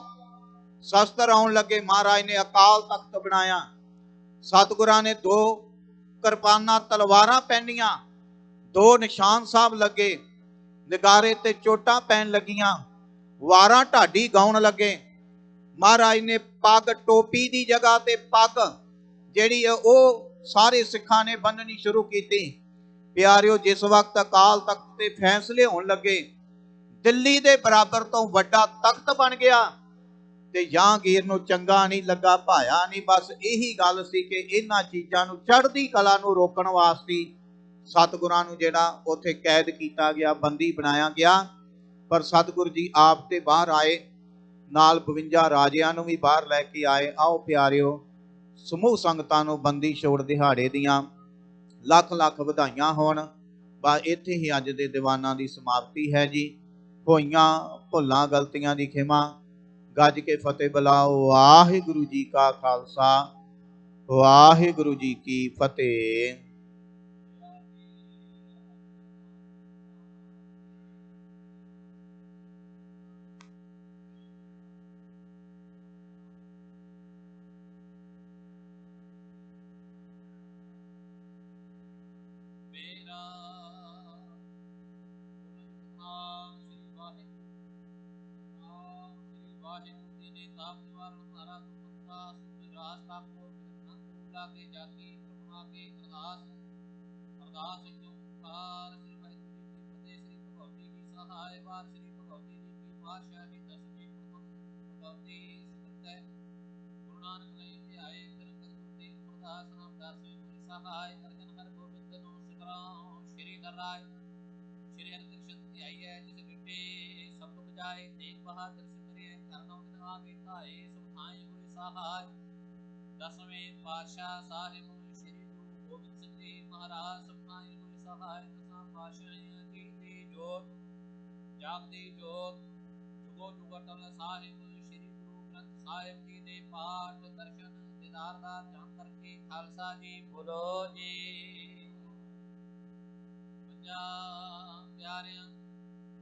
ਸ਼ਸਤਰ ਆਉਣ ਲੱਗੇ। ਮਹਾਰਾਜ ਨੇ ਅਕਾਲ ਤਖਤ ਬਣਾਇਆ। ਸਤਿਗੁਰਾਂ ਨੇ 2 ਕਿਰਪਾਨਾਂ ਤਲਵਾਰਾਂ ਪਹਿਨੀਆਂ, 2 ਨਿਸ਼ਾਨ ਸਾਹਿਬ ਲੱਗੇ, ਨਗਾਰੇ ਤੇ ਚੋਟਾਂ ਪੈਣ ਲੱਗੀਆਂ, ਵਾਰਾਂ ਢਾਡੀ ਗਾਉਣ ਲੱਗੇ। ਮਹਾਰਾਜ ਨੇ ਪੱਗ ਟੋਪੀ ਦੀ ਜਗ੍ਹਾ ਤੇ ਪੱਗ ਜਿਹੜੀ ਹੈ ਉਹ ਸਾਰੇ ਸਿੱਖਾਂ ਨੇ ਬੰਨਣੀ ਸ਼ੁਰੂ ਕੀਤੀ। ਪਿਆਰਿਓ ਜਿਸ ਵਕਤ ਅਕਾਲ ਤਖਤ ਤੇ ਫੈਸਲੇ ਹੋਣ ਲੱਗੇ, ਦਿੱਲੀ ਦੇ ਬਰਾਬਰ ਤੋਂ ਵੱਡਾ ਤਖਤ ਬਣ ਗਿਆ ਤੇ ਜਹਾਂਗੀਰ ਨੂੰ ਚੰਗਾ ਨਹੀਂ ਲੱਗਾ, ਭਾਇਆ ਨਹੀਂ। ਬਸ ਇਹੀ ਗੱਲ ਸੀ ਕਿ ਇਹਨਾਂ ਚੀਜ਼ਾਂ ਨੂੰ, ਚੜ੍ਹਦੀ ਕਲਾ ਨੂੰ ਰੋਕਣ ਵਾਸਤੇ ਸਤਿਗੁਰਾਂ ਨੂੰ ਜਿਹੜਾ ਉੱਥੇ ਕੈਦ ਕੀਤਾ ਗਿਆ, ਬੰਦੀ ਬਣਾਇਆ ਗਿਆ। ਪਰ ਸਤਿਗੁਰੂ ਜੀ ਆਪ ਤੇ ਬਾਹਰ ਆਏ, ਨਾਲ 52 ਰਾਜਿਆਂ ਨੂੰ ਵੀ ਬਾਹਰ ਲੈ ਕੇ ਆਏ। ਆਓ ਪਿਆਰਿਓ ਸਮੂਹ ਸੰਗਤਾਂ ਨੂੰ ਬੰਦੀ ਛੋੜ ਦਿਹਾੜੇ ਦੀਆਂ ਲੱਖ ਲੱਖ ਵਧਾਈਆਂ ਹੋਣ। ਬਸ ਇੱਥੇ ਹੀ ਅੱਜ ਦੇ ਦੀਵਾਨਾਂ ਦੀ ਸਮਾਪਤੀ ਹੈ ਜੀ। ਹੋਈਆਂ ਭੁੱਲਾਂ ਗਲਤੀਆਂ ਦੀ ਖਿਮਾ। ਗੱਜ ਕੇ ਫਤਿਹ ਬੁਲਾਓ। ਵਾਹਿਗੁਰੂ ਜੀ ਕਾ ਖਾਲਸਾ, ਵਾਹਿਗੁਰੂ ਜੀ ਕੀ ਫਤਿਹ। ਦਸਵੇਂ ਪਾਤਸ਼ਾਹ ਸਾਹਿਬ ਸ੍ਰੀ ਗੁਰੂ ਗੋਬਿੰਦ ਸਿੰਘ ਜੀ ਮਹਾਰਾਜ ਸਭਨਾਈ ਹੋਏ ਸਹਾਇ। ਦਸਾਂ ਪਾਤਸ਼ਾਹਾਂ ਜੀ ਦੀ ਜੋਤ ਜਾਗਦੀ ਜੋਤ ਜੁਗੋ ਜੁਗ ਅਟਲ ਸਾਹਿਬ ਸ੍ਰੀ ਗੁਰੂ ਗ੍ਰੰਥ ਸਾਹਿਬ ਜੀ ਦੇ ਪਾਠ ਦਰਸ਼ਨ ਦੀਦਾਰ ਦਾ ਧਿਆਨ ਕਰਕੇ ਖਾਲਸਾ ਜੀ ਬੋਲੋ ਜੀ। ਪੰਜਾਂ ਪਿਆਰਿਆਂ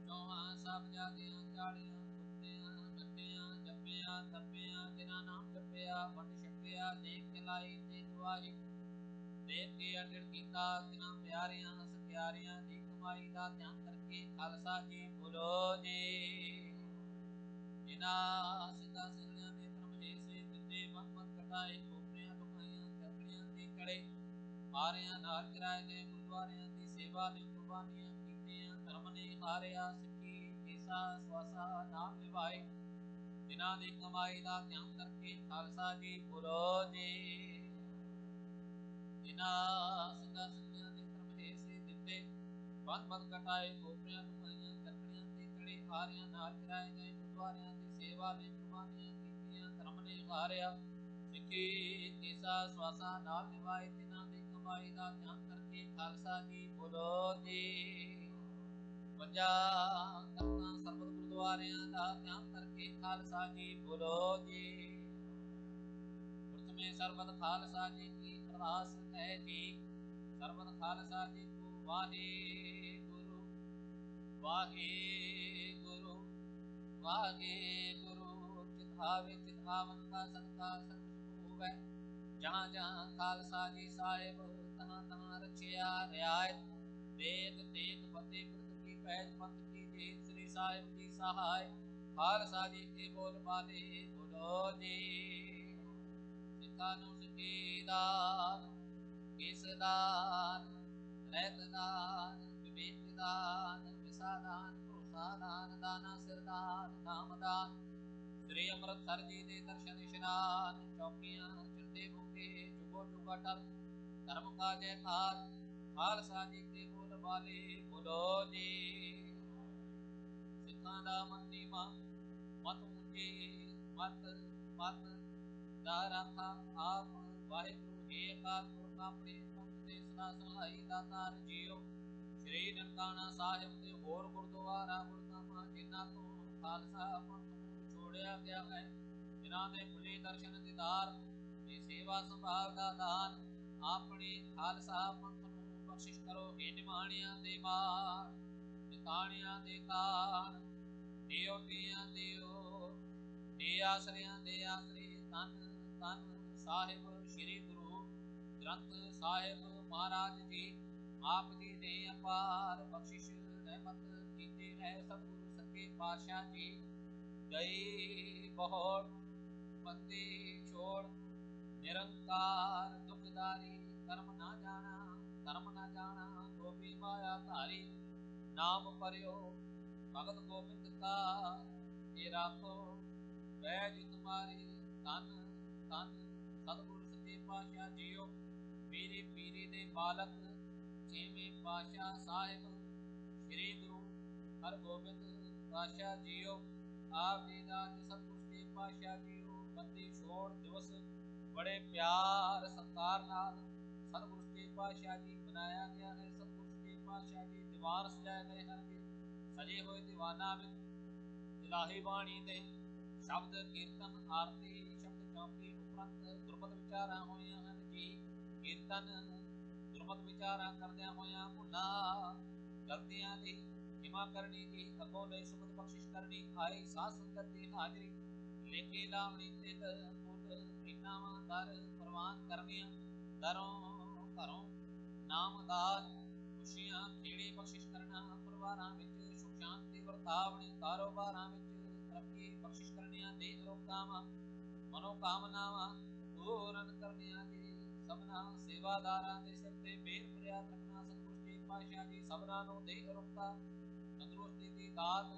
ਚੌਹਾਂ ਸਭ ਜਾਗਿਆਂ ਚਾਲੀਆਂ ਕੁੱਤਿਆਂ ਕੱਟਿਆਂ ਜੱਪਿਆਂ ਤੱਪਿਆਂ ਜਿਨ੍ਹਾਂ ਨਾਮ ਜਪਿਆ ਵੰਡ ਛਕਿਆ ਦੇਖ ਕੇ ਲਾਈ ਤੇ ਗਵਾਹੀ ਦੇਖ ਕੇ ਅਗੜ ਕੀਤਾ ਤਿਨਾਂ ਪਿਆਰਿਆਂ ਸਤਿਆਰਿਆਂ ਦੀ ਕਮਾਈ ਦਾ ਧਿਆਨ ਕਰਕੇ ਖਾਲਸਾ ਜੀ ਬੋਲੋ ਜੀ। ਜਿਨ੍ਹਾਂ ਸਿੱਧਾ ਸਿੰਘਾਂ ਦੇ ਧਰਮ ਸੇ ਦਿੱਤੇ ਮਤ ਕਟਾਏ ਕੋਪਰਿਆਂ ਕਮਾਈਆਂ ਚੱਕੜੀਆਂ ਦੇ ਕੜੇ ਮਾਰਿਆਂ ਨਾਲ ਕਿਰਾਏ ਗਏ ਗੁਰਦੁਆਰਿਆਂ ਦੀ ਸੇਵਾ ਲਈ ਕੁਰਬਾਨੀਆਂ ਕੀਤੀਆਂ ਧਰਮ ਨੇ ਹਾਰਿਆ ਸਿੱਖੀ ਕੇਸਾ ਸਵਾਸਾ ਨਾਮ ਨਿਭਾਏ ਜਿਨ੍ਹਾਂ ਦੀ ਕਮਾਈ ਦਾ ਧਿਆਨ ਕਰਕੇ ਖਾਲਸਾ ਜੀ ਬੋਲੋ ਜੀ। ਜਿਨ੍ਹਾਂ ਸਿੱਧਾ ਸਿੰਘਾਂ ਦੇ ਧਰਮ ਸੇ ਦਿੱਤੇ ਮਤ ਕਟਾਏ ਕੋਪਰਿਆਂ ਕਮਾਈਆਂ ਚੱਕੜੀਆਂ ਦੇ ਕੜੇ ਮਾਰਿਆਂ ਨਾਲ ਕਿਰਾਏ ਗਏ ਗੁਰਦੁਆਰਿਆਂ ਦੀ ਸੇਵਾ ਲਈ ਕੁਰਬਾਨੀਆਂ ਕੀਤੀਆਂ ਧਰਮ ਨੇ ਹਾਰਿਆ ਸਿੱਖੀ ਕੇਸਾ ਸਵਾਸਾ ਨਾਮ ਨਿਭਾਏ ਜਿਨ੍ਹਾਂ ਦੀ ਕਮਾਈ ਦਾ ਧਿਆਨ ਕਰਕੇ ਖਾਲਸਾ ਜੀ ਬੋਲੋ ਜੀ। ਪੰਜਾਂ ਤਖਤਾਂ ਸਰਬਤ ਗੁਰਦੁਆਰਿਆਂ ਦਾ ਧਿਆਨ ਕਰਕੇ ਖਾਲਸਾ ਜੀ ਬੋਲੋ ਜੀ। ਪ੍ਰਥਮੇ ਸਰਬਤ ਖਾਲਸਾ ਜੀ ਕੀ ਅਰਦਾਸ ਹੈ ਜੀ। ਸਰਬਤ ਖਾਲਸਾ ਜੀ ਕੋ ਵਾਹਿਗੁਰੂ ਵਾਹਿਗੁਰੂ वाहेगुरु। चित आवे चित आवन का सदका सर्व सुख होवे। जहाँ जहाँ खालसा जी साहिब तहाँ तहाँ रखिया रियायत। देख देख फतेह पुरख की पैज पंथ की जीत श्री साहिब की सहाय। खालसा जी के बोल बाले बोलो जी। सिखा नु सिखी दान किस दान रहत दान विवेक दान विसादान दान दाना सिरदान नामदान। श्री अमृतसर जी दे दर्शन इशनान चौकियां चलते भूखे चुगो चुगा टल धर्म का जयकार। खालसा जी के बोल बाले बोलो जी। सिखां दा मन नीवा मत ऊंचे मत मत दा रखा आप वाहिगुरू हे अकाल पुरख अपने पंथ दे सदा सहाई दातार जियो। श्री ननकाना साहिब ਦੇ ਹੋਰ ਗੁਰਦੁਆਰਾ ਗੁਰਧਾਮਾਂ ਜਿਨ੍ਹਾਂ ਤੋਂ ਖਾਲਸਾ ਪੰਥ ਨੂੰ ਛੋੜਿਆ ਗਿਆ ਹੈ, ਜਿਨ੍ਹਾਂ ਦੇ ਖੁੱਲੇ ਦਰਸ਼ਨ ਦੀਦਾਰ ਤੇ ਸੇਵਾ ਸੰਭਾਲ ਦਾ ਦਾਨ ਆਪਣੇ ਖਾਲਸਾ ਪੰਥ ਨੂੰ ਬਖਸ਼ਿਸ਼ ਕਰੋ। हे ਨਿਮਾਣਿਆਂ ਦੇ ਮਾਣ ਨਿਤਾਣਿਆਂ ਦੇ ਕਾਣ ਦਿਓ ਟੀਆਂ ਦਿਓ ਦੇ ਆਸਰਿਆਂ ਦੇ ਆਸਰੇ ਤਨ ਤਨ ਸਾਹਿਬ ਸ੍ਰੀ ਗੁਰੂ ਗ੍ਰੰਥ ਸਾਹਿਬ ਮਹਾਰਾਜ ਜੀ आप जी ने अपार बख्शिश रहमत कीते है। सतगुरु सच्चे पातशाह जी गई बहुत बंदे छोड़ निरंकार दुखदारी कर्म ना जाना तो भी माया धारी। नाम परियो भगत गोविंद का ये राखो बैज तुम्हारी तन तन सतगुरु सच्चे पातशाह जियो। मेरी पीरी दे बालक छेवें पातशाह साहिब श्री गुरु हरगोबिंद पातशाह जियो। आप जी का सतगुरु सच्चे पातशाह जियो बंदी छोड़ दिवस बड़े प्यार सत्कार नाल सतगुरु सच्चे पातशाह जी मनाया गया है। सतगुरु सच्चे पातशाह जी दीवान सजाए गए हैं जी सजे हुए दीवाना में इलाही बाणी दे शब्द कीर्तन आरती शब्द चौकी उपरंत गुरमत विचारा होइयां हैं जी। कीर्तन गुरमत विचारा करदियां होइयां भुल्लां गलतियां दी खिमा करनी जी अगों लई सुखद बख्शिश करनी। आई साध संगत दी हाजरी लेके लावणी तिल फुल कीनावां दर प्रवान करनियां दरों घरों नामदार खुशियां खेड़े बख्शिश करना। परिवारां विच सुख शांति वरतावणी कारोबारां विच तरक्की बख्शिश करनियां। दे रोकावां मनोकामनावां पूਰਨ करनियां जी। सबना सेवादारां दे सिर ते मेहर फरियाद रखना। सतगुरु सच्चे पातशाह जी सबना नूं दे रुखता तंदुरुस्ती दी दात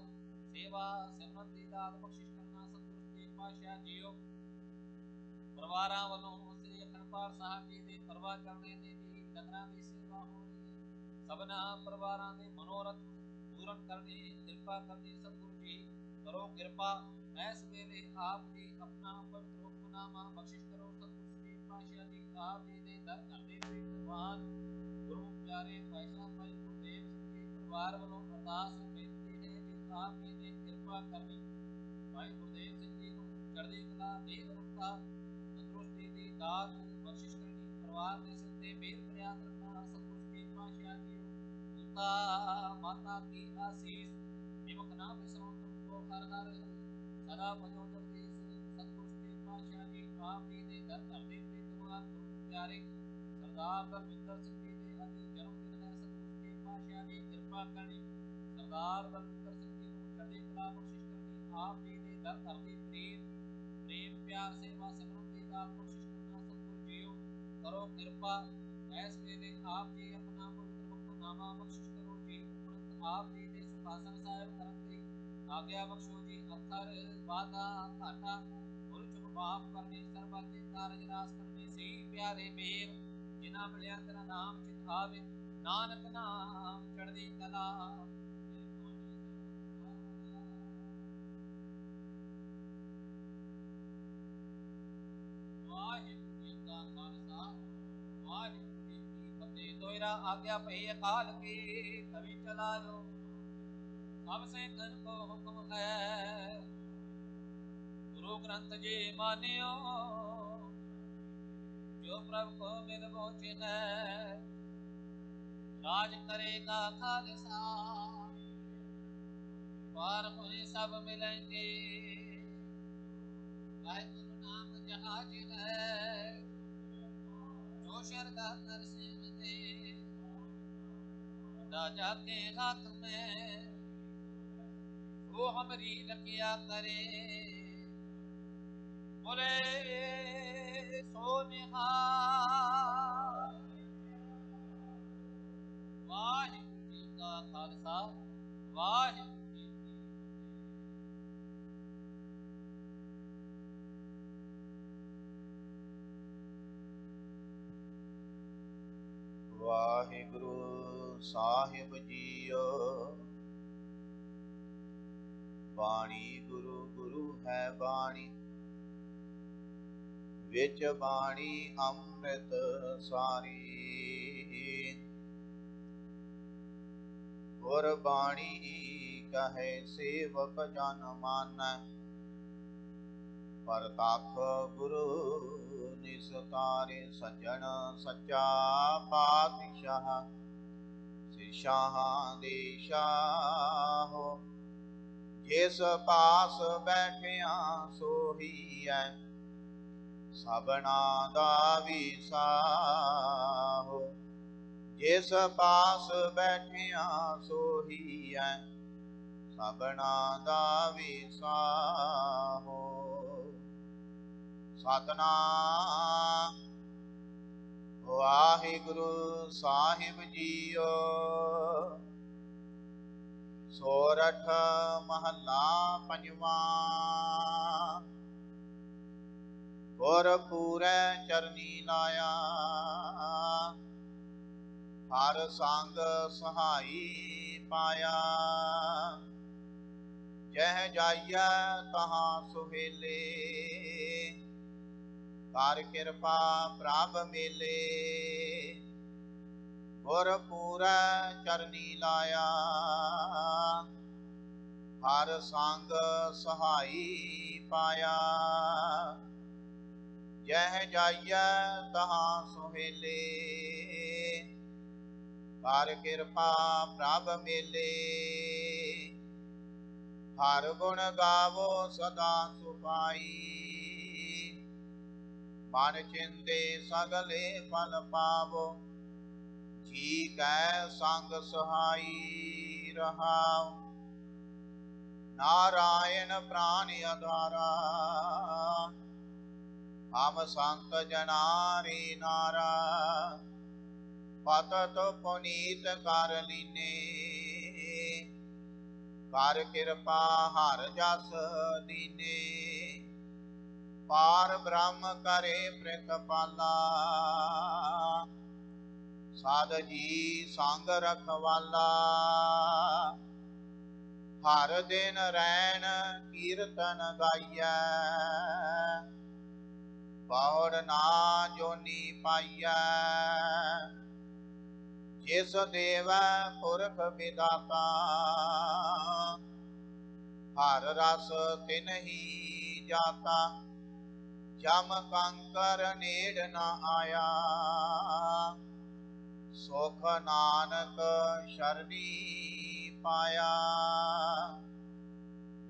सेवा सिमरन दी दात बख्शिश करना। सतगुरु सच्चे पातशाह जीओ परिवारां वल्लों श्री अखंड पाठ साहिब जी दे परवाह करने दे जी डंगरां दी सेवा हो रही है। सबना परिवारां दे मनोरथ पूਰਨ करने कृपा करनी। सतगुरु जी करो कृपा ऐस वेले आप जी अपना पवित्र हुक्मनामा बख्शिश करो। सतगुरु सच्चे पातशाह जी आप जी दे दर करदे विद्वान गुरु प्यारे भाई साहब भाई गुरदेव सिंह जी परिवार वालों अरदास बेनती है जी आप जी ने कृपा करनी। भाई गुरदेव सिंह जी को चढ़दी कला देह रुखता तंदुरुस्ती दी दात बख्शिश करनी। परिवार दे सिर ते मेहर फरियाद रखना। सतगुरु सच्चे पातशाह जी पिता माता की आशीष निमक ना बिसरो तुमको हर हर सदा भजो जगदीश। सतगुरु सच्चे पातशाह जी आप जी दे दर करदे विद्वान गुरु प्यारे सरदार बलविंदर सिंह जी दे अज जन्मदिन है। सतगुरु सच्चे पातशाह जी कृपा करनी। सरदार बलविंदर सिंह जी को चढ़दी कला बख्शिश करनी। आप जी दे दर करदी प्रेम प्रेम प्यार सेवा सिमरन दी दात बख्शिश करना। सतगुरु जीओ करो कृपा ऐस वेले आप जी अपना पवित्र हुक्मनामा बख्शिश करो जी। उपरंत आप जी दे सुखासन साहिब करन दी आज्ञा बख्शो जी। अखर वादा घाटा भुल चुक माफ करनी। सर्बत दे कारज रास करनी। सी प्यारे मेर जिन्हां मिलिया तेरा नाम चित आवे नानक नाम चढ़दी कला। वाहिगुरू जी का खालसा वाहिगुरू जी की फतेह। दोहरा आज्ञा पही अकाल की कभी चला लो सबसे कन को हुक्म है। गुरु ग्रंथ जी मानियो जो प्रभु को मिल बोझ है। राज करेगा खालसा, पार हुए सब मिलेंगे। वाहिगुरु नाम जहाज है, जो शरदा नरसिंह दे, राजा के हाथ में वो हमरी रखिया करे। बोले सोनिहार, वाहिगुरु जी का खालसा, वाहिगुरु जी की ਵਾਹਿਗੁਰੂ ਸਾਹਿਬ ਜੀਓ। ਬਾਣੀ ਗੁਰੂ ਗੁਰੂ ਹੈ ਬਾਣੀ, ਵਿੱਚ ਬਾਣੀ ਅੰਮ੍ਰਿਤ ਸਾਰੀ। ਗੁਰ ਬਾਣੀ ਕਹੇ ਸੇਵਕ ਜਨ ਮਾਨੈ, ਪਰਤਖ ਗੁਰੂ ਨਿਸਤਾਰੇ। ਸੱਜਣ ਸੱਚਾ ਪਾਤਸ਼ਾਹ, ਸਿਸ਼ਾਹਾਂ ਦੇ ਸ਼ਾਹੋ। ਜਿਸ ਪਾਸ ਬੈਠਿਆ ਸੋਹੀ ਹੈ, ਸਭਨਾ ਦਾ ਵਿਸਾਹੋ। ਜਿਸ ਪਾਸ ਬੈਠਿਆ ਸੋਹੀ ਹੈ, ਸਭਨਾ ਦਾ ਵਿਸਾਹੋ। ਸਤਨਾਮ ਵਾਹਿਗੁਰੂ ਸਾਹਿਬ ਜੀਓ। ਸੋਰਠ ਮਹੱਲਾ ਪੰਜਵਾਂ। ਗੁਰ ਪੂਰੈ ਚਰਨੀ ਲਾਇਆ, ਹਰ ਸੰਗ ਸਹਾਈ ਪਾਇਆ। ਜਹ ਜਾਈਐ ਤਹਾਂ ਸੁਹੇਲੇ, ਕਰ ਕਿਰਪਾ ਪ੍ਰਭ ਮੇਲੇ। ਗੁਰ ਪੂਰੈ ਚਰਨੀ ਲਾਇਆ, ਹਰ ਸੰਗ ਸਹਾਈ ਪਾਇਆ। ਜਹ ਜਾਈਐ ਤਹਾਂ ਸੁਹੇਲੇ, ਕਰ ਕਿਰਪਾ ਪ੍ਰਭ ਮੇਲੇ। ਹਰ ਗੁਣ ਗਾਵੋ ਸਦਾ ਸੁਭਾਈ, ਮਨ ਚਿੰਤੇ ਸਗਲੇ ਫਲ ਪਾਵੋ। ਜੀ ਕੈ ਸੰਗ ਸਹਾਈ ਰਹਾਉ, ਨਾਰਾਇਣ ਪ੍ਰਾਨ ਆਧਾਰਾ। ਹਮ ਸੰਤ ਜਨਾਰੀ ਨਾਰਾ, ਪਤਤ ਪੁਨੀਤ ਕਰ ਲੀਨੇ। ਕਰ ਕਿਰਪਾ ਹਰ ਜਸ ਦੀਨੇ, ਪਾਰ ਬ੍ਰਹਮ ਕਰੇ ਪ੍ਰਿਤਪਾਲਾ। ਸਾਧ ਜੀ ਸੰਗ ਰਖਵਾਲਾ, ਹਰ ਦਿਨ ਰੈਣ ਕੀਰਤਨ ਗਾਈਐ। ਬਹੁੜ ਨਾ ਜੋਨੀ ਪਾਈਐ, ਜਿਸ ਦੇਵੈ ਪੁਰਖ ਵਿਦਾਤਾ। ਹਰ ਰਸ ਤਿਨਹੀ ਜਾਤਾ, ਜਮ ਕੰਕਰ ਨੇੜ ਨ ਆਇਆ। ਸੁਖ ਨਾਨਕ ਸ਼ਰਨੀ ਪਾਇਆ,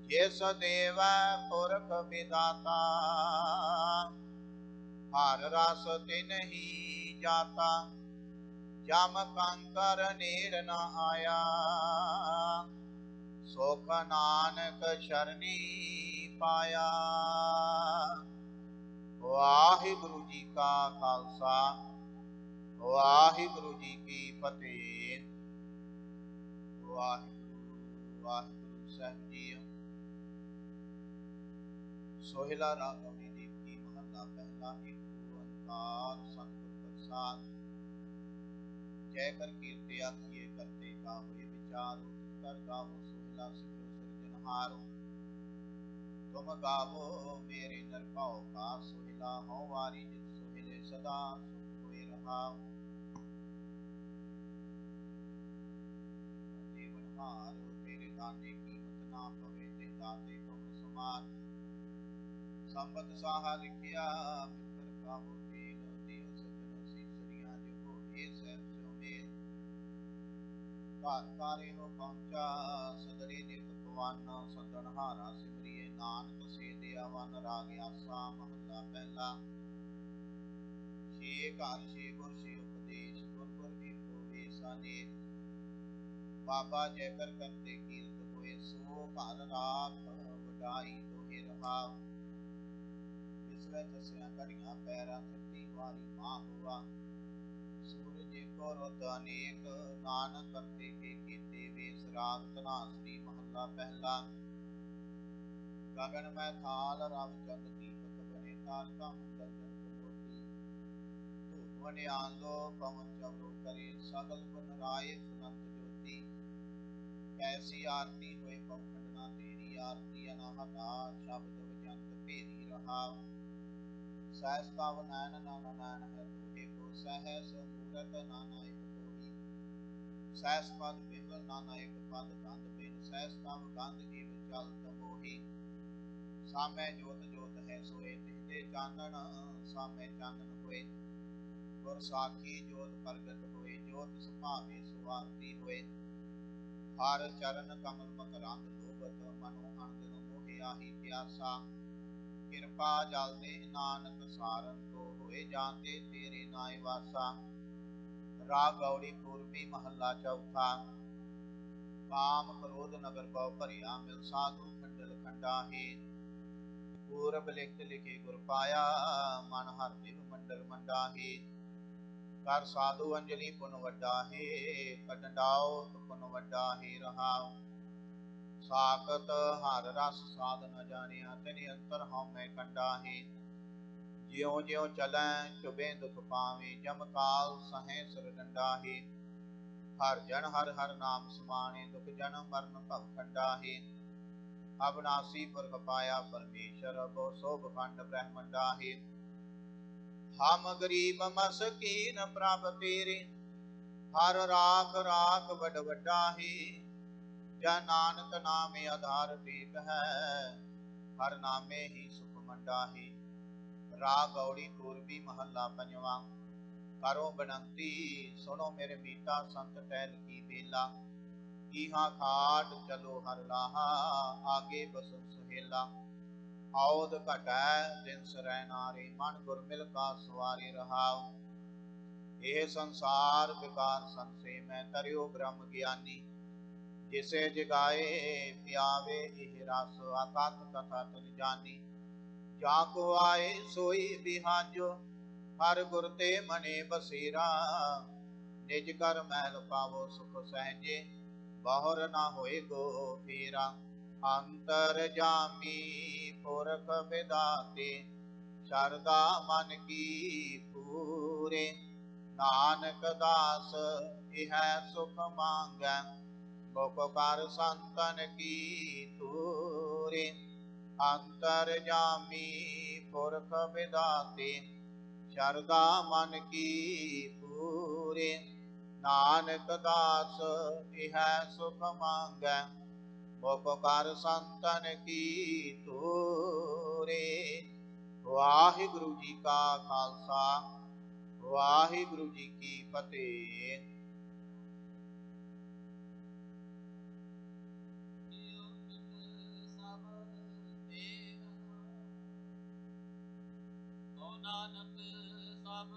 ਜਿਸ ਦੇਵੈ ਪੁਰਖ ਵਿਦਾਤਾ। ਹਰ ਰਸ ਤਿਨਹੀ ਜਾਤਾ, ਜਮ ਕੰਕਰ ਨੇੜ ਨ ਆਇਆ। ਸੁਖ ਨਾਨਕ ਸ਼ਰਨੀ ਪਾਇਆ। ਵਾਹਿਗੁਰੂ ਜੀ ਕਾ ਖਾਲਸਾ, ਵਾਹਿਗੁਰੂ ਜੀ ਕੀ ਫਤਿਹ। ਵਾਹਿਗੁਰੂ ਵਾਹਿਗੁਰੂ ਸਾਹਿਬ ਜੀਓ। ਸੋਹਿਲਾ ਰਾਗ ਗੌੜੀ ਦੀਪਤੀ ਮਹੱਲਾ ਪਹਿਲਾ। ਇੱਕ ਓੰਕਾਰ ਸਤਿਗੁਰ ਪ੍ਰਸਾਦ। ਜੈ ਕਰ ਕੀਰਤਿ ਆਖੀਏ ਕਰਤੇ ਕਾਹੇ ਵਿਚਾਰੋ। ਕਰ ਗਾਵੋ ਸੋਹਿਲਾ ਸਿਮਰੋ ਸਿਰਜਨਹਾਰੋ। ਤੁਮ ਗਾਵੋ ਮੇਰੇ ਨਿਰਭਉ ਕਾ ਸੋਹਿਲਾ। ਹਉ ਵਾਰੀ ਜਿਤ ਸੋਹਿਲੇ ਸਦਾ ਸੁਖ ਹੋਏ ਰਹਾਉ। ਜੀਵਨਹਾਰ ਤੇਰੇ ਦਾਤੇ ਕੀਮਤ ਨਾ ਪਵੇ। ਤੇ ਦਾਤੇ ਕਉ ਸਮਾਨ। ਸੰਬਤ ਸਾਹਾ ਲਿਖਿਆ ਮਿੱਤਰ ਕਾਹੋ ਤੇਲ। ਦਿਓ ਸਜਣ ਸੀਸੜੀਆਂ ਜੋ ਇਹ ਸਹਿਬ ਸੋ ਮੇਲ। ਘਰ ਘਰ ਇਹੋ ਪਹੁੰਚਾ ਸਦਰੇ ਨਿਤ ਪਵਨ ਸਦਨਹਾਰਾ ਸਿਮਰਿਏ ਨਾਨਕ ਸੇ ਦਿਆਵਨ ਰਾਗ ਆਸਾ ਮਹੱਲਾ ਪਹਿਲਾ। ਛੇ ਘਰ ਛੇ ਗੁਰ ਛੇ ਉਪਦੇਸ਼ ਗੁਰ ਗੁਰ ਏਕੋ ਵੇਸਾ ਨੇਕ ਬਾਬਾ ਜੈ ਕਰ ਕਰਤੇ ਕੀਰਤ ਹੋਏ ਸੋ ਘਰ ਰਾਖ ਵਡਾਈ ਦੋਹੇ ਰਹਾਉ ਇਸ ਵਿੱਚ ਦਸਿਆ ਘੜੀਆਂ ਪੈਰਾਂ ਥੱਟੀ ਵਾਰੀ ਮਾਂ ਹੋਆ ਸੂਰਜ ਏਕੋ ਰੁੱਤ ਅਨੇਕ ਨਾਨਕ ਕਰਤੇ ਕੇ ਕੀਤੇ ਵੇਸ ਰਾਗ ਧਨਾਸਰੀ ਮਹੱਲਾ ਪਹਿਲਾ। ਗਗਨ ਮੈਂ ਥਾਲ ਰਵ ਚੰਦ ਦੀਪਕ ਬਨੇ ਤਾਰਕਾ ਮੰਡਲ ਜਨ ਮੋਤੀ ਧੂਪ ਵਨਿਆਨ ਲੋ ਪਵਨ ਚਵਰੋ ਕਰੇ ਸਗਲ ਗੁਣ ਰਾਏ ਸੁਨੰਤ ਜੋਤੀ कैसी आरती हुए पखंडना तेरी आरती अनाहता शब्द वजंत फेरी रहा सहस कव नैन नाना नैन है तूहे को सहस मूरत नाना एक कोई सहस पद बिमल नाना एक पद गंध बिन सहस कव गंध जीव चलत मोही सामै जोत जोत है सोए तिहते चानन सामै चानन हुए गुर साखी जोत प्रगट हुए जोत सुभावे सुआरती हुए हर चरण कमल मकरंद लोभत मनो अणदिल मोहे आही प्यासा कृपा जल दे नानक सारन को होए जानते तेरे नाय वासा। राग गौड़ी पूर्वी महला चौथा। काम क्रोध नगर बहु भरिया मिल साधु खंडल खंडाहे पूरब लिखत लिखे गुर पाया मन हर दिव मंडल मंडाहे कर साधु अंजलि पुन वड्डा है कटंडाओ पुन वड्डा है रहाओ साकत हर रस साध न जानिया तेने अंतर हम मैं कंडा है ज्यों ज्यों चलै चुबे दुख पावे जम काल सहे सिर डंडा है हर जन हर हर नाम समाने दुख जन्म मरण भव खंडा है अविनाशी पुरख पाया परमेश्वर बो सोभ खंड ब्रह्मंडा है हम गरीब मसकीन प्रभ तेरे हर राख राख बड़ वड्डा ही जन नानक नामे आधार टेक है हर नामे ही सुख मंडा ही। राग गौड़ी पूर्वी महला पंजवा। करो बनंती सुनो मेरे मीता संत टहल की बेला इहा खाट चलो हर लाहा आगे बसन सुहेला औद घटै दिन सरै नारे मन गुर मिल का सवारे रहाओ यह संसार विकार संशय में तरियो ब्रह्म ज्ञानी जिसे जगाए पियावे यह रस अकथ कथा तुन जानी जाको आए सोई बिहाजो हर गुर ते मने बसेरा निज कर महल पावो सुख सहजे बाहर ना होए गो फेरा अंतर जामी पुरख विदाते शरदा मन की पूरे नानक दास यह सुख मांगै मुख कर संतन की तूरे अंतर जामी पुरख विदाते शरदा मन की पूरे नानक दास यह सुख मांगै मुख कर संतन की तूरे। वाहिगुरु जी का खालसा वाहिगुरु जी की फतेह। नानक सब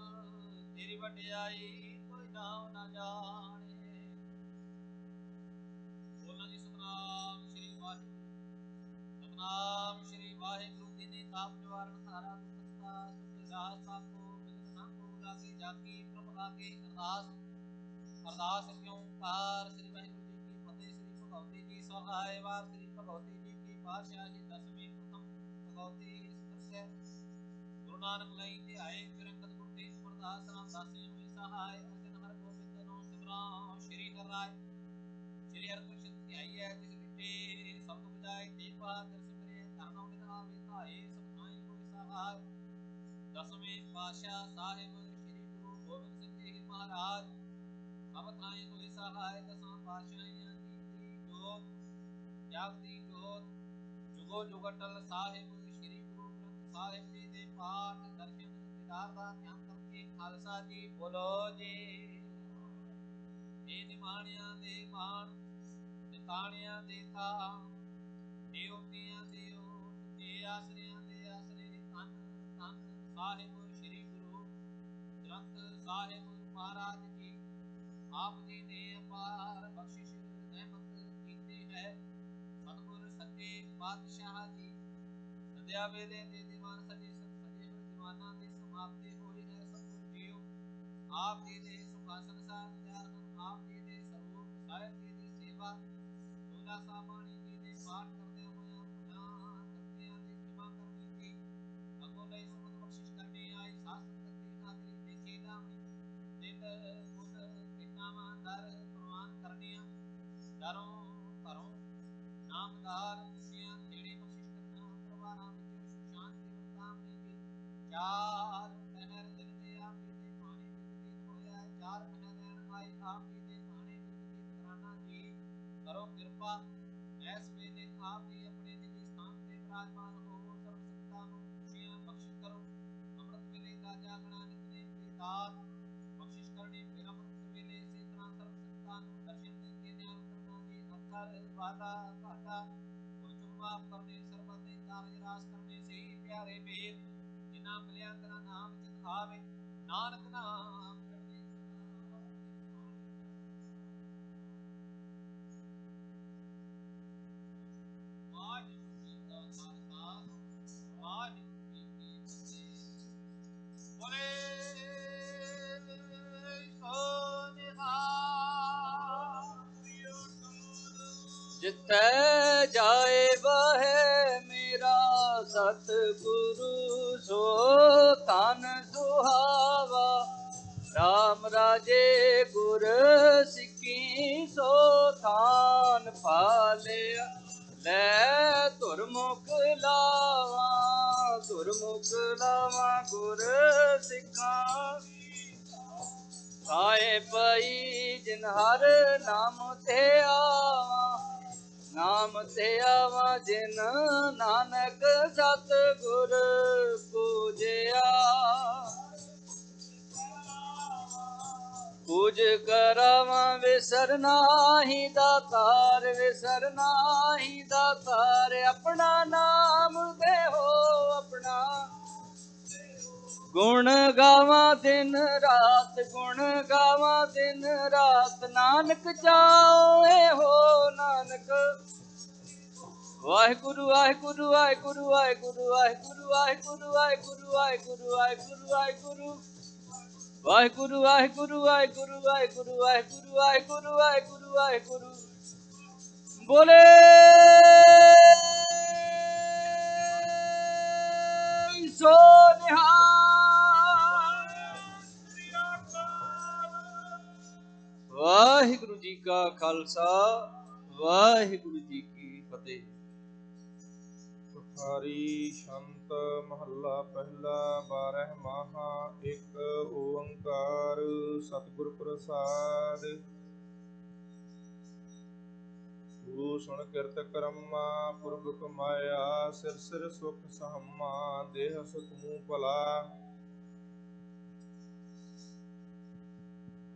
तेरी वड्याई कोई नाम ना जाने। बोलना जी सतनाम श्री वाहिगुरु सतनाम श्री वाहिगुरु जी ने ताप निवारण सारा दुखता सुख रास आपको मिलत ना को लागे जाकी प्रभ लागे अरदास अरदास क्यों कार श्री वाहिगुरु जी की फतेह। श्री भगवती जी सहाय वार श्री भगवती जी की पातशाही दसवीं प्रथम भगवती सत्य गुरु नानक लई ते आए फिर अंगद गुरु तेग बरदास राम दासे हुए सहाय अर्जन हर गोविंद नो सिमराओ श्री हर राय श्री हर कृष्ण ध्याई है जिस मिटे सब बजाय ते बहादुर सिमरे धरनो विधा विधाए सब थाई कोई सहाय। दसवें पातशाह साहिब श्री गुरु गोबिंद सिंह जी महाराज सब थाई कोई सहाय। दसवां पातशाह दी जोत जागती जोत जुगो जुगटल साहिब श्री गुरु ग्रंथ साहिब जी दे पाठ दर्शन दीदार दा ध्यान करके खालसा जी बोलो जी हे निमाणिया दे मान निताणिया दे था हे ओटिया दे ओट हे आसरिया दे आसरे धन धन साहिब श्री गुरु ग्रंथ साहिब महाराज जी आप जी ने अपार बख्शिश रहमत कीती है सतगुर सच्चे पातशाह जी सद्या वेले दे दीवान सजे सजे दीवाना दी समाप्ति होई है सतगुर जीओ आप जी दे सुखासन सा विचार आप जी दे स्वरूप साहिब जी दी सेवा दोला सामानी जी दे पाठ करदे होया गुनाह करदियां दी क्षमा करनी थी अगो लई सुमत बख्शिश करनी आई शास्त्र करती हाजरी देखी दामनी दिल मुद किनावा दर प्रवान करनिया दरों घरों नामदार खुशियां तेरे बख्शिश करना परवाना विच सुख शांति वरतावनी जी चार पहर दिन दे आप जी दे पानी विच होया चार पहर रहन आई आप जी दे पानी विच कराना जी करो कृपा ऐस वेले आप जी अपने निज स्थान ते विराजमान हो सर्व संतां ਨੂੰ खुशियां बख्शिश करो अमृत वेले दा जागना नितनेम दी दात बख्शिश करनी फिर अमृत वेले इसे तरह सर्व संतां ਨੂੰ दर्शन दे के ध्यान करना जी अथर वादा घाटा माफ करने सर्वत दे कारज रास करने से प्यारे मेर जिना मिलिया तेरा नाम चित आवे नानक नाम करने वाहिगुरू जी का खालसा वाहिगुरू जी की फतेह बोले सो निहाल जिथै जाए वह मेरा सतगुरु सो तन सुहावा राम राजे गुर सिक्की सो थान पालिया लै धुरमुख लावा गुर सिक्खा आए पई जिन हर नाम ते आवा नाम ते आवा जिन नानक सतगुर पूजया पूज करावा विसर नाही दातार अपना नाम दे हो अपना गुण गावा दिन रात नानक चाहे हो नानक वाहिगुरु वाहिगुरु वाहिगुरु वाहिगुरु वाहिगुरु वाहिगुरु वाहिगुरु वाहिगुरु वाहिगुरु वाहिगुरु वाहिगुरु वाहिगुरु वाहिगुरु वाहिगुरु वाहिगुरु वाहिगुरु वाहिगुरु वाहिगुरु बोले सो निहाल। वाहिगुरु जी का खालसा वाहिगुरु जी की फतेह। तुखारी शंत महला पहला 12 माहा एक ओंकार सतगुर प्रसाद। तू सुन किरत करमा पुरब कमाया सिर सिर सुख सहमा देह सुख मुँह भला।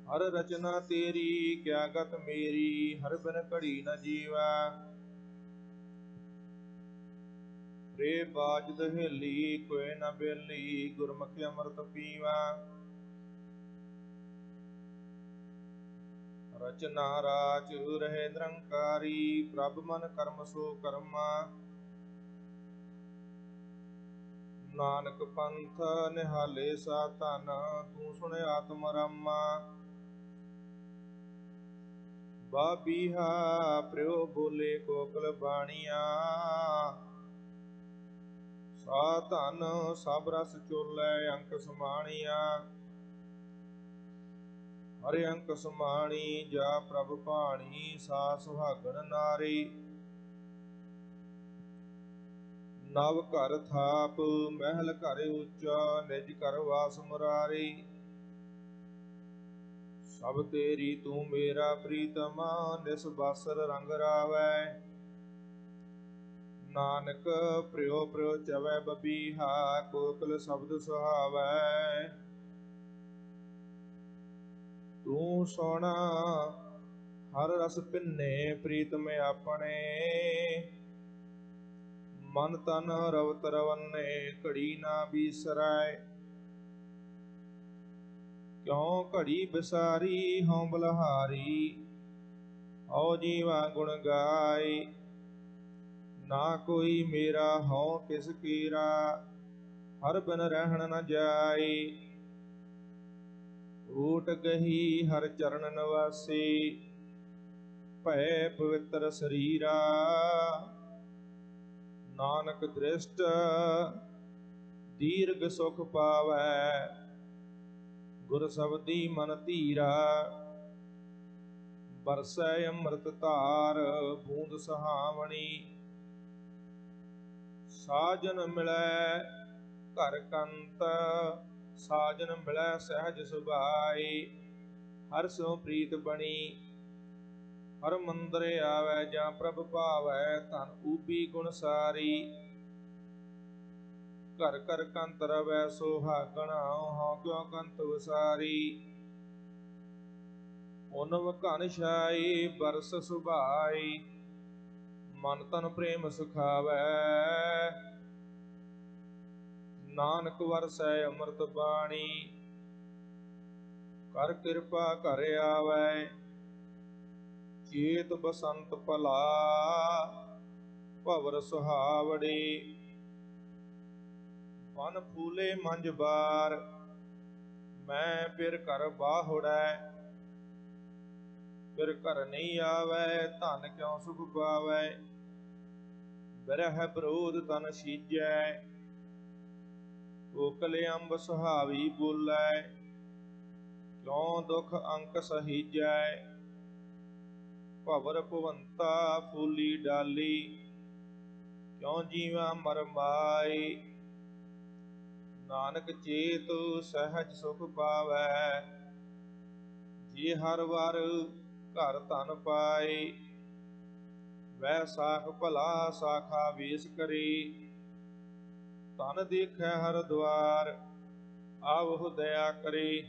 हर रचना तेरी क्या गत मेरी हर बिन घड़ी न जीवा। रे बाज दहेली कोई न बेली गुरमुखि अमृत पीवा। रचना राच रहे निरंकारी प्रभ मन कर्म सो कर्मा। नानक पंथ निहाले सा धन तू सुन आत्म रामा। बाबीहा प्रियो बोले कोकल बाणिया। सा धन सब रस चोलै अंक समाणिया। हरे अंक समाणी जा प्रभ भाणी सा सुहागण नारी। नव घर थाप महल घर उच्चा निज घर वास मुरारी। सब तेरी तू मेरा प्रीतमा निस बासर रंग रावै। नानक प्रियो प्रियो चवै बबीहा कोकल शब्द सुहावै। तू सोना ਹਰ ਰਸ ਪਿੰਨੇ ਪ੍ਰੀਤਮ ਆਪਣੇ, ਮਨ ਤਨ ਰਵਤ ਰਵੰਨੇ ਘੜੀ ਨਾ ਬੀਸਰੈ। ਕਿਉ ਘੜੀ ਬਿਸਾਰੀ ਹਉ ਬਲਹਾਰੀ, ਹਉ ਜੀਵਾ ਗੁਣ ਗਾਏ। ਨਾ ਕੋਈ ਮੇਰਾ ਹਉ ਕਿਸ ਕੀਰਾ, ਹਰ ਬਿਨ ਰਹਿਣ ਨ ਜਾਏ। ਊਟ ਗਹੀ ਹਰ ਚਰਨ ਨਿਵਾਸੀ, ਭੈ ਪਵਿੱਤਰ ਸਰੀਰਾ। ਨਾਨਕ ਦ੍ਰਿਸ਼ਟ ਦੀਰਘ ਸੁਖ ਪਾਵੈ, ਗੁਰ ਸਬਦੀ ਮਨ ਧੀਰਾ। ਬਰਸੈ ਅੰਮ੍ਰਿਤ ਧਾਰ ਬੂੰਦ ਸੁਹਾਵਣੀ, ਸਾਜਨ ਮਿਲੈ ਘਰ ਕੰਤ। ਸਾਜਨ ਮਿਲੈ ਸਹਿਜ ਸੁਭਾਈ, ਹਰ ਸੋ ਪ੍ਰੀਤ ਬਣੀ। ਹਰ ਮੰਦਰ ਆਵੈ ਜਾਂ ਪ੍ਰਭ ਭਾਵੈ, ਧਨ ਊਪੀ ਗੁਣ ਸਾਰੀ। ਘਰ ਘਰ ਕੰਤ ਰਵੈ ਸੁਹਾਗਣ, ਹਉ ਕਿਉ ਕੰਤ ਵਸਾਰੀ। ਓਨਵ ਘਨ ਛਾਈ ਬਰਸ ਸੁਭਾਈ, ਮਨ ਤਨ ਪ੍ਰੇਮ ਸੁਖਾਵੈ। ਨਾਨਕ ਵਰਸੈ ਅੰਮ੍ਰਿਤ ਬਾਣੀ, ਕਰ ਕਿਰਪਾ ਘਰ ਆਵੈ। ਚੇਤ ਬਸੰਤ ਭਲਾ ਭਵਰ ਸੁਹਾਵੜੀ, ਮਨ ਫੂਲੇ ਮੰਝ ਬਾਰ। ਮੈਂ ਫਿਰ ਘਰ ਬਾਹੁੜੈ, ਫਿਰ ਘਰ ਨਹੀਂ ਆਵੈ। ਧਨ ਕਿਉ ਸੁਖ ਪਾਵੈ, ਬਿਰਹਿ ਬਰੋਧ ਤਨ ਸੀਜੈ। ਕੋਕਲ ਅੰਬ ਸੁਹਾਵੀ ਬੋਲੈ, ਕਿਉ ਦੁਖ ਅੰਕ ਸਹੀਜੈ। ਭਵਰ ਭਵੰਤਾ ਫੂਲੀ ਡਾਲੀ, ਕਿਉ ਜੀਵਾ ਮਰ ਮਾਈ। ਨਾਨਕ ਚੇਤ ਸਹਿਜ ਸੁਖ ਪਾਵੈ, ਜੇ ਹਰ ਵਾਰ ਘਰ ਧਨ ਪਾਏ। ਵੈ ਸਾਖ ਭਲਾ ਸਾਖਾ ਵੇਸ ਕਰੀ, ਧਨ ਦੇਖੈ ਹਰ ਦੁਆਰ। ਆਵਹੁ ਦਇਆ ਕਰੀ,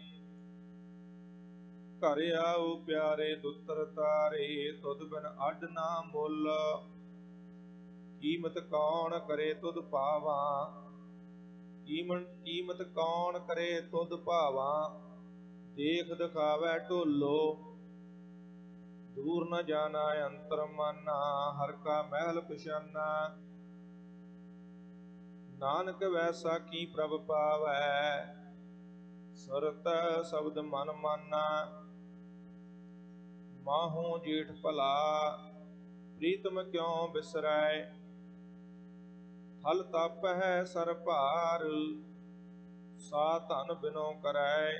ਘਰ ਆਉ ਪਿਆਰੇ ਦੁੱਤਰ ਤਾਰੇ। ਤੁਧ ਬਿਨ ਅੱਡ ਨਾ ਮੁੱਲ, ਕੀਮਤ ਕੌਣ ਕਰੇ ਤੁਧ ਭਾਵਾਂ। ਕੀਮਤ ਕੌਣ ਕਰੇ ਤੁਧ ਭਾਵਾਂ, ਦੇਖ ਦਿਖਾਵੈ ਢੋਲੋ। ਦੂਰ ਨ ਜਾਣਾ ਅੰਤਰ ਮਾਨਾ, ਹਰ ਕਾ ਮਹਿਲ ਪਛਾਨਾ। ਨਾਨਕ ਵੈਸਾ ਕੀ ਪ੍ਰਭ ਪਾਵੈ, ਸੁਰਤ ਸ਼ਬਦ ਮਨ ਮਾਨਾ। ਮਾਹੋ ਜੇਠ ਭਲਾ ਪ੍ਰੀਤਮ ਕਿਉ ਬਿਸਰੈ, ਥਲ ਤਪ ਹੈ ਸਰ ਭਾਰ। ਸਾ ਧਨ ਬਿਨੋ ਕਰੈ,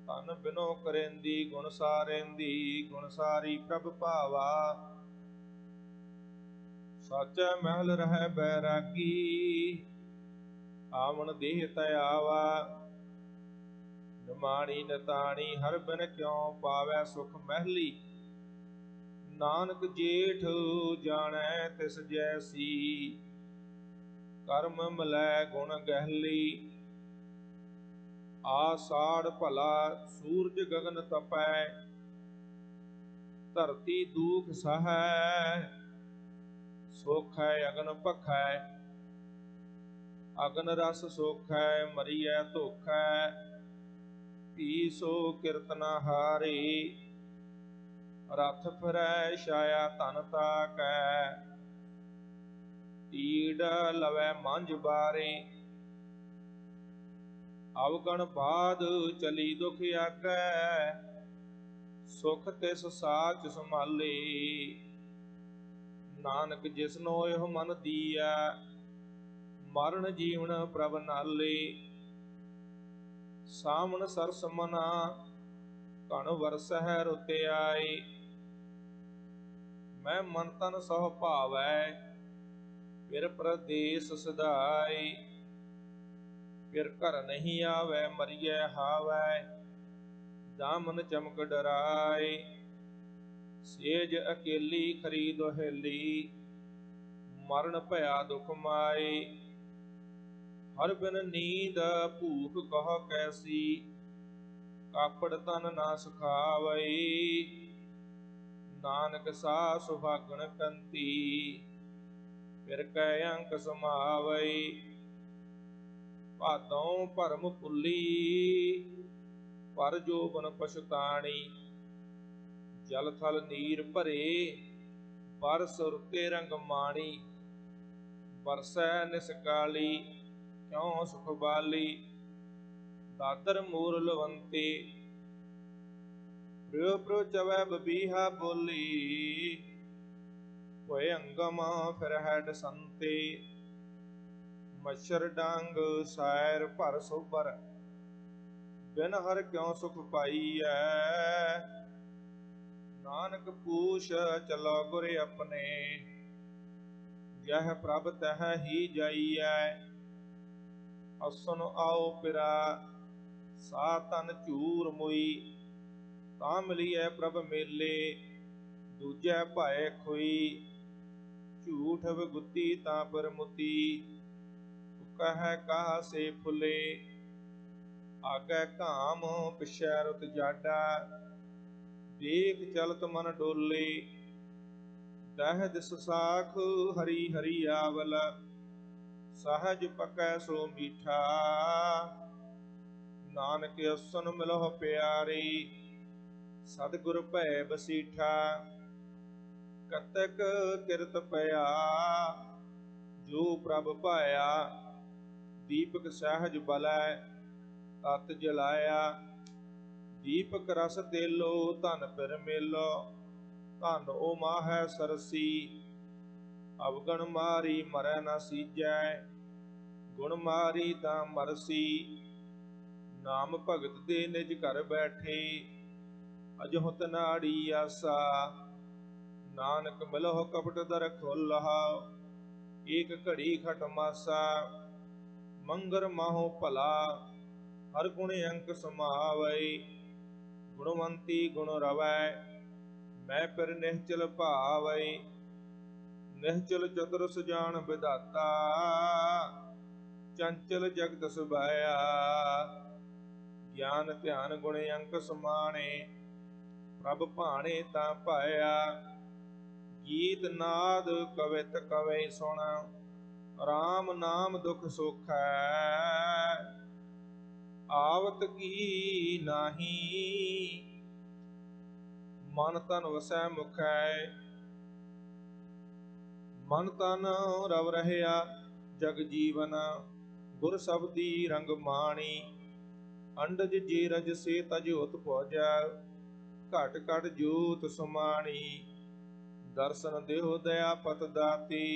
ਧਨ ਬਿਨੋ ਕਰੇਂਦੀ ਗੁਣ ਸਾਰੇਂਦੀ। ਗੁਣ ਸਾਰੀ ਪ੍ਰਭ ਭਾਵਾ, ਸਾਚੈ ਮਹਿਲ ਰਹਿ ਬੈਰਾਗੀ। ਆਵਣ ਦੇਹ ਤਯਾਵਾ, ਨਿਮਾਣੀ ਨਤਾਣੀ ਹਰ ਬਿਨ ਕਿਉ ਪਾਵੈ ਸੁਖ ਮਹਿਲੀ। ਨਾਨਕ ਜੇਠ ਜਾਣੈ ਤਿਸ ਜੈਸੀ, ਕਰਮ ਮਿਲੈ ਗੁਣ ਗਹਿਲੀ। ਆਸਾੜ ਭਲਾ ਸੂਰਜ ਗਗਨ ਤਪੈ, ਧਰਤੀ ਦੂਖ ਸਹੈ। ਸੋਖੈ ਅਗਨ ਭਖੈ, ਅਗਨ ਰਸ ਸੋਖੈ। ਮਰੀਐ ਧੋਖੈ, ਪੀ ਸੋ ਕਿਰਤ ਨ ਹਾਰੀ। ਰਥ ਫਿਰੈ ਛਾਇਆ ਧਨ ਤਾਕੈ, ਤੀੜ ਲਵੈ ਮੰਝ ਬਾਰੀ। ਅਵਗਣ ਬਾਦ ਚਲੀ ਦੁਖ ਆਗੈ, ਸੁਖ ਤਿਸ ਸਾਚ ਸੰਭਾਲੀ। ਨਾਨਕ ਜਿਸਨੋ ਇਹ ਮਨ ਦੀਆ, ਮਰਨ ਜੀਵਨ ਪ੍ਰਭ ਨਾਲੀ। ਸਾਵਣ ਸਰਸ ਮਨਾ ਘਣ ਵਰਸਹਿ ਰੁਤ ਆਈ। ਮੈਂ ਮਨ ਤਨ ਸੋ ਭਾਵੈ, ਫਿਰ ਪ੍ਰਦੇਸ ਸਦਾਈ। ਫਿਰ ਘਰ ਨਹੀਂ ਆਵੈ ਮਰੀਐ ਹਾਵੈ, ਦਾਮਨ ਚਮਕ ਡਰਾਈ। ਸੇਜ ਅਕੇਲੀ ਖਰੀ ਦੁਹੇਲੀ, ਮਰਨ ਭਇਆ ਦੁਖ ਮਾਈ। ਹਰ ਬਿਨ ਨੀਂਦ ਭੂਖ ਕਹ ਕੈਸੀ, ਕਾਪੜ ਤਨ ਨਾ ਸੁਖਾਵਈ। ਨਾਨਕ ਸਾ ਸੁਭਾਗਣ ਕੰਤੀ ਫਿਰ ਕੈ ਅੰਕ ਸਮਾਵਈ ਭਾਦੋਂ ਭਰਮ ਭੁੱਲੀ ਪਰ ਜੋਬਨ ਪਛਤਾਣੀ ਜਲ ਥਲ ਨੀਰ ਭਰੇ ਬਰਸ ਰੁਕੇ ਰੰਗ ਮਾਣੀ ਬਰਸੈ ਨਿਸਕਾਲੀ ਕਿਉ ਸੁਖ ਬਾਲੀ ਦਾਦਰ ਮੂਰ ਲਵੰਤੇ ਪ੍ਰਿਯ ਪ੍ਰੋ ਚਵੈ ਬਬੀਹਾ ਬੋਲੀ ਹੋਏ ਅੰਗਮ ਫਿਰ ਹੈਡ ਸੰਤੇ ਮੱਛਰ ਡੰਗ ਸਾਇਰ ਭਰ ਸੋਬਰ ਬਿਨ ਹਰ ਕਿਉ ਸੁਖ ਪਾਈਐ ਨਾਨਕ ਪੂਛ ਚਲੋ ਗੁਰ ਆਪਣੇ ਜਹ ਪ੍ਰਭ ਤਹ ਹੀ ਜਾਈਐ ਅਸਨ ਆਓ ਪਿਰਾ ਸਾ ਤਨ ਝੂਰ ਮੋਈ ਤਾਂ ਮਿਲੀਐ ਪ੍ਰਭ ਮੇਲੇ ਦੂਜੈ ਭਾਏ ਖੋਈ ਝੂਠ ਵਿਗੁਤੀ ਤਾਂ ਪਰਮੁਤੀ ਕਹਿ ਕਾਹ ਸੇ ਫੁਲੇ ਆਗੈ ਕਾਮ ਪਿਛੈ ਰੁਤ ਜਾਡਾ ਦੇਖ ਚਲਤ ਮਨ ਡੋਲੇ ਦਹ ਦਿਸ ਸਾਖ ਹਰੀ ਹਰੀ ਆਵਲ ਸਹਜ ਪਕੈ ਸੋ ਮੀਠਾ ਨਾਨਕ ਅਸਨ ਮਿਲਹੁ ਪਿਆਰੀ ਸਤਿਗੁਰ ਭੈ ਬਸੀਠਾ ਕਤਕ ਕਿਰਤ ਪਿਆ ਜੋ ਪ੍ਰਭ ਪਾਇਆ ਦੀਪਕ ਸਹਿਜ ਬਲੈ ਤਤ ਜਲਾਇਆ ਦੀਪਕ ਰਸ ਤੇਲੋ ਧਨ ਫਿਰ ਮੇਲੋ ਧਨ ਓ ਮਾਹੈ ਸਰਸੀ ਅਵਗਣ ਮਾਰੀ ਮਰੈ ਨਾ ਸੀਜੈ ਗੁਣ ਮਾਰੀ ਤਾਂ ਮਰਸੀ ਨਾਮ ਭਗਤ ਦੇ ਨਿਜ ਘਰ ਬੈਠੇ ਅਜਹੁਤ ਨਾੜੀ ਆਸਾ ਨਾਨਕ ਮਿਲਹੁ ਕਪਟ ਦਰ ਖੋਲਹਾ ਏਕ ਘੜੀ ਖਟ ਮਾਸਾ ਮੰਗਰ ਮਾਹੋ ਭਲਾ ਹਰ ਗੁਣ ਅੰਕ ਸਮਾਵੈ ਗੁਣਵੰਤੀ ਗੁਣ ਰਵੈ ਮੈਂ ਫਿਰ ਨਿਹਚਲ ਭਾਵੈ ਨਿਹਚਲ ਚਤੁਰ ਸੁਜਾਨ ਵਿਧਾਤਾ ਚੰਚਲ ਜਗਤ ਸੁਭਾਇਆ ਗਿਆਨ ਧਿਆਨ ਗੁਣ ਅੰਕ ਸਮਾਣੇ ਪ੍ਰਭ ਭਾਣੇ ਤਾਂ ਪਾਇਆ ਗੀਤ ਨਾਦ ਕਵਿਤ ਕਵੈ ਸੁਣ ਰਾਮ ਨਾਮ ਦੁਖ ਸੁਖ ਆਵਤ ਕੀ ਨਾਹੀ ਮਨ ਤਨ ਵਸੈ ਮੁਖੈ ਮਨ ਤਨ ਰਵ ਰਹਿਆ ਜਗ ਜੀਵਨ ਗੁਰ ਸਬਦੀ ਰੰਗ ਮਾਣੀ ਅੰਡਜ ਜੇ ਰਜ ਸੇ ਤਜ ਉਤ ਭੋਜੈ ਘਟ ਘਟ ਜੋਤ ਸੁਮਾਣੀ ਦਰਸ਼ਨ ਦੇਹੁ ਦਇਆ ਪਤ ਦਾਤੀ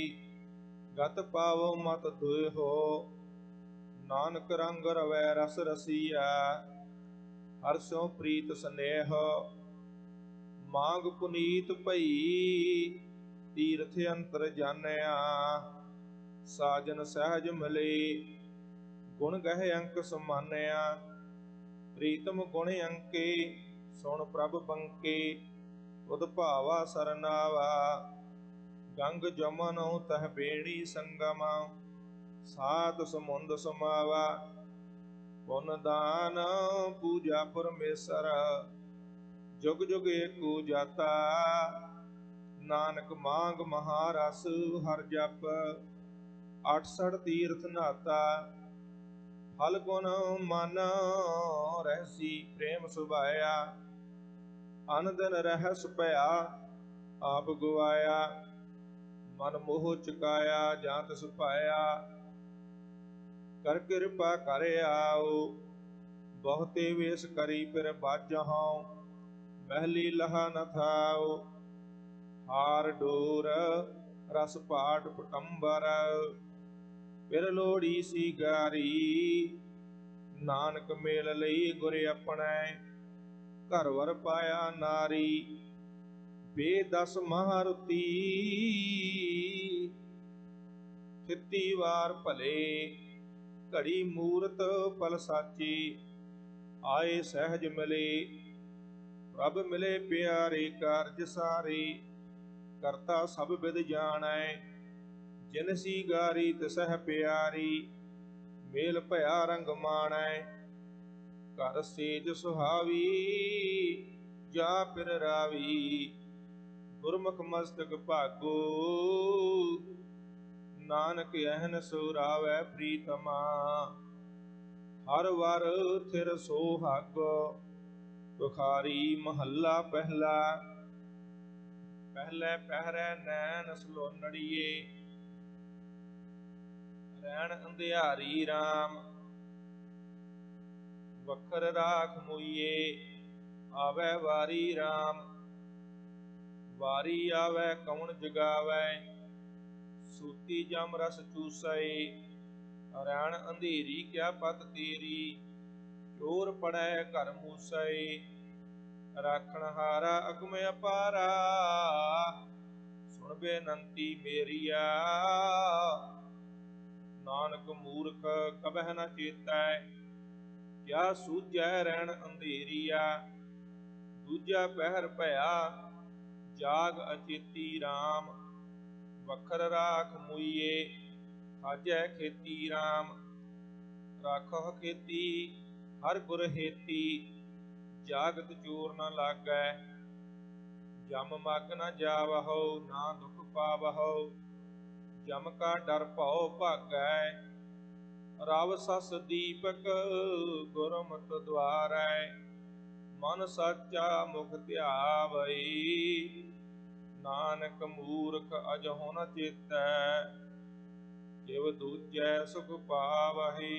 ਗਤ ਪਾਵੋ ਮਤ ਦੁਇ ਨਾਨਕ ਰੰਗ ਰਵੈ ਰਸ ਰਸੀਆ ਹਰ ਸੋ ਪ੍ਰੀਤ ਸਨੇਹ ਮਾਂਗ ਪੁਨੀਤ ਭਈ ਤੀਰਥ ਅੰਤਰ ਜਾਣਿਆ ਸਾਜਨ ਸਹਿਜ ਮਿਲੇ ਗੁਣ ਗਹਿ ਅੰਕ ਸਮਾਨਿਆ ਪ੍ਰੀਤਮ ਗੁਣ ਅੰਕੇ ਸੁਣ ਪ੍ਰਭ ਬੰਕੇ ਉਦ ਭਾਵਾ ਸਰਨਾਵਾ ਗੰਗ ਜਮਨਉ ਤਹ ਬੇੜੀ ਸੰਗਮ ਸਾਤ ਸਮੁੰਦ ਸਮਾਵਾ ਪੁੰਨ ਦਾਨ ਪੂਜਾ ਪਰਮੇਸ਼ਰ ਜੁਗ ਜੁਗ ਏਕੋ ਜਾਤਾ ਨਾਨਕ ਮਾਂਗ ਮਹਾਰਸ ਹਰ ਜਪ 68 ਤੀਰਥ ਨਾਤਾ ਫਲ ਗੁਣ ਮਨ ਰਹਿਸੀ ਪ੍ਰੇਮ ਸੁਭਾਇਆ ਅਨ ਦਿਨ ਰਹਿਸ ਭਇਆ ਆਪ ਗਵਾਇਆ ਮਨ ਮੋਹ ਚੁਕਾਇਆ ਜਾਂ ਤਿਸ ਪਾਇਆ ਕਰ ਕਿਰਪਾ ਕਰ ਆਓ ਬਹੁਤੇ ਵੇਸ ਕਰੀ ਫਿਰ ਬਾਜਹੁ ਮਹਿਲੀ ਲਹਾ ਨ ਥਾਓ ਹਾਰ ਡੋਰ ਰਸ ਪਾਟ ਪਟੰਬਰ ਫਿਰ ਲੋੜੀ ਸੀ ਗਾਰੀ ਨਾਨਕ ਮੇਲ ਲਈ ਗੁਰ ਆਪਣੇ ਘਰ ਵਰ ਪਾਇਆ ਨਾਰੀ ਬੇਦਸ ਮਹਾਰੁਤੀ ਥਿੱਤੀ ਵਾਰ ਭਲੇ ਘੜੀ ਮੂਰਤ ਫਲ ਸਾਚੀ ਆਏ ਸਹਿਜ ਮਿਲੇ ਪ੍ਰਭ ਮਿਲੇ ਪਿਆਰੇ ਕਾਰਜ ਸਾਰੇ ਕਰਤਾ ਸਭ ਵਿਦ ਜਾਣੈ ਜਿਨ ਸੀ ਗਾਰੀ ਤਿਸਹਿ ਪਿਆਰੀ ਮੇਲ ਭਇਆ ਰੰਗ ਮਾਣੈ ਘਰ ਸੇਜ ਸੁਹਾਵੀ ਜਾ ਫਿਰ ਰਾਵੀ ਗੁਰਮੁਖ ਮਸਤਕ ਭਾਗੋ ਨਾਨਕ ਅਹਨ ਸੁਰਾਵੈ ਪ੍ਰੀਤਮਾ ਹਰ ਵਰ ਥਿਰ ਸੋਹਾਗੋ ਬੁਖਾਰੀ ਮਹੱਲਾ ਪਹਿਲਾ ਪਹਿਲੇ ਪਹਿਰੇ ਨੈਣ ਸਲੋਨੜੀਏ ਰੈਣ ਅੰਧਿਆਰੀ RAM ਵਖਰ ਰਾਖ ਮੁਈਏ ਆਵੈ ਵਾਰੀ RAM ਵਾਰੀ ਆਵੈ ਕੌਣ ਜਗਾਵੈ ਸੂਤੀ ਜਮ ਰਸ ਚੂਸੈ ਰੈਣ ਅੰਧੇਰੀ ਕਿਆ ਪਤ ਤੇਰੀ ਚੋਰ ਪੜੈ ਘਰ ਮੂਸੈ ਰਾਖਣ ਹਾਰਾ ਅਗਮ ਅਪਾਰਾ ਸੁਣ ਬੇਨੰਤੀ ਮੇਰੀਆ ਨਾਨਕ ਮੂਰਖ ਕਬਹਿ ਨ ਚੇਤੈ ਕਿਆ ਸੂਝੈ ਰਹਿਣ ਅੰਧੇਰੀਆ ਦੂਜਾ ਪਹਿਰ ਭਇਆ ਜਾਗ ਅਚੇਤੀ RAM ਵਖਰ ਰਾਖ ਮੁਈਏ ਹਾਜੈ ਖੇਤੀ RAM ਰਾਖੋ ਖੇਤੀ ਹਰ ਗੁਰ ਹੇਤੀ ਜਾਗਤ ਚੋਰ ਨ ਲਾਗੈ ਜਮ ਮਗ ਨ ਜਾਵਹੁ ਨਾ ਦੁਖ ਪਾਵਹੁ ਜਮ ਕਾ ਡਰ ਭਉ ਭਾਗੈ ਰਵ ਸਸ ਦੀਪਕ ਗੁਰਮਤਿ ਦੁਆਰੈ ਮਨ ਸਾਚਾ ਮੁਖ ਧਿਆਵੈ ਨਾਨਕ ਮੂਰਖ ਅਜਹੁ ਨ ਚੇਤੈ ਜਿਵ ਦੂਜੈ ਸੁਖ ਪਾਵਹਿ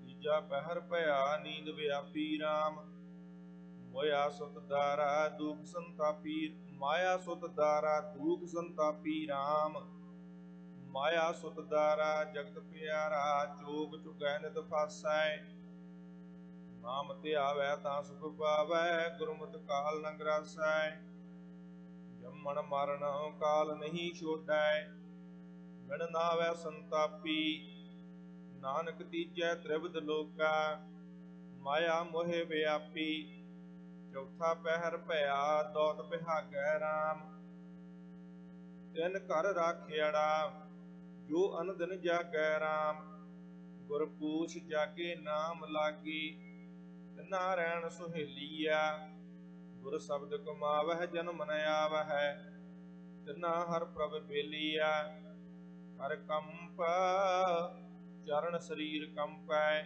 ਤੀਜਾ ਪਹਿਰ ਭਇਆ ਨੀਂਦ ਵਿਆਪੀ RAM ਮੋਇਆ ਸੁਤ ਦਾਰਾ ਦੁਖ ਸੰਤਾਪੀ ਮਾਇਆ ਸੁਤ ਦਾਰਾ ਦੁਖ ਸੰਤਾਪੀ RAM ਮਾਇਆ ਸੁਤ ਦਾਰਾ ਜਗਤ ਪਿਆਰਾ ਚੋਗ ਚੁਗੈ ਨਿਤ ਫਾਸੈ ਨਾਮ ਧਿਆਵੈ ਤਾਂ ਸੁਖ ਪਾਵੈ ਗੁਰਮਤਿ ਕਾਲ ਨ ਗ੍ਰਾਸੈ ਜੰਮਣ ਮਰਨ ਕਾਲ ਨਹੀਂ ਛੋਡੈ ਬਿਨ ਨਾਵੈ ਸੰਤਾਪੀ ਨਾਨਕ ਤੀਜੈ ਤ੍ਰਿਵਧ ਲੋਕਾ ਮਾਇਆ ਮੋਹਿ ਵਿਆਪੀ ਚੌਥਾ ਪਹਿਰ ਭਇਆ ਦੌਤ ਬਿਹਾਗੈ RAM ਤਿਨ ਘਰ ਰਾਖਿਆੜਾ ਜੋ ਅਨਦਿਨ ਜਾਗੈ RAM ਗੁਰ ਪੂਛ ਜਾਗੇ ਨਾਮ ਲਾਗੀ ਤਿਨਾ ਰਹਿਣ ਸੁਹੇਲੀਆ ਗੁਰ ਸ਼ਬਦ ਕਮਾਵਹਿ ਜਨਮ ਨ ਆਵਹਿ ਤਿਨਾ ਹਰ ਪ੍ਰਭ ਬੇਲੀਆ ਹਰ ਕੰਪ ਚਰਨ ਸਰੀਰ ਕੰਪੈ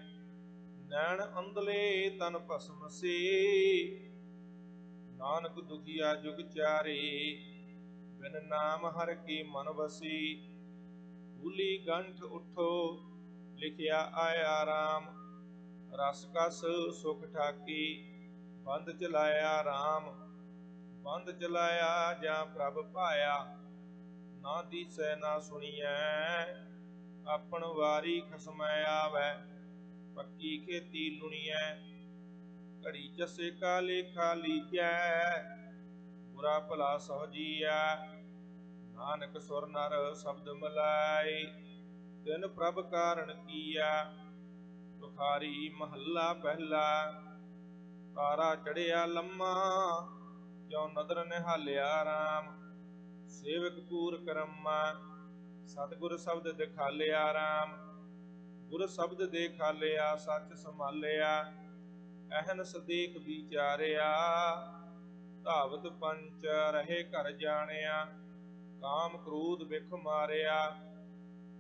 ਨੈਣ ਅੰਧਲੇ ਤਨ ਭਸਮ ਸੇ ਨਾਨਕ ਦੁਖੀਆ ਜੁਗ ਚਾਰੇ ਬਿਨ ਨਾਮ ਹਰ ਕੀ ਮਨ ਵਸੀ ਭੂਲੀ ਗੰਠ ਉਠੋ ਲਿਖਿਆ ਆਇਆ RAM ਰਸ ਕਸ ਸੁਖ ਠਾਕੀ ਬੰਦ ਚਲਾਇਆ RAM ਬੰਦ ਚਲਾਇਆ ਜਾਂ ਪ੍ਰਭ ਭਾਇਆ ਨਾ ਦੀਸੈ ਨਾ ਸੁਣੀਐ ਆਪਣ ਵਾਰੀ ਖਸਮੈ ਆਵੈ ਪੱਕੀ ਖੇਤੀ ਲੁਣੀਐ ਘੜੀ ਜਸੇ ਕਾ ਲੇਖਾ ਲੀਜੈ ਬੁਰਾ ਭਲਾ ਸਹਜੀਐ ਨਾਨਕ ਸੁਰ ਨਰ ਸ਼ਬਦ ਮਲਾਈ ਤਿਨ ਪ੍ਰਭ ਕਾਰਨ ਕੀਆ ਬੁਖਾਰੀ ਮਹੱਲਾ ਪਹਿਲਾ ਤਾਰਾ ਚੜਿਆ ਲੰਮਾ ਕਿਉ ਨਦਰ ਨਿਹਾਲਿਆ RAM ਸੇਵਕ ਪੂਰ ਕਰਮਾ ਸਤਿਗੁਰ ਸ਼ਬਦ ਦਿਖਾਲਿਆ RAM ਗੁਰ ਸ਼ਬਦ ਦੇਖਾਲਿਆ ਸੱਚ ਸੰਭਾਲਿਆ ਅਹਨਸ ਦੇਖ ਵਿਚਾਰਿਆ ਧਾਵਤ ਪੰਚ ਰਹੇ ਘਰ ਜਾਣਿਆ ਕਾਮ ਕ੍ਰੋਧ ਵਿਖ ਮਾਰਿਆ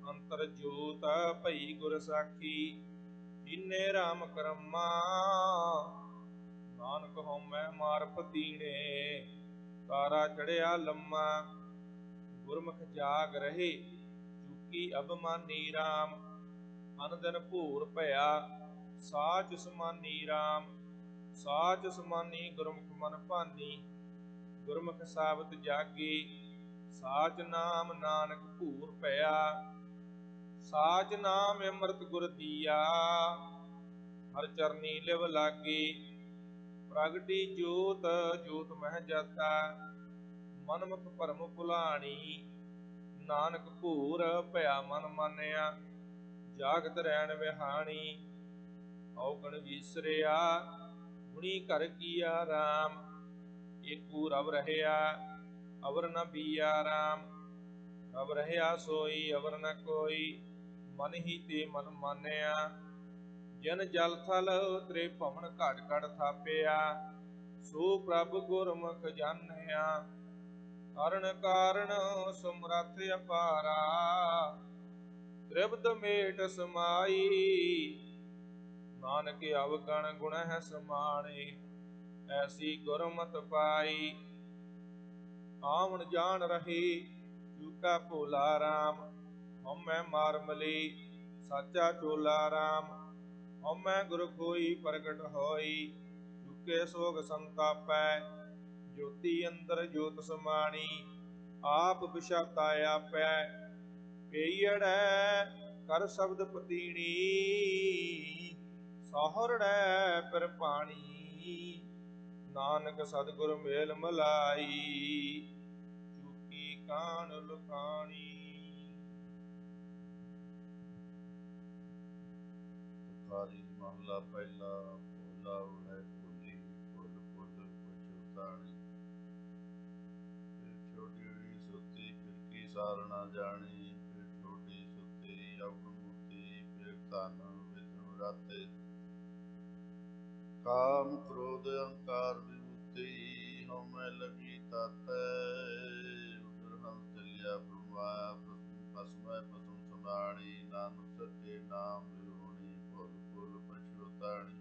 ਅੰਤਰ ਜੋਤ ਭਈ ਗੁਰ ਸਾਖੀ ਜਿਨੇ RAM ਕਰਮਾ ਨਾਨਕ ਹਉਮੈ ਮਾਰ ਪਤੀਣੇ ਤਾਰਾ ਚੜਿਆ ਲੰਮਾ ਗੁਰਮੁਖ ਜਾਗ ਰਹੇ ਚੁਕੀ ਅਬਮਾਨੀ RAM ਅਨਦਨ ਭੂਰ ਭਇਆ ਸਾਚ ਸਮਾਨੀ RAM ਸਾਚ ਸਮਾਨੀ ਗੁਰਮੁਖ ਮਨ ਭਾਨੀ ਗੁਰਮੁਖ ਸਾਬਤ ਜਾਗੇ ਸਾਚ ਨਾਮ ਨਾਨਕ ਭੂਰ ਭਇਆ ਸਾਚ ਨਾਮ ਅੰਮ੍ਰਿਤ ਗੁਰ ਦੀਆ ਹਰ ਚਰਨੀ ਲਿਵ ਲਾਗੇ ਪ੍ਰਗਟੀ ਜੋਤ ਜੋਤ ਮਹਿ ਜਾਤਾ ਮਨਮੁਖ ਭਰਮ ਭੁਲਾਣੀ ਨਾਨਕ ਭੂਰ ਭਇਆ ਮਨ ਮਾਨਿਆ ਜਾਗਤ ਰਹਿਣ ਵਿਹਾਣੀ ਔਗਣ ਵਿਸਰਿਆ ਗੁਣੀ ਘਰ ਕੀਆ RAM ਏਕੂ ਰਵ ਰਹਿਆ ਅਵਰ ਨ ਬੀਆ RAM ਰਵ ਰਹਿਆ ਸੋਈ ਅਵਰ ਨ ਕੋਈ ਮਨ ਹੀ ਤੇ ਮਨ ਮਾਨਿਆ ਜਿਨ ਜਲ ਥਲ ਉਤਰੇ ਭਵਨ ਘਟ ਘਟ ਥਾਪਿਆ ਸੋ ਪ੍ਰਭ ਗੁਰਮੁਖ ਜਾਣਿਆ। ਹਰਨ ਕਾਰਨ ਸਮਰੱਥ ਅਪਾਰਾ, ਤ੍ਰਿਪਤ ਮੇਟ ਸਮਾਈ। ਨਾਨਕ ਅਵਗਣ ਗੁਣ ਹੈ ਸਮਾਣੇ, ਐਸੀ ਗੁਰਮਤਿ ਪਾਈ। ਆਵਣ ਜਾਣ ਰਹੀ ਚੂਕਾ ਭੋਲਾ ਰਾਮ, ਹਉਮੈ ਮਾਰ ਮਲੀ ਸਾਚਾ ਚੋਲਾ ਰਾਮ। ਹਉਮੈ ਗੁਰ ਕੋਈ ਪ੍ਰਗਟ ਹੋਈ, ਚੁਕੇ ਸੋਗ ਸੰਤਾਪੈ। ਜੋਤੀ ਅੰਦਰ ਜੋਤ ਸਮਾਣੀ, ਆਪ ਵਿਸ਼ਾਤਾ ਆਪੈ। ਪਈੜੈ ਕਰ ਸ਼ਬਦ ਪਤੀਣੀ, ਸਹੁਰੜੈ ਪਰ ਪਾਣੀ। ਨਾਨਕ ਸਤਿਗੁਰ ਮੇਲ ਮਲਾਈ, ਚੁਕੀ ਕਾਣ ਲੁਕਾਣੀ। ਤੁਕਾਰੀ ਮਹਲਾ ਪਹਿਲਾ। ਭੋਲਾ ਉੜੈ ਭੋਲੀ, ਫੁੱਲ ਫੁੱਲ ਪਛੁਤਾਣੀ। ਫਿਰ ਛੋਟੀ ਹੋਈ ਸੁੱਤੀ, ਫਿਰ ਕੀ ਸਾਰ ਨਾ ਜਾਣੀ। ਫਿਰ ਛੋਟੀ ਸੁੱਤੀ ਅਵਗੁਣ ਮੁੱਤੀ, ਫਿਰ ਧਨ ਵਿਦਿ ਰਾਤੇ। ਕਾਮ ਕ੍ਰੋਧ ਅਹੰਕਾਰ ਵਿਮੁਕਤੀ, ਹਉਮੈ ਲਗੀ ਤਾਤੈ। ਉਦਰ ਹੰਸ ਚਲਿਆ ਬ੍ਰਹਮਾਇਆ, ਭਸਮੈ ਭਸਮ ਸਮਾਣੀ। ਨਾਨਕ ਸੱਚੇ ਨਾਮ ਵਿਹੂਣੀ, ਫੁੱਲ ਫੁੱਲ ਪਛੁਤਾਣੀ।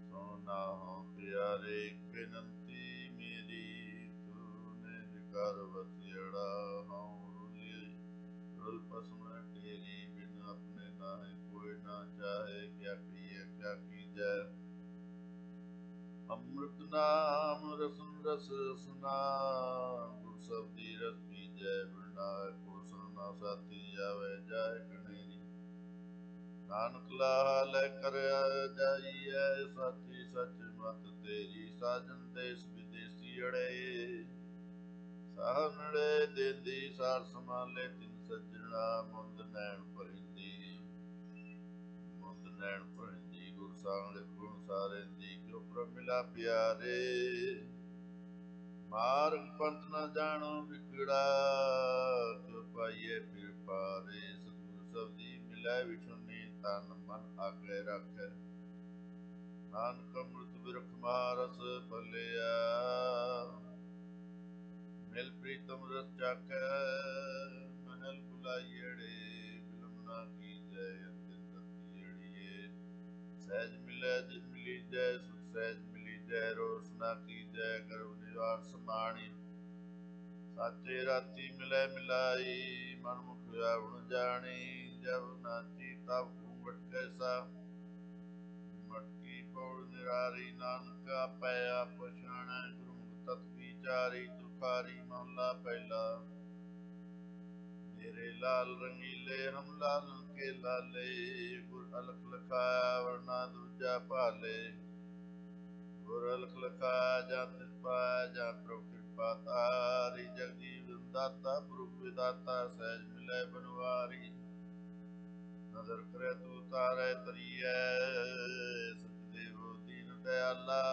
ਸੁਣ ਨਾਹੁ ਪਿਆਰੇ ਬੇਨੰਤੀ ਮੇਰੀ, ਤੂਨੇ ਕਰ ਵਸਿਅੜਾ ਹਉ ਰੁਲੀ। ਰੁਲ ਭਸਮੈ ਢੇਰੀ, ਬਿਨ ਆਪਣੇ ਨਾਹਿ ਕੋਈ ਨਾ ਚਾਹੇ। ਕਿਆ ਕਹੀਏ ਕਿਆ ਕੀਜੈ, ਅੰਮ੍ਰਿਤ ਨਾਮ ਰਸਨ ਰਸ ਰਸਨਾ। ਗੁਰ ਸਬਦੀ ਰਸ ਪੀਜੈ, ਬਿਨ ਨਾਵੈ ਕੋ ਸੁਨ ਨਾ ਸਾਥੀ। ਜਾਵੈ ਜਾਇ ਕਨੇਰੀ, ਨਾਨਕ ਲਾਹਾ ਲੈ ਕਰ ਜਾਈਐ। ਸਾਚੀ ਸੱਚ ਮਤ ਤੇਰੀ, ਸਾਜਨ ਦੇਸ ਵਿਦੇਸੀ ਅੜੇ। ਸਾਹ ਨੜੇ ਦੇਂਦੀ ਸਾਰ ਸੰਭਾਲੇ, ਤਿਨ ਸੱਜਣਾ ਮੁੰਦ ਨੈਣ ਭਰਿੰਦੀ। ਮੁੰਦ ਨੈਣ ਭਰਿੰਦੀ, ਗੁਰ ਸਾਂਗਲੇ ਗੁਣ ਸਾਰਿੰਦੀ। ਕਿਉ ਪ੍ਰਭ ਮਿਲਾ ਪਿਆਰੇ, ਮਾਰਗ ਪੰਥ ਨ ਜਾਣੋ ਵਿਗੜਾ। ਕਿਉ ਪਾਈਐ ਫਿਰ ਪਾਰੇ, ਸਤਿਗੁਰ ਸਬਦੀ ਮਿਲੈ ਵਿਛੁੰਨੀ। ਤਨ ਮਨ ਆਗੇ ਰਾਖੈ, ਨਾਨਕ ਅੰਮ੍ਰਿਤ ਬਿਰਖ ਮਹਾਰਸ ਭਲਿਆ। ਮਿਲ ਪ੍ਰੀਤਮ ਰਸ ਚਾਖੈ, ਮਹਿਲ ਬੁਲਾਈੜੇ। ਬਿਲਮ ਨਾ ਕੀਜੈ ਅੰਤਿ ਰਤੀ ਏੜੀਏ। ਸਹਿਜ ਮਿਲੈ ਜਿ ਮਿਲੀਜੈ, ਸੁਖ ਸਹਿਜ ਮਿਲੀਜੈ। ਰੋਸ ਨਾ ਕੀਜੈ ਗਰਭ ਨਿਵਾਰ ਸਮਾਣੀ। ਸਾਚੇ ਰਾਤੀ ਮਿਲੈ ਮਿਲਾਈ, ਮਨ ਮੁਖ ਆਵਣ ਜਾਣੀ। ਜਬ ਨਾਚੀ ਤਬ ਘੂੰਘਟ ਕੈਸਾ, ਮਟਕੀ ਪੌੜ ਨਿਰਾਰੀ। ਨਾਨਕ ਆਪੈ ਆਪ ਪਛਾਣੈ, ਗੁਰਮੁਖ ਤਤ ਵਿਚਾਰੀ। ਤੁਖਾਰੀ ਮਹਲਾ ਪਹਿਲਾ। ਮੇਰੇ ਲਾਲ ਰੰਗੀਲੇ ਹਮ ਲਾਲਨ ਕੇ ਲਾਲੇ। ਗੁਰ ਅਲਖ ਲਖਾਇਆ ਵਰਨਾ ਦੂਜਾ ਭਾਲੇ। ਗੁਰ ਅਲਖ ਲਖਾਇਆ ਜਾਂ ਤਿਸ ਪਾਇਆ, ਜਾਂ ਪ੍ਰਭ ਕਿਰਪਾ ਤਾਰੀ। ਜਗਜੀਵਨ ਦਾਤਾ ਪੁਰਖ ਵਿਦਾਤਾ, ਸਹਿਜ ਮਿਲੈ ਬਨਵਾਰੀ। ਨਦਰ ਕਰੇ ਤੂੰ ਤਾਰੈ ਤਰੀਐ, ਸਚਦੇਵ ਦੀਨ ਦਇਆਲਾ।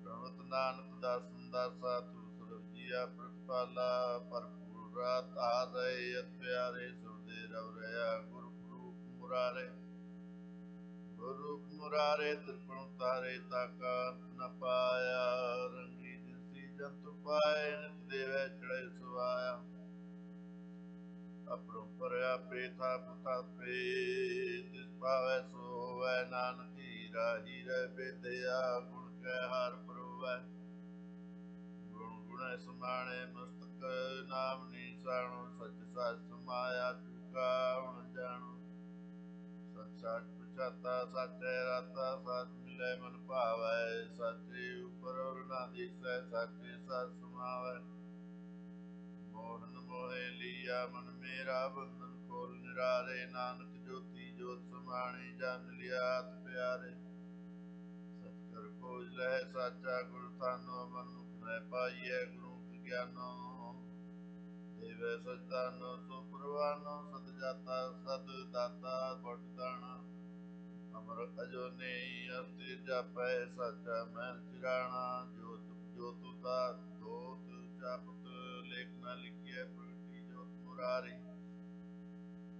ਪ੍ਰਣਤ ਨਾਨਕ ਦਾਸਨ ਦਾਸਾ, ਤੂੰ ਸਰਬ ਜੀਆ ਪ੍ਰਤਪਾਲਾ। ਭਰਪੂਰ ਰਾਤ ਆਰੈ ਅਤ ਪਿਆਰੇ, ਸੁਰਦੇ ਰਵ ਰਿਆ। ਗੁਰ ਰੂਪ ਮੁਰਾਰੇ, ਗੁਰ ਰੂਪ ਮੁਰਾਰੇ। ਤ੍ਰਿਪਣ ਉਤਾਰੇ, ਤਾਕਾ ਅੰਤ ਨ ਪਾਇਆ। ਰੰਗੀ ਜਿਨਸੀ ਜੰਤੁ ਪਾਏ, ਨਿਤ ਦੇਵੈ ਚੜ੍ਹੈ ਸੁਆਇਆ। ਅਪਰੰਪਰ ਆਪੇ ਥਾਪ ਥਾਪੇ, ਤਿਸ ਪਾਵੈ ਸੋ ਹੋਵੈ। ਨਾਨਕ ਹੀਰਾ ਹੀਰੈ ਬੇਦਿਆ, ਗੁਣ ਕੈ ਹਾਰ ਪਰੋਵੈ। ਗੁਣ ਗੁਣੈ ਸਮਾਣੇ ਮਸਤਕ, ਨਾਮ ਨੀਸਾਣੋ। ਸਚ ਸਾਚ ਸਮਾਇਆ, ਚੁਕਾ ਹੁਣ ਜਾਣੋ। ਸਚ ਸਾਚ ਪਛਾਤਾ, ਸਾਚੈ ਰਾਤਾ। ਸਾਚ ਮਿਲੈ ਮਨ ਭਾਵੈ, ਸਾਚੇ ਉਪਰ ਔਰ ਨਾ ਦੀਸੈ। ਸਾਚੇ ਸਾਚ ਸਮਾਵੈ, ਮੋਹਨ ਮੋਹਿ ਲੀਆ ਮਨ ਮੇਰਾ। ਬੰਧਨ ਖੋਲ ਨਿਰਾਰੇ, ਨਾਨਕ ਜੋਤੀ ਜੋਤ ਸਮਾਣੀ। ਜਾ ਮਿਲਿਆ ਅਤ ਪਿਆਰੇ, ਸਚ ਕਰ ਖੋਜ ਲਹੈ ਸਾਚਾ। ਗੁਰ ਥਾਨੋ ਮਨ ਮੁਖ ਨਹਿ ਪਾਈਐ, ਗੁਰੂ ਗਿਆਨੋ। ਦੇਵੈ ਸਚਦਾਨੋ ਸੋ ਪਰਵਾਨੋ, ਸਦ ਜਾਤਾ ਸਦ ਦਾਤਾ ਬੜ ਦਾਣਾ। ਅਮਰ ਅਜੋਨੇ ਅਸਥਿਰ ਜਾਪੈ, ਸਾਚਾ ਮਹਿਲ ਚਿਰਾਣਾ। ਜੋਤ ਜੋਤੁ ਦਾ ਦੋਤ ਜਾਪਤ, ਲੇਖ ਨਾ ਲਿਖੀਐ ਪ੍ਰਗਟੀ ਜੋਤ ਮੁਰਾਰੀ।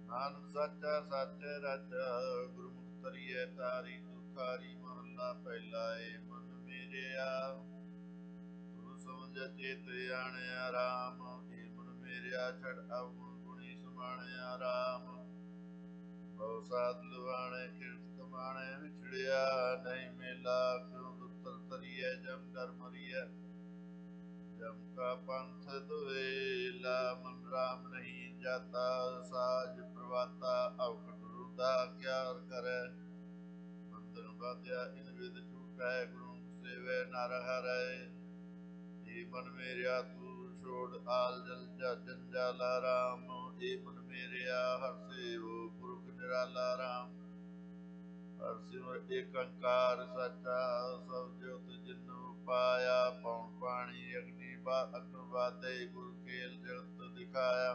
ਨਾਨਕ ਸਾਚਾ ਸਾਚੈ ਰਾਚਾ, ਗੁਰਮੁਖ ਤਰੀਐ ਤਾਰੀ। ਤੁਖਾਰੀ ਮਹਲਾ ਪਹਿਲਾ। ਏ ਮਨ ਮੇਰਿਆ ਤੂੰ ਸਮਝ ਚੇਤ ਆਣਿਆ ਰਾਮ ਏ ਮਨ ਮੇਰਿਆ ਛੜ ਅਵਗੁਣ ਗੁਣੀ ਸਮਾਣਿਆ ਰਾਮ ਬਹੁ ਸਾਧ ਲਵਾਣੇ ਕਿਰਤ ਕਮਾਣੇ ਵਿਛੜਿਆ ਨਹੀਂ ਮੇਲਾ ਕਿਉਂ ਦੁੱਤਰ ਤਰੀਐ ਜਮ ਡਰ ਮਰੀਐ ਜਮ ਕਾ ਪੰਥ ਦੁਏਲਾ ਮਨ ਰਾਮ ਨਹੀਂ ਜਾਤਾ ਸਾਜ ਪ੍ਰਵਾਤਾ ਔਖਟ ਰੁਦਾ ਕਿਆ ਕਰੈ ਬੰਧਨ ਬਾਧਿਆ ਇਨ ਵਿਦ ਝੂਠੈ ਗੁਰੂ ਸੇਵੈ ਨਰ ਹਰੈ ਏ ਮਨ ਮੇਰਿਆ ਤੂੰ ਛੋੜ ਆਲ ਜਲ ਜੰਜਾਲਾ ਰਾਮ ਏ ਮਨ ਮੇਰਿਆ ਹਰ ਸੇਵੋ ਪੁਰਖ ਨਿਰਾਲਾ ਰਾਮ ਹਰ ਸਿਮਰ ਏਕ ਓੰਕਾਰ ਸੱਚਾ ਸਭ ਜੋਤ ਜਿਨੁ ਪਾਇਆ ਪਉਣ ਪਾਣੀ ਅਗਨੀ ਬਾ ਅਗਨ ਬਾਦੇ ਗੁਰ ਖੇਲ ਜਗਤ ਦਿਖਾਇਆ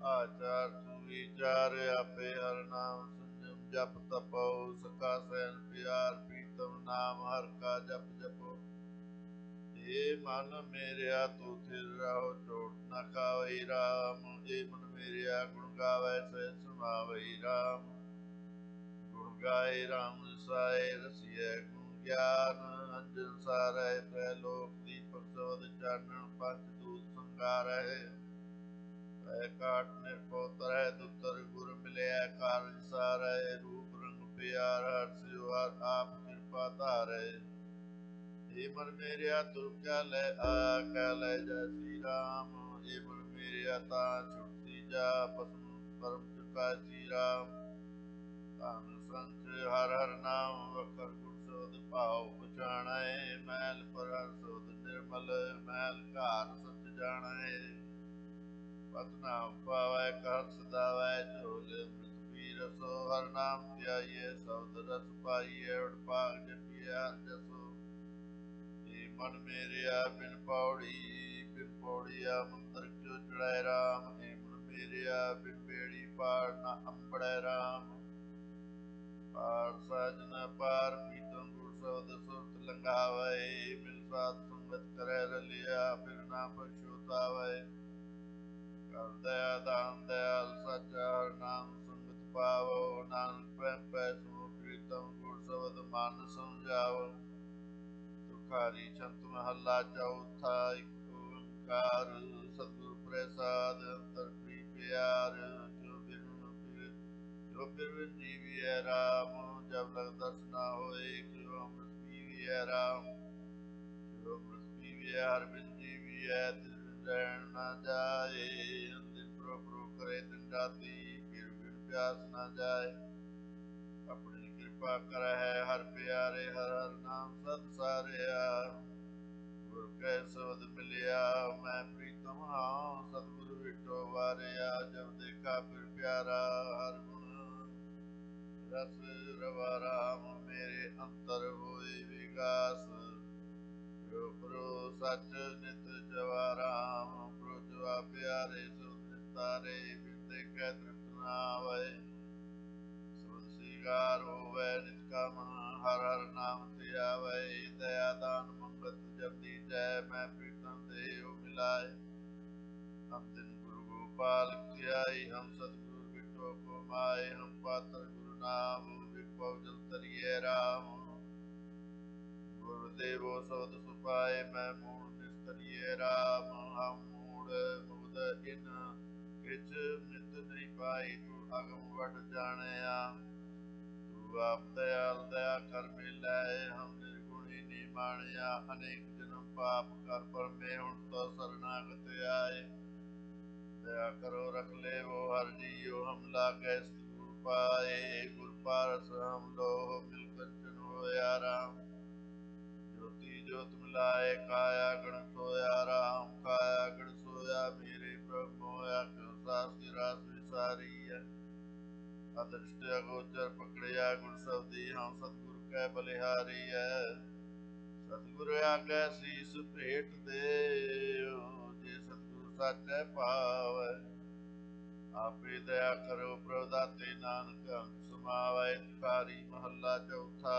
ਆਚਾਰ ਤੂੰ ਵਿਚਾਰ ਆਪੇ ਹਰ ਨਾਮ ਸੰਜਮ ਜਪ ਤਪੋ ਸਖਾ ਸੈਨ ਪਿਆਰ ਪ੍ਰੀਤਮ ਨਾਮ ਹਰ ਕਾ ਜਪ ਜਪੋ ਏ ਮਨ ਮੇਰਿਆ ਤੂੰ ਥਿਰ ਰਹੋ ਚੋਟ ਨਾ ਖਾਵਈ ਰਾਮ ਏ ਮਨ ਮੇਰਿਆ ਗੁਣ ਗਾਵੇ ਸਹਿ ਸੁਣਾਵਈ ਰਾਮ ਗੁਣ ਗਾਏ ਰਾਮ ਸਾਏ ਰਸੀਏ ਗੁਣ ਗਿਆਨ ਅੰਜਨ ਸਾਰੈ ਤ੍ਰੈ ਲੋਕ ਦੀਪਕ ਸੋਧ ਚਾਨਣ ਪੰਜ ਦੂਤ ਸੰਗਾਰਹਿ ਐ ਕਾਟ ਨਿਰਭਉ ਤਰੈ ਦੁਤਰ ਗੁਰ ਮਿਲਿਆ ਕਾਰਜ ਸਾਰੈ ਰੂਪ ਰੰਗ ਪਿਆਰ ਹਰ ਸਿਵਾਰ ਆਪ ਕਿਰਪਾ ਧਾਰੈ ਏ ਮਨ ਮੇਰਿਆ ਤੁਰ ਕਿਆ ਲੈ ਆ ਕਿਆ ਲੈ ਜੈ ਸ੍ਰੀ ਰਾਮ ਏ ਮਨ ਮੇਰਿਆ ਤਾਂ ਛੁੱਟੀ ਜਾ ਪਸਮ ਪਰਮ ਚੁਕਾ ਸ੍ਰੀ ਰਾਮ ਧਨ ਸੰਚ ਹਰ ਹਰ ਨਾਮ ਵਖਰ ਗੁਰ ਸੋਧ ਭਾਉ ਪਛਾਣੈ ਮੈਲ ਪਰ ਹਰ ਸੋਧ ਨਿਰਮਲ ਮੈਲ ਘਾਰ ਸੱਚ ਜਾਣੈ ਪਤਨਾਮ ਪਾਵੈ ਕਰ ਸਦਾਵੈ ਝੋਲ ਅੰਮ੍ਰਿਤ ਪੀ ਰਸੋ ਹਰ ਨਾਮ ਧਿਆਈਐ ਸਬਦ ਰਸ ਪਾਈਐ ਉੜ ਭਾਗ ਜਪੀਐ ਹਰ ਜਸੋ ਏ ਮਨ ਮੇਰਿਆ ਬਿਨ ਪੌੜੀਆ ਮੰਤਰ ਕਿਉ ਚੜਾਇ ਰਾਮ ਏ ਮਨ ਮੇਰਿਆ ਬਿਨ ਬੇੜੀ ਪਾਰ ਨਾ ਅੰਬੜੈ ਰਾਮ ਪਾਰ ਸਾਜਨ ਪਾਰ ਪੀਤਮ ਗੁਰ ਸਬਦ ਸੁਰਤ ਲੰਘਾਵੈ ਮਿਲ ਸਾਧ ਸੰਗਤ ਕਰੈ ਰਲਿਆ ਫਿਰ ਨਾ ਪਛੁਤਾਵੈ ਕਰ ਦਇਆ ਦਾਨ ਦਇਆਲ ਸੱਚਾ ਹਰ ਨਾਮ ਸੰਗਤ ਪਾਵੋ ਨਾਨਕ ਪੈ ਸਮੂਹ ਪ੍ਰੀਤਮ ਗੁਰ ਸਬਦ ਮਨ ਸਮਝਾਵੋ ਤੁਖਾਰੀ ਛੰਤ ਮਹੱਲਾ ਚੌਥਾ ਇਕ ਓੰਕਾਰ ਸਤਿਗੁਰ ਪ੍ਰਸਾਦ ਅੰਤਰ ਪ੍ਰੀ ਪਿਆਰ ਜੋ ਬਿਰਵ ਜੀਵਿਐ ਰਾਮ ਜਬ ਲਗ ਦਰਸ ਨਾ ਹੋਏ ਕਿਉ ਅੰਮ੍ਰਿਤ ਪੀਵਿਐ ਰਾਮ ਜੋ ਅੰਮ੍ਰਿਤ ਪੀਵਿਐ ਹਰ ਬਿਨ ਜੀਵਿਐ ਤਿਸ ਰਹਿਣ ਨਾ ਜਾਏ ਅੰਦਿਨ ਪ੍ਰਭੂ ਕਰੇ ਤਿਨ ਜਾਤੀ ਫਿਰ ਬਿਨ ਪਿਆਸ ਨਾ ਜਾਏ ਆਪਣੀ ਕਿਰਪਾ ਕਰੈ ਹਰ ਪਿਆਰੇ ਹਰ ਹਰ ਨਾਮ ਸਤ ਸਾਰਿਆ ਗੁਰ ਕੈ ਸਬਦ ਮਿਲਿਆ ਮੈਂ ਪ੍ਰੀਤਮ ਹਾਂ ਸਤਿਗੁਰ ਵਿਟੋ ਵਾਰਿਆ ਜਬ ਦੇਖਾ ਫਿਰ ਪਿਆਰਾ ਹਰ ਗੁਣ ਰਸ ਰਵਾ ਰਾਮ ਮੇਰੇ ਅੰਤਰ ਹੋਏ ਵਿਗਾਸ ਜੋ ਪ੍ਰੋ ਸੱਚ ਨਿਤ ਜਵਾ ਰਾਮ ਪ੍ਰੋ ਜਵਾ ਪਿਆਰੇ ਸੁਧ ਤਾਰੇ ਬਿਨ ਦੇਖੈ ਤ੍ਰਿਪਤ ਨਾ ਆਵੈ ਸੁਧ ਸਿਗਾਰ ਹੋਵੈ ਨਿਤ ਕਮ ਹਰ ਹਰ ਨਾਮ ਤੇ ਆਵੈ ਦਇਆ ਦਾਨ ਮੰਗਤ ਜਬ ਦੀਜੈ ਮੈਂ ਪ੍ਰੀਤਮ ਦੇਹੁ ਮਿਲਾਏ ਹਮ ਦਿਨ ਗੁਰੂ ਗੋਪਾਲ ਧਿਆਈ ਹਮ ਸਤਿਗੁਰੂ ਬਿਟੋ ਕੋ ਮਾਏ ਹਮ ਪਾਤਰ ਗੁਰੂ ਨਾਮ ਵਿਪਉ ਜਲ ਤਰੀਏ ਰਾਮ ਗੁਰਦੇਵੋ ਸਬਦ ਸੁਪਾਏ ਮੈਂ ਮੂੜ ਨਿਸਤਰੀਏ ਰਾਮ ਹਮ ਮੂੜ ਮੁਗਦ ਇਨ ਕਿਛ ਨਿਤ ਨਹੀਂ ਪਾਈ ਤੂੰ ਅਗਮ ਵੱਡ ਜਾਣਿਆ ਤੂੰ ਆਪ ਦਇਆਲ ਦਇਆ ਕਰ ਮਿਲੈ ਹਮ ਨਿਰਗੁਣੀ ਨੀ ਮਾਣਿਆ ਅਨੇਕ ਜਨਮ ਪਾਪ ਕਰ ਪਰਮੇ ਹੁਣ ਤੋ ਸਰਨਾਗਤ ਆਏ ਦਇਆ ਕਰੋ ਰਖ ਲੇਵੋ ਹਰ ਜੀਉ ਹਮ ਲਾਗੈ ਸਤਿਗੁਰ ਪਾਏ ਗੁਰ ਪਾਰਸ ਹਮ ਲੋਹ ਮਿਲ ਕੰਚਨ ਹੋਇਆ ਰਾਮ ਜੋਤੀ ਜੋਤ ਮਿਲਾਏ ਕਾਇਆ ਗਣ ਸੋਇਆ ਰਾਮ ਕਾਇਆ ਗਣ ਸੋਇਆ ਮੇਰੇ ਪ੍ਰਭ ਮੋਇਆ ਕਿਉ ਸਾਸ ਰਾਸ ਵਿਸਾਰੀ ਹੈ ਅਦ੍ਰਿਸ਼ਟ ਅਗੋਚਰ ਪਕੜਿਆ ਗੁਰ ਸਬਦੀ ਹਮ ਸਤਿਗੁਰ ਕੈ ਬਲਿਹਾਰੀ ਹੈ ਸਤਿਗੁਰ ਆਗੈ ਸੀਸ ਭੇਟ ਦੇਉ ਜੇ ਸਤਿਗੁਰ ਸਾਚੈ ਪਾਵੈ ਆਪੇ ਦਇਆ ਕਰੋ ਪ੍ਰਭ ਦਾਤੇ ਨਾਨਕ ਅੰਗ ਸਮਾਵੈ ਤੁਖਾਰੀ ਮਹੱਲਾ ਚੌਥਾ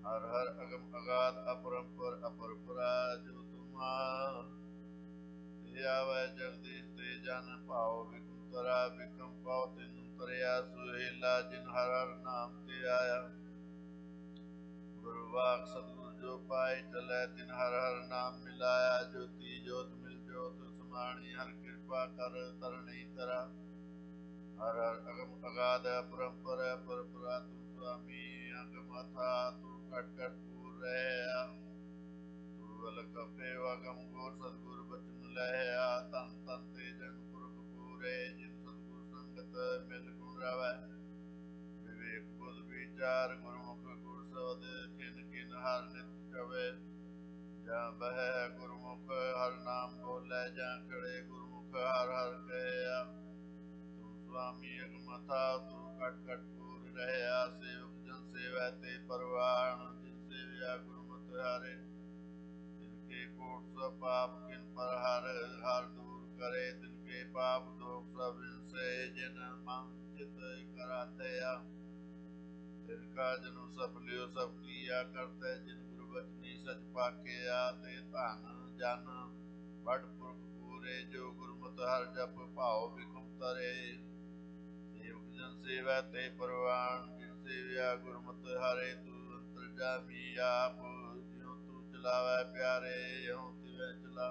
ਹਰ ਹਰ ਅਗਮ ਅਗਾਧ ਅਪਰੰਪਰ ਅਪਰਪਰਾ ਜੋ ਤੁਮਾ ਤੇ ਆਵੈ ਜਗਦੀਸ਼ ਤੇ ਜਨ ਭਾਉ ਵਿਕਮ ਤਰਾ ਵਿਕਮ ਪਾਉ ਤੈਨੂੰ ਤਰਿਆ ਸੁਹੇਲਾ ਜਿਨ ਹਰ ਹਰ ਨਾਮ ਤੇ ਆਇਆ ਗੁਰਵਾ पाक सतगुर जो पाए चले तिन हर हर नाम मिलाया। ज्योति ज्योत मिल ज्योत समाणी हर कृपा कर तरणी तरा। हर हर अगम अगाध अपरंपर परपरा तू स्वामी अगम अथा तू कट कट पूर रहा। तू अलग अपे अगम गोर सतगुर बचन लया। तन तन ते जन पुरख पूरे जिन सतगुर संगत मिल गुण रवै। विवेक बुध विचार गुरमुख गुर शब्द किन किन हर नित कवे। जा बह गुरमुख हर नाम बोले जा खड़े गुरमुख हर हर कहया। तू स्वामी अगमथा तू कट कट पूर रहया। सेवक जन सेवै ते परवान जिन सेवया गुरमत हारे। तिनके कोट सब पाप किन पर हर हर दूर करे। तिनके पाप दोष सब से जिन मन चित करातया। तिनका जनु सब लियो सब किया करते जिन गुरु बचनी सच पाखिया। ते धन जन बड़ पुरख पूरे जो गुरमत हर जप भाव बिखम तरे। सेवक जन सेवै ते परवान जिन सेवया गुरमत हारे। तू अंतरजामी आप ज्यों तू चलावै प्यारे यों तिवै चला।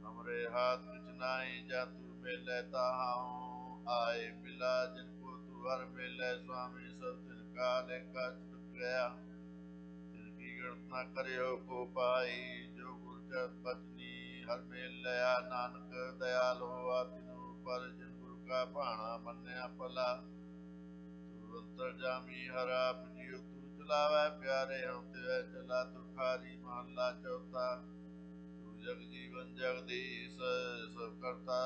हमरे हाथ बिच नाई जा तू मेले ताहाऊं। आए मिला जिनको तू हर मेले स्वामी सब तिनका लेखा छुट गया। तिनकी गणना करियो को पाई जो गुर चरण बचनी हर मेल लया। नानक दयाल होआ तिनु पर जिन गुरु का भाणा मन्या भला। तू अंतरजामी हर आप जियो तू चलावै प्यारे हों तिवै चला। तुखारी महला चौथा। तू जग जीवन जगदीश सब करता।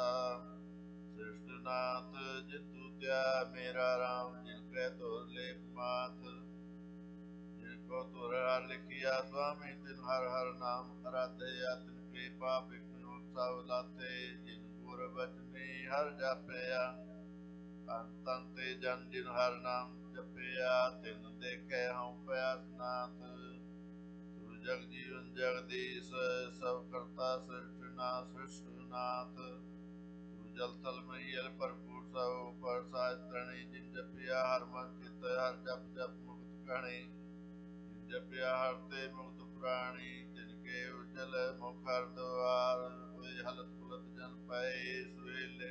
सृष्टनाथ जिन तू त्या मेरा राम जिनके तोर लेप माथ। जिनको तोर हर लिखिया स्वामी तिन हर हर नाम आराधया। तिनके पाप विघ्न सब लाथे जिन गुर बचनी हर जापया। तन तन ते जन जिन हर नाम जपया। तिन देखे हूँ प्यासनाथ। तू जग जीवन जगदीश सब करता सृष्टनाथ। तू जल थल महियल भरपूर सब ऊपर साजतणी। जिन जपिया हर मन चित हर जप जप मुक्त गणी। जिन जपिया हर ते मुक्त प्राणी। तिनके उजल मुख हर द्वार। कोई हलत पुलत जन पाए सुहेले।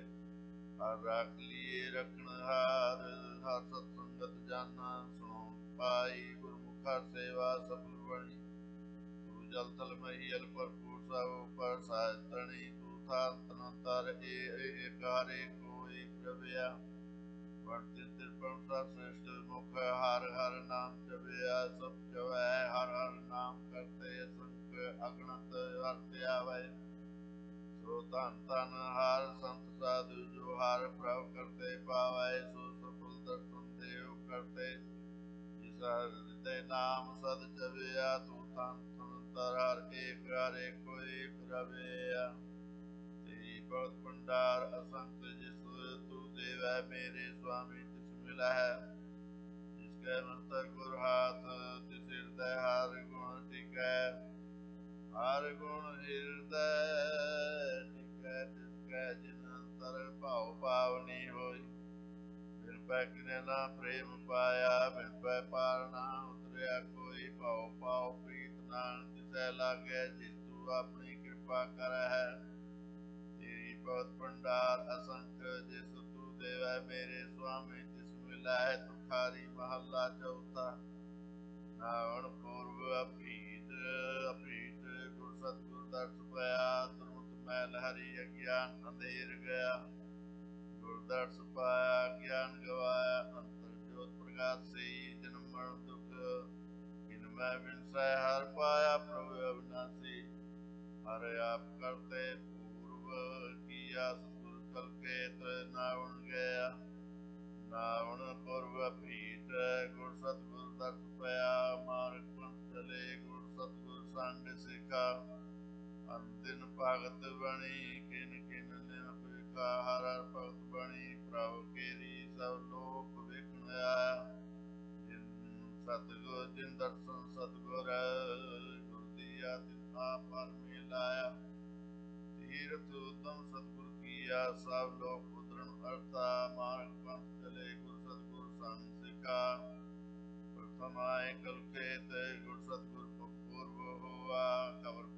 हर राख लिए रखन हार हर सत्संगत जाना सुनो पाई। गुरमुख हर सेवा सफल बनी। तू जल थल महियल भरपूर सब ऊपर साजतणी। तू था तनंतर एक हरे कोई प्रभया। बढ़ते तिरपन सा श्रेष्ठ मुख हर हर नाम जपया। सब जवै हर हर नाम करते संक अगणत हरते आवै। सो धन धन हर संत साधु जो हर प्रभ करते पावै। सो सफल दर्शन देव करते जिस हृदय नाम सद जपया। तू धन तनंतर हर एक हरे कोई प्रभया। तेरी बहुत भंडार असंख्य जिस तू देवै मेरे स्वामी तिस मिला है। जिसके मस्तक गुर हाथ तिस हृदय हर गुण टिकै। हर गुण हृदय टिकै तिसकै जिन अंतर भाव पावनी होई। बिन पै किने ना प्रेम पाया बिन पै पार ना उतरिया कोई। भाव पाव प्रीत नानक तिसै लागै जिस तू अपनी कृपा करੈ है। तेरी बहुत भंडार असंख्य जिस तू देवै मेरे स्वामी तिस मिला है। तुखारी महला चौथा। नावण पूर्व अभीत अभीत गुर सतगुर दर्श पाया। दुर्मत मैल हरि अज्ञान अंधेर गया। गुर दर्श पाया ज्ञान गवाया। अंतर ज्योत प्रकाश से जन्म मरण दुख। इनमें विनसै हर पाया प्रभु अविनाशी। हर आप करते पूर्व किया सतगुर कल खेत नावण गया। नावण पूर्व भीत गुर सतगुर दर्श पया। मार्ग पंथ चले गुर सतगुर संग सिखा। अंतिम भगत बनी किन किन दिन पेखा। हर हर भगत बनी प्रभु केरी सब लोक ਵੇਖਣ ਆਇਆ। जिन सतगुर जिन दर्शन सतगुर गुर दिया तिन आप हर मिलाया। तीर्थ उत्तम सतगुर किया सब लोक उतरन अर्था। मार्ग पंथ चले गुर सतगुर संग सिखा। समाए कल खेत गुर सतगुर पूर्व हुआ खबर